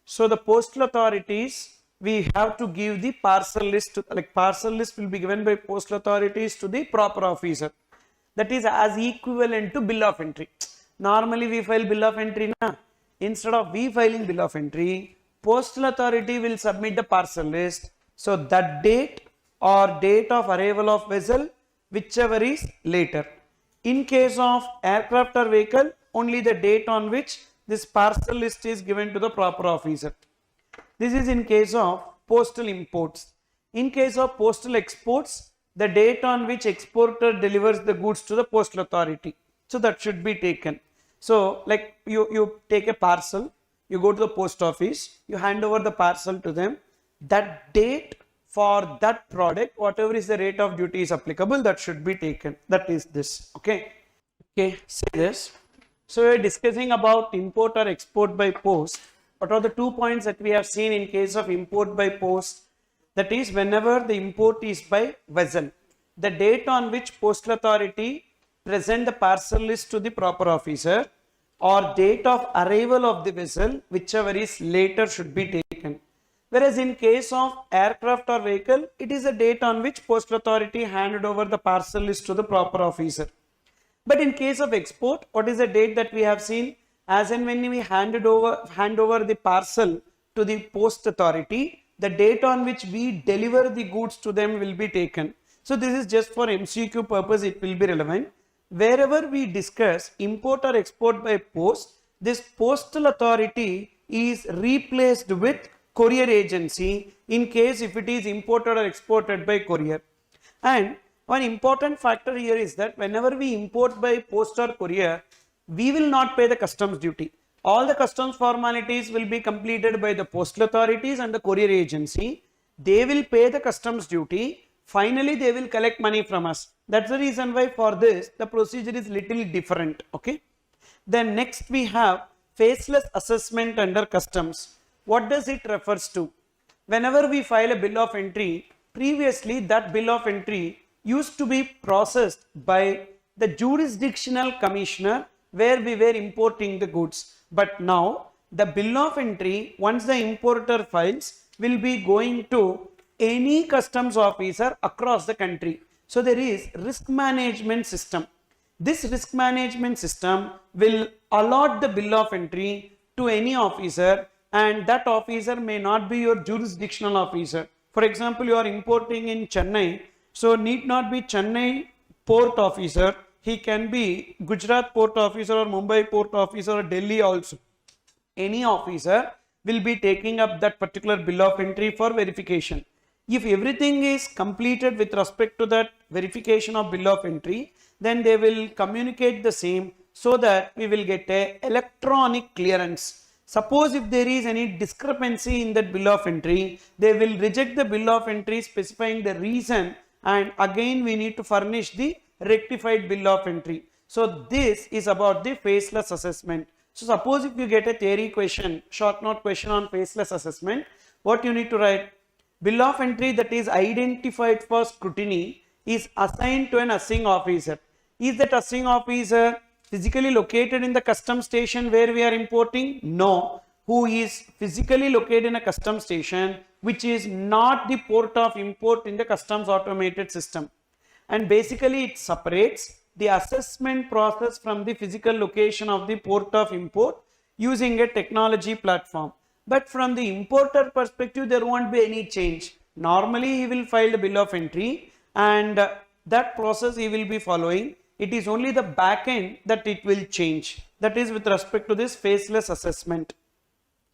so the postal authorities, we have to give the parcel list, like parcel list will be given by postal authorities to the proper officer. That is as equivalent to bill of entry. Normally we file bill of entry na. Instead of we filing bill of entry, postal authority will submit the parcel list. So that date or date of arrival of vessel, whichever is later. In case of aircraft or vehicle, only the date on which this parcel list is given to the proper officer. This is in case of postal imports. In case of postal exports, the date on which exporter delivers the goods to the postal authority. So that should be taken. So like you take a parcel, you go to the post office, you hand over the parcel to them. That date for that product, whatever is the rate of duty is applicable, that should be taken. That is this. Okay. Okay, say this. So we are discussing about import or export by post. What are the 2 points that we have seen in case of import by post? That is, whenever the import is by vessel, the date on which postal authority present the parcel list to the proper officer, or date of arrival of the vessel, whichever is later, should be taken. Whereas in case of aircraft or vehicle, it is a date on which postal authority handed over the parcel list to the proper officer. But in case of export, what is the date that we have seen? As and when we hand over the parcel to the post authority, the date on which we deliver the goods to them will be taken. So this is just for MCQ purpose, it will be relevant. Wherever we discuss import or export by post, this postal authority is replaced with courier agency in case if it is imported or exported by courier. And one important factor here is that whenever we import by post or courier, we will not pay the customs duty. All the customs formalities will be completed by the postal authorities and the courier agency. They will pay the customs duty. Finally, they will collect money from us. That's the reason why for this, the procedure is little different. Okay. Then next we have faceless assessment under customs. What does it refers to? Whenever we file a bill of entry, previously that bill of entry used to be processed by the jurisdictional commissioner where we were importing the goods. But now the bill of entry, once the importer files, will be going to any customs officer across the country. So there is risk management system. This risk management system will allot the bill of entry to any officer, and that officer may not be your jurisdictional officer. For example, you are importing in Chennai, so need not be Chennai port officer. He can be Gujarat port officer or Mumbai port officer or Delhi also. Any officer will be taking up that particular bill of entry for verification. If everything is completed with respect to that verification of bill of entry, then they will communicate the same so that we will get a electronic clearance. Suppose if there is any discrepancy in that bill of entry, they will reject the bill of entry specifying the reason, and again we need to furnish the rectified bill of entry. So this is about the faceless assessment. So suppose if you get a theory question, short note question on faceless assessment, what you need to write? Bill of entry that is identified for scrutiny is assigned to an assessing officer. Is that assessing officer physically located in the customs station where we are importing? No. Who is physically located in a customs station which is not the port of import in the customs automated system. And basically it separates the assessment process from the physical location of the port of import using a technology platform. But from the importer perspective, there won't be any change. Normally, he will file the bill of entry, and that process he will be following. It is only the back end that it will change. That is with respect to this faceless assessment.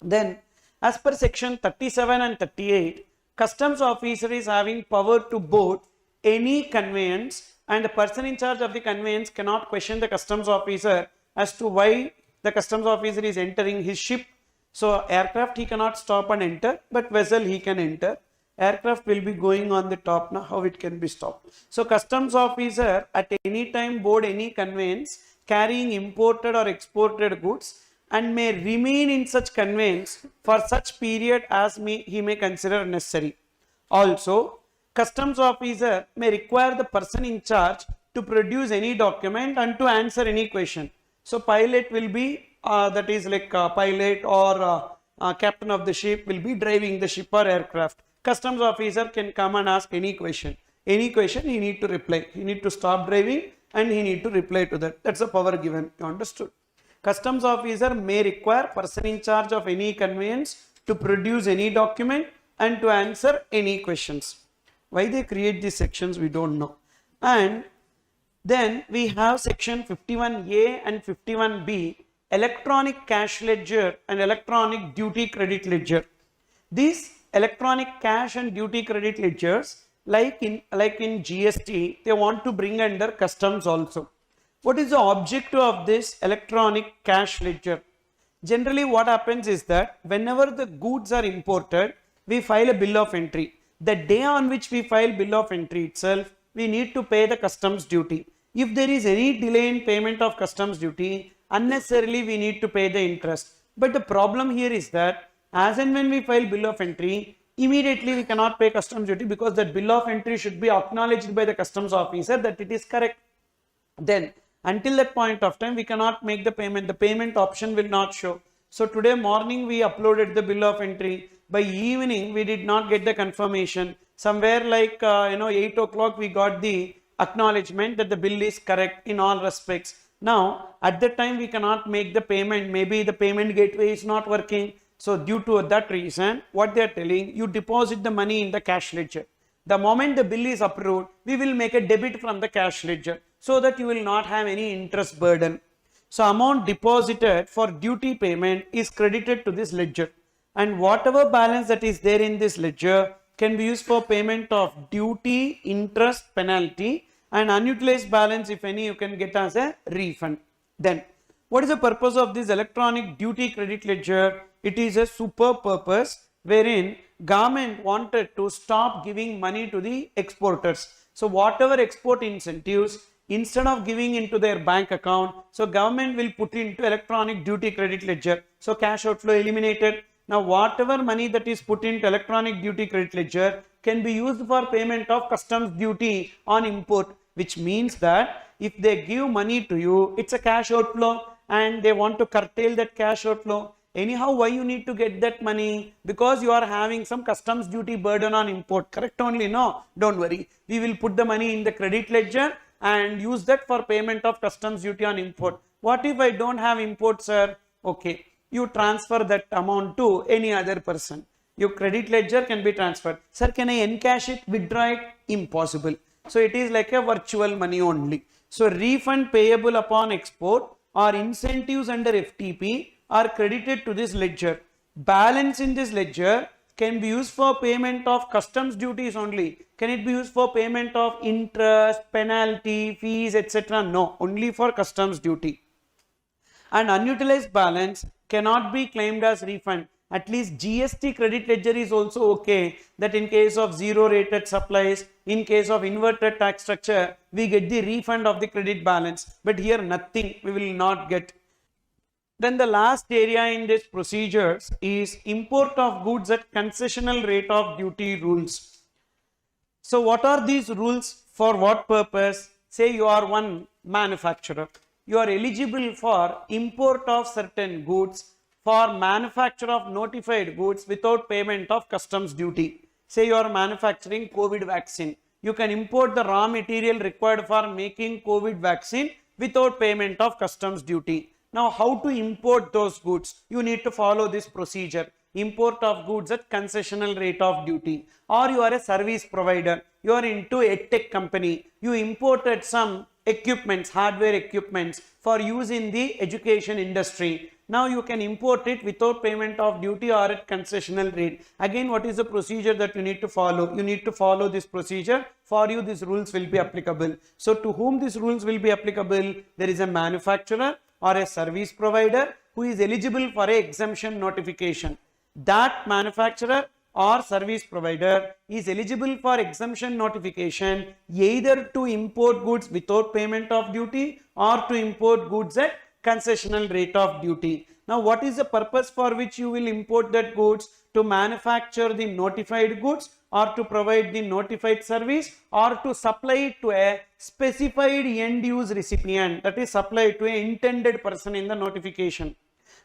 Then, as per section 37 and 38, customs officer is having power to board any conveyance, and the person in charge of the conveyance cannot question the customs officer as to why the customs officer is entering his ship. So aircraft he cannot stop and enter, but vessel he can enter. Aircraft will be going on the top now, how it can be stopped. So customs officer at any time board any conveyance carrying imported or exported goods and may remain in such conveyance for such period as he may consider necessary. Also, customs officer may require the person in charge to produce any document and to answer any question. So pilot will be that is like pilot or captain of the ship will be driving the ship or aircraft. Customs officer can come and ask any question. Any question he need to reply. He need to stop driving and he need to reply to that. That's the power given. You understood? Customs officer may require person in charge of any conveyance to produce any document and to answer any questions. Why they create these sections we don't know. And then we have section 51A and 51B, electronic cash ledger and electronic duty credit ledger. These electronic cash and duty credit ledgers, like in GST, they want to bring under customs also. What is the objective of this electronic cash ledger? Generally what happens is that whenever the goods are imported, we file a bill of entry. The day on which we file bill of entry itself, we need to pay the customs duty. If there is any delay in payment of customs duty, unnecessarily we need to pay the interest. But the problem here is that as and when we file bill of entry, immediately we cannot pay customs duty because that bill of entry should be acknowledged by the customs officer that it is correct. Then until that point of time, we cannot make the payment option will not show. So today morning we uploaded the bill of entry. By evening we did not get the confirmation. Somewhere like 8 o'clock we got the acknowledgement that the bill is correct in all respects. Now at that time we cannot make the payment, maybe the payment gateway is not working. So due to that reason, what they are telling, you deposit the money in the cash ledger. The moment the bill is approved, we will make a debit from the cash ledger so that you will not have any interest burden. So amount deposited for duty payment is credited to this ledger, and whatever balance that is there in this ledger can be used for payment of duty, interest, penalty, and unutilized balance, if any, you can get as a refund. Then what is the purpose of this electronic duty credit ledger? It is a super purpose wherein government wanted to stop giving money to the exporters. So whatever export incentives, instead of giving into their bank account, so government will put into electronic duty credit ledger. So cash outflow eliminated. Now whatever money that is put into electronic duty credit ledger can be used for payment of customs duty on import, which means that if they give money to you, it's a cash outflow and they want to curtail that cash outflow. Anyhow, why you need to get that money? Because you are having some customs duty burden on import. Correct only? No, don't worry. We will put the money in the credit ledger and use that for payment of customs duty on import. What if I don't have import, sir? Okay, you transfer that amount to any other person. Your credit ledger can be transferred. Sir, can I encash it, withdraw it? Impossible. So it is like a virtual money only. So refund payable upon export or incentives under FTP are credited to this ledger. Balance in this ledger can be used for payment of customs duties only. Can it be used for payment of interest, penalty, fees, etc.? No, only for customs duty. And unutilized balance cannot be claimed as refund. At least GST credit ledger is also okay, that in case of zero rated supplies, in case of inverted tax structure, we get the refund of the credit balance. But here nothing, we will not get. Then the last area in this procedures is import of goods at concessional rate of duty rules. So what are these rules? For what purpose? Say you are one manufacturer. You are eligible for import of certain goods for manufacture of notified goods without payment of customs duty. Say you are manufacturing COVID vaccine. You can import the raw material required for making COVID vaccine without payment of customs duty. Now how to import those goods? You need to follow this procedure. Import of goods at concessional rate of duty. Or you are a service provider. You are into a tech company. You imported some equipments, hardware equipments for use in the education industry. Now you can import it without payment of duty or at concessional rate. Again, what is the procedure that you need to follow? You need to follow this procedure. For you, these rules will be applicable. So to whom these rules will be applicable? There is a manufacturer or a service provider who is eligible for a exemption notification. That manufacturer or service provider is eligible for exemption notification either to import goods without payment of duty or to import goods at concessional rate of duty. Now what is the purpose for which you will import that goods? To manufacture the notified goods or to provide the notified service or to supply it to a specified end use recipient, that is supplied to an intended person in the notification.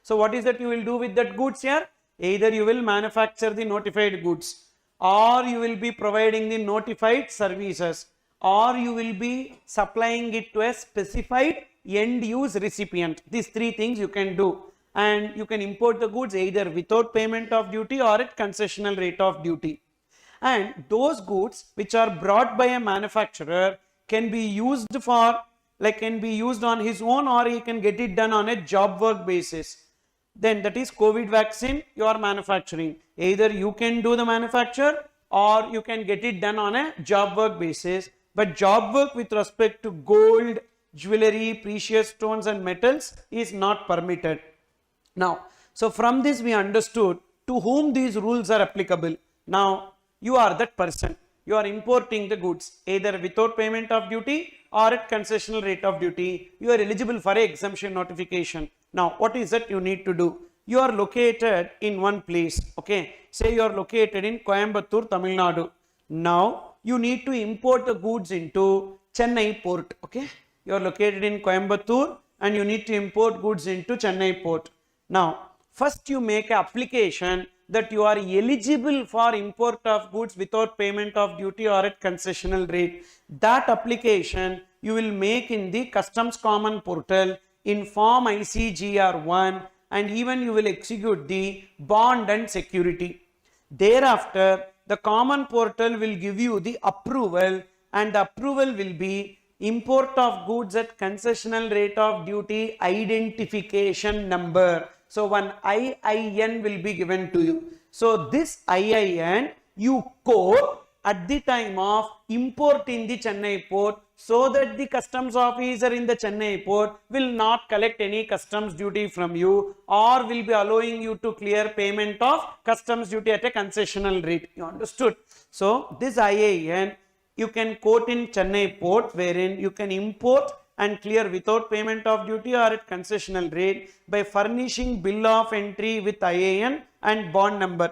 So what is that you will do with that goods here? Either you will manufacture the notified goods or you will be providing the notified services or you will be supplying it to a specified end use recipient. These three things you can do, and you can import the goods either without payment of duty or at concessional rate of duty. And those goods which are brought by a manufacturer can be used for, can be used on his own, or he can get it done on a job work basis. Then that is COVID vaccine you are manufacturing. Either you can do the manufacture or you can get it done on a job work basis. But job work with respect to gold, jewelry, precious stones and metals is not permitted. Now, so from this we understood to whom these rules are applicable. Now, you are that person. You are importing the goods either without payment of duty or at concessional rate of duty. You are eligible for a exemption notification. Now, what is that you need to do? You are located in one place. Okay, say you are located in Coimbatore, Tamil Nadu. Now, you need to import the goods into Chennai port. Okay, you are located in Coimbatore and you need to import goods into Chennai port. Now, first you make an application that you are eligible for import of goods without payment of duty or at concessional rate. That application you will make in the Customs Common Portal in form ICGR1, and even you will execute the bond and security. Thereafter, the Common Portal will give you the approval, and the approval will be import of goods at concessional rate of duty identification number. So, one IIN will be given to you. So, this IIN you code at the time of import in the Chennai port, so that the customs officer in the Chennai port will not collect any customs duty from you, or will be allowing you to clear payment of customs duty at a concessional rate. You understood? So, this IIN you can quote in Chennai port, wherein you can import and clear without payment of duty or at concessional rate by furnishing bill of entry with IIN and bond number.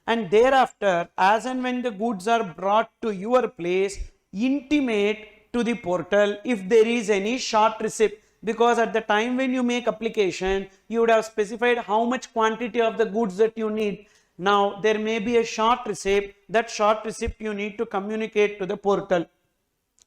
And thereafter, as and when the goods are brought to your place, intimate to the portal if there is any short receipt, because at the time when you make application, you would have specified how much quantity of the goods that you need. Now, there may be a short receipt. That short receipt you need to communicate to the portal.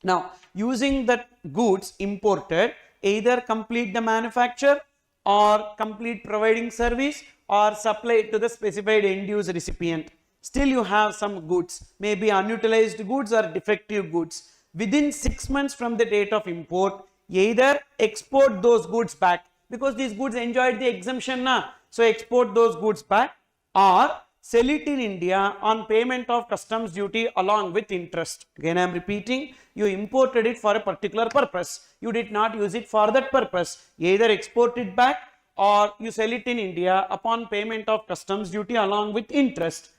Now, using that goods imported, either complete the manufacture or complete providing service or supply it to the specified end use recipient. Still you have some goods, maybe unutilized goods or defective goods. Within 6 months from the date of import, either export those goods back, because these goods enjoyed the exemption now. So, export those goods back, or sell it in India on payment of customs duty along with interest. Again, I am repeating, you imported it for a particular purpose. You did not use it for that purpose. Either export it back or you sell it in India upon payment of customs duty along with interest.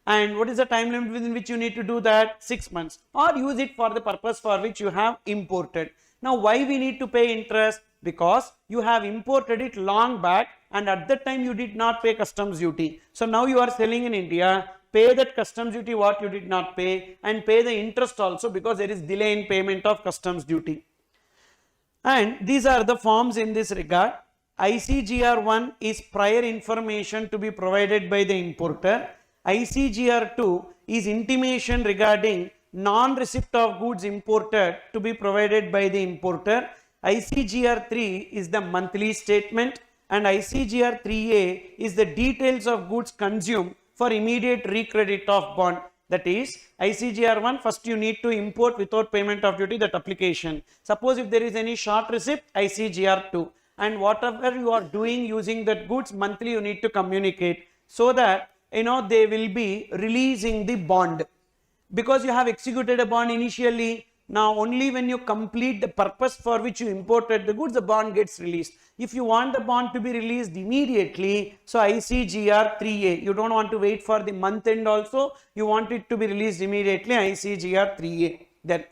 And what is the time limit within which you need to do that? 6 months. Or use it for the purpose for which you have imported. Now, why we need to pay interest? Because you have imported it long back and at that time you did not pay customs duty. So, now you are selling in India, pay that customs duty what you did not pay, and pay the interest also, because there is delay in payment of customs duty. And these are the forms in this regard. ICGR1 is prior information to be provided by the importer. ICGR2 is intimation regarding non-receipt of goods imported to be provided by the importer. ICGR3 is the monthly statement, and ICGR3A is the details of goods consumed for immediate recredit of bond. That is, ICGR1, first you need to import without payment of duty, that application. Suppose if there is any short receipt, ICGR2. And whatever you are doing using that goods, monthly you need to communicate, so that they will be releasing the bond. Because you have executed a bond initially, now only when you complete the purpose for which you imported the goods, the bond gets released. If you want the bond to be released immediately, so ICGR3A, you don't want to wait for the month end also, you want it to be released immediately, ICGR3A. Then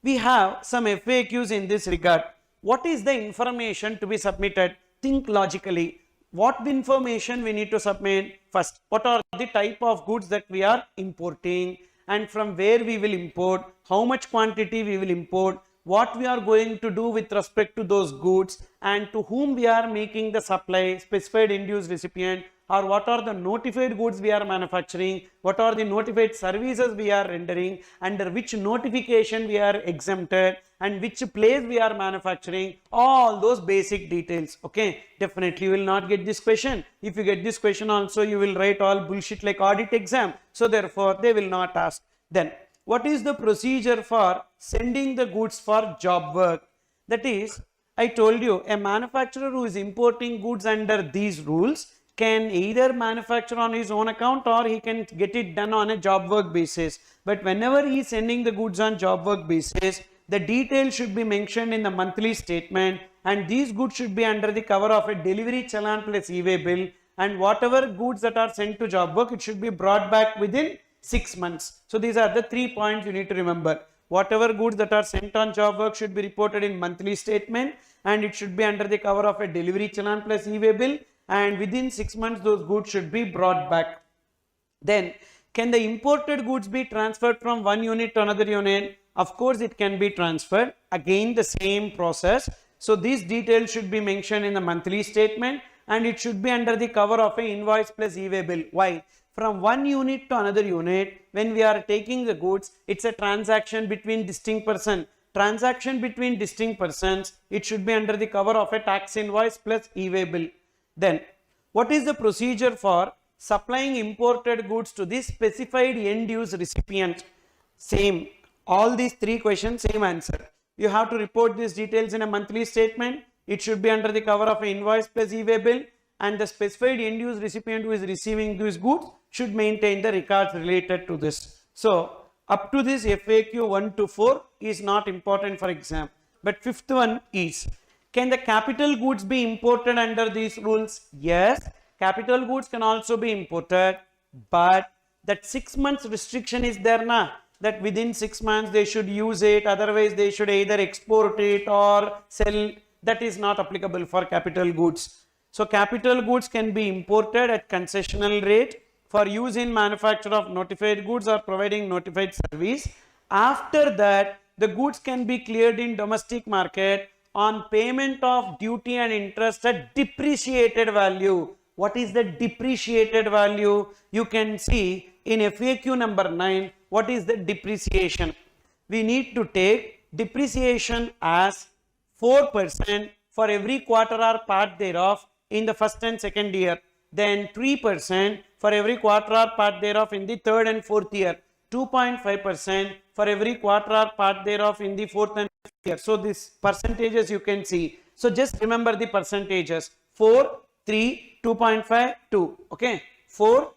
we have some FAQs in this regard. What is the information to be submitted? Think logically. What information we need to submit? First, what are the type of goods that we are importing, and from where we will import, how much quantity we will import, what we are going to do with respect to those goods, and to whom we are making the supply, specified end use recipient, or what are the notified goods we are manufacturing, what are the notified services we are rendering, under which notification we are exempted, and which place we are manufacturing, all those basic details. Okay, definitely you will not get this question. If you get this question also, you will write all bullshit like audit exam. So therefore they will not ask. Then what is the procedure for sending the goods for job work? That is, I told you, a manufacturer who is importing goods under these rules can either manufacture on his own account or he can get it done on a job work basis. But whenever he is sending the goods on job work basis, the details should be mentioned in the monthly statement, and these goods should be under the cover of a delivery challan plus e-way bill, and whatever goods that are sent to job work, it should be brought back within 6 months. So these are the 3 points you need to remember. Whatever goods that are sent on job work should be reported in monthly statement, and it should be under the cover of a delivery challan plus e-way bill, and within 6 months those goods should be brought back. Then, can the imported goods be transferred from one unit to another unit? Of course, it can be transferred. Again, the same process. So, these details should be mentioned in the monthly statement, and it should be under the cover of a invoice plus e-way bill. Why? From one unit to another unit, when we are taking the goods, it's a transaction between distinct persons. Transaction between distinct persons, it should be under the cover of a tax invoice plus e-way bill. Then, what is the procedure for supplying imported goods to the specified end-use recipient? Same. All these 3 questions, same answer. You have to report these details in a monthly statement. It should be under the cover of an invoice plus e-way bill, and the specified end-use recipient who is receiving these goods should maintain the records related to this. So, up to this FAQ 1 to 4 is not important for exam. But 5th one is, can the capital goods be imported under these rules? Yes, capital goods can also be imported, but that 6 months restriction is there na, that within 6 months they should use it, otherwise they should either export it or sell. That is not applicable for capital goods. So capital goods can be imported at concessional rate for use in manufacture of notified goods or providing notified service. After that, the goods can be cleared in domestic market on payment of duty and interest at depreciated value. What is the depreciated value? You can see in FAQ number 9, what is the depreciation? We need to take depreciation as 4% for every quarter or part thereof in the first and second year. Then 3% for every quarter or part thereof in the third and fourth year. 2.5% for every quarter or part thereof in the fourth and fifth year. So these percentages you can see. So just remember the percentages. 4, 3, 2.5, 2. Okay. 4,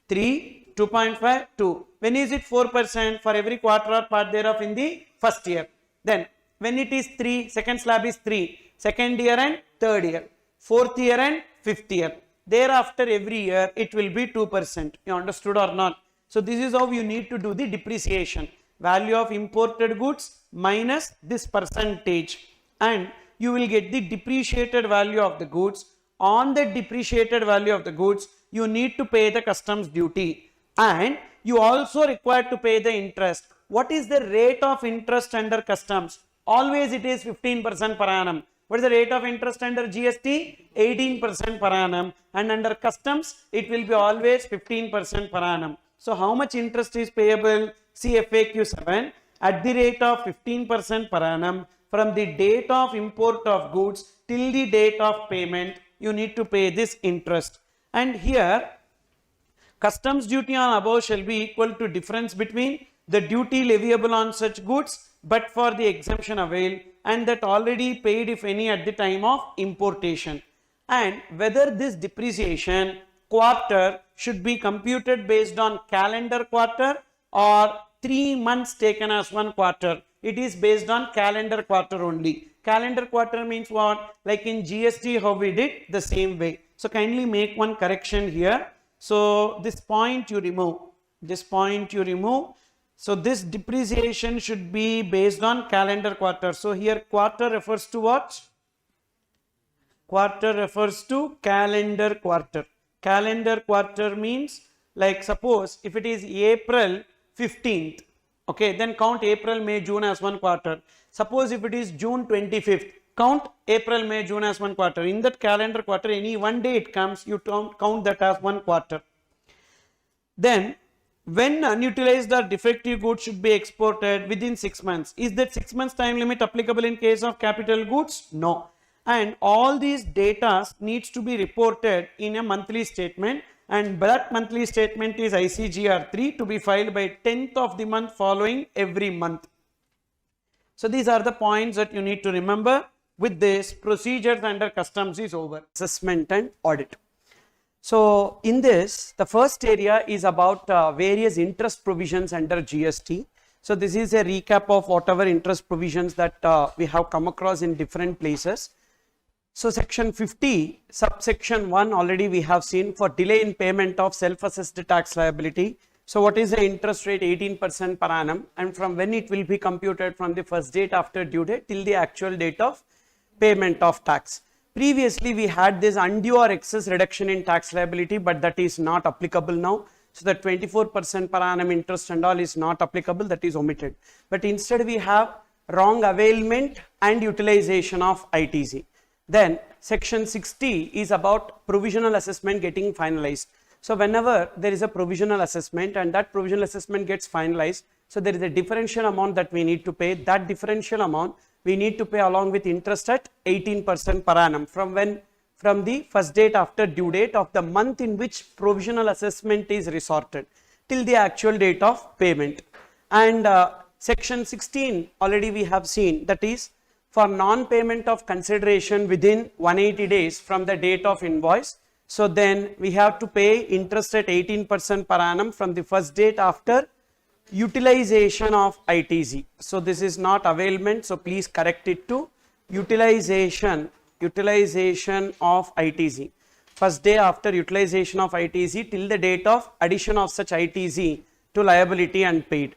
3, 2.5, 2. When is it 4% for every quarter or part thereof in the first year? Then when it is 3, second slab is 3. Second year and third year. Fourth year and fifth year. Thereafter every year it will be 2%. You understood or not? So this is how you need to do the depreciation. Value of imported goods minus this percentage, and you will get the depreciated value of the goods. On the depreciated value of the goods, you need to pay the customs duty, and you also require to pay the interest. What is the rate of interest under customs? Always it is 15% per annum. What is the rate of interest under GST? 18% per annum, and under customs it will be always 15% per annum. So how much interest is payable? See FAQ 7. At the rate of 15% per annum from the date of import of goods till the date of payment, you need to pay this interest. And here customs duty on above shall be equal to difference between the duty leviable on such goods but for the exemption availed and that already paid if any at the time of importation. And whether this depreciation quarter should be computed based on calendar quarter or 3 months taken as one quarter. It is based on calendar quarter only. Calendar quarter means what? Like in GST how we did, the same way. So kindly make one correction here. So this point you remove. This point you remove. So this depreciation should be based on calendar quarter. So here quarter refers to what? Quarter refers to calendar quarter. Calendar quarter means, like suppose if it is April 15th, okay, then count April, May, June as one quarter. Suppose if it is June 25th, count April, May, June as one quarter. In that calendar quarter, any one day it comes, you count that as one quarter. Then when unutilized or defective goods should be exported within 6 months. Is that 6 months time limit applicable in case of capital goods? No. And all these data needs to be reported in a monthly statement, and that monthly statement is ICGR 3 to be filed by 10th of the month following every month. So these are the points that you need to remember. With this, procedures under customs is over. Assessment and audit. So in this, the first area is about various interest provisions under GST. So this is a recap of whatever interest provisions that we have come across in different places. So section 50, subsection 1 already we have seen for delay in payment of self-assessed tax liability. So what is the interest rate? 18% per annum, and from when it will be computed? From the first date after due date till the actual date of payment of tax. Previously we had this undue or excess reduction in tax liability, but that is not applicable now. So the 24% per annum interest and all is not applicable, that is omitted. But instead we have wrong availment and utilization of ITC. Then section 60 is about provisional assessment getting finalized. So whenever there is a provisional assessment and that provisional assessment gets finalized, so there is a differential amount that we need to pay. That differential amount we need to pay along with interest at 18% per annum. From when? From the first date after due date of the month in which provisional assessment is resorted till the actual date of payment. And section 16 already we have seen, that is for non-payment of consideration within 180 days from the date of invoice. So then we have to pay interest at 18% per annum from the first date after utilization of ITC. So this is not availment, so please correct it to utilization of ITC. First day after utilization of ITC till the date of addition of such ITC to liability and paid.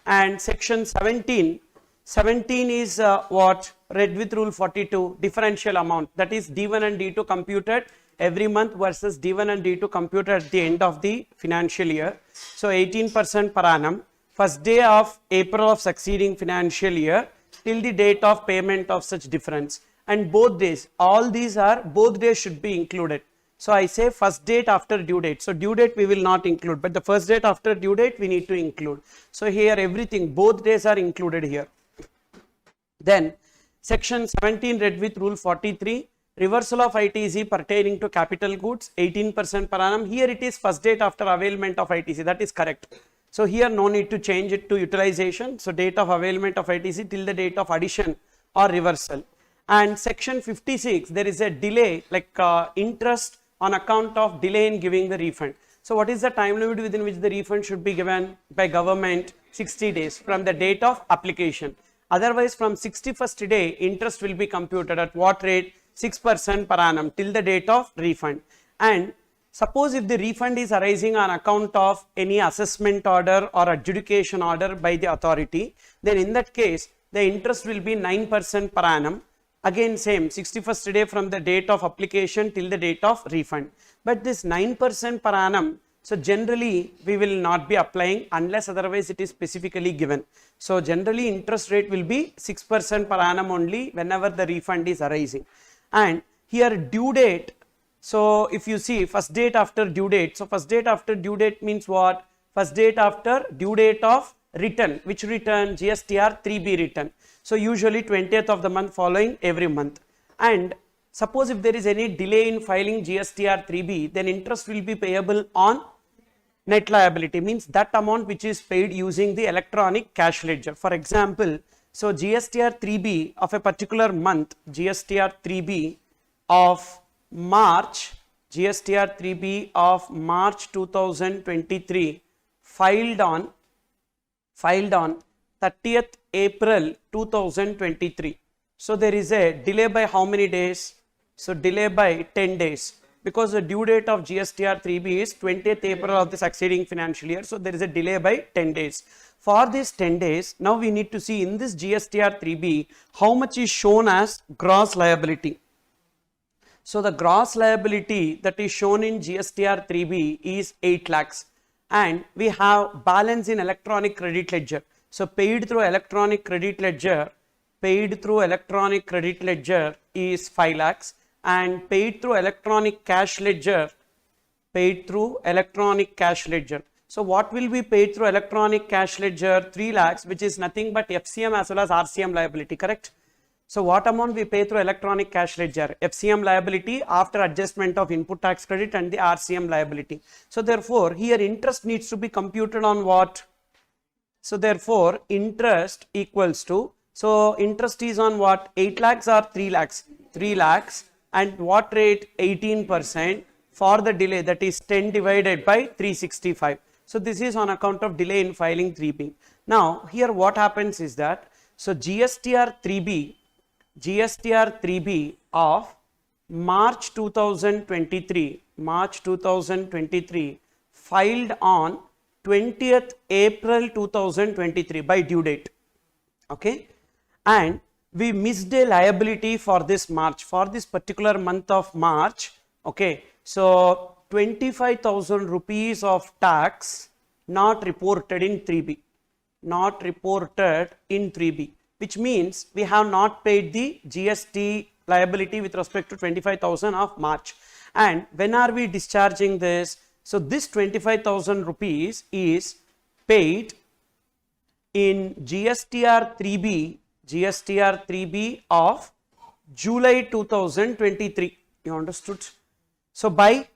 And section 17 is what? Read with rule 42, differential amount, that is D1 and D2 computed every month versus D1 and D2 computed at the end of the financial year. So 18% per annum, first day of April of succeeding financial year till the date of payment of such difference. And both days, all these are, both days should be included. So I say first date after due date. So due date we will not include, but the first date after due date we need to include. So here everything, both days are included here. Then section 17 read with rule 43, reversal of ITC pertaining to capital goods, 18% per annum. Here it is first date after availment of ITC, that is correct. So here no need to change it to utilization. So date of availment of ITC till the date of addition or reversal. And section 56, there is a delay, like interest on account of delay in giving the refund. So what is the time limit within which the refund should be given by government? 60 days from the date of application. Otherwise from 61st day interest will be computed at what rate? 6% per annum till the date of refund. And suppose if the refund is arising on account of any assessment order or adjudication order by the authority, then in that case the interest will be 9% per annum. Again same, 61st day from the date of application till the date of refund. But this 9% per annum, so generally we will not be applying unless otherwise it is specifically given. So generally interest rate will be 6% per annum only whenever the refund is arising. And here due date, so if you see first date after due date, so first date after due date means what? First date after due date of return. Which return? GSTR 3B return. So usually 20th of the month following every month. And suppose if there is any delay in filing GSTR 3B, then interest will be payable on net liability, means that amount which is paid using the electronic cash ledger. For example, so GSTR 3B of a particular month, GSTR 3B of March, GSTR 3B of March 2023 filed on 30th April 2023. So there is a delay by how many days? So delay by 10 days, because the due date of GSTR 3B is 20th April of the succeeding financial year. So there is a delay by 10 days. For these 10 days, now we need to see in this GSTR 3B how much is shown as gross liability. So the gross liability that is shown in GSTR 3B is 8 lakhs, and we have balance in electronic credit ledger. So paid through electronic credit ledger is 5 lakhs, and paid through electronic cash ledger, So what will be paid through electronic cash ledger? 3 lakhs, which is nothing but FCM as well as RCM liability, correct? So what amount we pay through electronic cash ledger? FCM liability after adjustment of input tax credit and the RCM liability. So therefore here interest needs to be computed on what? So therefore interest equals to, so interest is on what? 8 lakhs or 3 lakhs? 3 lakhs, and what rate? 18% for the delay, that is 10 divided by 365. So this is on account of delay in filing 3B. Now here what happens is that, so GSTR 3B of March 2023 filed on 20th April 2023 by due date, okay, and we missed a liability for this March, for this particular month of March, okay. So 25,000 rupees of tax not reported in 3B, not reported in 3B, which means we have not paid the GST liability with respect to 25,000 of March. And when are we discharging this? So this 25,000 rupees is paid in GSTR 3B of July 2023. You understood? So by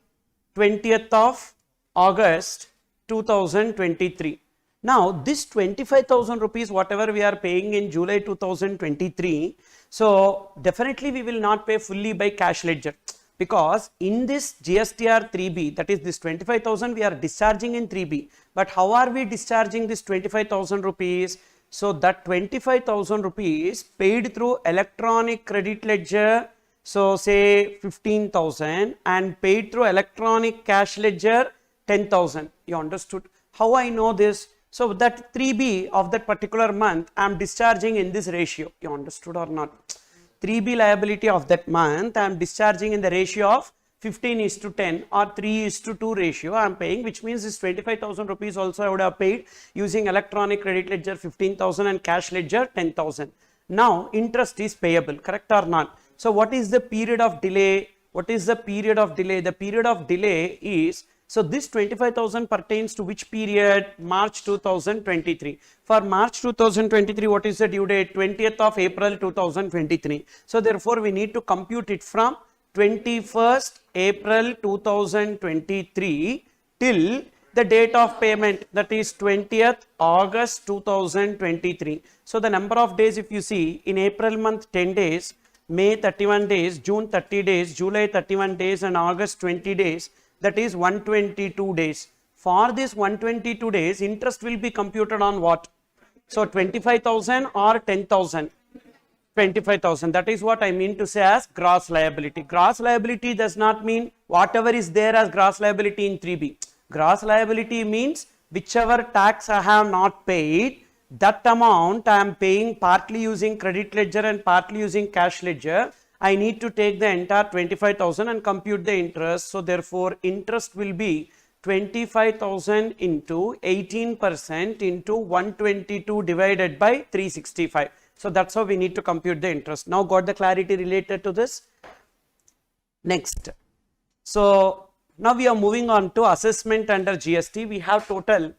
20th of August 2023. Now this 25,000 rupees whatever we are paying in July 2023, so definitely we will not pay fully by cash ledger, because in this GSTR 3B, that is this 25,000 we are discharging in 3B. But how are we discharging this 25,000 rupees? So that 25,000 rupees paid through electronic credit ledger, so say 15,000, and paid through electronic cash ledger 10,000. You understood? How I know this? So that 3B of that particular month I am discharging in this ratio. You understood or not? 3B liability of that month I am discharging in the ratio of 15:10 or 3:2 ratio I am paying, which means this 25,000 rupees also I would have paid using electronic credit ledger 15,000 and cash ledger 10,000. Now interest is payable, correct or not? So what is the period of delay? What is the period of delay? The period of delay is, so this 25,000 pertains to which period? March 2023. For March 2023, what is the due date? 20th of April 2023. So therefore, we need to compute it from 21st April 2023 till the date of payment, that is 20th August 2023. So the number of days, if you see, in April month 10 days, May 31 days, June 30 days, July 31 days and August 20 days. That is 122 days. For this 122 days, interest will be computed on what? So 25,000 or 10,000? 25,000. That is what I mean to say as gross liability. Gross liability does not mean whatever is there as gross liability in 3B. Gross liability means whichever tax I have not paid, that amount I am paying partly using credit ledger and partly using cash ledger. I need to take the entire 25,000 and compute the interest. So therefore, interest will be 25,000 into 18% into 122 divided by 365. So that's how we need to compute the interest. Now got the clarity related to this? Next. So now we are moving on to assessment under GST. We have total,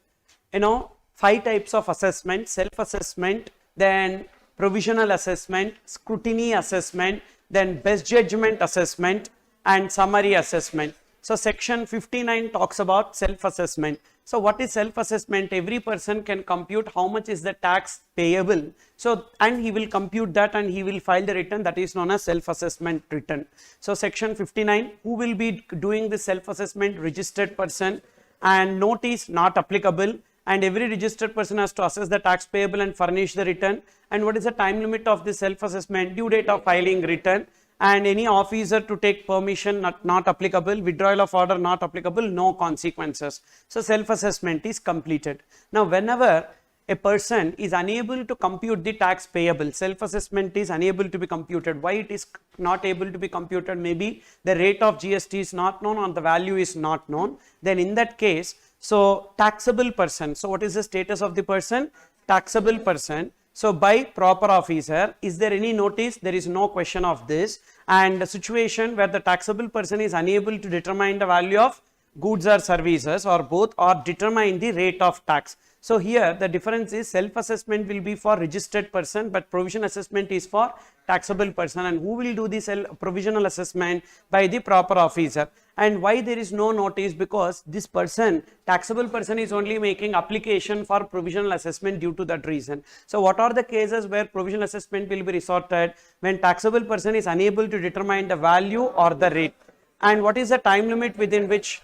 5 types of assessment: self-assessment, then provisional assessment, scrutiny assessment, then best judgment assessment and summary assessment. So section 59 talks about self-assessment. So what is self-assessment? Every person can compute how much is the tax payable. So, and he will compute that and he will file the return, that is known as self-assessment return. So section 59, who will be doing the self-assessment? Registered person, and note is not applicable. And every registered person has to assess the tax payable and furnish the return. And what is the time limit of the self-assessment? Due date of filing return. And any officer to take permission not applicable. Withdrawal of order not applicable. No consequences. So self-assessment is completed. Now whenever a person is unable to compute the tax payable, self-assessment is unable to be computed. Why it is not able to be computed? Maybe the rate of GST is not known or the value is not known. Then in that case, so taxable person. So what is the status of the person? Taxable person. So by proper officer, is there any notice? There is no question of this. And the situation where the taxable person is unable to determine the value of goods or services or both, or determine the rate of tax. So here the difference is self-assessment will be for registered person, but provision assessment is for taxable person. And who will do the provisional assessment? By the proper officer. And why there is no notice? Because this person, taxable person, is only making application for provisional assessment due to that reason. So what are the cases where provisional assessment will be resorted? When taxable person is unable to determine the value or the rate. And what is the time limit within which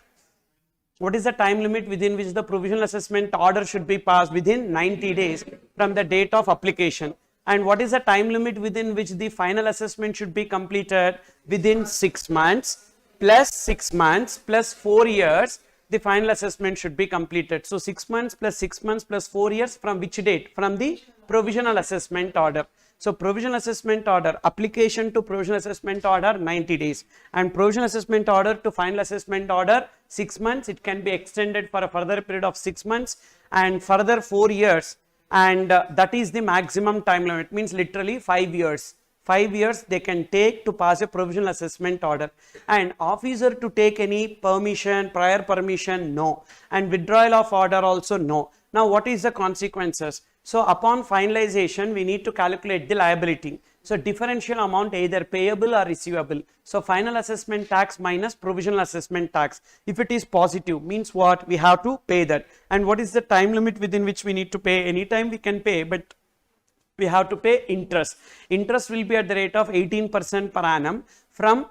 What is the time limit within which the provisional assessment order should be passed? Within 90 days from the date of application. And what is the time limit within which the final assessment should be completed? Within 6 months plus 6 months plus 4 years, the final assessment should be completed. So 6 months plus 6 months plus 4 years from which date? From the provisional assessment order. So provisional assessment order, application to provisional assessment order 90 days, and provisional assessment order to final assessment order 6 months. It can be extended for a further period of 6 months and further 4 years, and that is the maximum time limit. It means literally 5 years. 5 years they can take to pass a provisional assessment order. And officer to take any permission, prior permission, no. And withdrawal of order also no. Now what is the consequences? So upon finalization, we need to calculate the liability. So differential amount either payable or receivable. So final assessment tax minus provisional assessment tax. If it is positive, means what? We have to pay that. And what is the time limit within which we need to pay? Anytime we can pay, but we have to pay interest. Interest will be at the rate of 18% per annum from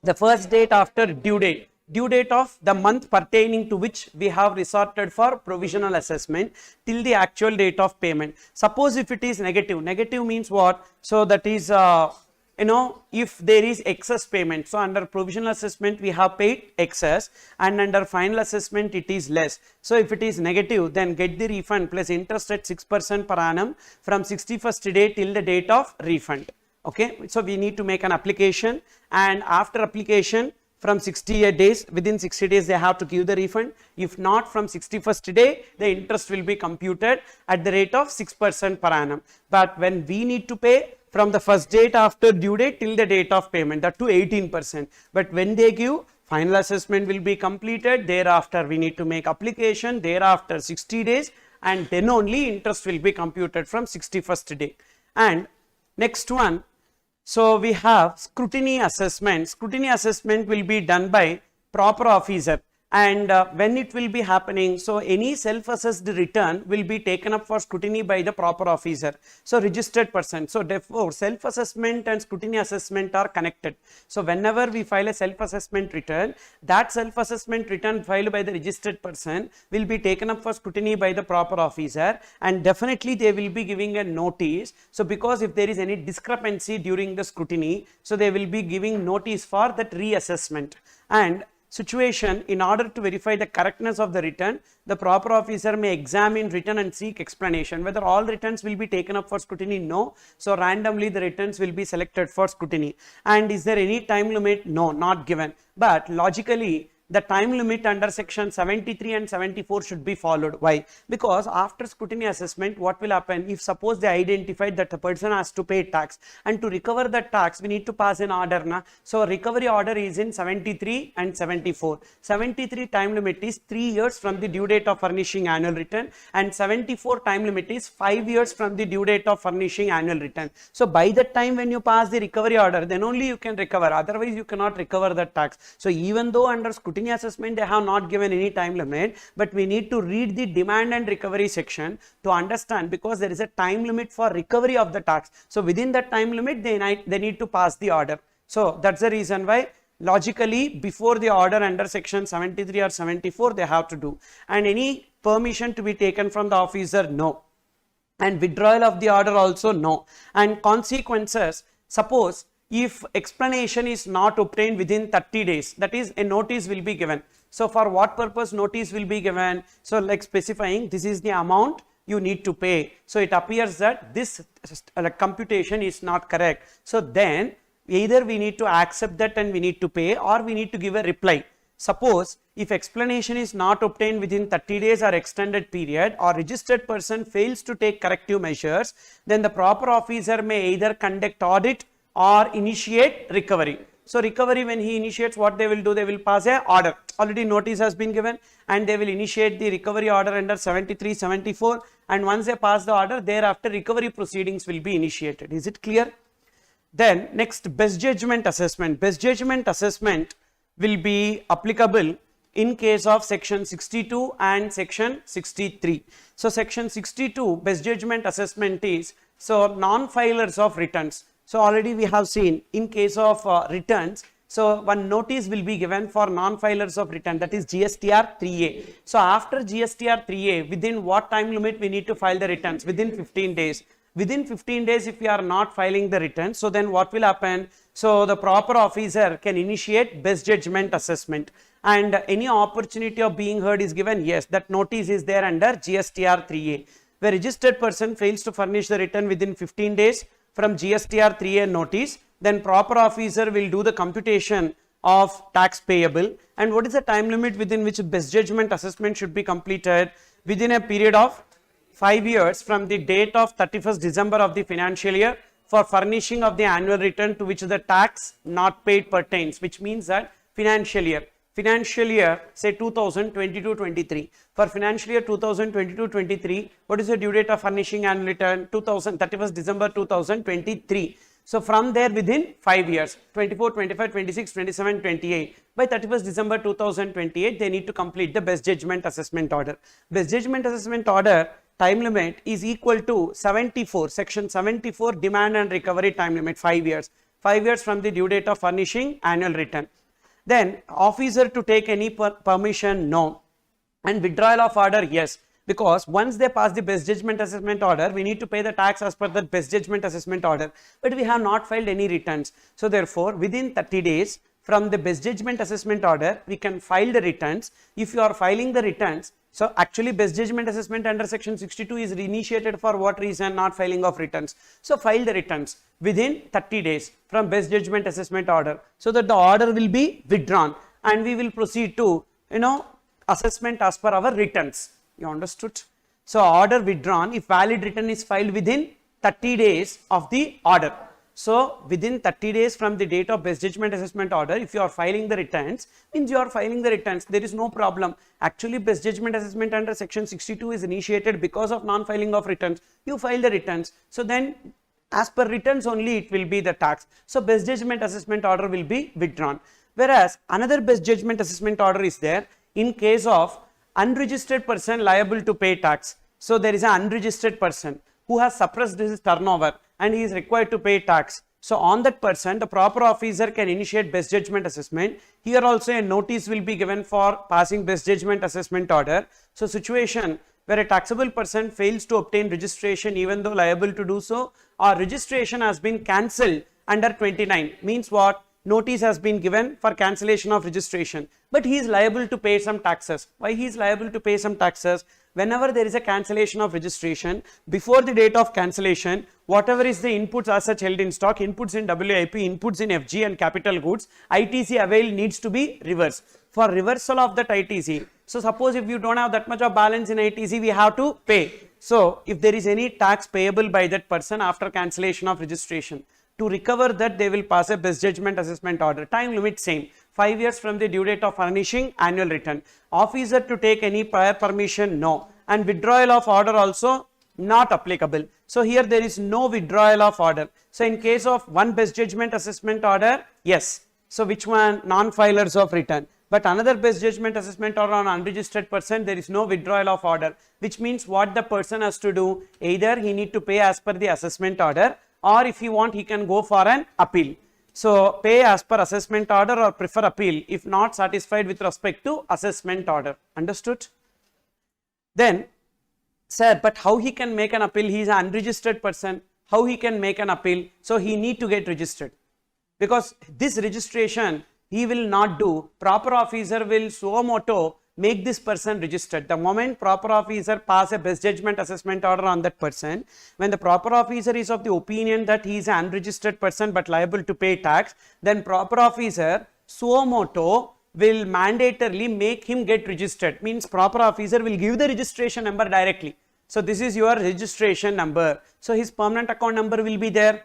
the first date after due date. Due date of the month pertaining to which we have resorted for provisional assessment till the actual date of payment. Suppose if it is negative, negative means what? So that is, if there is excess payment. So under provisional assessment we have paid excess, and under final assessment it is less. So if it is negative, then get the refund plus interest at 6% per annum from 61st day till the date of refund. Okay, so we need to make an application, and after application, from 68 days, within 60 days they have to give the refund. If not, from 61st day, the interest will be computed at the rate of 6% per annum. But when we need to pay from the first date after due date till the date of payment, that to 18%. But when they give, final assessment will be completed, thereafter we need to make application, thereafter 60 days, and then only interest will be computed from 61st day. And next one, so we have scrutiny assessment. Scrutiny assessment will be done by proper officer, and when it will be happening, so any self-assessed return will be taken up for scrutiny by the proper officer, so registered person. So therefore self-assessment and scrutiny assessment are connected. So whenever we file a self-assessment return, that self-assessment return filed by the registered person will be taken up for scrutiny by the proper officer, and definitely they will be giving a notice. So because if there is any discrepancy during the scrutiny, so they will be giving notice for that reassessment. And situation, in order to verify the correctness of the return, the proper officer may examine return and seek explanation. Whether all returns will be taken up for scrutiny? No. So randomly the returns will be selected for scrutiny. And is there any time limit? No, not given. But logically, the time limit under section 73 and 74 should be followed. Why? Because after scrutiny assessment, what will happen? If suppose they identified that the person has to pay tax, and to recover that tax, we need to pass an order. So recovery order is in 73 and 74. 73 time limit is 3 years from the due date of furnishing annual return, and 74 time limit is 5 years from the due date of furnishing annual return. So by the time when you pass the recovery order, then only you can recover. Otherwise you cannot recover the tax. So even though under scrutiny assessment they have not given any time limit, but we need to read the demand and recovery section to understand, because there is a time limit for recovery of the tax. So within that time limit they need to pass the order. So that's the reason why logically before the order under section 73 or 74 they have to do. And any permission to be taken from the officer? No. And withdrawal of the order also? No. And consequences, suppose if explanation is not obtained within 30 days, that is, a notice will be given. So for what purpose notice will be given? So like specifying this is the amount you need to pay. So it appears that this computation is not correct. So then either we need to accept that and we need to pay, or we need to give a reply. Suppose if explanation is not obtained within 30 days or extended period, or registered person fails to take corrective measures, then the proper officer may either conduct audit or initiate recovery. So recovery, when he initiates, what they will do? They will pass a order. Already notice has been given, and they will initiate the recovery order under 73, 74, and once they pass the order, thereafter recovery proceedings will be initiated. Is it clear? Then next, best judgment assessment. Best judgment assessment will be applicable in case of section 62 and section 63. So section 62 best judgment assessment is, so non-filers of returns. So already we have seen in case of returns, So one notice will be given for non-filers of return, that is GSTR 3A. So after GSTR 3A, within what time limit we need to file the returns? Within 15 days. Within 15 days, if we are not filing the return, so then what will happen? So the proper officer can initiate best judgment assessment, and any opportunity of being heard is given. Yes, that notice is there under GSTR 3A. The registered person fails to furnish the return within 15 days from GSTR 3A notice, then proper officer will do the computation of tax payable. And what is the time limit within which best judgment assessment should be completed? Within a period of 5 years from the date of 31st December of the financial year for furnishing of the annual return to which the tax not paid pertains, which means that financial year say 2022-23. For financial year 2022-23, what is the due date of furnishing annual return? 31st December 2023. So from there within 5 years, 24, 25, 26, 27, 28. By 31st December 2028, they need to complete the best judgment assessment order. Best judgment assessment order time limit is equal to 74, section 74, demand and recovery time limit, 5 years. 5 years from the due date of furnishing annual return. Then officer to take any permission, no. And withdrawal of order, yes. Because once they pass the best judgment assessment order, we need to pay the tax as per the best judgment assessment order. But we have not filed any returns. So therefore, within 30 days from the best judgment assessment order, we can file the returns. If you are filing the returns, so actually best judgment assessment under section 62 is initiated for what reason? Not filing of returns. So file the returns within 30 days from best judgment assessment order, so that the order will be withdrawn and we will proceed to assessment as per our returns. You understood? So order withdrawn if valid return is filed within 30 days of the order. So within 30 days from the date of best judgment assessment order, if you are filing the returns, means you are filing the returns, there is no problem. Actually best judgment assessment under section 62 is initiated because of non-filing of returns. You file the returns. So then as per returns only it will be the tax. So best judgment assessment order will be withdrawn. Whereas another best judgment assessment order is there in case of unregistered person liable to pay tax. So there is an unregistered person who has suppressed his turnover and he is required to pay tax. So on that person, the proper officer can initiate best judgment assessment. Here also a notice will be given for passing best judgment assessment order. So situation where a taxable person fails to obtain registration even though liable to do so, or registration has been cancelled under 29, means what? Notice has been given for cancellation of registration, but he is liable to pay some taxes. Why he is liable to pay some taxes? Whenever there is a cancellation of registration, before the date of cancellation, whatever is the inputs as such held in stock, inputs in WIP, inputs in FG and capital goods, ITC avail needs to be reversed. For reversal of that ITC, so suppose if you don't have that much of balance in ITC, we have to pay. So if there is any tax payable by that person after cancellation of registration, to recover that they will pass a best judgment assessment order. Time limit same, 5 years from the due date of furnishing annual return. Officer to take any prior permission, no. And withdrawal of order also not applicable. So here there is no withdrawal of order. So in case of one best judgment assessment order, yes. So which one? Non-filers of return. But another best judgment assessment order on unregistered person, there is no withdrawal of order, which means what the person has to do, either he need to pay as per the assessment order, or if he want, he can go for an appeal. So pay as per assessment order or prefer appeal if not satisfied with respect to assessment order. Understood? Then, sir, but how he can make an appeal? He is an unregistered person. How he can make an appeal? So he need to get registered, because this registration he will not do. Proper officer will suo moto make this person registered. The moment proper officer pass a best judgment assessment order on that person, when the proper officer is of the opinion that he is an unregistered person but liable to pay tax, then proper officer suo moto will mandatorily make him get registered. Means proper officer will give the registration number directly. So this is your registration number. So his permanent account number will be there.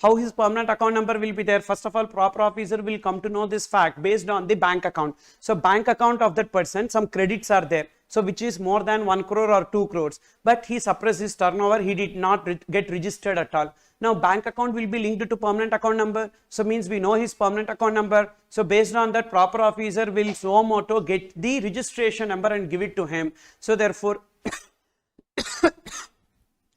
How his permanent account number will be there? First of all, proper officer will come to know this fact based on the bank account. So bank account of that person, some credits are there. So which is more than 1 crore or 2 crores. But he suppressed his turnover. He did not get registered at all. Now bank account will be linked to permanent account number. So means we know his permanent account number. So based on that, proper officer will suo moto get the registration number and give it to him. So therefore,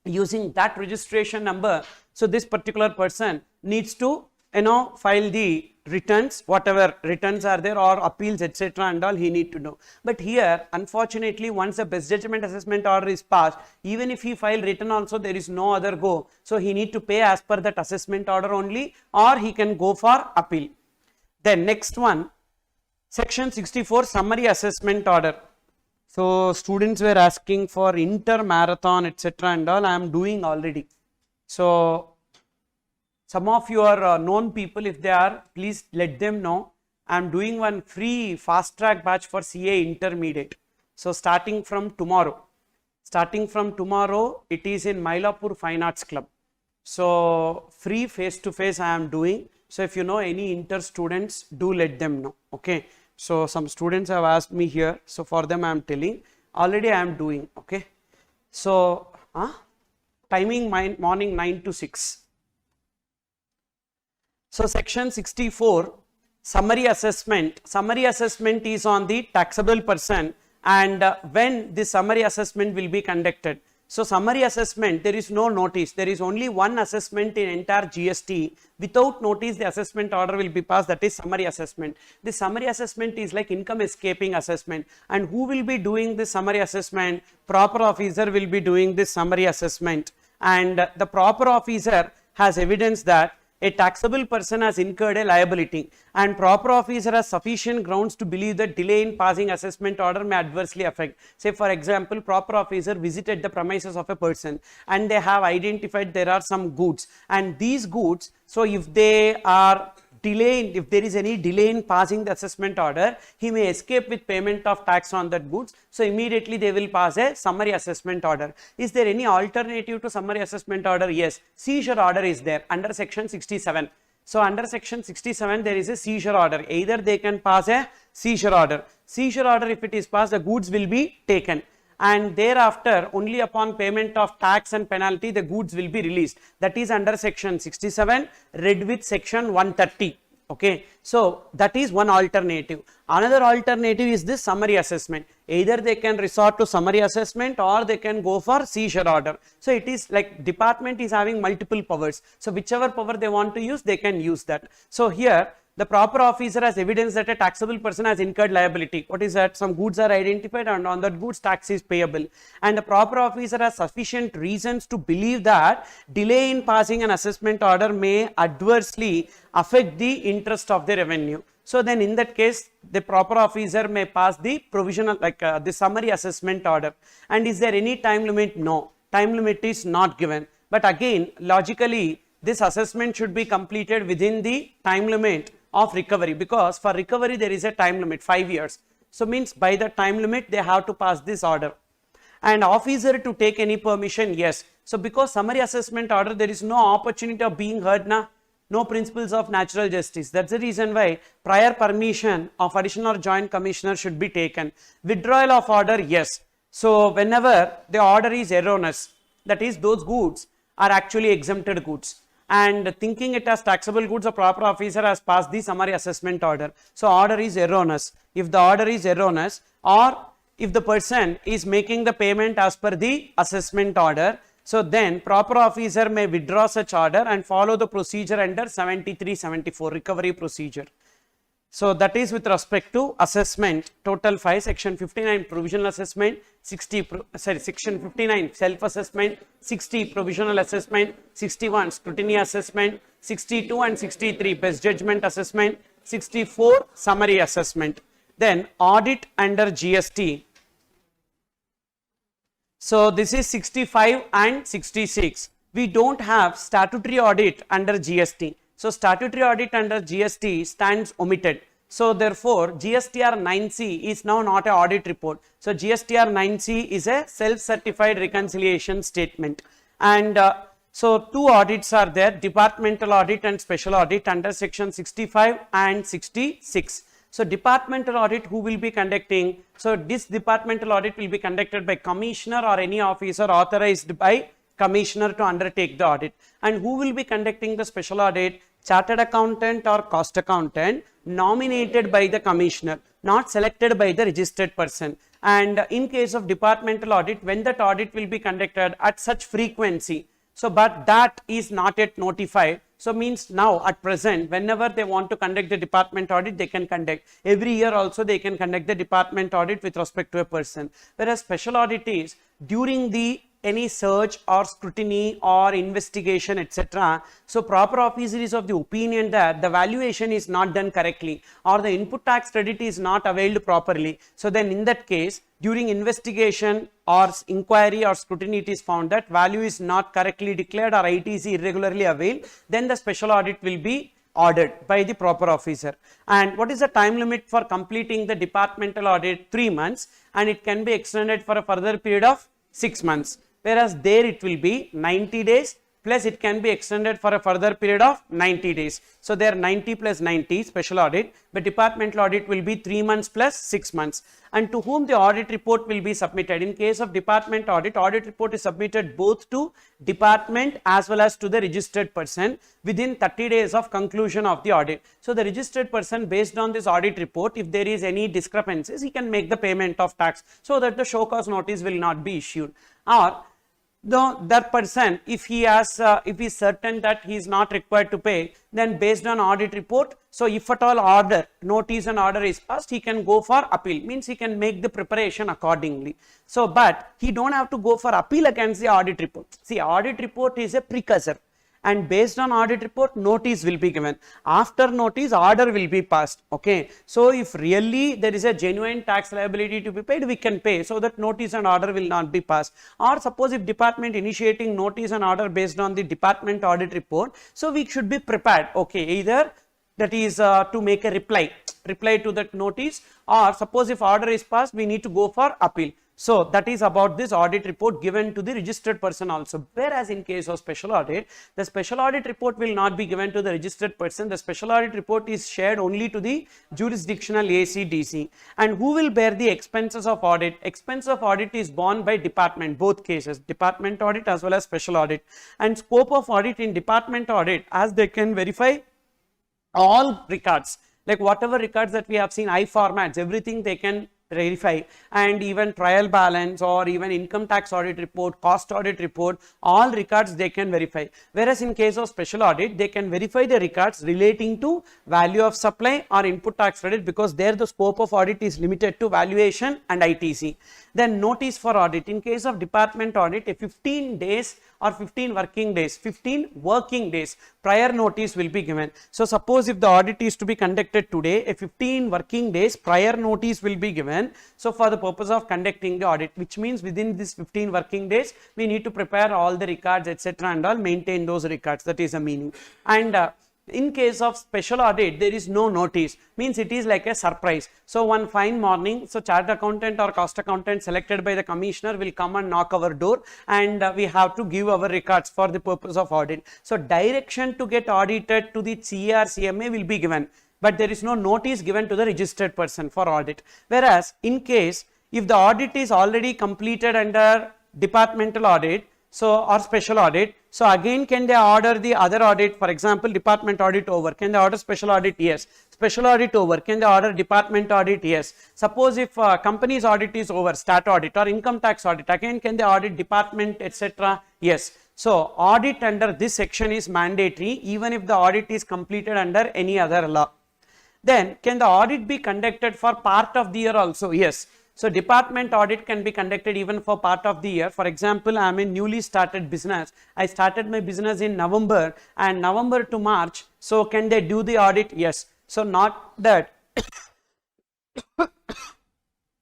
using that registration number, so this particular person needs to file the returns, whatever returns are there or appeals, etc. and all he need to know. But here, unfortunately, once the best judgment assessment order is passed, even if he file written also, there is no other go. So he need to pay as per that assessment order only, or he can go for appeal. Then next one, section 64 summary assessment order. So students were asking for inter marathon, etc. and all. I am doing already. So some of your known people, if they are, please let them know. I am doing one free fast track batch for CA intermediate. So starting from tomorrow, it is in Mylapore Fine Arts Club. So free face to face I am doing. So if you know any inter students, do let them know. Okay. So some students have asked me here. So for them I am telling. Already I am doing. Okay. So timing morning 9 to 6. So section 64 summary assessment. Summary assessment is on the taxable person, and when the summary assessment will be conducted. So summary assessment, there is no notice. There is only one assessment in entire GST. Without notice, the assessment order will be passed. That is summary assessment. The summary assessment is like income escaping assessment. And who will be doing this summary assessment? Proper officer will be doing this summary assessment. And the proper officer has evidence that a taxable person has incurred a liability, and proper officer has sufficient grounds to believe that delay in passing assessment order may adversely affect. Say for example, proper officer visited the premises of a person and they have identified there are some goods, and these goods, so if they are delayed, if there is any delay in passing the assessment order, he may escape with payment of tax on that goods. So immediately they will pass a summary assessment order. Is there any alternative to summary assessment order? Yes, seizure order is there under section 67. So under section 67 there is a seizure order. Either they can pass a seizure order. Seizure order, if it is passed, the goods will be taken, and thereafter only upon payment of tax and penalty the goods will be released. That is under section 67 read with section 130. Okay, so that is one alternative. Another alternative is this summary assessment. Either they can resort to summary assessment or they can go for seizure order. So it is like department is having multiple powers. So whichever power they want to use, they can use that. So here the proper officer has evidence that a taxable person has incurred liability. What is that? Some goods are identified and on that goods tax is payable. And the proper officer has sufficient reasons to believe that delay in passing an assessment order may adversely affect the interest of the revenue. So then in that case, the proper officer may pass the provisional, like the summary assessment order. And is there any time limit? No, time limit is not given. But again, logically, this assessment should be completed within the time limit of recovery, because for recovery there is a time limit 5 years. So means by the time limit they have to pass this order. And officer to take any permission, yes. So because summary assessment order, there is no opportunity of being heard na, no principles of natural justice. That's the reason why prior permission of additional or joint commissioner should be taken. Withdrawal of order, yes. So whenever the order is erroneous, that is those goods are actually exempted goods, and thinking it as taxable goods, a proper officer has passed the summary assessment order. So order is erroneous. If the order is erroneous, or if the person is making the payment as per the assessment order, so then proper officer may withdraw such order and follow the procedure under 73-74 recovery procedure. So that is with respect to assessment. Total 5, section 59 provisional assessment, section 59 self assessment, 60 provisional assessment, 61 scrutiny assessment, 62 and 63 best judgment assessment, 64 summary assessment. Then audit under GST. So this is 65 and 66. We don't have statutory audit under GST. So statutory audit under GST stands omitted. So therefore GSTR 9C is now not an audit report. So GSTR 9C is a self-certified reconciliation statement. And so two audits are there, departmental audit and special audit under section 65 and 66. So departmental audit, who will be conducting? So this departmental audit will be conducted by commissioner or any officer authorized by commissioner to undertake the audit. And who will be conducting the special audit? Chartered accountant or cost accountant nominated by the commissioner, not selected by the registered person. And in case of departmental audit, when that audit will be conducted at such frequency, So, but that is not yet notified. So, means now at present, whenever they want to conduct the department audit, they can conduct. Every year also they can conduct the department audit with respect to a person. Whereas special audit is during the any search or scrutiny or investigation, etc. So, proper officer is of the opinion that the valuation is not done correctly or the input tax credit is not availed properly. So, then in that case, during investigation or inquiry or scrutiny, it is found that value is not correctly declared or ITC irregularly availed, then the special audit will be ordered by the proper officer. And what is the time limit for completing the departmental audit? 3 months, and it can be extended for a further period of 6 months. Whereas there it will be 90 days plus it can be extended for a further period of 90 days. So, there 90 plus 90 special audit, but departmental audit will be 3 months plus 6 months. And to whom the audit report will be submitted? In case of department audit report is submitted both to department as well as to the registered person within 30 days of conclusion of the audit. So, the registered person, based on this audit report, if there is any discrepancies, he can make the payment of tax so that the show cause notice will not be issued. Or that person, if he is certain that he is not required to pay, then based on audit report, so if at all order, notice and order is passed, he can go for appeal, means he can make the preparation accordingly. So, but he don't have to go for appeal against the audit report. See, audit report is a precursor, and based on audit report, notice will be given. After notice, order will be passed. Okay. So, if really there is a genuine tax liability to be paid, we can pay, so that notice and order will not be passed. Or suppose if department initiating notice and order based on the department audit report, so we should be prepared. Okay. Either that is to make a reply to that notice, or suppose if order is passed, we need to go for appeal. So, that is about this audit report given to the registered person also. Whereas in case of special audit, the special audit report will not be given to the registered person. The special audit report is shared only to the jurisdictional ACDC. And who will bear the expenses of audit? Expense of audit is borne by department, both cases, department audit as well as special audit. And scope of audit in department audit, as they can verify all records, like whatever records that we have seen, I formats, everything they can verify, and even trial balance or even income tax audit report, cost audit report, all records they can verify. Whereas in case of special audit, they can verify the records relating to value of supply or input tax credit, because there the scope of audit is limited to valuation and ITC. Then notice for audit. In case of department audit, a 15 days or 15 working days prior notice will be given. So, suppose if the audit is to be conducted today, a 15 working days prior notice will be given. So, for the purpose of conducting the audit, which means within this 15 working days, we need to prepare all the records, etc. and all, maintain those records. That is the meaning. And in case of special audit, there is no notice, means it is like a surprise. So, one fine morning, so chartered accountant or cost accountant selected by the commissioner will come and knock our door, and we have to give our records for the purpose of audit. So, direction to get audited to the CAR CMA will be given, but there is no notice given to the registered person for audit. Whereas in case if the audit is already completed under departmental audit, so or special audit, so again can they order the other audit? For example, department audit over, can they order special audit? Yes. Special audit over, can they order department audit? Yes. Suppose if company's audit is over, stat audit or income tax audit, again can they audit department, etc.? Yes. So, audit under this section is mandatory even if the audit is completed under any other law. Then can the audit be conducted for part of the year also? Yes. So, department audit can be conducted even for part of the year. For example, I am a newly started business. I started my business in November, and November to March. So, can they do the audit? Yes. So, not that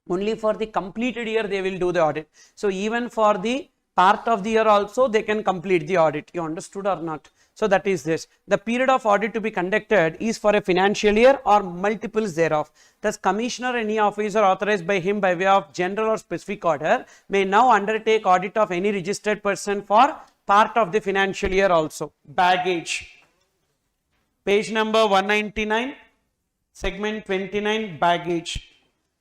only for the completed year they will do the audit. So, even for the part of the year also they can complete the audit. You understood or not? So, that is this. The period of audit to be conducted is for a financial year or multiples thereof. Thus, commissioner or any officer authorized by him by way of general or specific order may now undertake audit of any registered person for part of the financial year also. Baggage. Page number 199, segment 29, baggage.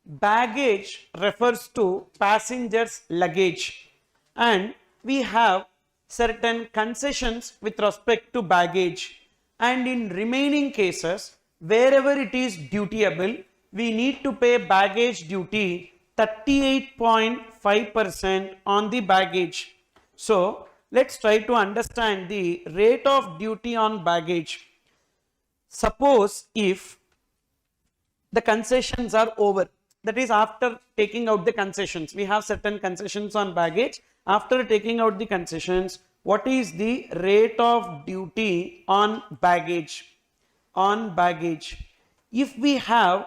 Baggage refers to passengers' luggage, and we have certain concessions with respect to baggage, and in remaining cases wherever it is dutiable, we need to pay baggage duty 38.5% on the baggage. So, let's try to understand the rate of duty on baggage. Suppose if the concessions are over, that is after taking out the concessions, we have certain concessions on baggage. After taking out the concessions, what is the rate of duty on baggage? On baggage, if we have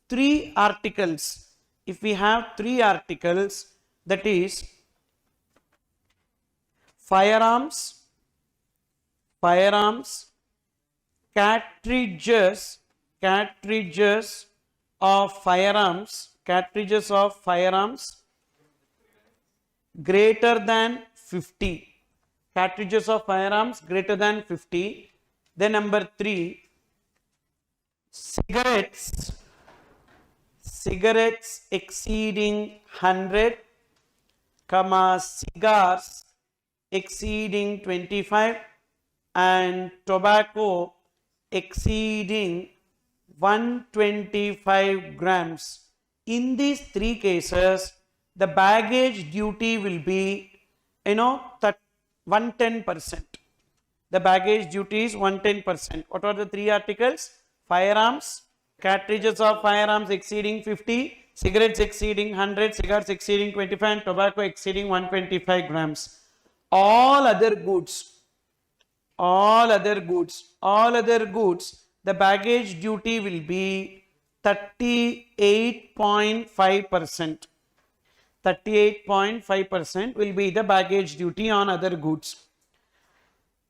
three articles, that is firearms, cartridges of firearms greater than 50, cartridges of firearms greater than 50. Then number 3, cigarettes exceeding 100, cigars exceeding 25, and tobacco exceeding 125 grams. In these three cases, the baggage duty will be 110%. The baggage duty is 110%. What are the three articles? Firearms, cartridges of firearms exceeding 50, cigarettes exceeding 100, cigars exceeding 25, and tobacco exceeding 125 grams. All other goods, the baggage duty will be 38.5%. 38.5% will be the baggage duty on other goods.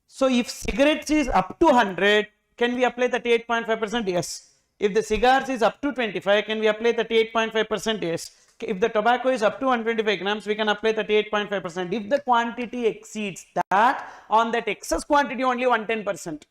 So if cigarettes is up to 100, can we apply 38.5%? Yes. If the cigars is up to 25, can we apply 38.5%? Yes. If the tobacco is up to 125 grams, we can apply 38.5%. If the quantity exceeds that, on that excess quantity only 110%.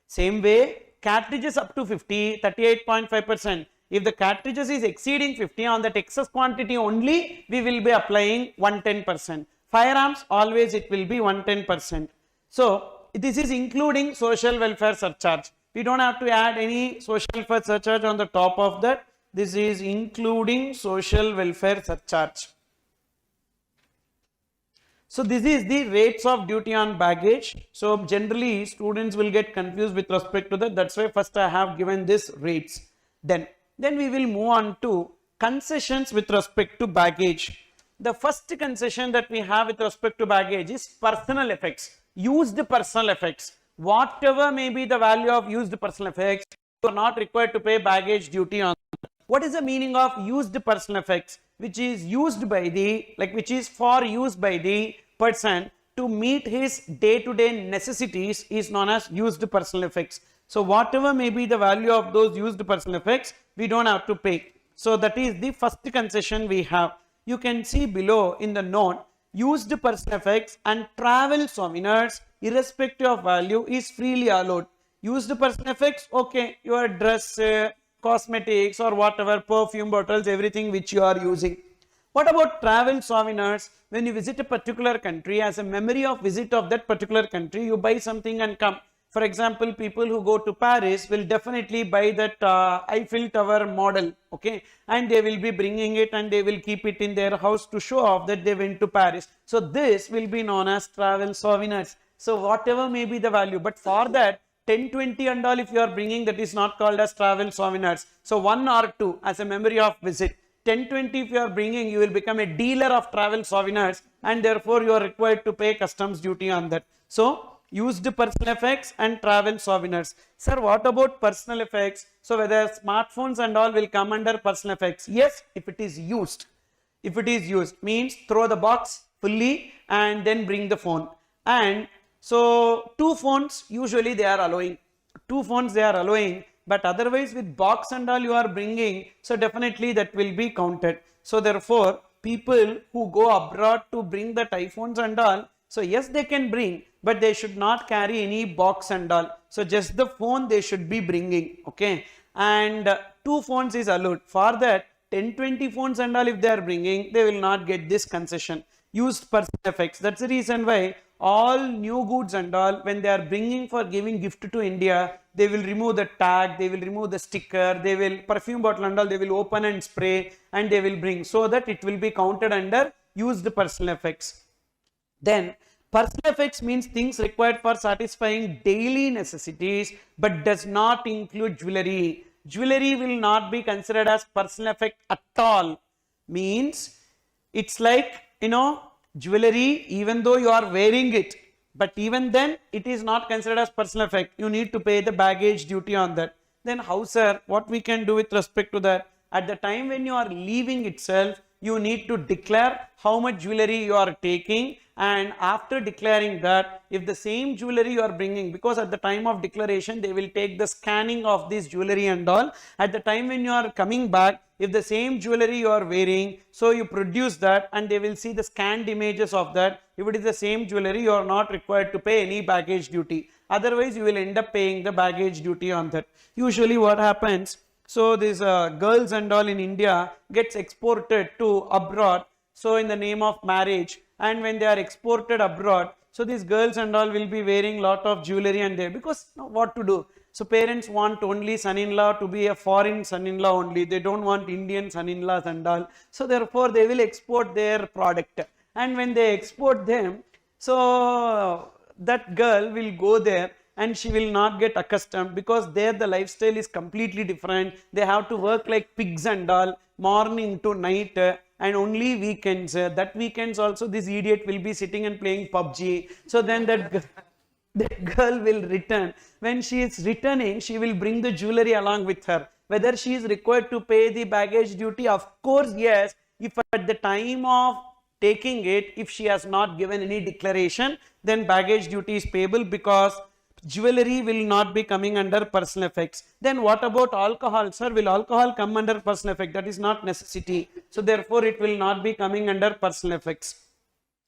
Same way, cartridges up to 50, 38.5%. If the cartridges is exceeding 50, on that excess quantity only, we will be applying 110%. Firearms, always it will be 110%. So, this is including social welfare surcharge. We don't have to add any social welfare surcharge on the top of that. This is including social welfare surcharge. So this is the rates of duty on baggage. So generally students will get confused with respect to that. That's why first I have given this rates. Then we will move on to concessions with respect to baggage. The first concession that we have with respect to baggage is personal effects, used personal effects. Whatever may be the value of used personal effects, you are not required to pay baggage duty on. What is the meaning of used personal effects? Which is used by the, which is for use by the person to meet his day-to-day necessities is known as used personal effects. So whatever may be the value of those used personal effects, we don't have to pay. So that is the first concession we have. You can see below in the note, used personal effects and travel souvenirs irrespective of value is freely allowed. Used personal effects, okay, your dress, cosmetics or whatever, perfume bottles, everything which you are using. What about travel souvenirs? When you visit a particular country, as a memory of visit of that particular country, you buy something and come. For example, people who go to Paris will definitely buy that Eiffel Tower model, okay, and they will be bringing it and they will keep it in their house to show off that they went to Paris. So this will be known as travel souvenirs. So whatever may be the value, but for that 10, 20 and all if you are bringing, that is not called as travel souvenirs. So 1 or 2 as a memory of visit. 10, 20 if you are bringing, you will become a dealer of travel souvenirs and therefore you are required to pay customs duty on that. So used personal effects and travel souvenirs. Sir, what about personal effects? So whether smartphones and all will come under personal effects? Yes, if it is used. If it is used means throw the box fully and then bring the phone. And so 2 phones usually they are allowing. 2 phones they are allowing, but otherwise with box and all you are bringing, so definitely that will be counted. So therefore people who go abroad to bring that iPhones and all, so yes they can bring, but they should not carry any box and all. So just the phone they should be bringing, okay. And 2 phones is allowed. For that 10, 20 phones and all if they are bringing, they will not get this concession. Used personal effects. That's the reason why all new goods and all, when they are bringing for giving gift to India, they will remove the tag, they will remove the sticker, they will perfume bottle and all, they will open and spray and they will bring, so that it will be counted under used personal effects. Then Personal effects means things required for satisfying daily necessities but does not include jewelry. Jewelry will not be considered as personal effect at all. Means it's like, jewelry, even though you are wearing it, but even then it is not considered as personal effect. You need to pay the baggage duty on that. Then how, sir, what we can do with respect to that? At the time when you are leaving itself, you need to declare how much jewelry you are taking, and after declaring that, if the same jewelry you are bringing, because at the time of declaration they will take the scanning of this jewelry and all, at the time when you are coming back, if the same jewelry you are wearing, so you produce that and they will see the scanned images of that. If it is the same jewelry, you are not required to pay any baggage duty. Otherwise you will end up paying the baggage duty on that. Usually what happens, so these girls and all in India gets exported to abroad, so in the name of marriage, and when they are exported abroad, so these girls and all will be wearing lot of jewelry and there, because what to do? So parents want only son-in-law to be a foreign son-in-law only. They don't want Indian son-in-laws and all. So therefore they will export their product. And when they export them, so that girl will go there and she will not get accustomed, because there the lifestyle is completely different. They have to work like pigs and all, morning to night, and only weekends. That weekends also this idiot will be sitting and playing PUBG. So then that girl will return. When she is returning, she will bring the jewelry along with her. Whether she is required to pay the baggage duty? Of course, yes. If at the time of taking it, if she has not given any declaration, then baggage duty is payable, because jewelry will not be coming under personal effects. Then what about alcohol? Sir, will alcohol come under personal effect? That is not necessity. So therefore it will not be coming under personal effects.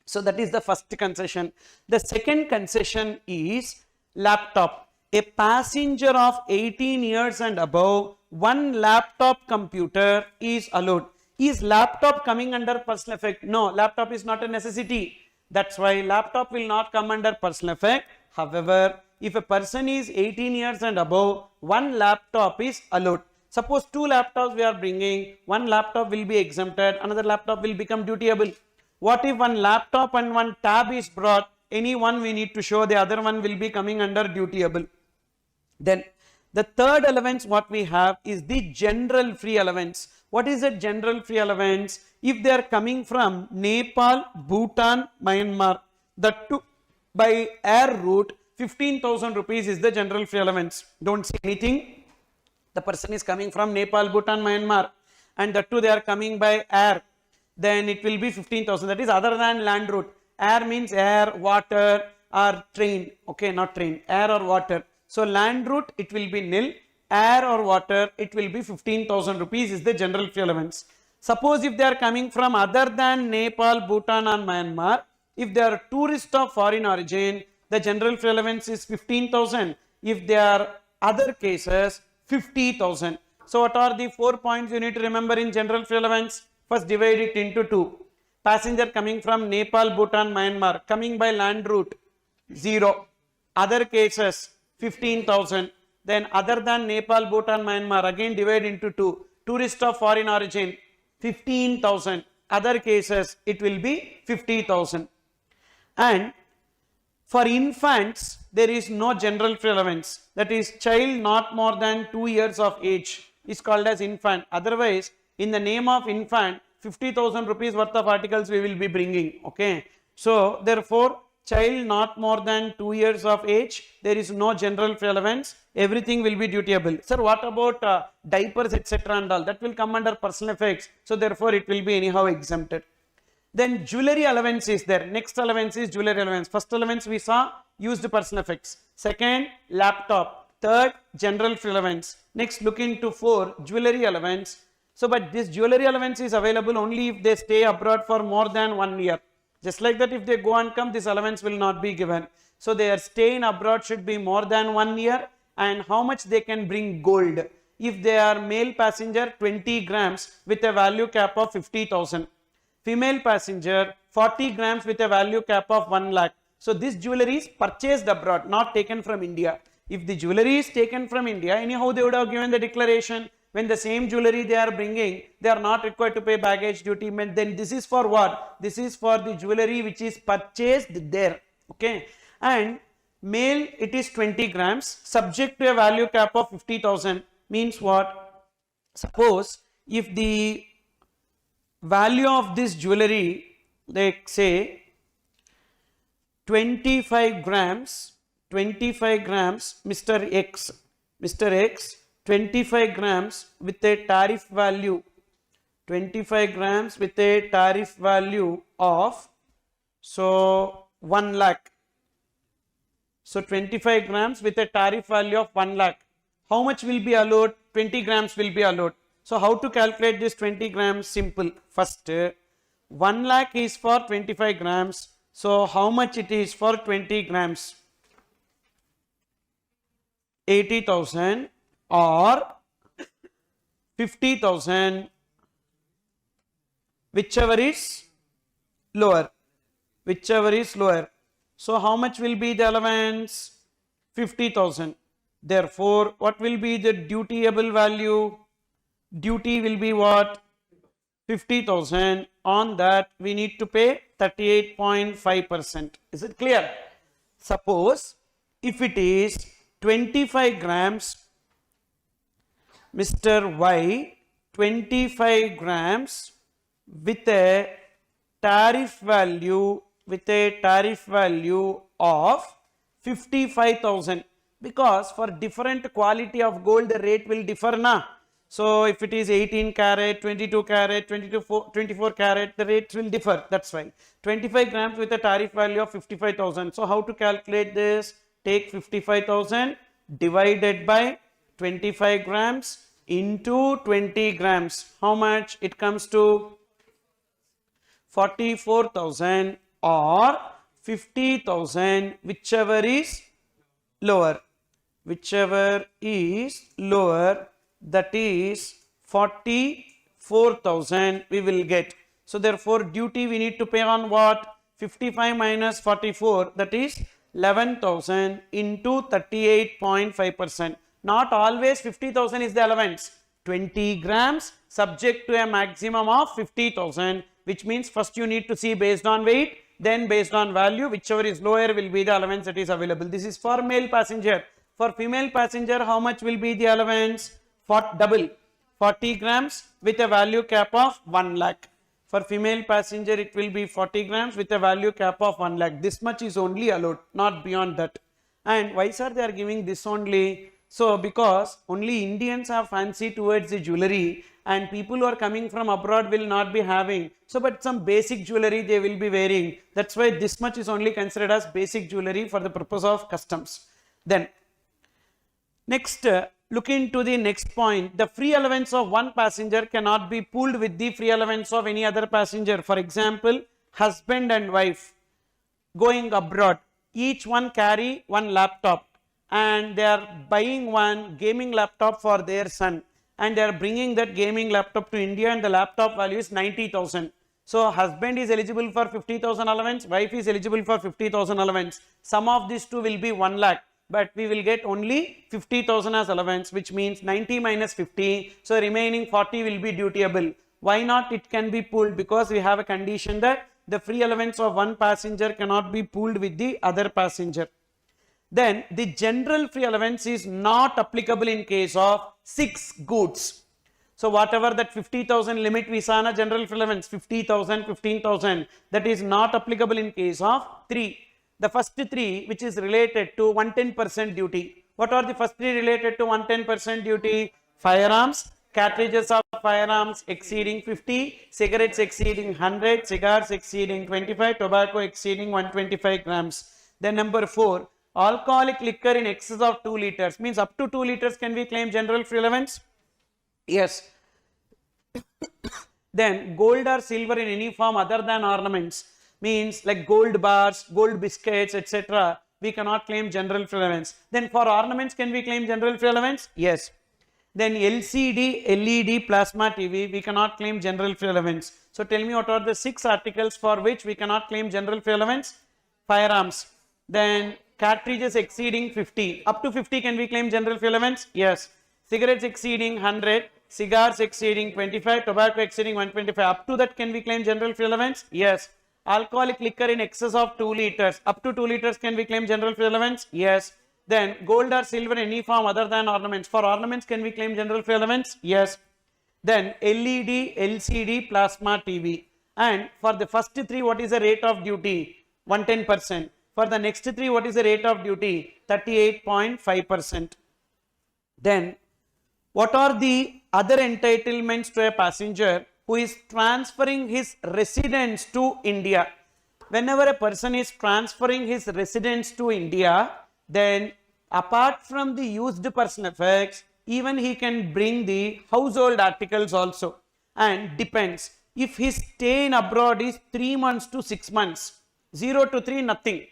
So that is the first concession. The second concession is laptop. A passenger of 18 years and above, one laptop computer is allowed. Is laptop coming under personal effect? No, laptop is not a necessity. That's why laptop will not come under personal effect. However, if a person is 18 years and above, one laptop is allowed. Suppose two laptops we are bringing, one laptop will be exempted, another laptop will become dutiable. What if one laptop and one tab is brought? Any one we need to show, the other one will be coming under dutiable. Then the third allowance what we have is the general free allowance. What is a general free allowance? If they are coming from Nepal, Bhutan, Myanmar, that too by air route, 15,000 rupees is the general free allowance. Don't say anything. The person is coming from Nepal, Bhutan, Myanmar, and that too they are coming by air. Then it will be 15,000. That is other than land route. Air means air, water, or train. Okay, not train, air or water. So land route it will be nil. Air or water it will be 15,000 rupees is the general free allowance. Suppose if they are coming from other than Nepal, Bhutan, and Myanmar, if they are tourists of foreign origin, the general free allowance is 15,000. If they are other cases, 50,000. So what are the 4 points you need to remember in general free allowance? First, divide it into two. Passenger coming from Nepal, Bhutan, Myanmar, coming by land route, 0. Other cases, 15,000. Then other than Nepal, Bhutan, Myanmar, again divide into two. Tourist of foreign origin, 15,000. Other cases, it will be 50,000. And for infants, there is no general free allowance. That is, child not more than 2 years of age is called as infant. Otherwise, in the name of infant, 50,000 rupees worth of articles we will be bringing. Okay. So, therefore, child not more than 2 years of age, there is no general free allowance. Everything will be dutiable. Sir, what about diapers, etc. and all? That will come under personal effects. So, therefore, it will be anyhow exempted. Then jewelry allowance is there. Next allowance is jewelry allowance. First allowance we saw used personal effects. Second, laptop. Third, general free allowance. Next, look into 4, jewelry allowance. So, but this jewelry allowance is available only if they stay abroad for more than 1 year. Just like that, if they go and come, this allowance will not be given. So, their stay in abroad should be more than 1 year, and how much they can bring gold. If they are male passenger, 20 grams with a value cap of 50,000. Female passenger, 40 grams with a value cap of 1 lakh. So, this jewelry is purchased abroad, not taken from India. If the jewelry is taken from India, anyhow they would have given the declaration. When the same jewelry they are bringing, they are not required to pay baggage duty. Then this is for what? This is for the jewelry which is purchased there. Okay, and male it is 20 grams subject to a value cap of 50,000. Means what? Suppose if the value of this jewelry, like say 25 grams, Mr. X, 25 grams with a tariff value, 25 grams with a tariff value of, so 1 lakh. So 25 grams with a tariff value of 1 lakh. How much will be allowed? 20 grams will be allowed. So how to calculate this 20 grams? Simple. First, 1 lakh is for 25 grams. So how much it is for 20 grams? 80,000 or 50,000, whichever is lower. So how much will be the allowance? 50,000. Therefore, what will be the dutiable value? Duty will be what? 50,000. On that we need to pay 38.5%. Is it clear? Suppose if it is 25 grams, Mr. Y, 25 grams with a tariff value of 55,000, because for different quality of gold the rate will differ na. So if it is 18 carat, 22 carat, 24 carat, the rates will differ. That's why 25 grams with a tariff value of 55,000. So how to calculate this? Take 55,000 divided by 25 grams into 20 grams. How much? It comes to 44,000 or 50,000, whichever is lower. That is 44,000 we will get. So therefore duty we need to pay on what? 55 minus 44, that is 11,000 into 38.5%. Not always 50,000 is the allowance. 20 grams subject to a maximum of 50,000, which means first you need to see based on weight, then based on value, whichever is lower will be the allowance that is available. This is for male passenger. For female passenger, how much will be the allowance? For double, 40 grams with a value cap of 1 lakh. For female passenger, it will be 40 grams with a value cap of 1 lakh. This much is only allowed, not beyond that. And why sir they are giving this only? So because only Indians have fancy towards the jewelry, and people who are coming from abroad will not be having. So but some basic jewelry they will be wearing. That's why this much is only considered as basic jewelry for the purpose of customs. Then next, look into the next point. The free allowance of one passenger cannot be pooled with the free allowance of any other passenger. For example, husband and wife going abroad, each one carry one laptop, and they are buying one gaming laptop for their son, and they are bringing that gaming laptop to India, and the laptop value is 90,000. So husband is eligible for 50,000 allowance, wife is eligible for 50,000 allowance. Sum of these two will be 1 lakh. But we will get only 50,000 as allowance, which means 90 minus 50. So remaining 40 will be dutiable. Why not? It can be pooled because we have a condition that the free allowance of one passenger cannot be pooled with the other passenger. Then the general free allowance is not applicable in case of 6 goods. So whatever that 50,000 limit we saw in a general free allowance, 50,000, 15,000, that is not applicable in case of 3. The first 3 which is related to 110% duty. What are the first 3 related to 110% duty? Firearms, cartridges of firearms exceeding 50, cigarettes exceeding 100, cigars exceeding 25, tobacco exceeding 125 grams. Then number 4, alcoholic liquor in excess of 2 liters. Means up to 2 liters can we claim general free allowance? Yes. Then gold or silver in any form other than ornaments. Means like gold bars, gold biscuits, etc. we cannot claim general free allowance. Then for ornaments, can we claim general free allowance? Yes. Then LCD, LED, plasma TV, we cannot claim general free allowance. So tell me what are the 6 articles for which we cannot claim general free allowance? Firearms. Then cartridges exceeding 50. Up to 50 can we claim general free allowance? Yes. Cigarettes exceeding 100. Cigars exceeding 25, tobacco exceeding 125. Up to that can we claim general free allowance? Yes. Alcoholic liquor in excess of 2 liters. Up to 2 liters can we claim general free allowance? Yes. Then gold or silver in any form other than ornaments. For ornaments can we claim general free allowance? Yes. Then LED, LCD, plasma TV. And for the first 3, what is the rate of duty? 110%. For the next 3, what is the rate of duty? 38.5%. Then what are the other entitlements to a passenger who is transferring his residence to India? Whenever a person is transferring his residence to India, then apart from the used person effects, even he can bring the household articles also. And depends. If his stay in abroad is 3 months to 6 months, 0 to 3, nothing.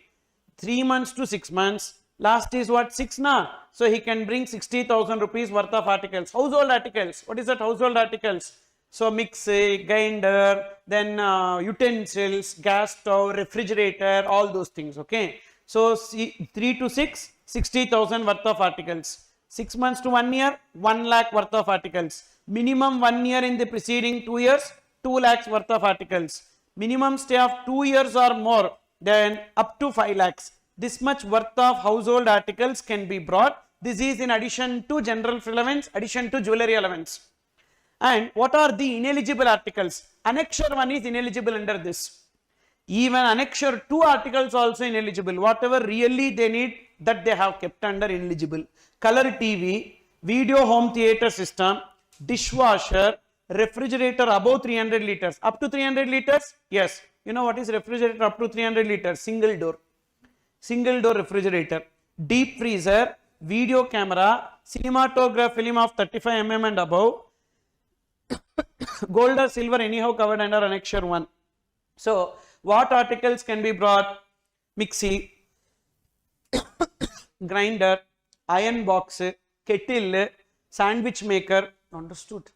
3 months to 6 months, last is what, 6 na? So he can bring 60,000 rupees worth of articles. Household articles. What is that household articles? So mixer, grinder, then utensils, gas stove, refrigerator, all those things. Okay. So 3 to 6, 60,000 worth of articles. 6 months to 1 year, 1 lakh worth of articles. Minimum 1 year in the preceding 2 years, 2 lakhs worth of articles. Minimum stay of 2 years or more, then up to 5 lakhs. This much worth of household articles can be brought. This is in addition to general free allowance, addition to jewelry allowance. And what are the ineligible articles? Annexure 1 is ineligible under this. Even Annexure 2 articles also ineligible. Whatever really they need, that they have kept under ineligible. Color TV, video home theater system, dishwasher, refrigerator above 300 liters. Up to 300 liters? Yes. You know what is refrigerator up to 300 liters? Single door. Single door refrigerator. Deep freezer, video camera, cinematograph film of 35 mm and above. Gold or silver anyhow covered under Annexure 1. So, what articles can be brought? Mixie, grinder, iron box, kettle, sandwich maker, understood?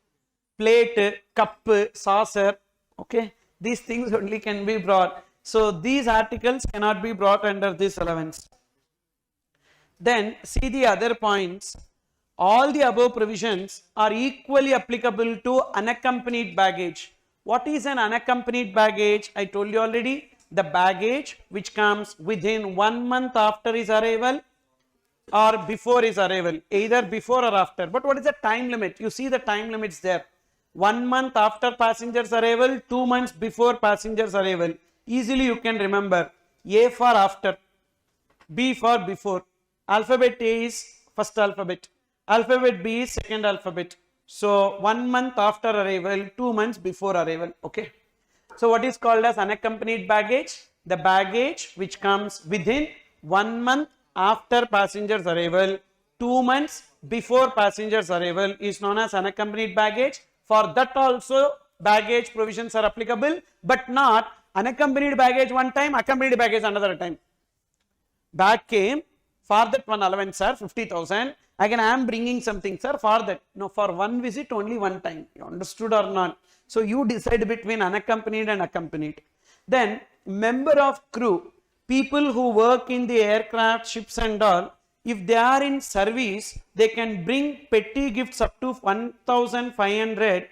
Plate, cup, saucer, okay? These things only can be brought. So, these articles cannot be brought under this allowance. Then, see the other points. All the above provisions are equally applicable to unaccompanied baggage. What is an unaccompanied baggage? I told you already. The baggage which comes within 1 month after his arrival or before his arrival, either before or after. But what is the time limit? You see the time limits there. 1 month after passenger's arrival, 2 months before passenger's arrival. Easily you can remember. A for after, B for before. Alphabet A is first alphabet. Alphabet B is second alphabet. So 1 month after arrival, 2 months before arrival. Okay. So what is called as unaccompanied baggage? The baggage which comes within 1 month after passenger's arrival, 2 months before passenger's arrival is known as unaccompanied baggage. For that also baggage provisions are applicable, but not unaccompanied baggage one time, accompanied baggage another time. Bag came, for that one allowance sir, 50,000. Again I am bringing something sir for that. No, for one visit only one time. You understood or not? So you decide between unaccompanied and accompanied. Then member of crew, people who work in the aircraft, ships and all, if they are in service, they can bring petty gifts up to 1,500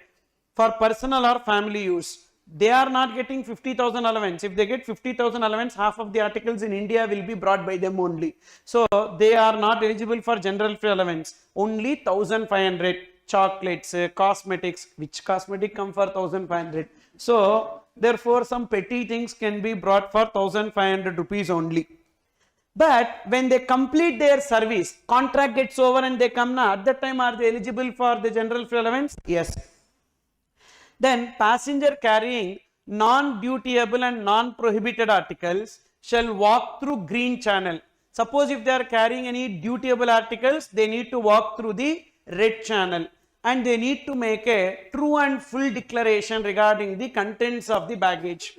for personal or family use. They are not getting 50,000 allowance. If they get 50,000 allowance, half of the articles in India will be brought by them only. So they are not eligible for general free allowance. Only 1,500 chocolates, cosmetics. Which cosmetic come for 1,500? So therefore some petty things can be brought for 1,500 rupees only. But when they complete their service, contract gets over and they come now, at that time are they eligible for the general free allowance? Yes. Then passenger carrying non-dutiable and non-prohibited articles shall walk through green channel. Suppose if they are carrying any dutiable articles, they need to walk through the red channel and they need to make a true and full declaration regarding the contents of the baggage.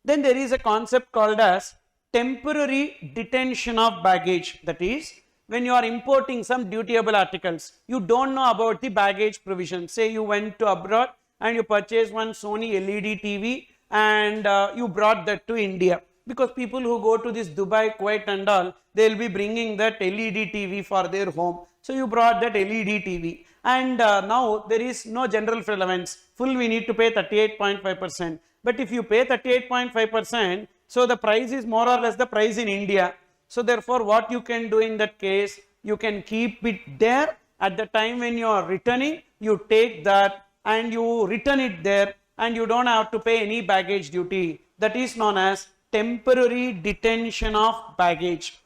Then there is a concept called as temporary detention of baggage. That is, when you are importing some dutiable articles, you don't know about the baggage provision. Say you went to abroad and you purchased one Sony LED TV and you brought that to India. Because people who go to this Dubai, Kuwait and all, they will be bringing that LED TV for their home. So you brought that LED TV and now there is no general relevance. Full we need to pay 38.5%. But if you pay 38.5%, so the price is more or less the price in India. So therefore, what you can do in that case, you can keep it there. At the time when you are returning, you take that and you return it there, and you don't have to pay any baggage duty. That is known as temporary detention of baggage,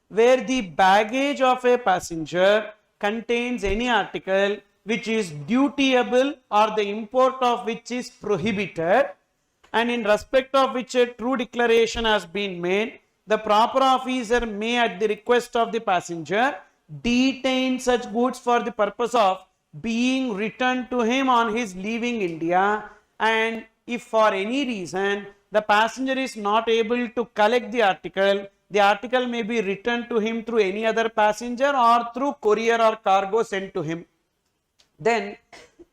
where the baggage of a passenger contains any article which is dutiable or the import of which is prohibited, and in respect of which a true declaration has been made, the proper officer may, at the request of the passenger, detain such goods for the purpose of being returned to him on his leaving India. And if for any reason the passenger is not able to collect the article may be returned to him through any other passenger or through courier or cargo sent to him. Then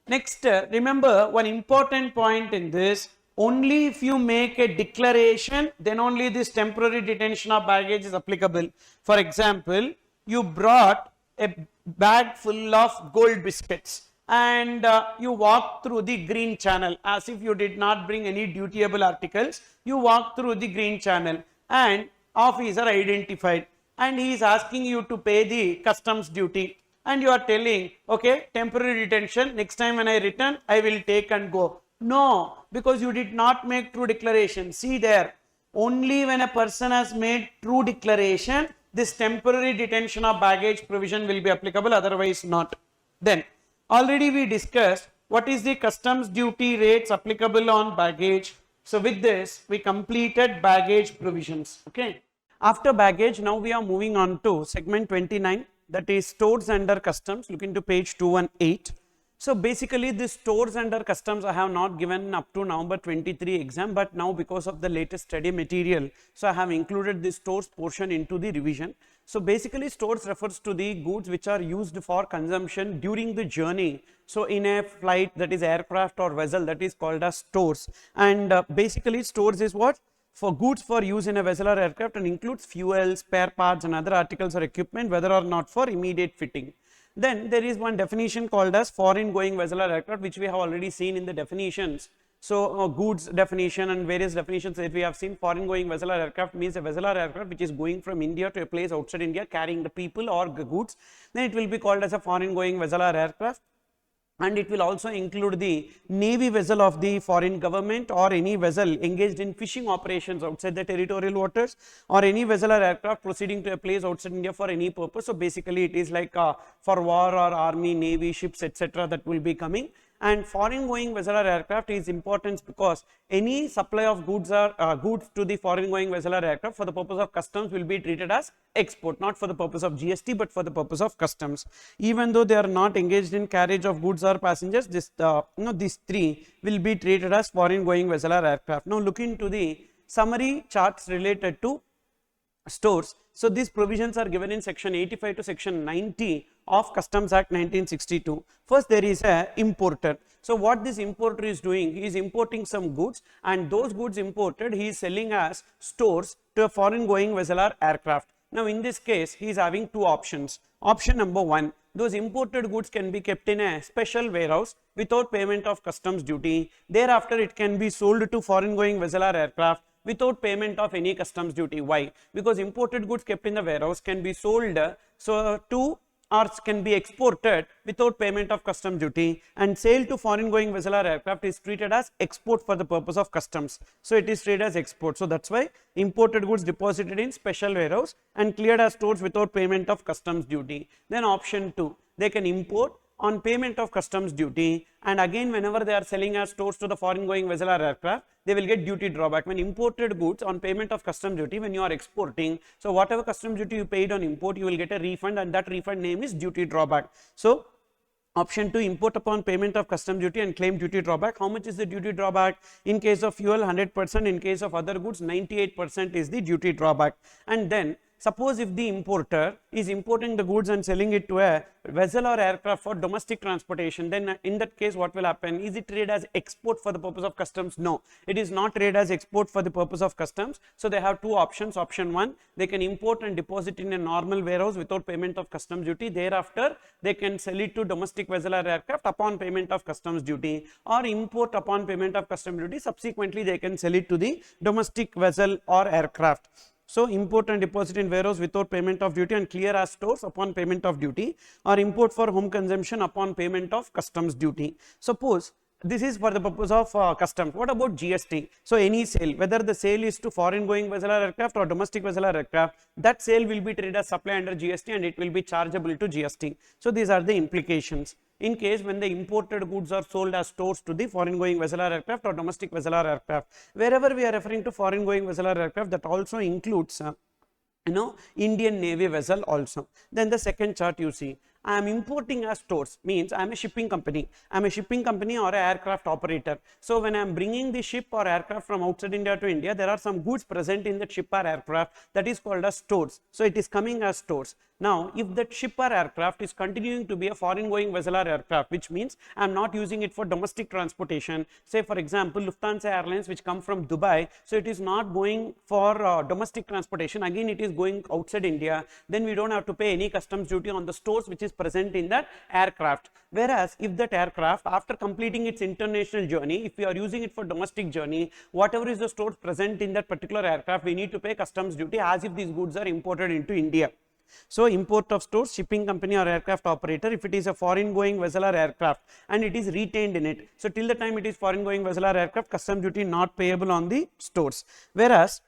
next, remember one important point in this: only if you make a declaration, then only this temporary detention of baggage is applicable. For example, you brought a bag full of gold biscuits and you walk through the green channel as if you did not bring any dutiable articles. You walk through the green channel and officer identified, and he is asking you to pay the customs duty, and you are telling, okay, temporary detention, next time when I return I will take and go. No, because you did not make true declaration. See there, only when a person has made true declaration, this temporary detention of baggage provision will be applicable, otherwise not. Then already we discussed what is the customs duty rates applicable on baggage. So with this we completed baggage provisions. Okay, after baggage, now we are moving on to segment 29, that is stores under customs. Look into page 218. So basically this stores under customs I have not given up to November 23 exam, but now because of the latest study material, so I have included this stores portion into the revision. So basically stores refers to the goods which are used for consumption during the journey. So in a flight, that is aircraft or vessel, that is called as stores. And basically stores is what? For goods for use in a vessel or aircraft, and includes fuel, spare parts and other articles or equipment, whether or not for immediate fitting. Then there is one definition called as foreign going vessel or aircraft, which we have already seen in the definitions. So goods definition and various definitions that we have seen. Foreign going vessel or aircraft means a vessel or aircraft which is going from India to a place outside India carrying the people or goods. Then it will be called as a foreign going vessel or aircraft. And it will also include the navy vessel of the foreign government, or any vessel engaged in fishing operations outside the territorial waters, or any vessel or aircraft proceeding to a place outside India for any purpose. So basically it is like for war or army, navy, ships, etc. that will be coming. And foreign going vessel or aircraft is important because any supply of goods or goods to the foreign going vessel or aircraft for the purpose of customs will be treated as export, not for the purpose of GST but for the purpose of customs. Even though they are not engaged in carriage of goods or passengers, this these three will be treated as foreign going vessel or aircraft. Now look into the summary charts related to stores. So these provisions are given in section 85 to section 90 of Customs Act 1962. First, there is a importer. So what this importer is doing, he is importing some goods, and those goods imported he is selling as stores to a foreign going vessel or aircraft. Now in this case he is having two options. Option number one, those imported goods can be kept in a special warehouse without payment of customs duty. Thereafter it can be sold to foreign going vessel or aircraft without payment of any customs duty. Why? Because imported goods kept in the warehouse can be sold to or can be exported without payment of customs duty, and sale to foreign going vessel or aircraft is treated as export for the purpose of customs. So it is treated as export. So that's why imported goods deposited in special warehouse and cleared as stores without payment of customs duty. Then option 2, they can import on payment of customs duty, and again whenever they are selling as stores to the foreign going vessel or aircraft, they will get duty drawback. When imported goods on payment of customs duty, when you are exporting, so whatever customs duty you paid on import, you will get a refund, and that refund name is duty drawback. So option 2, import upon payment of customs duty and claim duty drawback. How much is the duty drawback? In case of fuel 100%, in case of other goods 98% is the duty drawback. And then suppose if the importer is importing the goods and selling it to a vessel or aircraft for domestic transportation, then in that case what will happen? Is it treated as export for the purpose of customs? No, it is not treated as export for the purpose of customs. So they have two options. Option one, they can import and deposit in a normal warehouse without payment of customs duty. Thereafter they can sell it to domestic vessel or aircraft upon payment of customs duty, or import upon payment of customs duty. Subsequently they can sell it to the domestic vessel or aircraft. So import and deposit in warehouse without payment of duty and clear as stores upon payment of duty, or import for home consumption upon payment of customs duty. Suppose this is for the purpose of customs. What about GST? So any sale, whether the sale is to foreign going vessel or aircraft or domestic vessel or aircraft, that sale will be treated as supply under GST and it will be chargeable to GST. So these are the implications. In case when the imported goods are sold as stores to the foreign going vessel or aircraft or domestic vessel or aircraft, wherever we are referring to foreign going vessel or aircraft, that also includes Indian Navy vessel also. Then the second chart you see, I am importing as stores, means I am a shipping company. I am a shipping company or an aircraft operator. So when I am bringing the ship or aircraft from outside India to India, there are some goods present in that ship or aircraft, that is called as stores. So it is coming as stores. Now if that ship or aircraft is continuing to be a foreign going vessel or aircraft, which means I am not using it for domestic transportation, say for example Lufthansa Airlines which come from Dubai, so it is not going for domestic transportation, again it is going outside India, then we don't have to pay any customs duty on the stores which is present in that aircraft. Whereas if that aircraft, after completing its international journey, if we are using it for domestic journey, whatever is the stores present in that particular aircraft, we need to pay customs duty as if these goods are imported into India. So import of stores, shipping company or aircraft operator, if it is a foreign going vessel or aircraft and it is retained in it, so till the time it is foreign going vessel or aircraft, customs duty not payable on the stores. Whereas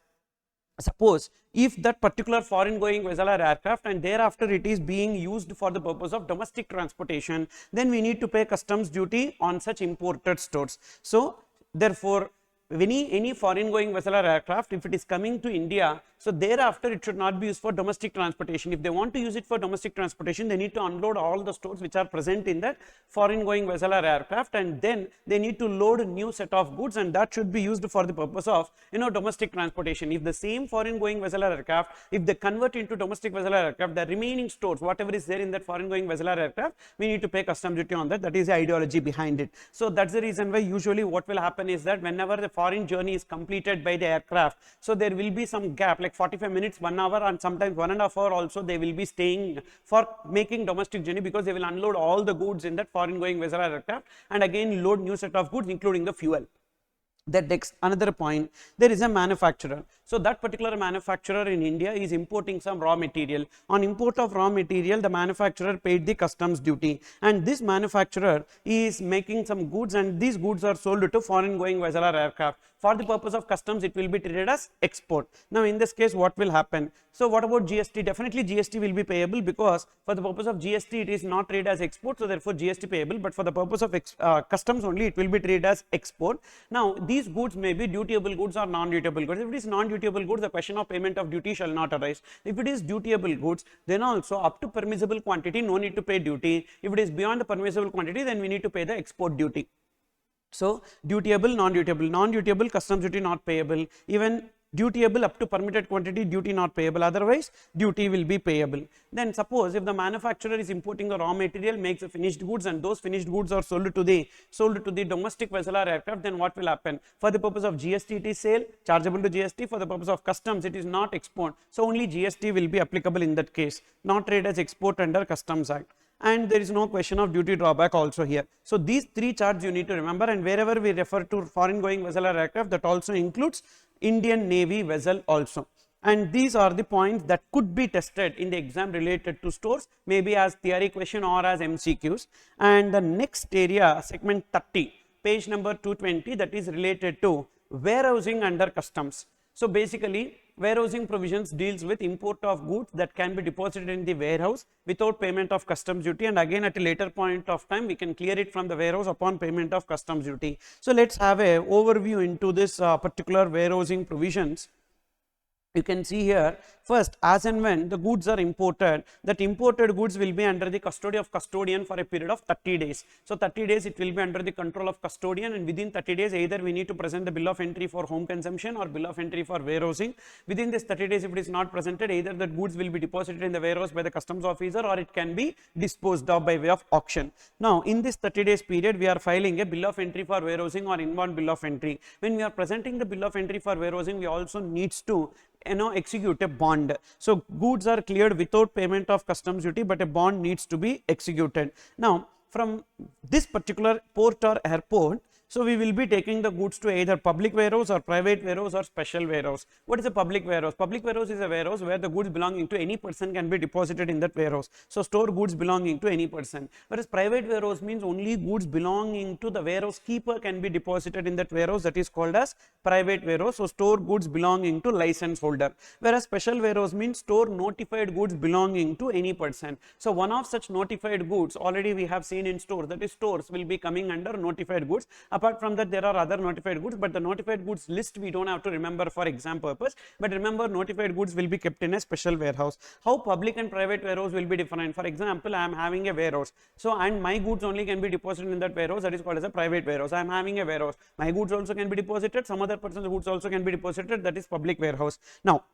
suppose if that particular foreign going vessel or aircraft and thereafter it is being used for the purpose of domestic transportation, then we need to pay customs duty on such imported stores. So therefore any foreign going vessel or aircraft, if it is coming to India, so thereafter it should not be used for domestic transportation. If they want to use it for domestic transportation, they need to unload all the stores which are present in that foreign going vessel or aircraft, and then they need to load a new set of goods, and that should be used for the purpose of domestic transportation. If the same foreign going vessel or aircraft, if they convert into domestic vessel or aircraft, the remaining stores, whatever is there in that foreign going vessel or aircraft, we need to pay customs duty on that. That is the ideology behind it. So that's the reason why usually what will happen is that whenever the foreign journey is completed by the aircraft, so there will be some gap like 45 minutes, 1 hour, and sometimes 1.5 hours also they will be staying for making domestic journey, because they will unload all the goods in that foreign going vessel or aircraft and again load new set of goods including the fuel. That next another point, there is a manufacturer. So that particular manufacturer in India is importing some raw material. On import of raw material, the manufacturer paid the customs duty, and this manufacturer is making some goods, and these goods are sold to foreign going vessel or aircraft. For the purpose of customs, it will be treated as export. Now in this case what will happen? So what about GST? Definitely GST will be payable, because for the purpose of GST it is not treated as export, so therefore GST payable, but for the purpose of customs only it will be treated as export. Now these goods may be dutiable goods or non-dutiable goods. If it is non-dutiable goods, the question of payment of duty shall not arise. If it is dutiable goods, then also up to permissible quantity no need to pay duty. If it is beyond the permissible quantity, then we need to pay the export duty. So dutiable, non-dutiable customs duty not payable, even dutiable up to permitted quantity duty not payable, otherwise duty will be payable. Then suppose if the manufacturer is importing the raw material, makes the finished goods, and those finished goods are sold to the domestic vessel or aircraft, then what will happen? For the purpose of GST it is sale, chargeable to GST. For the purpose of customs it is not export, so only GST will be applicable in that case, not treated as export under Customs Act. And there is no question of duty drawback also here. So these three charts you need to remember, and wherever we refer to foreign going vessel or aircraft, that also includes Indian Navy vessel also. And these are the points that could be tested in the exam related to stores, maybe as theory question or as MCQs. And the next area, segment 30, page number 220, that is related to warehousing under customs. So basically warehousing provisions deals with import of goods that can be deposited in the warehouse without payment of customs duty, and again at a later point of time we can clear it from the warehouse upon payment of customs duty. So let's have a overview into this particular warehousing provisions. You can see here First, as and when the goods are imported, that imported goods will be under the custody of custodian for a period of 30 days. So 30 days it will be under the control of custodian, and within 30 days either we need to present the bill of entry for home consumption or bill of entry for warehousing. Within this 30 days, if it is not presented, either the goods will be deposited in the warehouse by the customs officer or it can be disposed of by way of auction. Now, in this 30 days period, we are filing a bill of entry for warehousing or inbound bill of entry. When we are presenting the bill of entry for warehousing, we also needs to execute a bond. So goods are cleared without payment of customs duty, but a bond needs to be executed. Now, from this particular port or airport, so we will be taking the goods to either public warehouse or private warehouse or special warehouse. What is a public warehouse? Public warehouse is a warehouse where the goods belonging to any person can be deposited in that warehouse. So store goods belonging to any person. Whereas private warehouse means only goods belonging to the warehouse keeper can be deposited in that warehouse. That is called as private warehouse. So store goods belonging to license holder. Whereas special warehouse means store notified goods belonging to any person. So one of such notified goods already we have seen in stores, that is stores will be coming under notified goods. Apart from that, there are other notified goods, but the notified goods list we don't have to remember for exam purpose, but remember notified goods will be kept in a special warehouse. How public and private warehouse will be different? For example, I am having a warehouse, so and my goods only can be deposited in that warehouse, that is called as a private warehouse. I am having a warehouse, my goods also can be deposited, some other person's goods also can be deposited, that is public warehouse. Now,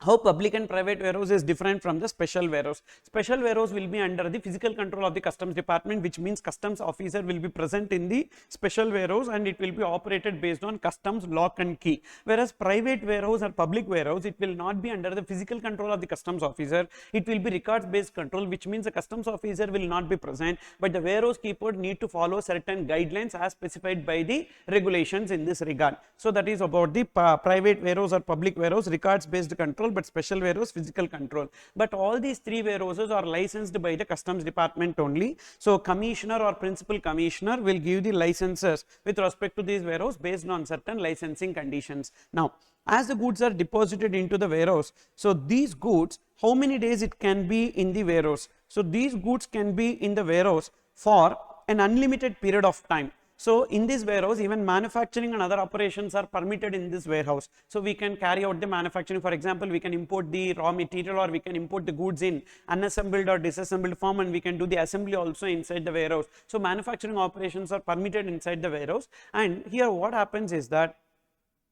how public and private warehouse is different from the special warehouse? Special warehouse will be under the physical control of the customs department, which means customs officer will be present in the special warehouse and it will be operated based on customs lock and key. Whereas private warehouse or public warehouse, it will not be under the physical control of the customs officer. It will be records based control, which means the customs officer will not be present, but the warehouse keeper need to follow certain guidelines as specified by the regulations in this regard. So that is about the private warehouse or public warehouse, records based control, but special warehouse physical control. But all these three warehouses are licensed by the customs department only. So commissioner or principal commissioner will give the licenses with respect to these warehouse based on certain licensing conditions. Now, as the goods are deposited into the warehouse, so these goods, how many days it can be in the warehouse? So these goods can be in the warehouse for an unlimited period of time. So in this warehouse, even manufacturing and other operations are permitted in this warehouse. So we can carry out the manufacturing. For example, we can import the raw material or we can import the goods in unassembled or disassembled form, and we can do the assembly also inside the warehouse. So manufacturing operations are permitted inside the warehouse. And here what happens is that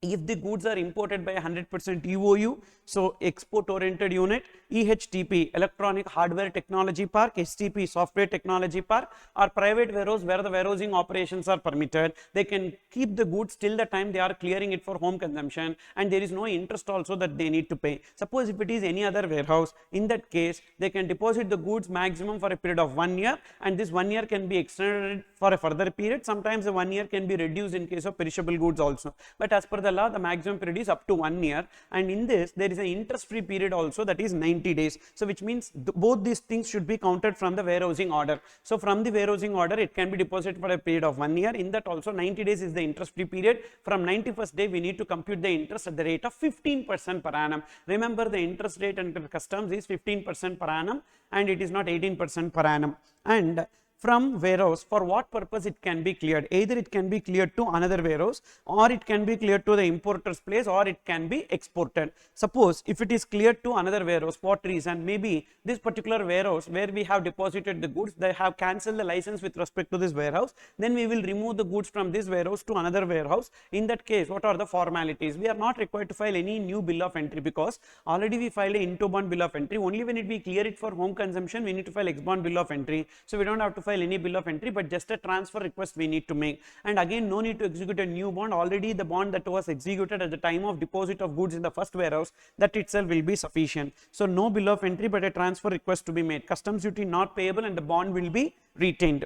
if the goods are imported by 100% EOU, so export oriented unit, EHTP, electronic hardware technology park, STP, software technology park, or private warehouse where the warehousing operations are permitted, they can keep the goods till the time they are clearing it for home consumption, and there is no interest also that they need to pay. Suppose if it is any other warehouse, in that case they can deposit the goods maximum for a period of 1 year, and this 1 year can be extended for a further period. Sometimes the 1 year can be reduced in case of perishable goods also, but as per the law, the maximum period is up to 1 year, and in this there is an interest free period also, that is 90 days. So which means both these things should be counted from the warehousing order. So from the warehousing order, it can be deposited for a period of 1 year. In that also 90 days is the interest free period. From 91st day we need to compute the interest at the rate of 15% per annum. Remember, the interest rate under customs is 15% per annum and it is not 18% per annum. And from warehouse, for what purpose it can be cleared? Either it can be cleared to another warehouse, or it can be cleared to the importer's place, or it can be exported. Suppose if it is cleared to another warehouse, what reason? Maybe this particular warehouse where we have deposited the goods, they have cancelled the license with respect to this warehouse, then we will remove the goods from this warehouse to another warehouse. In that case, what are the formalities? We are not required to file any new bill of entry because already we filed a into-bond bill of entry. Only when we clear it for home consumption, we need to file ex-bond bill of entry. So we don't have to file any bill of entry, but just a transfer request we need to make. And again, no need to execute a new bond. Already the bond that was executed at the time of deposit of goods in the first warehouse, that itself will be sufficient. So no bill of entry, but a transfer request to be made. Customs duty not payable and the bond will be retained.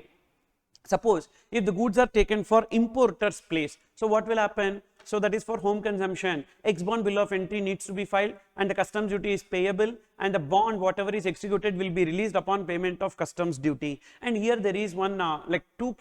Suppose if the goods are taken for importer's place, so what will happen? So that is for home consumption, ex-bond bill of entry needs to be filed and the customs duty is payable, and the bond whatever is executed will be released upon payment of customs duty. And here there is one like two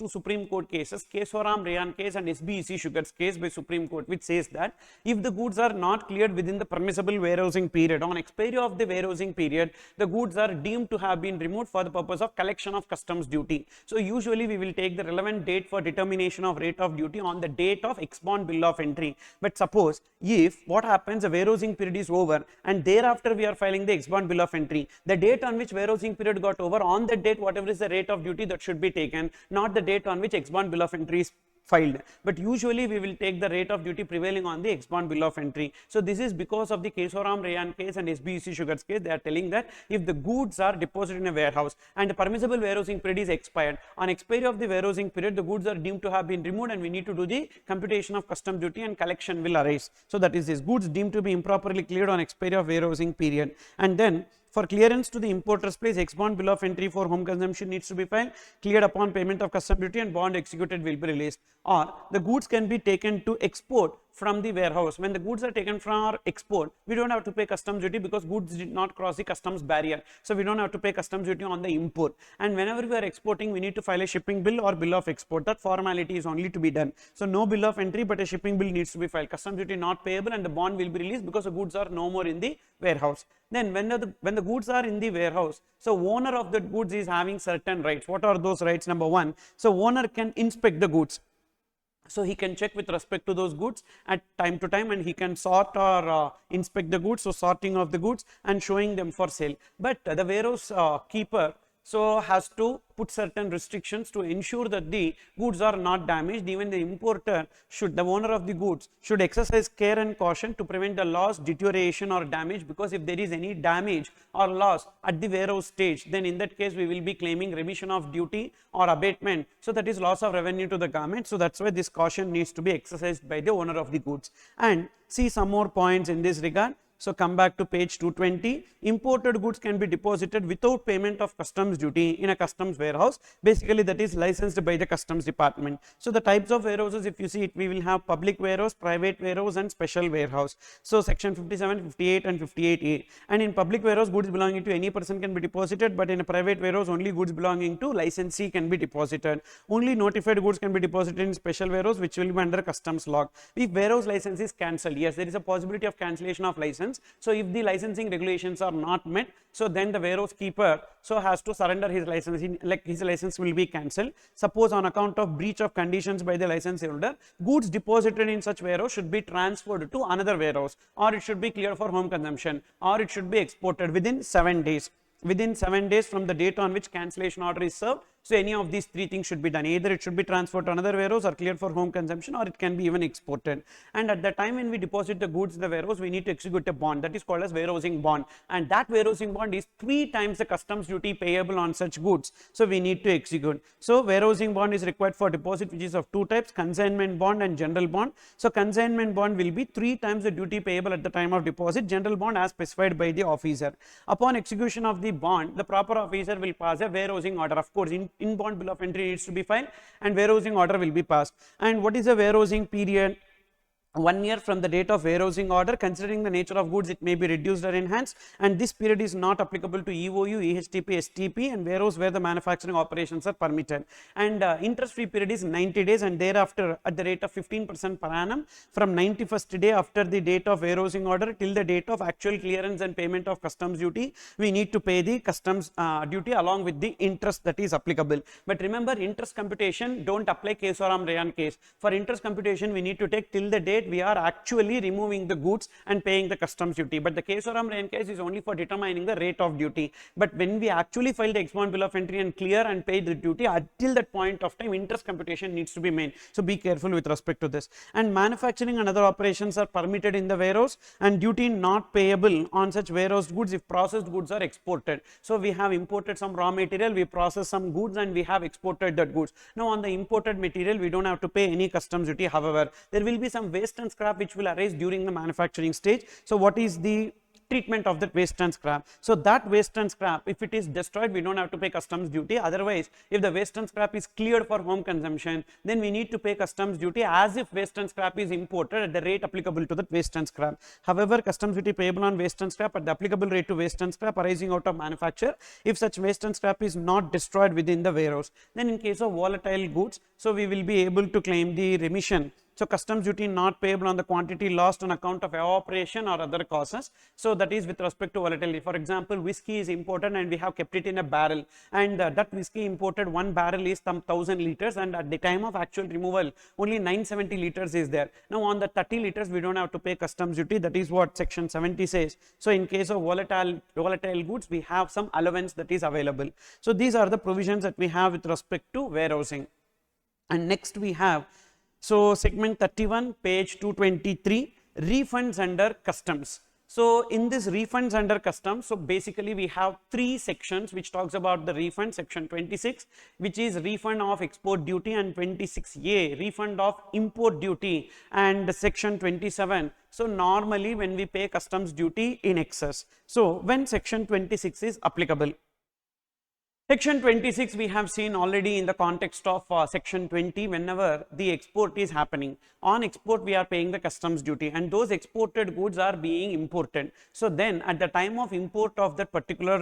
Supreme Court cases, Kesoram Rayan case and SBEC Sugars case by Supreme Court, which says that if the goods are not cleared within the permissible warehousing period, on expiry of the warehousing period, the goods are deemed to have been removed for the purpose of collection of customs duty. So usually we will take the relevant date for determination of rate of duty on the date of ex-bond bill of entry. But suppose if what happens, the warehousing period is over, and thereafter we are filing the ex-bond bill of entry. The date on which warehousing period got over, on that date whatever is the rate of duty that should be taken, not the date on which ex-bond bill of entry is filed. But usually we will take the rate of duty prevailing on the ex-bond bill of entry. So this is because of the Kesoram Rayan case and SBUC Sugars case. They are telling that if the goods are deposited in a warehouse and the permissible warehousing period is expired, on expiry of the warehousing period the goods are deemed to have been removed, and we need to do the computation of custom duty and collection will arise. So that is this, goods deemed to be improperly cleared on expiry of warehousing period. And then for clearance to the importer's place, ex-bond bill of entry for home consumption needs to be filed, cleared upon payment of custom duty, and bond executed will be released. Or the goods can be taken to export from the warehouse. When the goods are taken from our export, we don't have to pay customs duty because goods did not cross the customs barrier. So we don't have to pay customs duty on the import. And whenever we are exporting, we need to file a shipping bill or bill of export. That formality is only to be done. So no bill of entry, but a shipping bill needs to be filed. Customs duty not payable, and the bond will be released because the goods are no more in the warehouse. Then when the goods are in the warehouse, so owner of the goods is having certain rights. What are those rights? Number one, so owner can inspect the goods. So he can check with respect to those goods at time to time, and he can sort or inspect the goods. So sorting of the goods and showing them for sale. But the warehouse keeper so has to put certain restrictions to ensure that the goods are not damaged. Even the importer should, the owner of the goods should exercise care and caution to prevent the loss, deterioration or damage, because if there is any damage or loss at the warehouse stage, then in that case we will be claiming remission of duty or abatement. So that is loss of revenue to the government. So that's why this caution needs to be exercised by the owner of the goods. And see some more points in this regard. So come back to page 220. Imported goods can be deposited without payment of customs duty in a customs warehouse. Basically that is licensed by the customs department. So the types of warehouses, if you see it, we will have public warehouse, private warehouse and special warehouse. So section 57, 58 and 58A. And in public warehouse, goods belonging to any person can be deposited, but in a private warehouse only goods belonging to licensee can be deposited. Only notified goods can be deposited in special warehouse, which will be under customs law. If warehouse license is cancelled, yes, there is a possibility of cancellation of license. So if the licensing regulations are not met, so then the warehouse keeper so has to surrender his license, like his license will be cancelled. Suppose on account of breach of conditions by the license holder, goods deposited in such warehouse should be transferred to another warehouse, or it should be cleared for home consumption, or it should be exported within 7 days. Within 7 days from the date on which cancellation order is served. So any of these three things should be done. Either it should be transferred to another warehouse or cleared for home consumption, or it can be even exported. And at the time when we deposit the goods in the warehouse, we need to execute a bond that is called as warehousing bond. And that warehousing bond is 3 times the customs duty payable on such goods. So we need to execute. So warehousing bond is required for deposit, which is of 2 types, consignment bond and general bond. So consignment bond will be 3 times the duty payable at the time of deposit. General bond as specified by the officer. Upon execution of the bond, the proper officer will pass a warehousing order. Of course, in bond bill of entry needs to be filed and warehousing order will be passed. And what is the warehousing period? 1 year from the date of warehousing order. Considering the nature of goods, it may be reduced or enhanced, and this period is not applicable to EOU, EHTP, STP and warehouse where the manufacturing operations are permitted. And interest free period is 90 days, and thereafter at the rate of 15% per annum from 91st day after the date of warehousing order till the date of actual clearance and payment of customs duty, we need to pay the customs duty along with the interest that is applicable. But remember, interest computation don't apply Kesoram Rayan case. For interest computation, we need to take till the date we are actually removing the goods and paying the customs duty. But the Kesoram Rayan case is only for determining the rate of duty. But when we actually file the ex-bond bill of entry and clear and pay the duty, until that point of time, interest computation needs to be made. So be careful with respect to this. And manufacturing and other operations are permitted in the warehouse, and duty not payable on such warehouse goods if processed goods are exported. So we have imported some raw material, we process some goods, and we have exported that goods. Now on the imported material, we don't have to pay any customs duty. However, there will be some waste and scrap which will arise during the manufacturing stage. So what is the treatment of that waste and scrap? So that waste and scrap, if it is destroyed, we don't have to pay customs duty. Otherwise, if the waste and scrap is cleared for home consumption, then we need to pay customs duty as if waste and scrap is imported at the rate applicable to that waste and scrap. However, customs duty payable on waste and scrap at the applicable rate to waste and scrap arising out of manufacture if such waste and scrap is not destroyed within the warehouse. Then in case of volatile goods, so we will be able to claim the remission. So customs duty not payable on the quantity lost on account of evaporation or other causes. So that is with respect to volatility. For example, whiskey is imported and we have kept it in a barrel, and that whiskey imported, one barrel is some 1000 liters, and at the time of actual removal only 970 liters is there. Now on the 30 liters we don't have to pay customs duty. That is what section 70 says. So in case of volatile goods, we have some allowance that is available. So these are the provisions that we have with respect to warehousing. And next we have, so segment 31, page 223, refunds under customs. So in this refunds under customs, so basically we have three sections which talks about the refund. Section 26, which is refund of export duty, and 26A, refund of import duty, and section 27. So normally when we pay customs duty in excess, so when section 26 is applicable. Section 26 we have seen already in the context of section 20. Whenever the export is happening, on export we are paying the customs duty, and those exported goods are being imported. So then at the time of import of that particular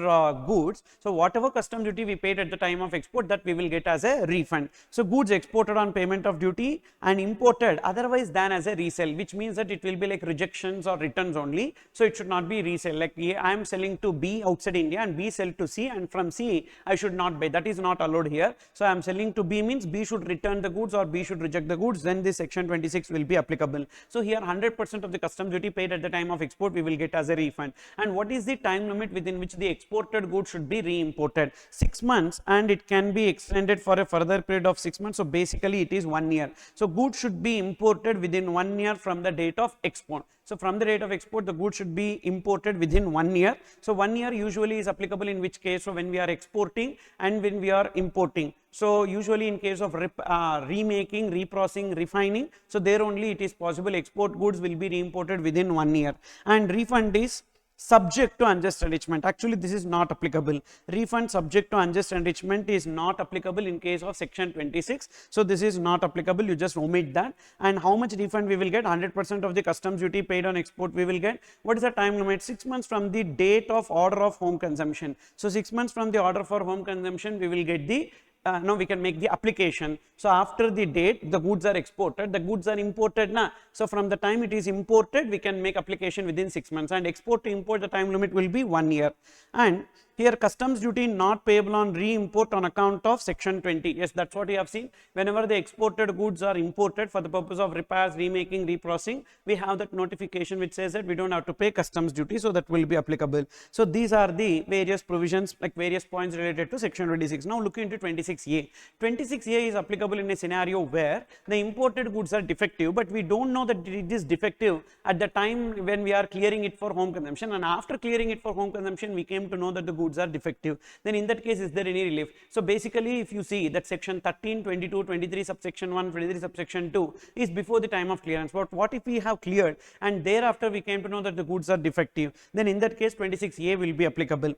goods, so whatever customs duty we paid at the time of export, that we will get as a refund. So goods exported on payment of duty and imported otherwise than as a resale, which means that it will be like rejections or returns only. So it should not be resale. Like I am selling to B outside India and B sell to C, and from C I should not pay. That is not allowed here. So I am selling to B means B should return the goods or B should reject the goods, then this section 26 will be applicable. So here 100% of the customs duty paid at the time of export we will get as a refund. And what is the time limit within which the exported goods should be re-imported? 6 months, and it can be extended for a further period of 6 months. So basically it is 1 year. So goods should be imported within 1 year from the date of export. So from the date of export, the goods should be imported within 1 year. So 1 year usually is applicable in which case? So when we are exporting and when we are importing. So usually in case of remaking, reprocessing, refining, so there only it is possible export goods will be re-imported within 1 year. And refund is subject to unjust enrichment. Actually this is not applicable. Refund subject to unjust enrichment is not applicable in case of section 26. So this is not applicable, you just omit that. And how much refund we will get? 100% of the customs duty paid on export we will get. What is the time limit? 6 months from the date of order of home consumption. So 6 months from the order for home consumption we will get the now we can make the application. So after the date the goods are exported, the goods are imported na. So from the time it is imported we can make application within 6 months, and export to import the time limit will be 1 year. And here customs duty not payable on re-import on account of section 20. Yes, that's what we have seen. Whenever the exported goods are imported for the purpose of repairs, remaking, reprocessing, we have that notification which says that we don't have to pay customs duty, so that will be applicable. So these are the various provisions, like various points related to section 26. Now look into 26A. 26A is applicable in a scenario where the imported goods are defective, but we don't know that it is defective at the time when we are clearing it for home consumption, and after clearing it for home consumption we came to know that the goods are defective. Then in that case, is there any relief? So basically if you see that section 13, 22, 23 subsection 1, 23 subsection 2 is before the time of clearance. But what if we have cleared and thereafter we came to know that the goods are defective? Then in that case 26A will be applicable.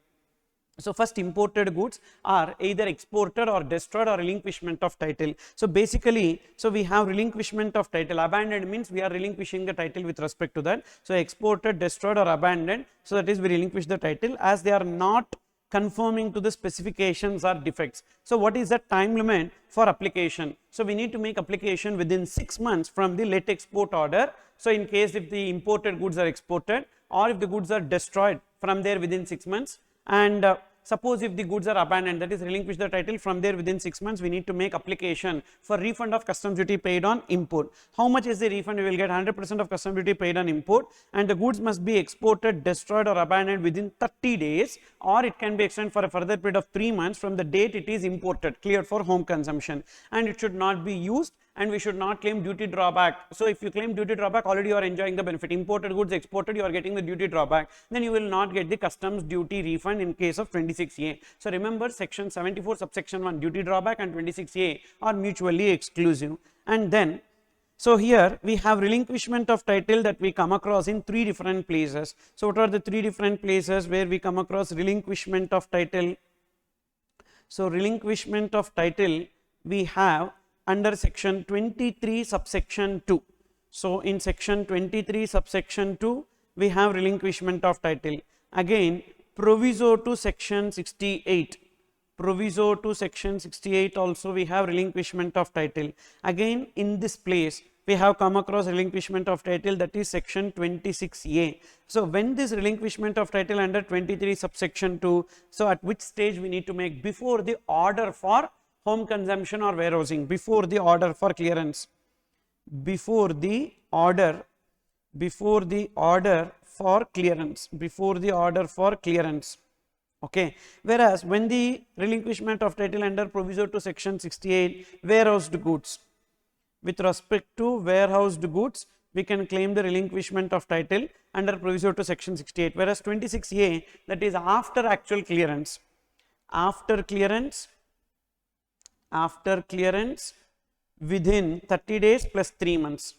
So first, imported goods are either exported or destroyed or relinquishment of title. So basically, so we have relinquishment of title. Abandoned means we are relinquishing the title with respect to that. So exported, destroyed or abandoned. So that is we relinquish the title as they are not conforming to the specifications or defects. So what is the time limit for application? So we need to make application within 6 months from the late export order. So in case if the imported goods are exported or if the goods are destroyed from there within 6 months, and suppose if the goods are abandoned, that is relinquish the title, from there within 6 months we need to make application for refund of customs duty paid on import. How much is the refund? We will get 100% of customs duty paid on import, and the goods must be exported, destroyed or abandoned within 30 days, or it can be extended for a further period of 3 months from the date it is imported, cleared for home consumption, and it should not be used, and we should not claim duty drawback. So if you claim duty drawback, already you are enjoying the benefit. Imported goods exported, you are getting the duty drawback, then you will not get the customs duty refund in case of 26A. So remember, section 74 subsection 1 duty drawback and 26A are mutually exclusive. And then so here we have relinquishment of title that we come across in 3 different places. So what are the 3 different places where we come across relinquishment of title? So relinquishment of title we have under section 23 subsection 2. So in section 23 subsection 2 we have relinquishment of title. Again proviso to section 68. Proviso to section 68 also we have relinquishment of title. Again in this place we have come across relinquishment of title, that is section 26A. So when this relinquishment of title under 23 subsection 2, so at which stage we need to make? Before the order for home consumption or warehousing, before the order for clearance, before the order for clearance, okay. Whereas when the relinquishment of title under proviso to section 68, warehoused goods, with respect to warehoused goods, we can claim the relinquishment of title under proviso to section 68, whereas 26A, that is after actual clearance, after clearance within 30 days plus 3 months,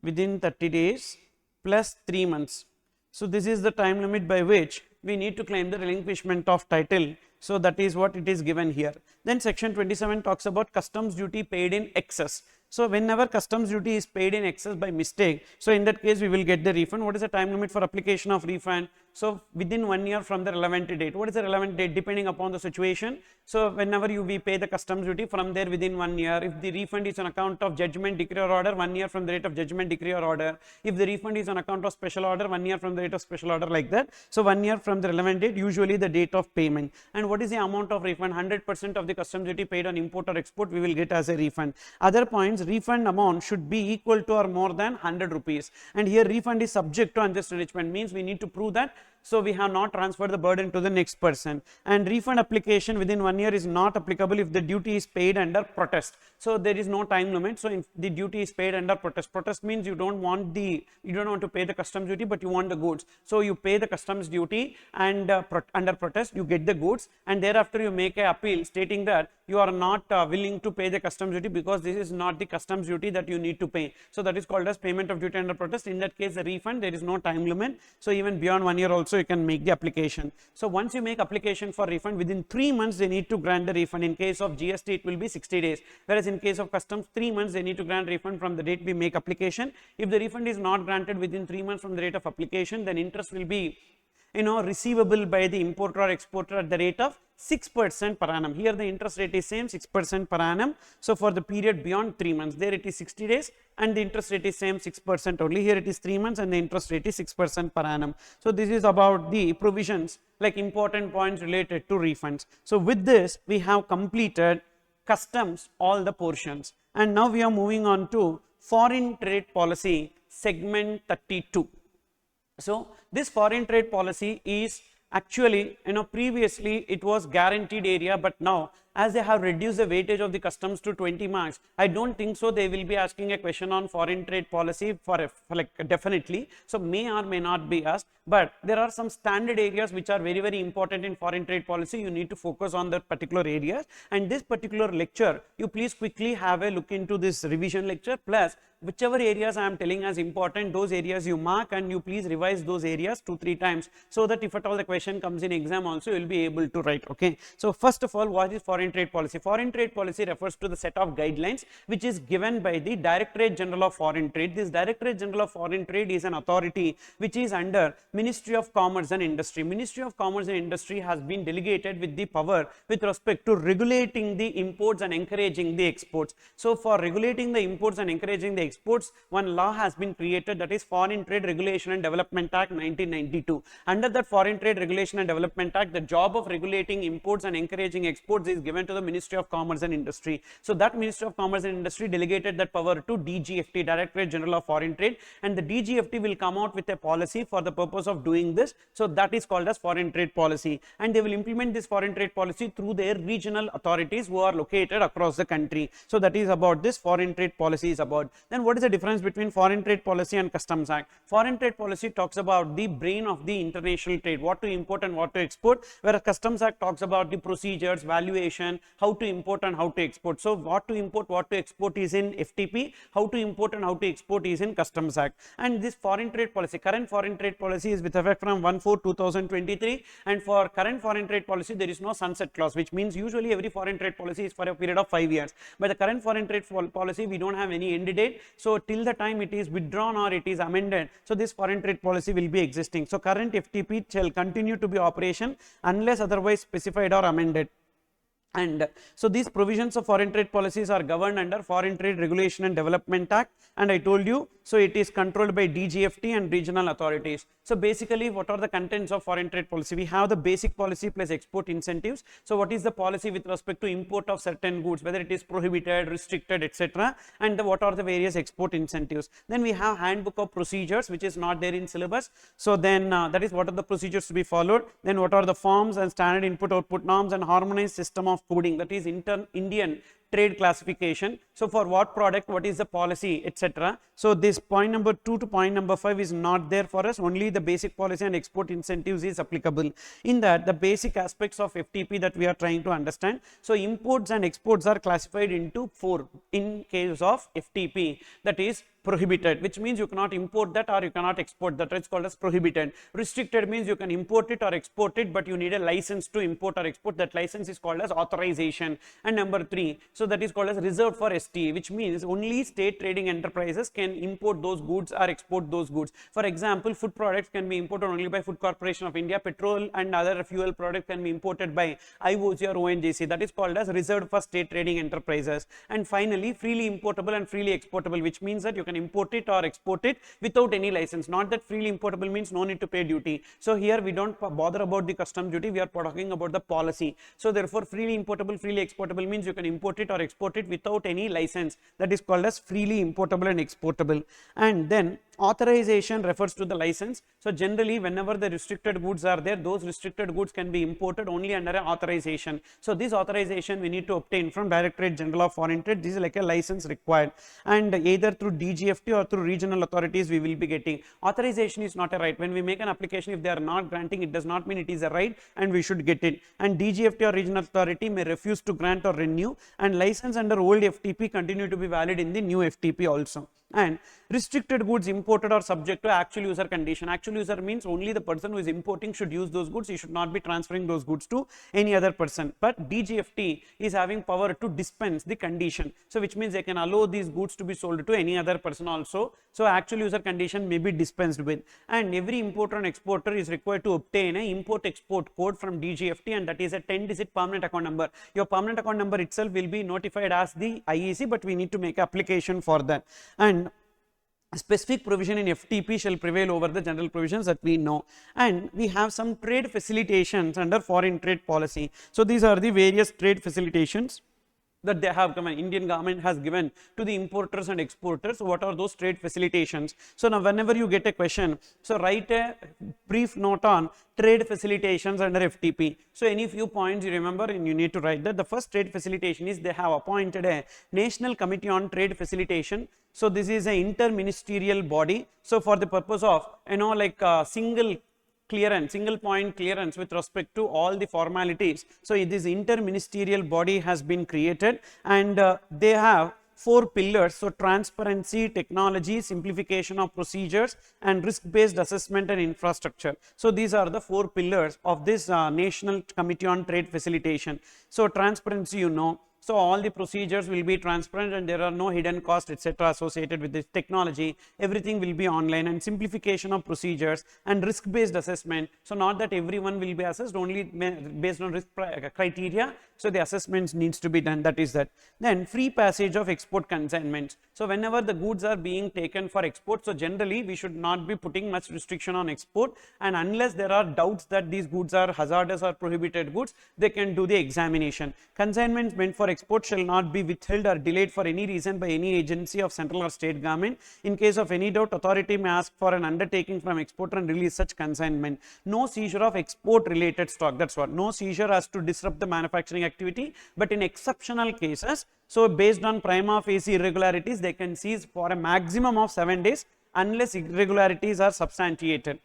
within 30 days plus 3 months. So this is the time limit by which we need to claim the relinquishment of title. So that is what it is given here. Then section 27 talks about customs duty paid in excess. So whenever customs duty is paid in excess by mistake, so in that case we will get the refund. What is the time limit for application of refund? So within 1 year from the relevant date. What is the relevant date? Depending upon the situation. So whenever we pay the customs duty, from there within 1 year. If the refund is on account of judgment, decree or order, 1 year from the date of judgment, decree or order. If the refund is on account of special order, 1 year from the date of special order, like that. So 1 year from the relevant date, usually the date of payment. And what is the amount of refund? 100% of the customs duty paid on import or export we will get as a refund. Other points, refund amount should be equal to or more than 100 rupees. And here refund is subject to unjust enrichment, means we need to prove that. So we have not transferred the burden to the next person. And refund application within 1 year is not applicable if the duty is paid under protest. So there is no time limit. So if the duty is paid under protest, protest means you don't want to pay the customs duty, but you want the goods. So you pay the customs duty and under protest you get the goods, and thereafter you make an appeal stating that you are not willing to pay the customs duty because this is not the customs duty that you need to pay. So that is called as payment of duty under protest. In that case, the refund, there is no time limit. So even beyond 1 year also you can make the application. So once you make application for refund, within 3 months they need to grant the refund. In case of GST it will be 60 days, whereas in case of customs 3 months they need to grant refund from the date we make application. If the refund is not granted within 3 months from the date of application, then interest will be receivable by the importer or exporter at the rate of 6% per annum. Here the interest rate is same, 6% per annum. So for the period beyond 3 months, there it is 60 days and the interest rate is same, 6% only. Here it is 3 months and the interest rate is 6% per annum. So this is about the provisions, like important points related to refunds. So with this we have completed customs, all the portions, and now we are moving on to foreign trade policy, segment 32. So this foreign trade policy is actually, previously it was guaranteed area, but now as they have reduced the weightage of the customs to 20 marks, I don't think so they will be asking a question on foreign trade policy for like definitely. So may or may not be asked, but there are some standard areas which are very, very important in foreign trade policy. You need to focus on that particular areas, and this particular lecture, you please quickly have a look into this revision lecture, plus whichever areas I am telling as important, those areas you mark and you please revise those areas 2-3 times, so that if at all the question comes in exam also, you will be able to write. Okay. So first of all, what is foreign trade policy? Foreign trade policy refers to the set of guidelines which is given by the Directorate General of Foreign Trade. This Directorate General of Foreign Trade is an authority which is under Ministry of Commerce and Industry. Ministry of Commerce and Industry has been delegated with the power with respect to regulating the imports and encouraging the exports. So for regulating the imports and encouraging the exports, one law has been created, that is Foreign Trade Regulation and Development Act 1992. Under that Foreign Trade Regulation and Development Act, the job of regulating imports and encouraging exports is given to the Ministry of Commerce and Industry. So that Ministry of Commerce and Industry delegated that power to DGFT, Directorate General of Foreign Trade, and the DGFT will come out with a policy for the purpose of doing this. So that is called as foreign trade policy, and they will implement this foreign trade policy through their regional authorities who are located across the country. So that is about this foreign trade policy is about. Then what is the difference between foreign trade policy and Customs Act? Foreign trade policy talks about the brain of the international trade, what to import and what to export, whereas Customs Act talks about the procedures, valuation, how to import and how to export. So what to import, what to export is in FTP, how to import and how to export is in Customs Act. And this foreign trade policy, current foreign trade policy is with effect from 1/4/2023, and for current foreign trade policy there is no sunset clause, which means usually every foreign trade policy is for a period of 5 years, but the current foreign trade policy we don't have any end date. So till the time it is withdrawn or it is amended, so this foreign trade policy will be existing. So current FTP shall continue to be operation unless otherwise specified or amended. And so these provisions of foreign trade policies are governed under Foreign Trade Regulation and Development Act, and I told you, so it is controlled by DGFT and regional authorities. So basically, what are the contents of foreign trade policy? We have the basic policy plus export incentives. So what is the policy with respect to import of certain goods, whether it is prohibited, restricted, etc., and what are the various export incentives? Then we have handbook of procedures, which is not there in syllabus. So then that is what are the procedures to be followed. Then what are the forms and standard input output norms and harmonized system of coding, that is Indian trade classification. So for what product, what is the policy, etc. So this point number 2 to point number 5 is not there for us. Only the basic policy and export incentives is applicable. In that, the basic aspects of FTP that we are trying to understand. So imports and exports are classified into 4 in case of FTP, that is prohibited, which means you cannot import that or you cannot export that. It's called as prohibited. Restricted means you can import it or export it, but you need a license to import or export. That license is called as authorization. And number 3, so that is called as reserved for STA, which means only state trading enterprises can import those goods or export those goods. For example, food products can be imported only by Food Corporation of India. Petrol and other fuel products can be imported by IOC or ONGC. That is called as reserved for state trading enterprises. And finally, freely importable and freely exportable, which means that you can import it or export it without any license. Not that freely importable means no need to pay duty. So here we don't bother about the custom duty, we are talking about the policy. So therefore, freely importable, freely exportable means you can import it or export it without any license. That is called as freely importable and exportable. And then authorization refers to the license. So generally, whenever the restricted goods are there, those restricted goods can be imported only under an authorization. So this authorization we need to obtain from Directorate General of Foreign Trade. This is like a license required, and either through DGFT or through regional authorities we will be getting. Authorization is not a right. When we make an application, if they are not granting, it does not mean it is a right and we should get it. And DGFT or regional authority may refuse to grant or renew, and license under old FTP continue to be valid in the new FTP also. And restricted goods imported are subject to actual user condition. Actual user means only the person who is importing should use those goods. He should not be transferring those goods to any other person. But DGFT is having power to dispense the condition. So which means they can allow these goods to be sold to any other person also. So actual user condition may be dispensed with. And every importer and exporter is required to obtain an import-export code from DGFT, and that is a 10-digit permanent account number. Your permanent account number itself will be notified as the IEC, but we need to make application for that. And specific provision in FTP shall prevail over the general provisions that we know. And we have some trade facilitations under foreign trade policy. So these are the various trade facilitations that they have given, Indian government has given to the importers and exporters. So what are those trade facilitations? So now whenever you get a question, so write a brief note on trade facilitations under FTP. So any few points you remember and you need to write that. The first trade facilitation is they have appointed a National Committee on Trade Facilitation. So this is an inter-ministerial body. So for the purpose of, like single point clearance with respect to all the formalities. So this inter-ministerial body has been created, and they have 4 pillars. So transparency, technology, simplification of procedures, and risk-based assessment and infrastructure. So these are the 4 pillars of this National Committee on Trade Facilitation. So transparency, so all the procedures will be transparent and there are no hidden costs, etc. associated with this technology. Everything will be online. And simplification of procedures and risk-based assessment. So not that everyone will be assessed, only based on risk criteria. So the assessments needs to be done. That is that. Then free passage of export consignments. So whenever the goods are being taken for export, so generally we should not be putting much restriction on export, and unless there are doubts that these goods are hazardous or prohibited goods, they can do the examination. Consignments meant for export shall not be withheld or delayed for any reason by any agency of central or state government. In case of any doubt, authority may ask for an undertaking from exporter and release such consignment. No seizure of export related stock. That's what. No seizure has to disrupt the manufacturing activity, but in exceptional cases, so based on prima facie irregularities, they can seize for a maximum of 7 days unless irregularities are substantiated.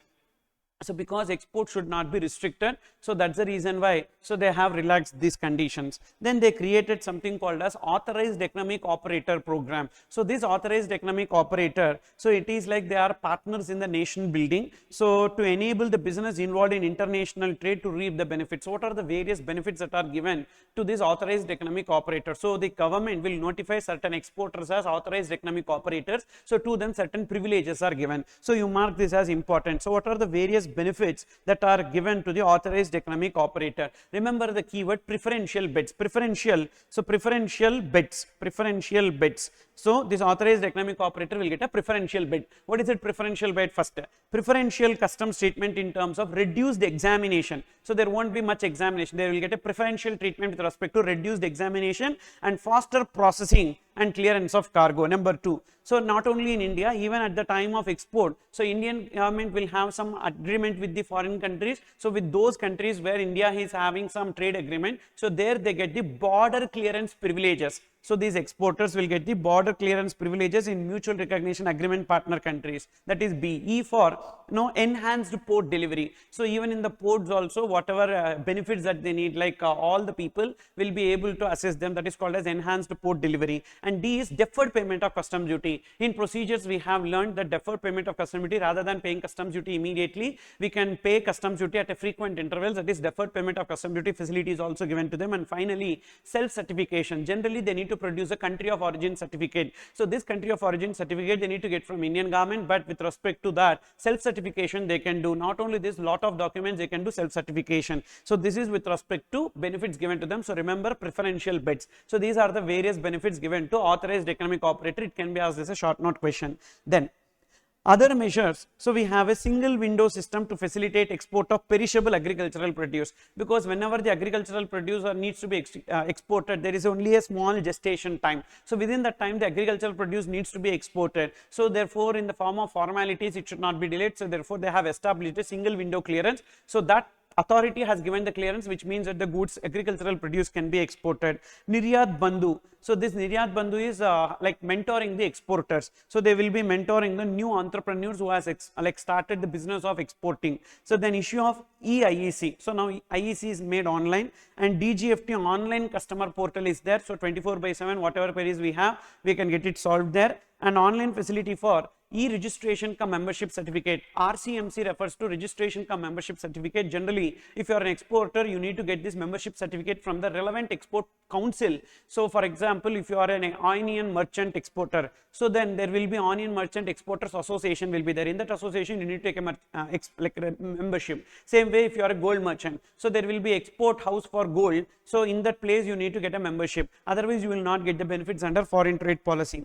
So because export should not be restricted, so that's the reason why, so they have relaxed these conditions. Then they created something called as authorized economic operator program. So this authorized economic operator, so it is like they are partners in the nation building, so to enable the business involved in international trade to reap the benefits. So what are the various benefits that are given to this authorized economic operator? So the government will notify certain exporters as authorized economic operators, so to them certain privileges are given. So you mark this as important. So what are the various benefits that are given to the authorized economic operator. Remember the keyword preferential bids, preferential. So preferential bids, preferential bids. So this authorized economic operator will get a preferential bid. What is it preferential bid? First, preferential customs treatment in terms of reduced examination. So there won't be much examination. They will get a preferential treatment with respect to reduced examination and faster processing and clearance of cargo. Number 2. So not only in India, even at the time of export, so Indian government will have some agreement with the foreign countries. So with those countries where India is having some trade agreement, so there they get the border clearance privileges. So these exporters will get the border clearance privileges in mutual recognition agreement partner countries. That is B. E for enhanced port delivery. So even in the ports also, whatever benefits that they need, like all the people will be able to assess them. That is called as enhanced port delivery. And D is deferred payment of customs duty. In procedures, we have learned that deferred payment of customs duty, rather than paying customs duty immediately, we can pay customs duty at a frequent intervals. That is deferred payment of customs duty facility is also given to them. And finally, self-certification. Generally, they need to produce a country of origin certificate. So this country of origin certificate they need to get from Indian government, but with respect to that, self-certification they can do. Not only this, lot of documents they can do self-certification. So this is with respect to benefits given to them. So remember preferential bids. So these are the various benefits given to authorized economic operator. It can be asked as a short note question. Then other measures, so we have a single window system to facilitate export of perishable agricultural produce, because whenever the agricultural produce needs to be exported, there is only a small gestation time. So within that time the agricultural produce needs to be exported. So therefore in the form of formalities it should not be delayed. So therefore they have established a single window clearance. So that authority has given the clearance, which means that the goods agricultural produce can be exported. Niryat Bandhu. So this Niryat Bandhu is like mentoring the exporters. So they will be mentoring the new entrepreneurs who has started the business of exporting. So then issue of eIEC. So now IEC is made online, and DGFT online customer portal is there. So 24/7 whatever queries we have, we can get it solved there. And online facility for e-registration cum membership certificate. RCMC refers to registration cum membership certificate. Generally, if you are an exporter, you need to get this membership certificate from the relevant export council. So for example, if you are an onion merchant exporter, so then there will be Onion Merchant Exporters Association will be there. In that association, you need to take a membership. Same way, if you are a gold merchant, so there will be Export House for Gold. So in that place, you need to get a membership. Otherwise, you will not get the benefits under foreign trade policy.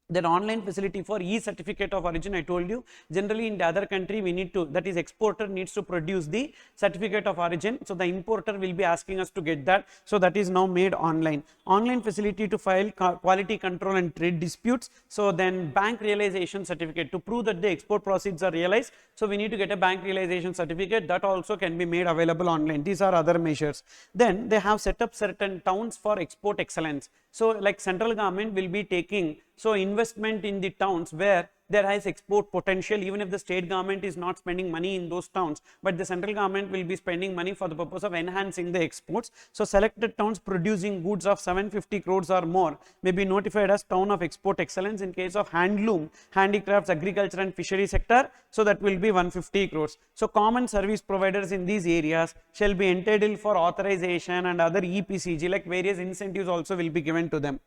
Then online facility for e-certificate of origin, I told you, generally in the other country we need to, that is exporter needs to produce the certificate of origin. So the importer will be asking us to get that. So that is now made online. Online facility to file quality control and trade disputes. So then bank realization certificate to prove that the export proceeds are realized. So we need to get a bank realization certificate, that also can be made available online. These are other measures. Then they have set up certain towns for export excellence. So like central government will be taking investment in the towns where there has export potential, even if the state government is not spending money in those towns, but the central government will be spending money for the purpose of enhancing the exports. So selected towns producing goods of 750 crores or more may be notified as town of export excellence. In case of handloom, handicrafts, agriculture and fishery sector, so that will be 150 crores. So common service providers in these areas shall be entitled for authorization and other EPCG, like various incentives also will be given to them.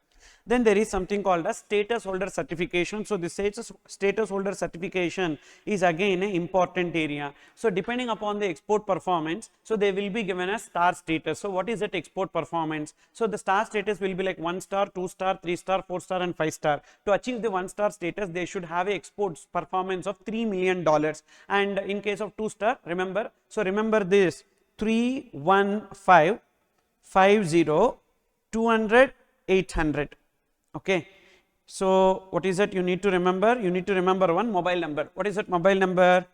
Then there is something called as status holder certification. So this status holder certification is again an important area. So depending upon the export performance, so they will be given a star status. So what is that export performance? So the star status will be like 1 star, 2 star, 3 star, 4 star and 5 star. To achieve the 1 star status, they should have a export performance of $3 million. And in case of 2 star, remember, so remember this 315 50 200 800. Okay, so what is it you need to remember? You need to remember one mobile number. What is that mobile number?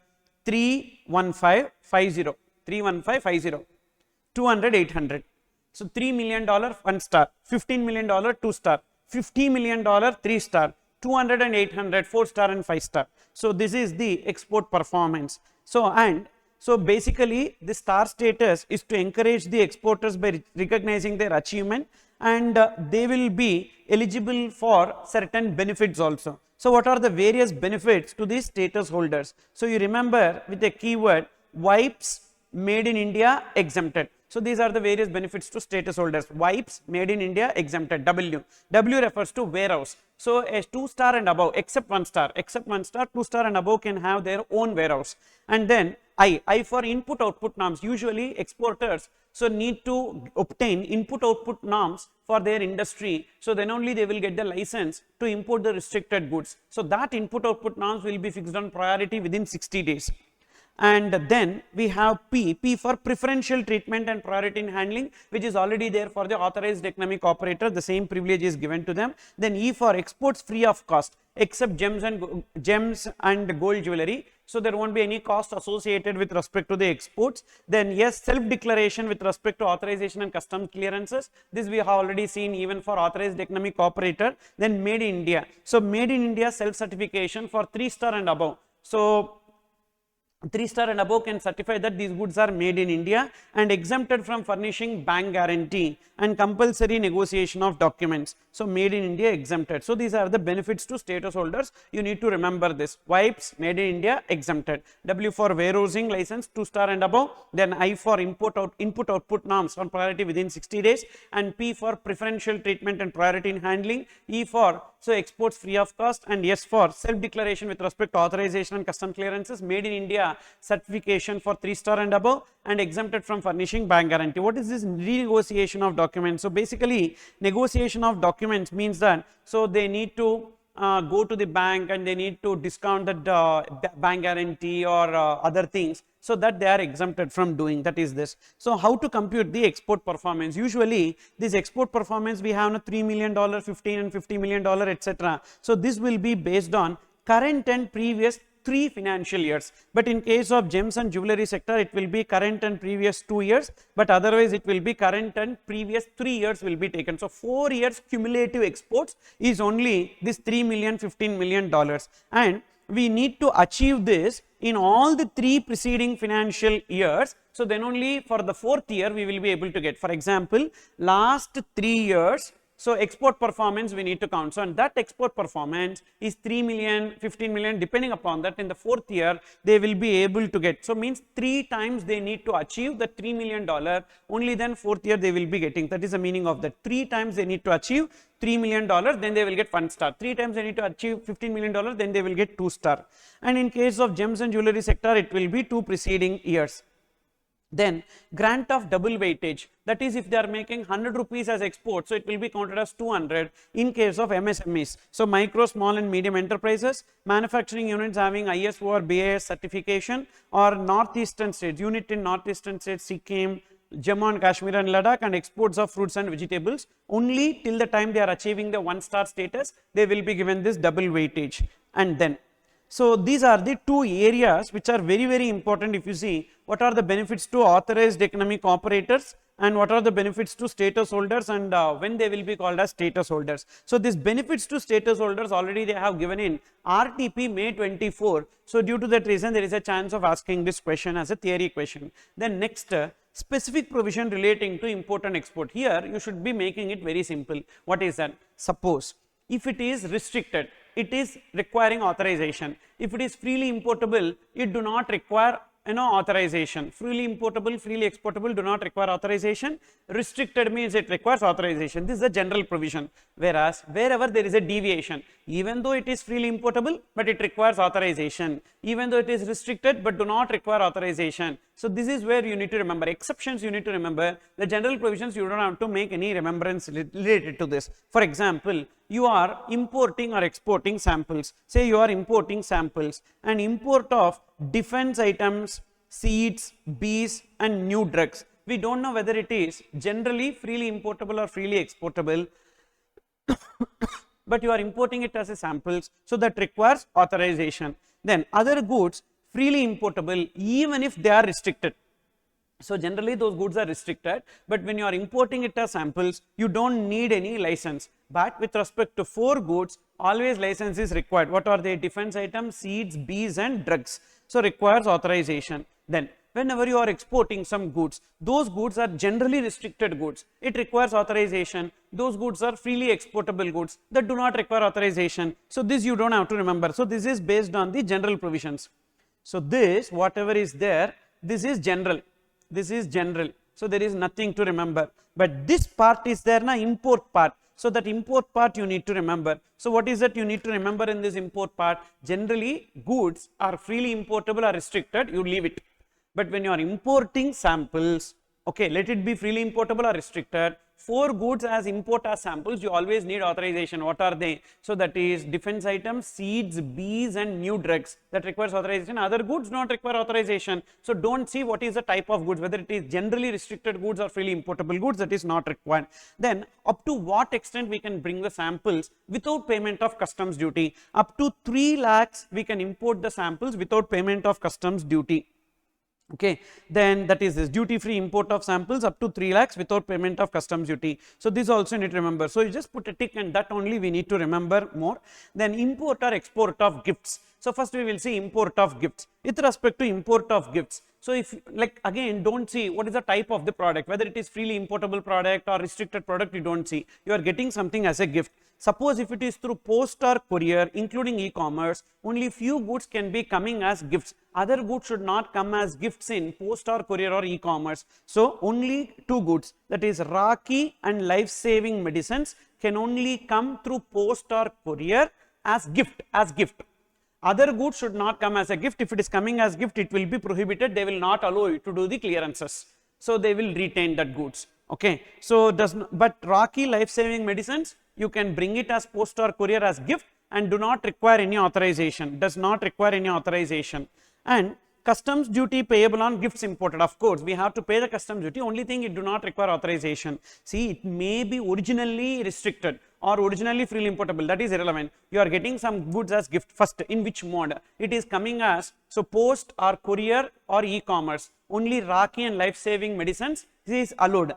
31550 31550 200 800. So $3 million 1 star, $15 million 2 star, $50 million 3 star, 200 and 800 4 star and 5 star. So this is the export performance. So basically the star status is to encourage the exporters by recognizing their achievement, and they will be eligible for certain benefits also. So what are the various benefits to these status holders? So you remember with the keyword wipes made in India exempted. So these are the various benefits to status holders. Wipes made in India exempted. W refers to warehouse. So a 2 star and above, except 1 star, 2 star and above can have their own warehouse. And then I for input output norms. Usually exporters so need to obtain input output norms for their industry. So then only they will get the license to import the restricted goods. So that input output norms will be fixed on priority within 60 days. And then we have P for preferential treatment and priority in handling, which is already there for the authorized economic operator. The same privilege is given to them. Then E for exports free of cost, except gems and gold jewelry. So there won't be any cost associated with respect to the exports. Then yes, self-declaration with respect to authorization and customs clearances. This we have already seen even for authorized economic operator. Then made in India. So made in India self-certification for 3-star and above. So 3-star and above can certify that these goods are made in India, and exempted from furnishing bank guarantee and compulsory negotiation of documents. So made in India exempted. So these are the benefits to status holders. You need to remember this. Wipes made in India exempted. W for warehousing license 2-star and above. Then I for input output norms on priority within 60 days, and P for preferential treatment and priority in handling. E for so exports free of cost, and S for self declaration with respect to authorization and custom clearances. Made in India certification for 3-star and above, and exempted from furnishing bank guarantee. What is this renegotiation of documents? So basically negotiation of documents means that so they need to go to the bank and they need to discount that bank guarantee or other things, so that they are exempted from doing. That is this. So how to compute the export performance? Usually this export performance we have $3 million, 15 and $50 million, etc. So this will be based on current and previous 3 financial years, but in case of gems and jewelry sector it will be current and previous 2 years, but otherwise it will be current and previous 3 years will be taken. So 4 years cumulative exports is only this $3 million, $15 million, and we need to achieve this in all the 3 preceding financial years. So then only for the 4th year we will be able to get, for example, last 3 years. So export performance we need to count. So and that export performance is 3 million, 15 million, depending upon that. In the 4th year they will be able to get. So means 3 times they need to achieve the $3 million. Only then 4th year they will be getting. That is the meaning of that. 3 times they need to achieve $3 million, then they will get 1-star. 3 times they need to achieve $15 million, then they will get 2-star. And in case of gems and jewelry sector, it will be 2 preceding years. Then grant of double weightage, that is if they are making 100 rupees as export, so it will be counted as 200 in case of MSMEs. So micro, small and medium enterprises, manufacturing units having ISO or BIS certification, or northeastern states, unit in northeastern states, Sikkim, Jammu and Kashmir and Ladakh, and exports of fruits and vegetables, only till the time they are achieving the 1-star status, they will be given this double weightage. And then so these are the 2 areas which are very, very important. If you see what are the benefits to authorized economic operators and what are the benefits to status holders, and when they will be called as status holders. So these benefits to status holders already they have given in RTP May 24. So due to that reason there is a chance of asking this question as a theory question. Then next specific provision relating to import and export. Here you should be making it very simple. What is that? Suppose if it is restricted, it is requiring authorization. If it is freely importable, it do not require authorization. Freely importable, freely exportable do not require authorization. Restricted means it requires authorization. This is the general provision. Whereas wherever there is a deviation, even though it is freely importable, but it requires authorization. Even though it is restricted, but do not require authorization. So this is where you need to remember. Exceptions you need to remember. The general provisions you don't have to make any remembrance related to this. For example, you are importing or exporting samples. Say you are importing samples, and import of defense items, seeds, bees and new drugs. We don't know whether it is generally freely importable or freely exportable, but you are importing it as a samples, so that requires authorization. Then other goods freely importable even if they are restricted. So generally those goods are restricted, but when you are importing it as samples, you don't need any license. But with respect to 4 goods, always license is required. What are they? Defense items, seeds, bees and drugs. So requires authorization. Then whenever you are exporting some goods, those goods are generally restricted goods. It requires authorization. Those goods are freely exportable goods that do not require authorization. So this you don't have to remember. So this is based on the general provisions. So this whatever is there, this is general. This is general. So there is nothing to remember. But this part is there na, import part. So that import part you need to remember. So what is that you need to remember in this import part? Generally goods are freely importable or restricted, you leave it. But when you are importing samples, okay, let it be freely importable or restricted, for goods as import as samples, you always need authorization. What are they? So that is defense items, seeds, bees and new drugs, that requires authorization. Other goods not require authorization. So don't see what is the type of goods, whether it is generally restricted goods or freely importable goods, that is not required. Then up to what extent we can bring the samples without payment of customs duty? Up to 3 lakhs we can import the samples without payment of customs duty. Okay, then that is this duty free import of samples up to 3 lakhs without payment of customs duty. So this also you need to remember. So you just put a tick, and that only we need to remember more. Then import or export of gifts. So first we will see import of gifts. With respect to import of gifts, so if like again don't see what is the type of the product, whether it is freely importable product or restricted product, you don't see. You are getting something as a gift. Suppose if it is through post or courier, including e-commerce, only few goods can be coming as gifts. Other goods should not come as gifts in post or courier or e-commerce. So only 2 goods, that is Rakhi and life-saving medicines, can only come through post or courier as gift. Other goods should not come as a gift. If it is coming as gift, it will be prohibited. They will not allow you to do the clearances. So they will retain that goods. Okay. So but Rakhi life-saving medicines, you can bring it as post or courier as gift and do not require any authorization. Does not require any authorization. And customs duty payable on gifts imported. Of course, we have to pay the customs duty. Only thing, it do not require authorization. See, it may be originally restricted or originally freely importable. That is irrelevant. You are getting some goods as gift. First, in which mode? It is coming as, so post or courier or e-commerce. Only Rakhi and life-saving medicines is allowed.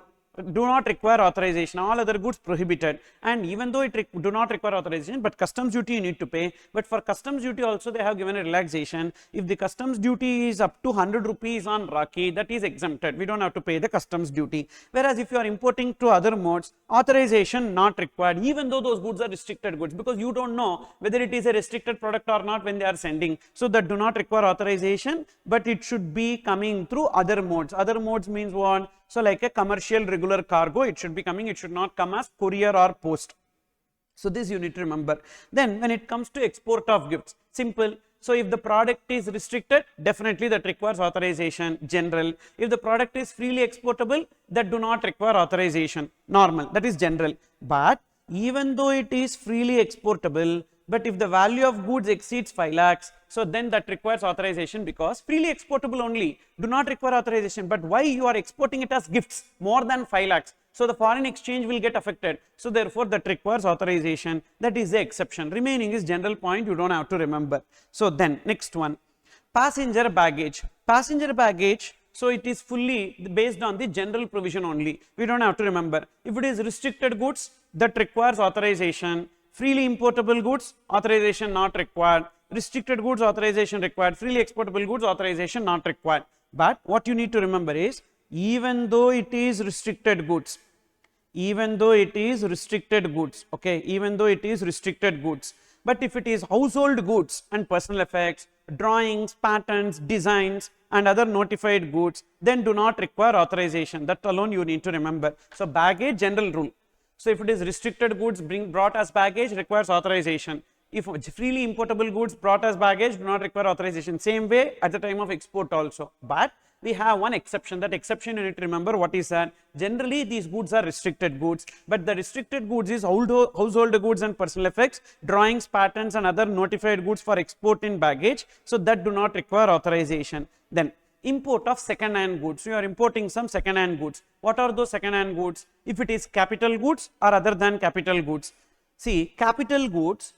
Do not require authorization. All other goods prohibited. And even though it do not require authorization, but customs duty you need to pay. But for customs duty also they have given a relaxation. If the customs duty is up to 100 rupees on Rakhi, that is exempted. We don't have to pay the customs duty. Whereas if you are importing to other modes, authorization not required, even though those goods are restricted goods, because you don't know whether it is a restricted product or not when they are sending. So that do not require authorization, but it should be coming through other modes. Other modes means what? So like a commercial regular cargo, it should be coming, it should not come as courier or post. So this you need to remember. Then when it comes to export of gifts, simple. So if the product is restricted, definitely that requires authorization, general. If the product is freely exportable, that do not require authorization, normal, that is general. But even though it is freely exportable, but if the value of goods exceeds 5 lakhs, so then that requires authorization, because freely exportable only, do not require authorization. But why? You are exporting it as gifts more than 5 lakhs. So the foreign exchange will get affected. So therefore that requires authorization. That is the exception. Remaining is general point, you don't have to remember. So then next one, passenger baggage. Passenger baggage, so it is fully based on the general provision only. We don't have to remember. If it is restricted goods, that requires authorization. Freely importable goods, authorization not required. Restricted goods, authorization required. Freely exportable goods, authorization not required. But what you need to remember is, even though it is restricted goods, okay, even though it is restricted goods, but if it is household goods and personal effects, drawings, patterns, designs and other notified goods, then do not require authorization. That alone you need to remember. So baggage, general rule. So if it is restricted goods brought as baggage, requires authorization. If freely importable goods brought as baggage, do not require authorization. Same way at the time of export also. But we have one exception. That exception you need to remember. What is that? Generally these goods are restricted goods, but the restricted goods is household goods and personal effects, drawings, patterns and other notified goods for export in baggage. So that do not require authorization. Then import of second hand goods. So you are importing some second hand goods. What are those second hand goods? If it is capital goods or other than capital goods. See, capital goods,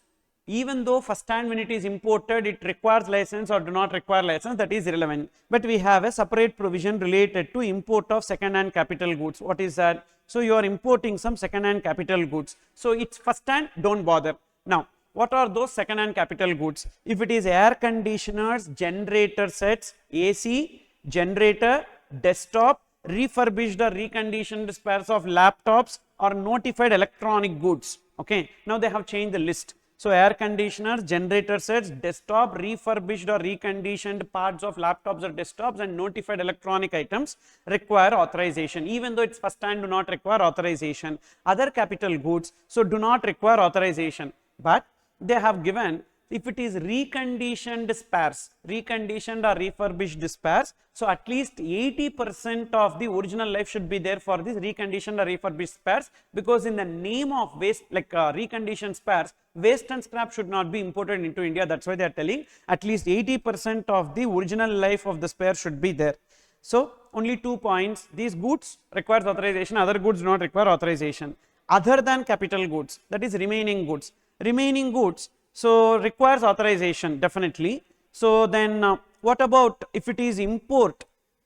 even though first hand when it is imported, it requires license or do not require license, that is irrelevant. But we have a separate provision related to import of second hand capital goods. What is that? So you are importing some second hand capital goods. So it's first hand, don't bother. Now, what are those second hand capital goods? If it is air conditioners, generator sets, AC, generator, desktop, refurbished or reconditioned spares of laptops or notified electronic goods. Okay, now they have changed the list. So air conditioners, generator sets, desktop, refurbished or reconditioned parts of laptops or desktops and notified electronic items require authorization. Even though it's first hand, do not require authorization. Other capital goods, so do not require authorization. But they have given if it is reconditioned spares, reconditioned or refurbished spares, so at least 80% of the original life should be there for this reconditioned or refurbished spares, because in the name of waste, like reconditioned spares, waste and scrap should not be imported into India. That's why they are telling at least 80% of the original life of the spare should be there. So only 2 points. These goods requires authorization, other goods do not require authorization. Other than capital goods, that is remaining goods. Remaining goods, so requires authorization definitely. So then what about if it is import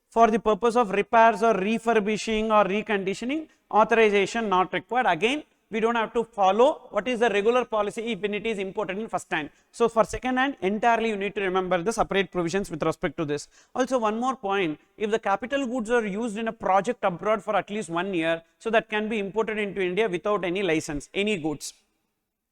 for the purpose of repairs or refurbishing or reconditioning? Authorization not required. Again, we don't have to follow what is the regular policy if it is imported in first hand. So for second hand, entirely you need to remember the separate provisions with respect to this. Also one more point, if the capital goods are used in a project abroad for at least 1 year, so that can be imported into India without any license, any goods.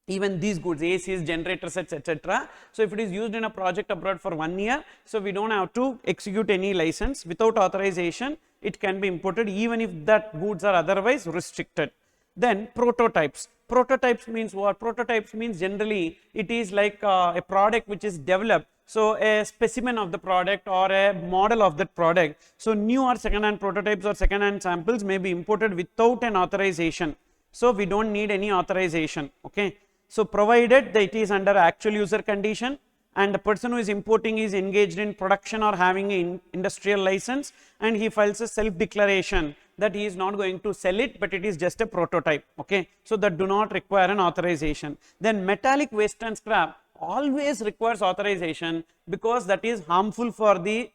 Even these goods, ACs, generator sets, etc. So if it is used in a project abroad for 1 year, so we don't have to execute any license. Without authorization, it can be imported even if that goods are otherwise restricted. Then prototypes. Prototypes means what? Prototypes means generally it is like a product which is developed. So a specimen of the product or a model of that product. So new or second hand prototypes or second hand samples may be imported without an authorization. So we don't need any authorization. Okay. So provided that it is under actual user condition and the person who is importing is engaged in production or having an industrial license, and he files a self declaration that he is not going to sell it, but it is just a prototype. Okay. So that do not require an authorization. Then metallic waste and scrap always requires authorization, because that is harmful for the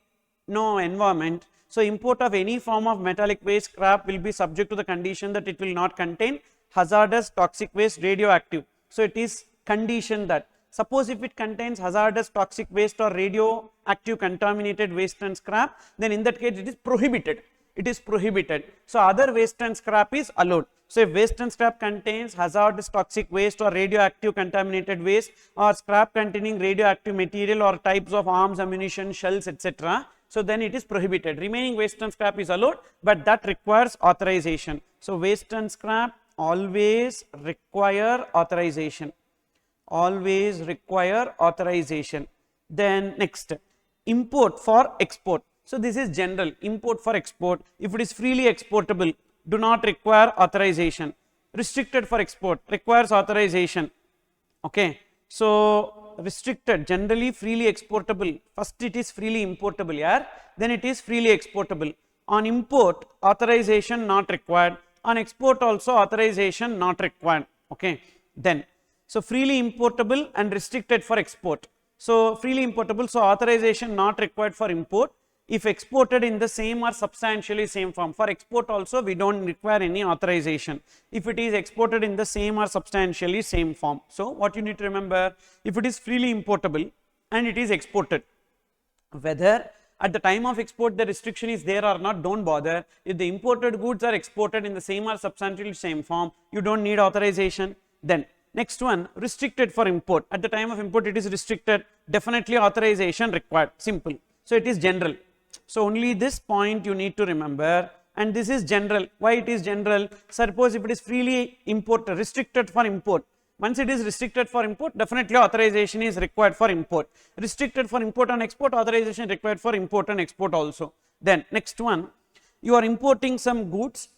environment. So import of any form of metallic waste scrap will be subject to the condition that it will not contain hazardous, toxic waste, radioactive. So it is conditioned that suppose if it contains hazardous, toxic waste or radioactive contaminated waste and scrap, then in that case it is prohibited. It is prohibited. So other waste and scrap is allowed. So if waste and scrap contains hazardous, toxic waste or radioactive contaminated waste or scrap containing radioactive material or types of arms, ammunition, shells, etc., so then it is prohibited. Remaining waste and scrap is allowed, but that requires authorization. So waste and scrap always require authorization. Always require authorization. Then next, import for export. So this is general, import for export. If it is freely exportable, do not require authorization. Restricted for export, requires authorization. Okay. So restricted, generally freely exportable. First it is freely importable, yeah. Then it is freely exportable. On import, authorization not required. On export also, authorization not required. Okay. Then, so freely importable and restricted for export. So freely importable, so authorization not required for import if exported in the same or substantially same form. For export also we don't require any authorization if it is exported in the same or substantially same form. So what you need to remember, if it is freely importable and it is exported, whether at the time of export the restriction is there or not, don't bother. If the imported goods are exported in the same or substantially same form, you don't need authorization. Then next one, restricted for import. At the time of import it is restricted, definitely authorization required. Simple. So it is general. So only this point you need to remember, and this is general. Why it is general? Suppose if it is freely imported, restricted for import. Once it is restricted for import, definitely authorization is required for import. Restricted for import and export, authorization required for import and export also. Then next one, you are importing some goods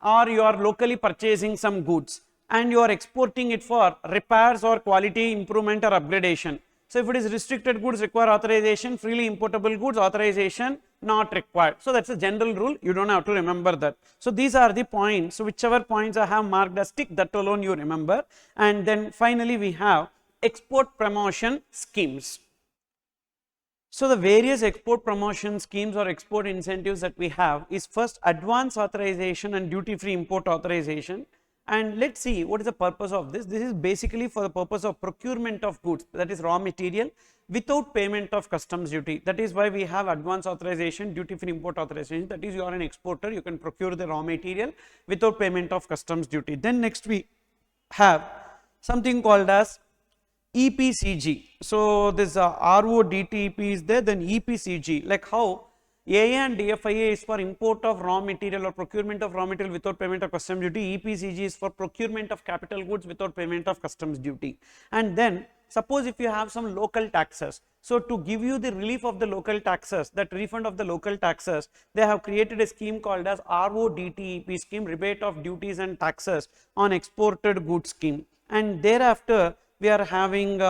or you are locally purchasing some goods and you are exporting it for repairs or quality improvement or upgradation. So if it is restricted goods require authorization, freely importable goods authorization not required. So that's a general rule, you don't have to remember that. So these are the points. So whichever points I have marked as tick, that alone you remember. And then finally we have export promotion schemes. So the various export promotion schemes or export incentives that we have is first advance authorization and duty free import authorization. And let's see what is the purpose of this. This is basically for the purpose of procurement of goods, that is raw material, without payment of customs duty. That is why we have advance authorization, duty free import authorization. That is, you are an exporter, you can procure the raw material without payment of customs duty. Then next we have something called as EPCG. So this RODTEP is there, then EPCG, like how AA and DFIA is for import of raw material or procurement of raw material without payment of customs duty. EPCG is for procurement of capital goods without payment of customs duty. And then suppose if you have some local taxes, so to give you the relief of the local taxes, that refund of the local taxes, they have created a scheme called as RODTEP scheme, rebate of duties and taxes on exported goods scheme. And thereafter we are having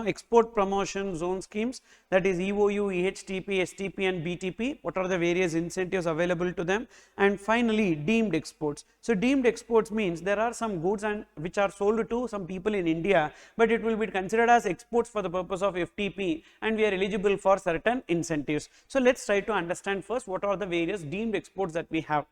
export promotion zone schemes, that is EOU, EHTP, STP and BTP. What are the various incentives available to them? And finally deemed exports. So deemed exports means there are some goods and which are sold to some people in India, but it will be considered as exports for the purpose of FTP, and we are eligible for certain incentives. So let's try to understand first what are the various deemed exports that we have.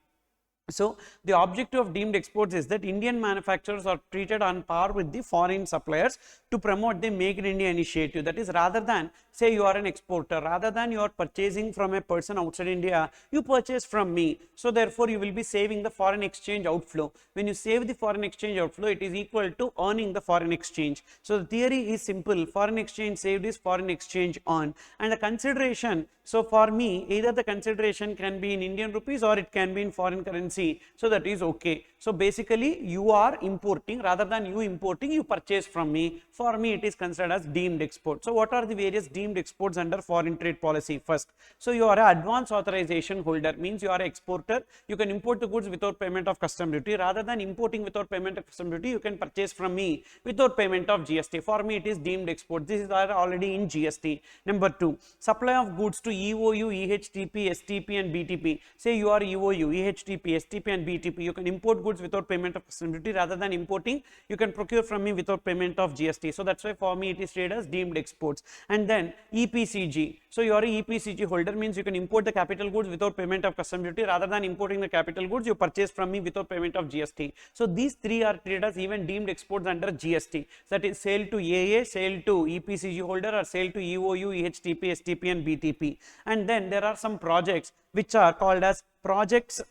So the objective of deemed exports is that Indian manufacturers are treated on par with the foreign suppliers to promote the Make in India initiative. That is, rather than say you are an exporter, rather than you are purchasing from a person outside India, you purchase from me. So therefore you will be saving the foreign exchange outflow. When you save the foreign exchange outflow, it is equal to earning the foreign exchange. So the theory is simple: foreign exchange saved is foreign exchange earned. And the consideration, so for me, either the consideration can be in Indian rupees or it can be in foreign currency, so that is okay. So basically you are importing, rather than you importing, you purchase from me. For me it is considered as deemed export. So what are the various deemed exports under foreign trade policy? First, so you are an advance authorization holder, means you are an exporter, you can import the goods without payment of custom duty. Rather than importing without payment of custom duty, you can purchase from me without payment of GST. For me it is deemed export. This is already in GST. Number 2, supply of goods to EOU, EHTP, STP and BTP. Say you are EOU, EHTP, STP and BTP, you can import goods without payment of custom duty. Rather than importing, you can procure from me without payment of GST. So that's why for me it is treated as deemed exports. And then EPCG. So you are a EPCG holder, means you can import the capital goods without payment of custom duty. Rather than importing the capital goods, you purchase from me without payment of GST. So these three are treated as even deemed exports under GST. That is sale to AA, sale to EPCG holder, or sale to EOU, EHTP, STP and BTP. And then there are some projects which are called as projects,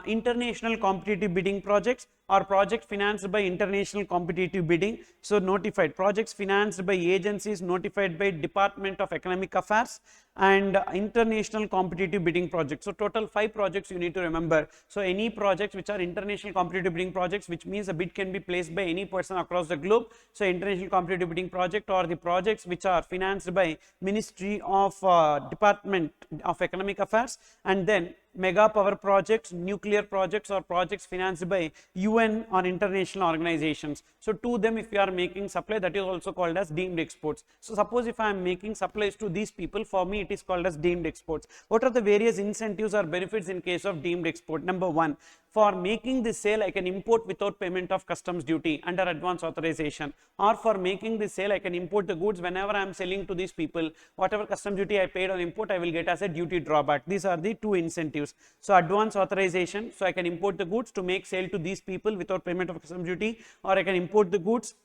international competitive bidding projects, or project financed by international competitive bidding. So notified projects financed by agencies notified by Department of Economic Affairs, and international competitive bidding projects. So total 5 projects you need to remember. So any projects which are international competitive bidding projects, which means a bid can be placed by any person across the globe. So international competitive bidding project, or the projects which are financed by Ministry of Department of Economic Affairs. And then mega power projects, nuclear projects, or projects financed by UN or international organizations. So to them, if you are making supply, that is also called as deemed exports. So suppose if I am making supplies to these people, for me it is called as deemed exports. What are the various incentives or benefits in case of deemed export? Number 1, for making this sale, I can import without payment of customs duty under advance authorization. Or for making this sale, I can import the goods whenever I am selling to these people. Whatever customs duty I paid on import, I will get as a duty drawback. These are the 2 incentives. So advance authorization, so I can import the goods to make sale to these people without payment of customs duty, or I can import the goods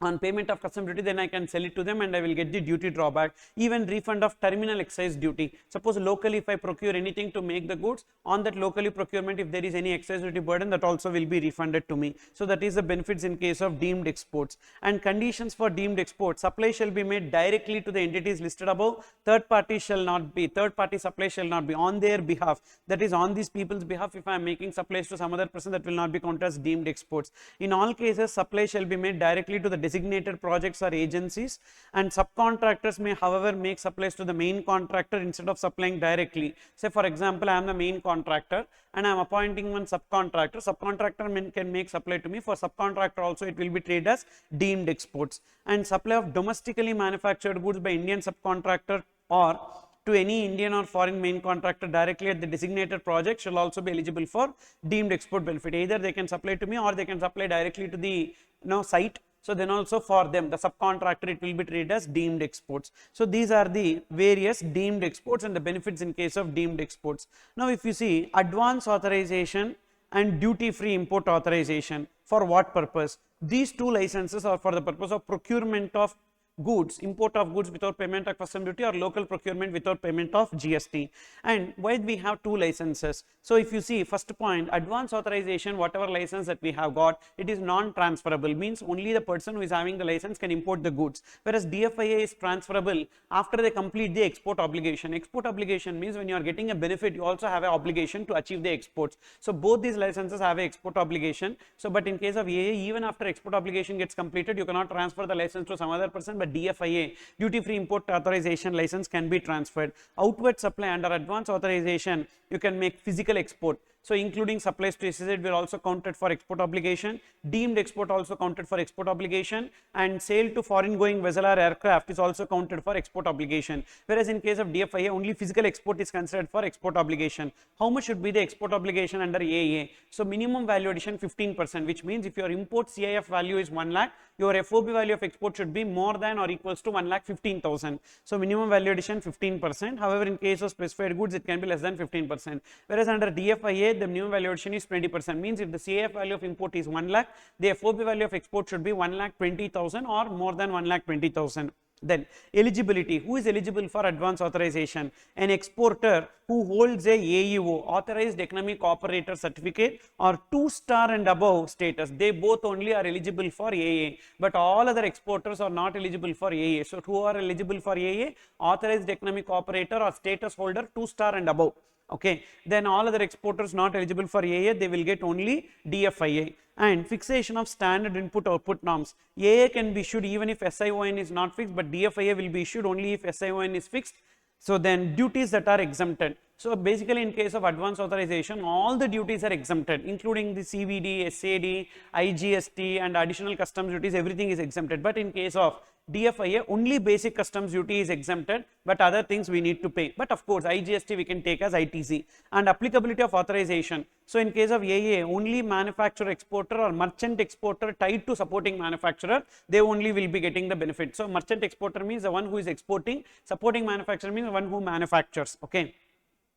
on payment of custom duty, then I can sell it to them and I will get the duty drawback. Even refund of terminal excise duty. Suppose locally if I procure anything to make the goods, on that locally procurement, if there is any excise duty burden, that also will be refunded to me. So that is the benefits in case of deemed exports. And conditions for deemed exports: supply shall be made directly to the entities listed above. Third party supply shall not be on their behalf, that is on these people's behalf. If I am making supplies to some other person, that will not be counted as deemed exports. In all cases, supply shall be made directly to the designated projects or agencies, and subcontractors may however make supplies to the main contractor instead of supplying directly. Say for example, I am the main contractor and I am appointing one subcontractor. Subcontractor can make supply to me. For subcontractor also it will be treated as deemed exports. And supply of domestically manufactured goods by Indian subcontractor or to any Indian or foreign main contractor directly at the designated project shall also be eligible for deemed export benefit. Either they can supply to me or they can supply directly to the site. So then also for them, the subcontractor, it will be treated as deemed exports. So these are the various deemed exports and the benefits in case of deemed exports. Now if you see advance authorization and duty free import authorization, for what purpose? These 2 licenses are for the purpose of procurement of goods, import of goods without payment of custom duty, or local procurement without payment of GST. And why we have two licenses? So if you see, first point, advance authorization, whatever license that we have got, it is non-transferable, means only the person who is having the license can import the goods, whereas DFIA is transferable after they complete the export obligation. Export obligation means when you are getting a benefit, you also have an obligation to achieve the exports. So both these licenses have an export obligation. So but in case of AA, even after export obligation gets completed, you cannot transfer the license to some other person, but DFIA, duty free import authorization license, can be transferred. Outward supply, under advance authorization, you can make physical export. So including supplies to SEZ will also counted for export obligation, deemed export also counted for export obligation, and sale to foreign going vessel or aircraft is also counted for export obligation. Whereas in case of DFIA, only physical export is considered for export obligation. How much should be the export obligation under AA? So minimum value addition 15%, which means if your import CIF value is 1 lakh, your FOB value of export should be more than or equals to 1,15,000. So minimum value addition 15%. However, in case of specified goods, it can be less than 15%. Whereas under DFIA, the minimum value addition is 20%. Means if the CIF value of import is 1 lakh, the FOB value of export should be 1,20,000 or more than 1,20,000. Then eligibility, who is eligible for advance authorization? An exporter who holds a AEO, authorized economic operator certificate, or 2-star and above status. They both only are eligible for AA, but all other exporters are not eligible for AA. So who are eligible for AA? Authorized economic operator or status holder 2-star and above. Okay, then all other exporters not eligible for AA, they will get only DFIA. And fixation of standard input output norms. AA can be issued even if SION is not fixed, but DFIA will be issued only if SION is fixed. So then duties that are exempted. So basically in case of advance authorization, all the duties are exempted, including the CVD, SAD, IGST and additional customs duties, everything is exempted. But in case of DFIA, only basic customs duty is exempted, but other things we need to pay. But of course, IGST we can take as ITC. And applicability of authorization. So in case of AA, only manufacturer exporter or merchant exporter tied to supporting manufacturer, they only will be getting the benefit. So merchant exporter means the one who is exporting, supporting manufacturer means the one who manufactures. Okay.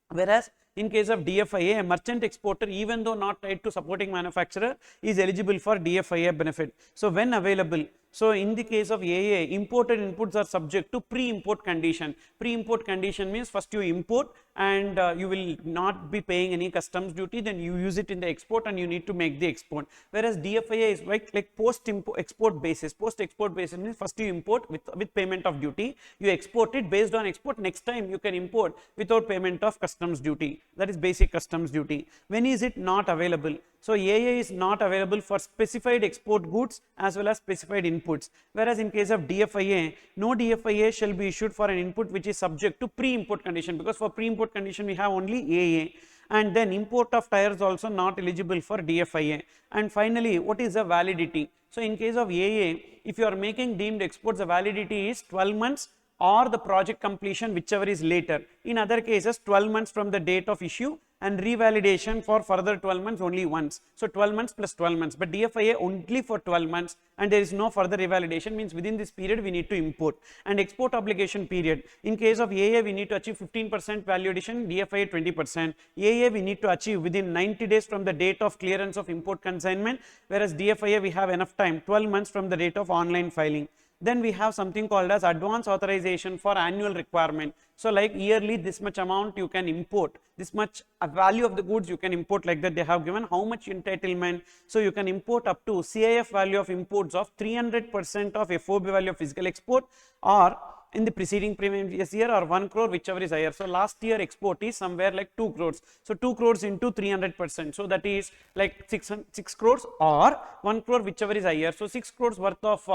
Whereas in case of DFIA, a merchant exporter, even though not tied to supporting manufacturer, is eligible for DFIA benefit. So when available, so in the case of AA, imported inputs are subject to pre-import condition. Pre-import condition means first you import and you will not be paying any customs duty, then you use it in the export and you need to make the export. Whereas DFIA is like post-export basis. Post-export basis means first you import with payment of duty, you export it, based on export, next time you can import without payment of customs duty. That is basic customs duty. When is it not available? So AA is not available for specified export goods as well as specified inputs. Whereas in case of DFIA, no DFIA shall be issued for an input which is subject to pre-import condition, because for pre-import condition we have only AA. And then import of tires also not eligible for DFIA. And finally, what is the validity? So in case of AA, if you are making deemed exports, the validity is 12 months or the project completion, whichever is later. In other cases, 12 months from the date of issue, and revalidation for further 12 months only once. So 12 months plus 12 months, but DFIA only for 12 months and there is no further revalidation, means within this period we need to import. And export obligation period, in case of AA we need to achieve 15% value addition, DFIA 20%. AA we need to achieve within 90 days from the date of clearance of import consignment, whereas DFIA we have enough time, 12 months from the date of online filing. Then we have something called as advance authorization for annual requirement. So like yearly this much amount you can import, this much value of the goods you can import, like that they have given how much entitlement. So you can import up to CIF value of imports of 300% of FOB value of physical export, or in the preceding previous year, or 1 crore, whichever is higher. So last year export is somewhere like 2 crores. So 2 crores into 300%. So that is like 6 crores or 1 crore, whichever is higher. So 6 crores worth of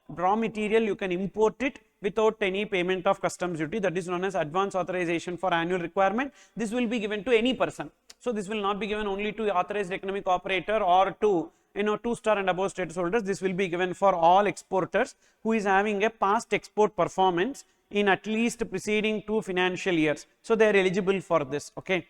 raw material you can import it without any payment of customs duty. That is known as advance authorization for annual requirement. This will be given to any person. So this will not be given only to authorized economic operator or to 2-star and above status holders. This will be given for all exporters who is having a past export performance in at least preceding 2 financial years. So they are eligible for this. Okay.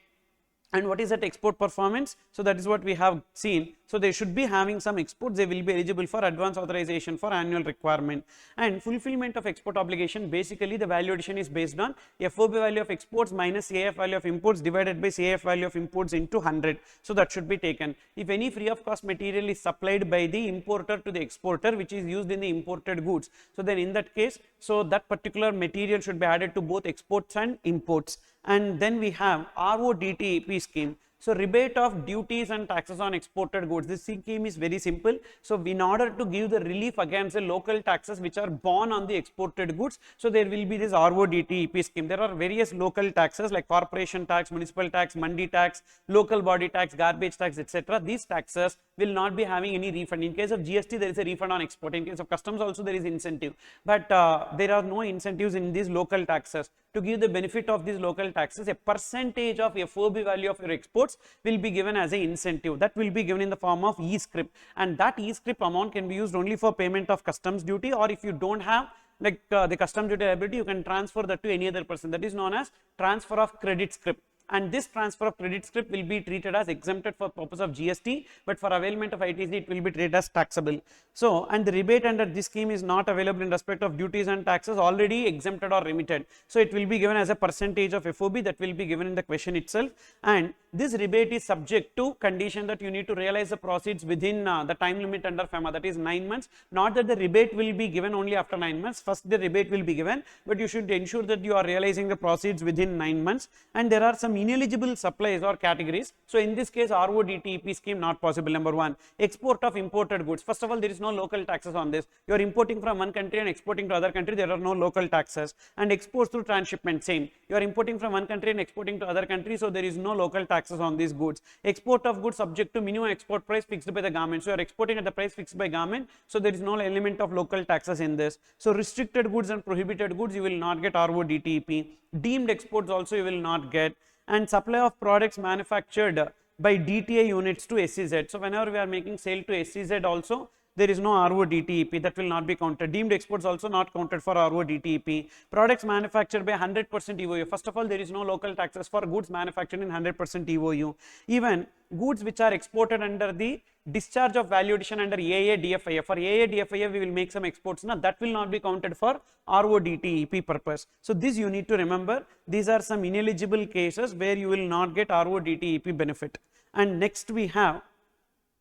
And what is that export performance? So that is what we have seen. So they should be having some exports, they will be eligible for advance authorization for annual requirement. And fulfillment of export obligation, basically the value addition is based on FOB value of exports minus CAF value of imports divided by CAF value of imports into 100. So that should be taken. If any free of cost material is supplied by the importer to the exporter, which is used in the imported goods, so then in that case, so that particular material should be added to both exports and imports. And then we have RODTEP scheme. So rebate of duties and taxes on exported goods. This scheme is very simple. So in order to give the relief against the local taxes which are borne on the exported goods, so there will be this RODTEP scheme. There are various local taxes like corporation tax, municipal tax, mandi tax, local body tax, garbage tax, etc. These taxes will not be having any refund. In case of GST, there is a refund on export. In case of customs also there is incentive. But there are no incentives in these local taxes. To give the benefit of these local taxes, a percentage of FOB value of your exports will be given as an incentive. That will be given in the form of e-scrip, and that e-scrip amount can be used only for payment of customs duty, or if you don't have like the customs duty liability, you can transfer that to any other person. That is known as transfer of credit scrip. And this transfer of credit scrip will be treated as exempted for purpose of GST, but for availment of ITC it will be treated as taxable. So, and the rebate under this scheme is not available in respect of duties and taxes already exempted or remitted. So it will be given as a percentage of FOB, that will be given in the question itself. And this rebate is subject to condition that you need to realize the proceeds within the time limit under FEMA, that is 9 months. Not that the rebate will be given only after 9 months. First the rebate will be given, but you should ensure that you are realizing the proceeds within 9 months. And there are some ineligible supplies or categories. So in this case, RODTEP scheme not possible. Number 1, export of imported goods. First of all, there is no local taxes on this. You are importing from one country and exporting to other country, there are no local taxes. And exports through transshipment, same. You are importing from one country and exporting to other country, so there is no local taxes on these goods. Export of goods subject to minimum export price fixed by the government. So you are exporting at the price fixed by government, so there is no element of local taxes in this. So restricted goods and prohibited goods, you will not get RODTEP. Deemed exports also you will not get. And supply of products manufactured by DTA units to SEZ. So whenever we are making sale to SEZ also, there is no RODTEP, that will not be counted. Deemed exports also not counted for RODTEP. Products manufactured by 100% EOU. First of all, there is no local taxes for goods manufactured in 100% EOU. Even goods which are exported under the discharge of value addition under AA-DFIF. For AA-DFIF, we will make some exports. Now, that will not be counted for RODTEP purpose. So, this you need to remember. These are some ineligible cases where you will not get RODTEP benefit. And next we have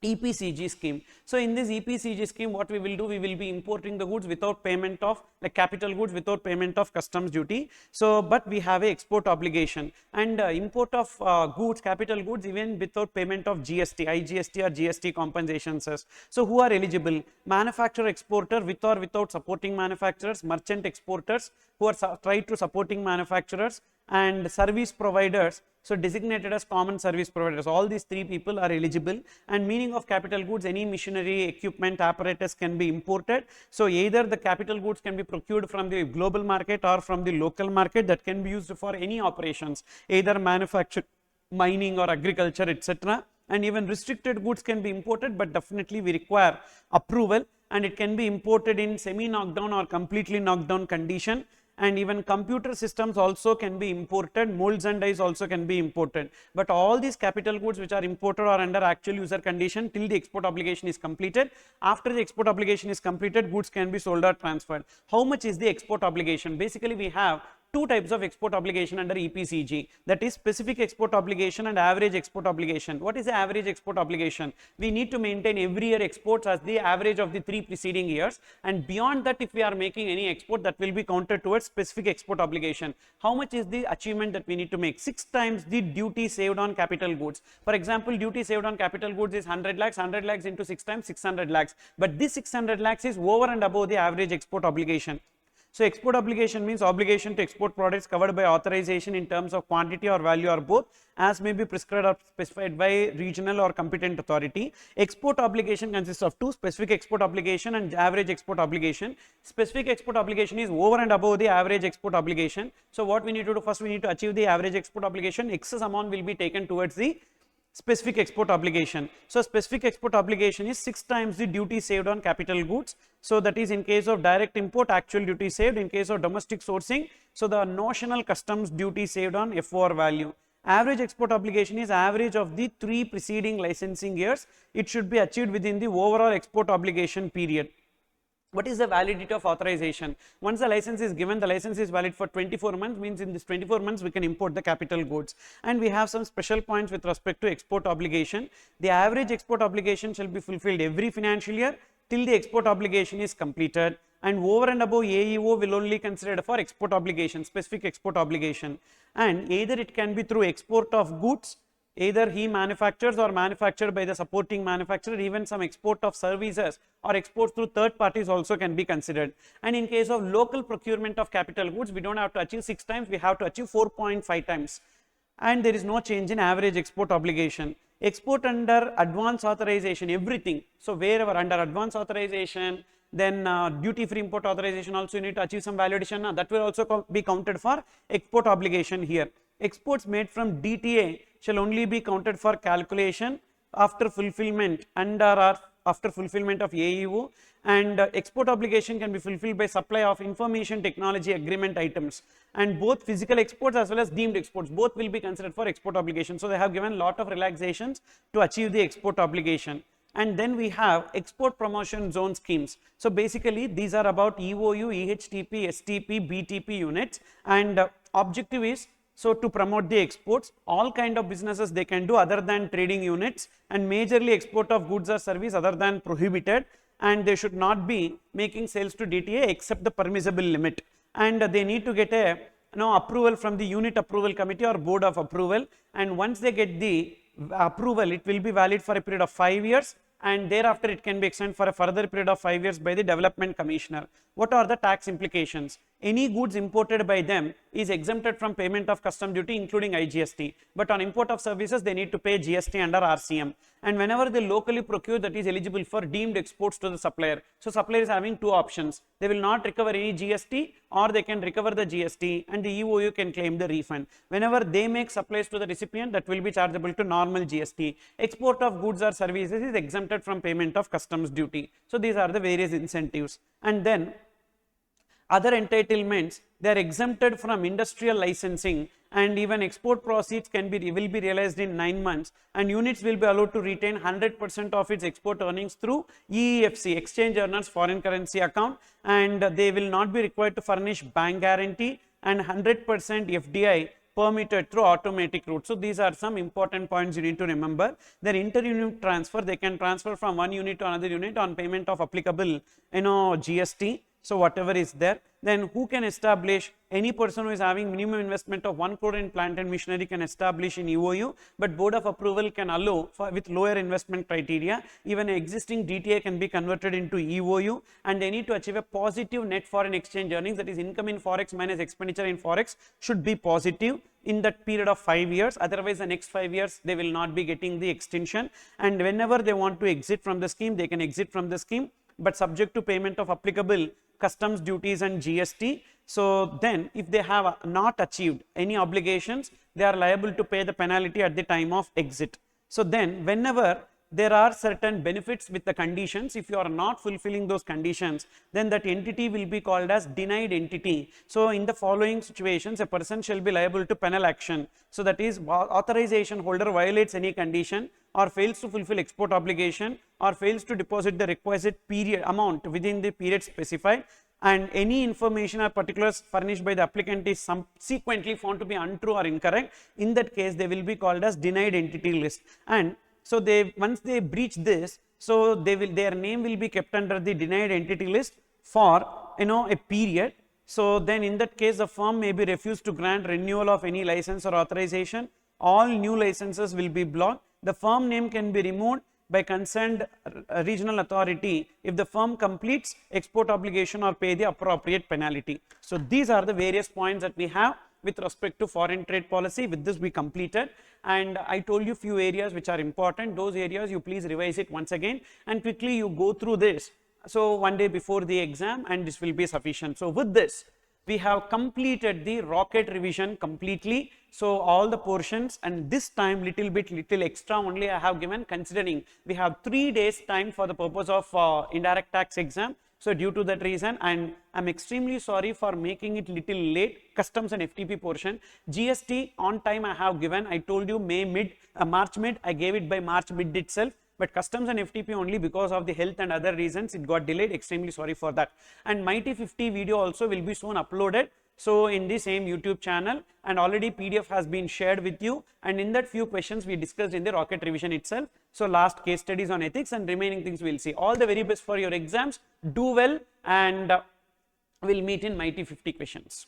EPCG scheme. So in this EPCG scheme, what we will do, we will be importing the goods without payment of, like capital goods without payment of customs duty. So but we have a export obligation, and import of goods, capital goods, even without payment of GST, IGST or GST compensation cess. So who are eligible? Manufacturer exporter with or without supporting manufacturers, merchant exporters who are tried to supporting manufacturers, and service providers, so designated as common service providers. All these three people are eligible. And meaning of capital goods, any machinery, equipment, apparatus can be imported. So either the capital goods can be procured from the global market or from the local market, that can be used for any operations, either manufacture, mining or agriculture, etc. And even restricted goods can be imported, but definitely we require approval, and it can be imported in semi knockdown or completely knocked down condition. And even computer systems also can be imported, molds and dies also can be imported. But all these capital goods which are imported are under actual user condition till the export obligation is completed. After the export obligation is completed, goods can be sold or transferred. How much is the export obligation? Basically, we have two types of export obligation under EPCG, that is specific export obligation and average export obligation. What is the average export obligation? We need to maintain every year exports as the average of the 3 preceding years, and beyond that, if we are making any export, that will be counted towards specific export obligation. How much is the achievement that we need to make? 6 times the duty saved on capital goods. For example, duty saved on capital goods is 100 lakhs, 100 lakhs into 6 times 600 lakhs, but this 600 lakhs is over and above the average export obligation. So export obligation means obligation to export products covered by authorization in terms of quantity or value or both, as may be prescribed or specified by regional or competent authority. Export obligation consists of two: specific export obligation and average export obligation. Specific export obligation is over and above the average export obligation. So what we need to do, first we need to achieve the average export obligation. Excess amount will be taken towards the specific export obligation. So specific export obligation is 6 times the duty saved on capital goods. So that is in case of direct import, actual duty saved. In case of domestic sourcing, so the notional customs duty saved on FOR value. Average export obligation is average of the 3 preceding licensing years. It should be achieved within the overall export obligation period. What is the validity of authorization? Once the license is given, the license is valid for 24 months, means in this 24 months we can import the capital goods. And we have some special points with respect to export obligation. The average export obligation shall be fulfilled every financial year till the export obligation is completed, and over and above AEO will only considered for export obligation, specific export obligation, and either it can be through export of goods, either he manufactures or manufactured by the supporting manufacturer, even some export of services or exports through third parties also can be considered. And in case of local procurement of capital goods, we don't have to achieve 6 times, we have to achieve 4.5 times, and there is no change in average export obligation. Export under advance authorization, everything. So wherever under advance authorization, then duty free import authorization also you need to achieve some value addition, that will also be counted for export obligation here. Exports made from DTA shall only be counted for calculation after fulfillment after fulfillment of AEO, and export obligation can be fulfilled by supply of information technology agreement items, and both physical exports as well as deemed exports, both will be considered for export obligation. So they have given lot of relaxations to achieve the export obligation. And then we have export promotion zone schemes. So basically these are about EOU, EHTP, STP, BTP units, and objective is so to promote the exports. All kind of businesses they can do other than trading units, and majorly export of goods or service other than prohibited, and they should not be making sales to DTA except the permissible limit, and they need to get a approval from the unit approval committee or board of approval, and once they get the approval it will be valid for a period of 5 years, and thereafter it can be extended for a further period of 5 years by the development commissioner. What are the tax implications? Any goods imported by them is exempted from payment of custom duty including IGST, but on import of services they need to pay GST under RCM, and whenever they locally procure, that is eligible for deemed exports to the supplier. So supplier is having two options, they will not recover any GST or they can recover the GST, and the EOU can claim the refund. Whenever they make supplies to the recipient, that will be chargeable to normal GST. Export of goods or services is exempted from payment of customs duty. So these are the various incentives. And then other entitlements, they are exempted from industrial licensing, and even export proceeds will be realized in 9 months, and units will be allowed to retain 100% of its export earnings through EEFC, exchange earners foreign currency account, and they will not be required to furnish bank guarantee, and 100% FDI permitted through automatic route. So these are some important points you need to remember. Then inter-unit transfer, they can transfer from one unit to another unit on payment of applicable GST. So whatever is there. Then who can establish? Any person who is having minimum investment of 1 crore in plant and machinery can establish in EOU, but board of approval can allow with lower investment criteria. Even existing DTA can be converted into EOU, and they need to achieve a positive net foreign exchange earnings, that is income in forex minus expenditure in forex should be positive in that period of 5 years. Otherwise the next 5 years they will not be getting the extension, and whenever they want to exit from the scheme, they can exit from the scheme, but subject to payment of applicable customs duties and GST. So then if they have not achieved any obligations, they are liable to pay the penalty at the time of exit. So then whenever there are certain benefits with the conditions, if you are not fulfilling those conditions, then that entity will be called as denied entity. So in the following situations, a person shall be liable to penal action. So that is, authorization holder violates any condition or fails to fulfill export obligation or fails to deposit the requisite period amount within the period specified, and any information or particulars furnished by the applicant is subsequently found to be untrue or incorrect, in that case they will be called as denied entity list. And so once they breach this, so their name will be kept under the denied entity list for a period. So then in that case the firm may be refused to grant renewal of any license or authorization. All new licenses will be blocked. The firm name can be removed by concerned regional authority if the firm completes export obligation or pay the appropriate penalty. So these are the various points that we have with respect to foreign trade policy. With this we completed, and I told you few areas which are important. Those areas you please revise it once again and quickly you go through this. So one day before the exam, and this will be sufficient. So with this we have completed the rocket revision completely. So all the portions, and this time little extra only I have given, considering we have 3 days time for the purpose of indirect tax exam. So due to that reason, and I'm extremely sorry for making it little late, customs and FTP portion. GST on time I have given. I told you March mid, I gave it by March mid itself. But customs and FTP only because of the health and other reasons it got delayed. Extremely sorry for that. And MAY24 video also will be soon uploaded. So in the same YouTube channel, and already PDF has been shared with you, and in that few questions we discussed in the rocket revision itself. So last case studies on ethics and remaining things we'll see. All the very best for your exams. Do well, and we'll meet in MAY24 questions.